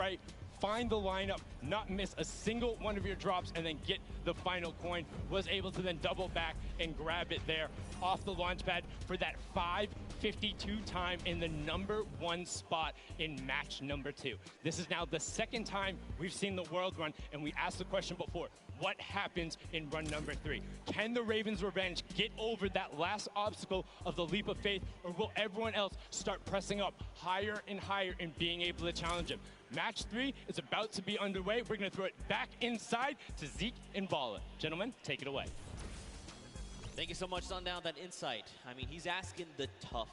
Right. Find the lineup, not miss a single one of your drops, and then get the final coin. Was able to then double back and grab it there off the launch pad for that 5:52 time in the #1 spot in match number 2. This is now the second time we've seen the World Run, and we asked the question before, what happens in run number 3? Can the Ravens Revenge get over that last obstacle of the leap of faith, or will everyone else start pressing up higher and higher and being able to challenge him? Match 3 is about to be underway. We're going to throw it back inside to Zeke and Bala. Gentlemen, take it away. Thank you so much, Sundown, that insight. I mean, he's asking the tough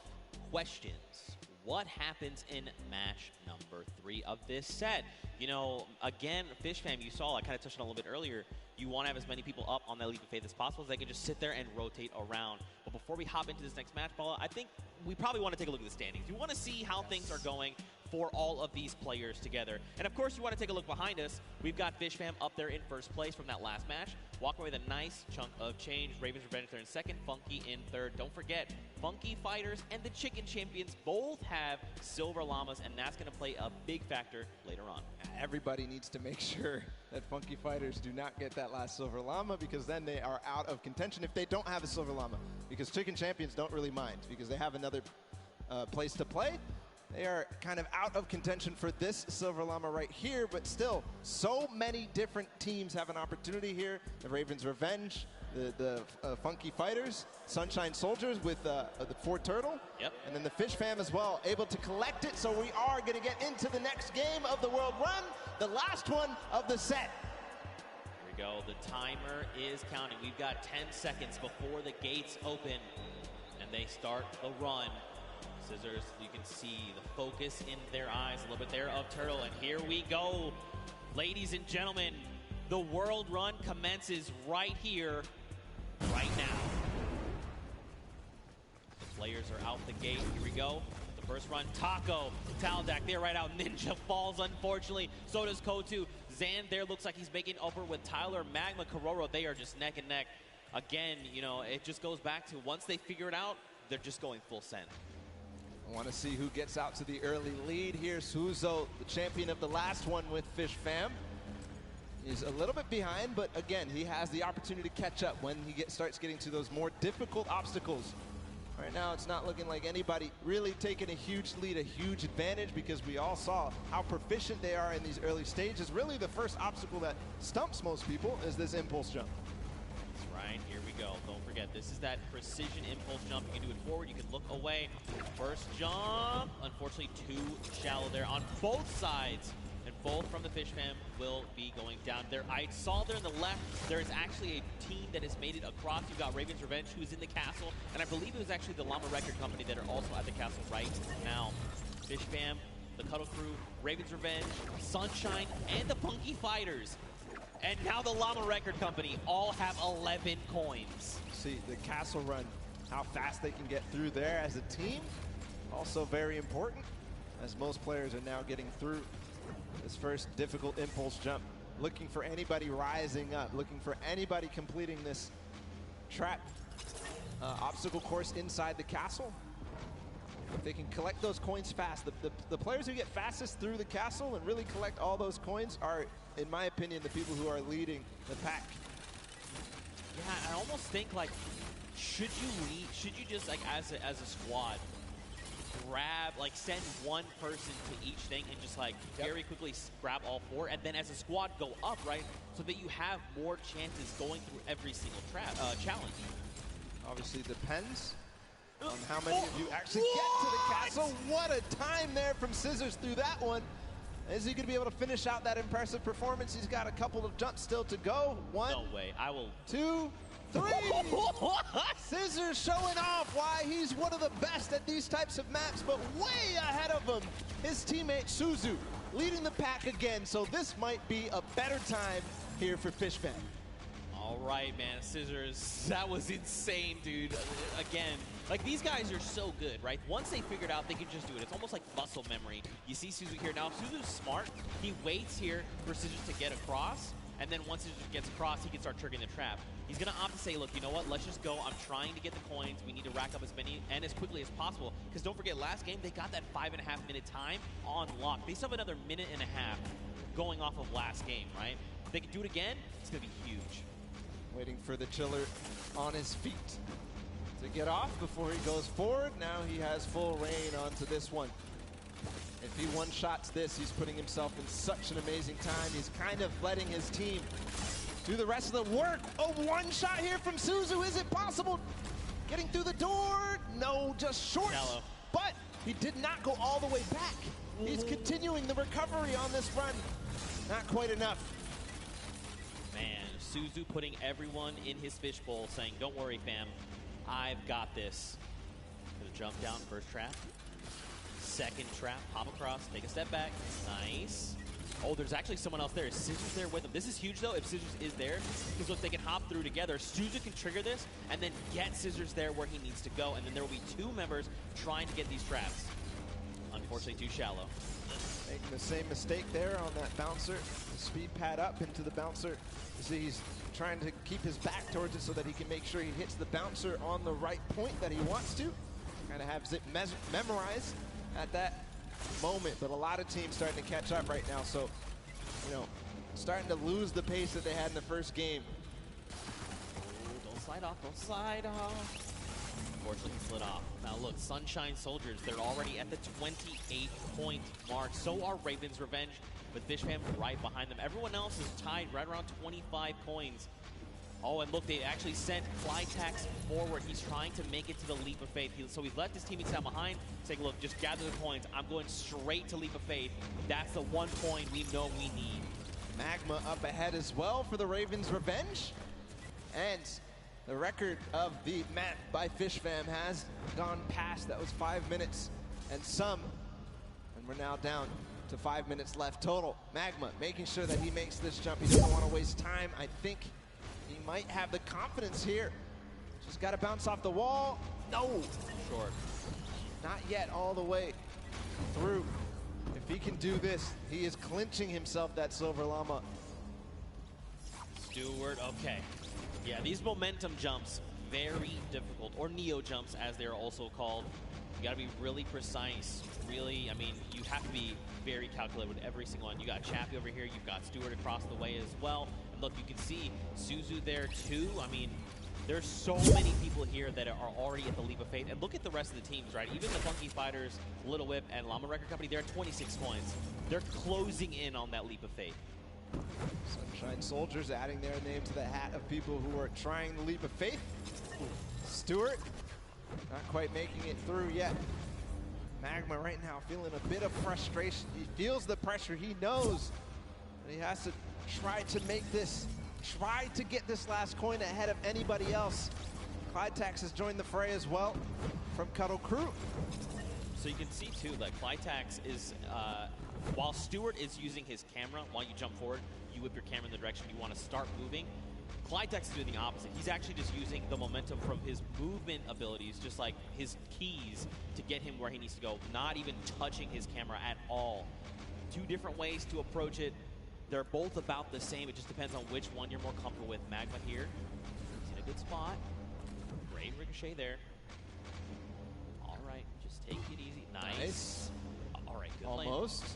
questions. What happens in match number 3 of this set? You know, again, Fish fam, you saw, I kind of touched on a little bit earlier, you want to have as many people up on that leap of faith as possible so they can just sit there and rotate around. But before we hop into this next match, Bala, I think we probably want to take a look at the standings. You want to see how things are going for all of these players together. And of course, you want to take a look behind us. We've got Fish fam up there in first place from that last match. Walk away with a nice chunk of change. Ravens Revenge there in second, Funky in third. Don't forget, Funky Fighters and the Chicken Champions both have silver llamas, and that's going to play a big factor later on. Everybody needs to make sure that Funky Fighters do not get that last silver llama, because then they are out of contention if they don't have a silver llama. Because Chicken Champions don't really mind, because they have another place to play. They are kind of out of contention for this silver llama right here, but still, so many different teams have an opportunity here. The Ravens Revenge, the Funky Fighters, Sunshine Soldiers with the Fort Turtle, yep, and then the Fish fam as well, able to collect it. So we are going to get into the next game of the World Run, the last one of the set. Here we go. The timer is counting. We've got 10 seconds before the gates open, and they start the run. Scissors, you can see the focus in their eyes a little bit there of Turtle, and here we go. Ladies and gentlemen, the World Run commences right here players are out the gate. Here we go. The first run, Taco, Taldak, they're right out. Ninja falls, unfortunately. So does Kotu. Zan there looks like he's making over with Tyler. Magma, Kororo, they are just neck and neck. Again, you know, it just goes back to once they figure it out, they're just going full send. I want to see who gets out to the early lead here. Suzo, the champion of the last one with Fish Fam. He's a little bit behind, but again, he has the opportunity to catch up when he starts getting to those more difficult obstacles. Right now, it's not looking like anybody really taking a huge lead, a huge advantage, because we all saw how proficient they are in these early stages. Really, the first obstacle that stumps most people is this impulse jump. That's right, here we go. Don't forget, this is that precision impulse jump. You can do it forward, you can look away. First jump, unfortunately too shallow there on both sides. And both from the Fish Fam will be going down there. I saw there on the left, there is actually a team that has made it across. You've got Raven's Revenge, who's in the castle. And I believe it was actually the Llama Record Company that are also at the castle right now. Fish Fam, the Cuddle Crew, Raven's Revenge, Sunshine, and the Punky Fighters. And now the Llama Record Company all have 11 coins. See the castle run, how fast they can get through there as a team. Also very important, as most players are now getting through this first difficult impulse jump. Looking for anybody rising up, looking for anybody completing this trap obstacle course inside the castle. If they can collect those coins fast, the players who get fastest through the castle and really collect all those coins are, in my opinion, the people who are leading the pack. Yeah, I almost think like, should you just like as a squad, grab, like send one person to each thing and just like very quickly grab all four, and then as a squad go up, right? So that you have more chances going through every single challenge. Obviously depends on how many of you actually get to the castle. What a time there from Scissors through that one. Is he going to be able to finish out that impressive performance? He's got a couple of jumps still to go. One. No way. I will. 2, 3. Scissors showing off why he's one of the best at these types of maps, but way ahead of him, his teammate Suzu, leading the pack again. So this might be a better time here for Fish Fam. All right, man. Scissors, that was insane, dude. Again, like these guys are so good, right? Once they figured out they can just do it. It's almost like muscle memory. You see Suzu here now. If Suzu's smart, he waits here for Scissors to get across, and then once Scissors gets across, he can start triggering the trap. He's gonna opt to say, look, you know what? Let's just go. I'm trying to get the coins. We need to rack up as many and as quickly as possible. Because don't forget, last game they got that 5.5 minute time on lock. They still have another 1.5 minutes going off of last game, right? If they can do it again, it's gonna be huge. Waiting for the chiller on his feet to get off before he goes forward. Now he has full reign onto this one. If he one-shots this, he's putting himself in such an amazing time. He's kind of letting his team do the rest of the work. Oh, one shot here from Suzu. Is it possible? Getting through the door? No, just short. Shallow. But he did not go all the way back. He's continuing the recovery on this run. Not quite enough. Man, Suzu putting everyone in his fishbowl, saying, don't worry, fam. I've got this. Gonna jump down, first trap. Second trap, hop across, take a step back. Nice. Oh, there's actually someone else there. Is Scissors there with him? This is huge, though, if Scissors is there, because look, they can hop through together. Suzu can trigger this, and then get Scissors there where he needs to go, and then there will be two members trying to get these traps. Unfortunately, too shallow. Making the same mistake there on that bouncer. The speed pad up into the bouncer. You see he's trying to keep his back towards it so that he can make sure he hits the bouncer on the right point that he wants to. Kind of has it memorized at that moment, but a lot of teams starting to catch up right now, so, you know, starting to lose the pace that they had in the first game. Ooh, don't slide off, don't slide off. Unfortunately, he slid off. Now look, Sunshine Soldiers, they're already at the 28-point mark. So are Raven's Revenge, with Fish Fam right behind them. Everyone else is tied right around 25 coins. Oh, and look, they actually sent Flytax forward. He's trying to make it to the Leap of Faith. So he's left his teammates down behind, saying, look, just gather the coins. I'm going straight to Leap of Faith. That's the 1 point we know we need. Magma up ahead as well for the Raven's Revenge. And the record of the map by Fish Fam has gone past. That was 5 minutes and some. And we're now down to 5 minutes left total. Magma making sure that he makes this jump. He doesn't want to waste time. I think he might have the confidence here Just got to bounce off the wall. No. Short. Not yet all the way through. If he can do this, he is clinching himself that Silver Llama. Stewart, okay. Yeah, these momentum jumps, very difficult, or neo jumps as they're also called. You gotta be really precise, really, I mean, you have to be very calculated with every single one. You got Chappie over here, you've got Stewart across the way as well. And look, you can see Suzu there too. I mean, there's so many people here that are already at the leap of faith. And look at the rest of the teams, right? Even the Funky Fighters, Little Whip, and Llama Record Company, they're at 26 coins. They're closing in on that leap of faith. Sunshine Soldiers adding their name to the hat of people who are trying the leap of faith. Stewart, not quite making it through yet. Magma right now feeling a bit of frustration. He feels the pressure. He knows that he has to try to make this, try to get this last coin ahead of anybody else. Clytax has joined the fray as well from Cuddle Crew. So you can see too, like Clytax is, while Stewart is using his camera, while you jump forward, you whip your camera in the direction you want to start moving. Clytax is doing the opposite. He's actually just using the momentum from his movement abilities, just like his keys, to get him where he needs to go, not even touching his camera at all. Two different ways to approach it. They're both about the same. It just depends on which one you're more comfortable with. Magma here. He's in a good spot. Great ricochet there. All right, just take it easy. Nice. All right, good Almost. Land.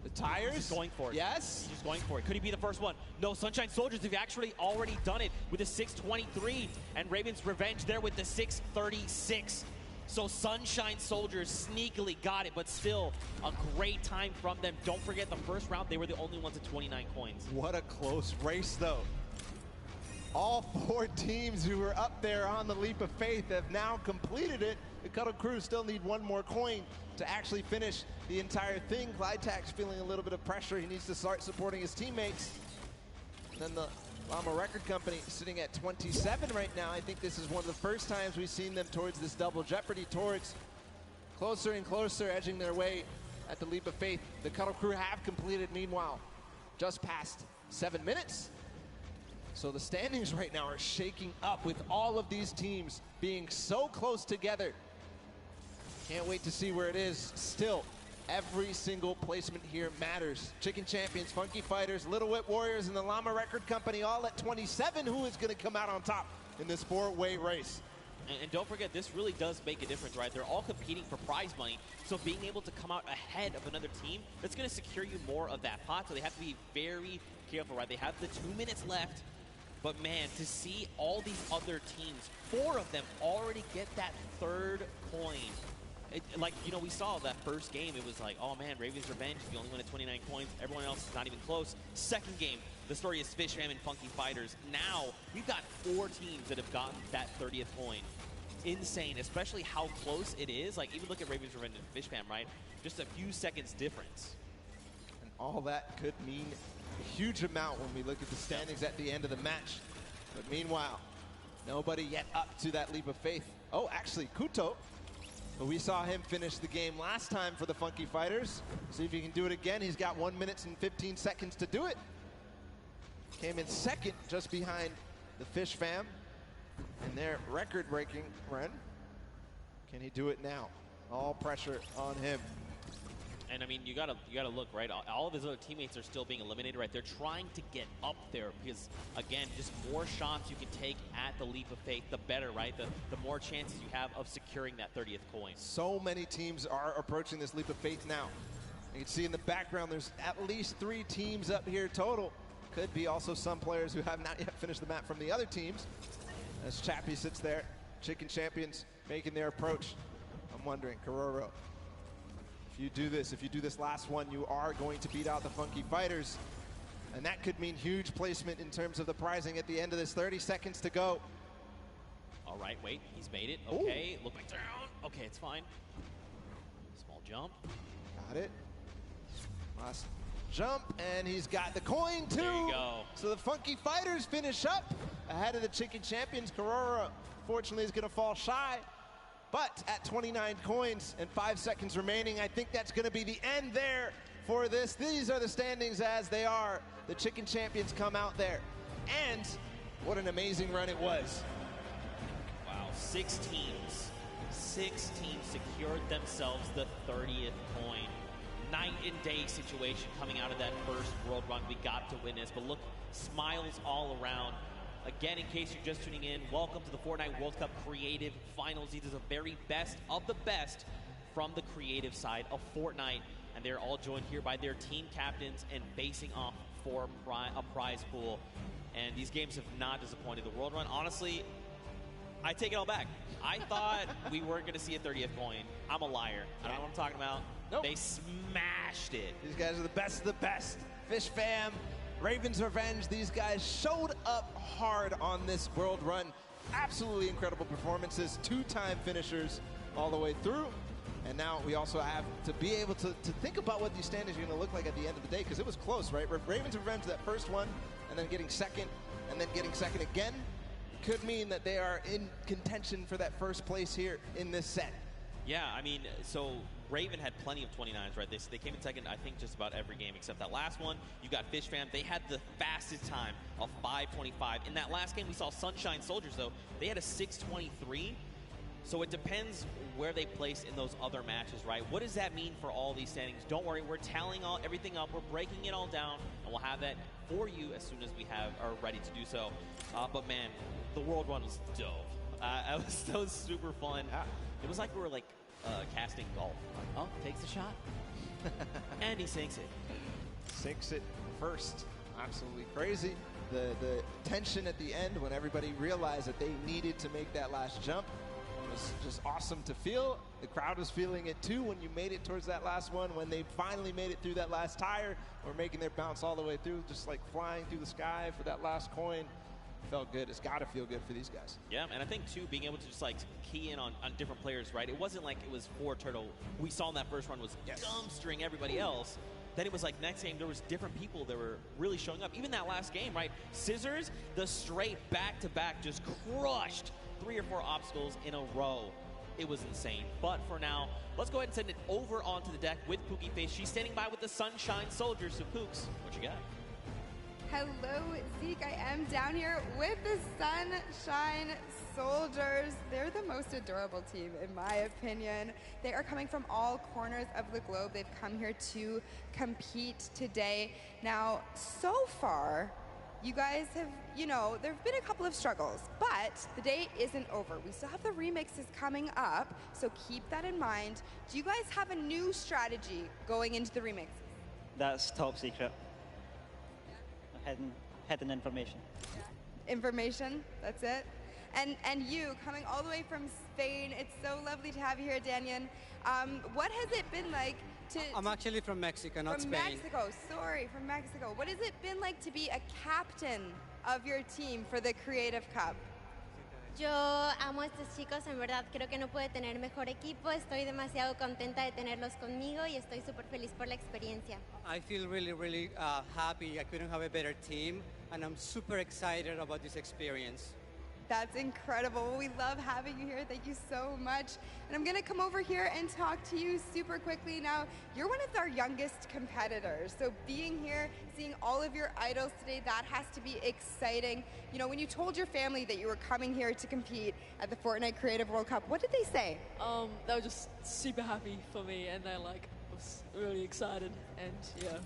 The tires? He's just going for it. Yes. He's just going for it. Could he be the first one? No, Sunshine Soldiers have actually already done it with a 623, and Raven's Revenge there with the 636. So Sunshine Soldiers sneakily got it, but still a great time from them. Don't forget the first round, they were the only ones at 29 coins. What a close race, though. All four teams who were up there on the leap of faith have now completed it. The Cuddle Crew still need one more coin to actually finish the entire thing. Clytax feeling a little bit of pressure. He needs to start supporting his teammates. And then the Llama Record Company sitting at 27 right now. I think this is one of the first times we've seen them towards this double jeopardy, towards closer and closer, edging their way at the leap of faith. The Cuddle Crew have completed, meanwhile, just past 7 minutes. So the standings right now are shaking up with all of these teams being so close together. Can't wait to see where it is. Still, every single placement here matters. Chicken Champions, Funky Fighters, Little Whip Warriors, and the Llama Record Company all at 27. Who is going to come out on top in this four-way race? And don't forget, this really does make a difference, right? They're all competing for prize money, so being able to come out ahead of another team, that's going to secure you more of that pot, so they have to be very careful, right? They have the 2 minutes left, but man, to see all these other teams, 4 of them already get that third coin. Like, you know, we saw that first game, it was like, oh man, Raven's Revenge, the only one at 29 coins, everyone else is not even close. Second game, the story is Fish Fam and Funky Fighters. Now, we've got 4 teams that have gotten that 30th coin. Insane, especially how close it is. Like, even look at Raven's Revenge and Fish Fam, right? Just a few seconds difference. And all that could mean a huge amount when we look at the standings at the end of the match. But meanwhile, nobody yet up to that leap of faith. Oh, actually, Kuto. But we saw him finish the game last time for the Funky Fighters. See if he can do it again. He's got 1 minute and 15 seconds to do it. Came in second, just behind the Fish Fam in their record-breaking run. Can he do it now? All pressure on him. And I mean, you gotta look, right? All of his other teammates are still being eliminated, right? They're trying to get up there because, again, just more shots you can take at the leap of faith, the better, right? The more chances you have of securing that 30th coin. So many teams are approaching this leap of faith now. You can see in the background, there's at least 3 teams up here total. Could be also some players who have not yet finished the map from the other teams. As Chappie sits there, Chicken Champions making their approach. I'm wondering, Kororo, if you do this last one, you are going to beat out the Funky Fighters. And that could mean huge placement in terms of the prizing at the end of this. 30 seconds to go. All right, wait, he's made it. Okay, look back down. Okay, it's fine. Small jump. Got it. Last jump, and he's got the coin too. There you go. So the Funky Fighters finish up ahead of the Chicken Champions. Korora, fortunately, is going to fall shy. But at 29 coins and 5 seconds remaining, I think that's going to be the end there for this. These are the standings as they are. The Chicken Champions come out there. And what an amazing run it was Six teams secured themselves the 30th coin. Night and day situation coming out of that first World Run. We got to witness, but look, smiles all around. Again, in case you're just tuning in, welcome to the Fortnite World Cup Creative Finals. These are the very best of the best from the creative side of Fortnite, and they're all joined here by their team captains and facing off for a prize pool. And these games have not disappointed. The World Run, honestly, I take it all back. I thought we weren't going to see a 30th coin. I'm a liar. I don't know what I'm talking about. Nope. They smashed it. These guys are the best of the best. Fish Fam, Raven's Revenge, these guys showed up hard on this World Run. Absolutely incredible performances, 2-time finishers all the way through. And now we also have to be able to think about what these standings are going to look like at the end of the day, because it was close, right? Raven's Revenge, that first one, and then getting second, and then getting second again, could mean that they are in contention for that first place here in this set. Yeah, I mean, so Raven had plenty of 29s, right? They came in second, I think, just about every game except that last one. You got Fish Fam. They had the fastest time of 5:25. In that last game, we saw Sunshine Soldiers, though. They had a 6:23. So it depends where they place in those other matches, right? What does that mean for all these standings? Don't worry, we're tallying everything up. We're breaking it all down, and we'll have that for you as soon as we are ready to do so. But man, the World Run was dope. It was super fun. It was like we were like casting golf. Like, oh, takes a shot, and he sinks it. Sinks it first. Absolutely crazy. The tension at the end when everybody realized that they needed to make that last jump was just awesome to feel. The crowd was feeling it too when you made it towards that last one, when they finally made it through that last tire, or making their bounce all the way through, just like flying through the sky for that last coin. Felt good. It's got to feel good for these guys. Yeah, and I think, too, being able to just, like, key in on different players, right? It wasn't like it was 4 Turtle. We saw in that first run was dumpstering everybody else. Then it was like next game, there was different people that were really showing up. Even that last game, right? Scissors, the straight back-to-back just crushed 3 or 4 obstacles in a row. It was insane. But for now, let's go ahead and send it over onto the deck with Pookie Face. She's standing by with the Sunshine Soldiers. So, Pooks, what you got? Hello, Zeke. I am down here with the Sunshine Soldiers. They're the most adorable team, in my opinion. They are coming from all corners of the globe. They've come here to compete today. Now, so far, you guys have, there have been a couple of struggles, but the day isn't over. We still have the remixes coming up, so keep that in mind. Do you guys have a new strategy going into the remixes? That's top secret. Hidden information. Information, that's it. And you, coming all the way from Spain, it's so lovely to have you here, Daniel. What has it been like to... I'm actually from Mexico, not Spain. From Mexico, sorry, from Mexico. What has it been like to be a captain of your team for the Creative Cup? Yo amo a estos chicos, en verdad creo que no puede tener mejor equipo, estoy demasiado contenta de tenerlos conmigo y estoy súper feliz por la experiencia. I feel really happy. I couldn't have a better team, and I'm super excited about this experience. That's incredible. We love having you here. Thank you so much. And I'm going to come over here and talk to you super quickly. Now, you're one of our youngest competitors. So being here, seeing all of your idols today, that has to be exciting. When you told your family that you were coming here to compete at the Fortnite Creative World Cup, what did they say? They were just super happy for me, and they was really excited, and yeah.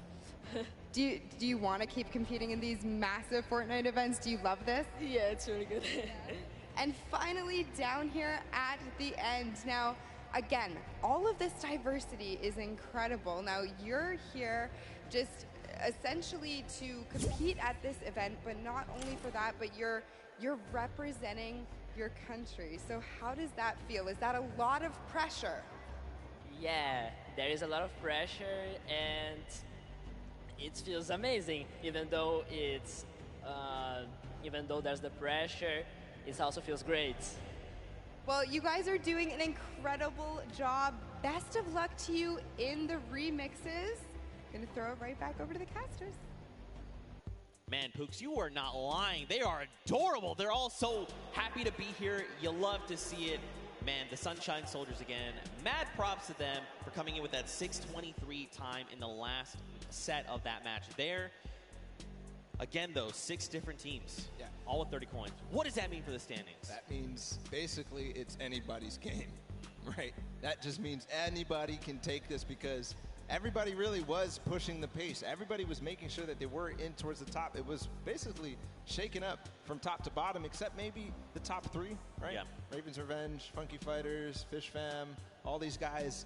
Do you want to keep competing in these massive Fortnite events? Do you love this? Yeah, it's really good. And finally, down here at the end. Now, again, all of this diversity is incredible. Now, you're here just essentially to compete at this event, but not only for that, but you're representing your country. So how does that feel? Is that a lot of pressure? Yeah, there is a lot of pressure, and it feels amazing. Even though there's the pressure, it also feels great. Well, you guys are doing an incredible job. Best of luck to you in the remixes. Gonna throw it right back over to the casters. Man, Pooks, you are not lying. They are adorable. They're all so happy to be here. You love to see it. Man, the Sunshine Soldiers again. Mad props to them for coming in with that 6:23 time in the last set of that match there. Again, though, 6 different teams, Yeah. all with 30 coins. What does that mean for the standings? That means basically it's anybody's game, right? That just means anybody can take this because everybody really was pushing the pace. Everybody was making sure that they were in towards the top. It was basically shaken up from top to bottom, except maybe the top 3, right? Yeah. Raven's Revenge, Funky Fighters, Fish Fam, all these guys.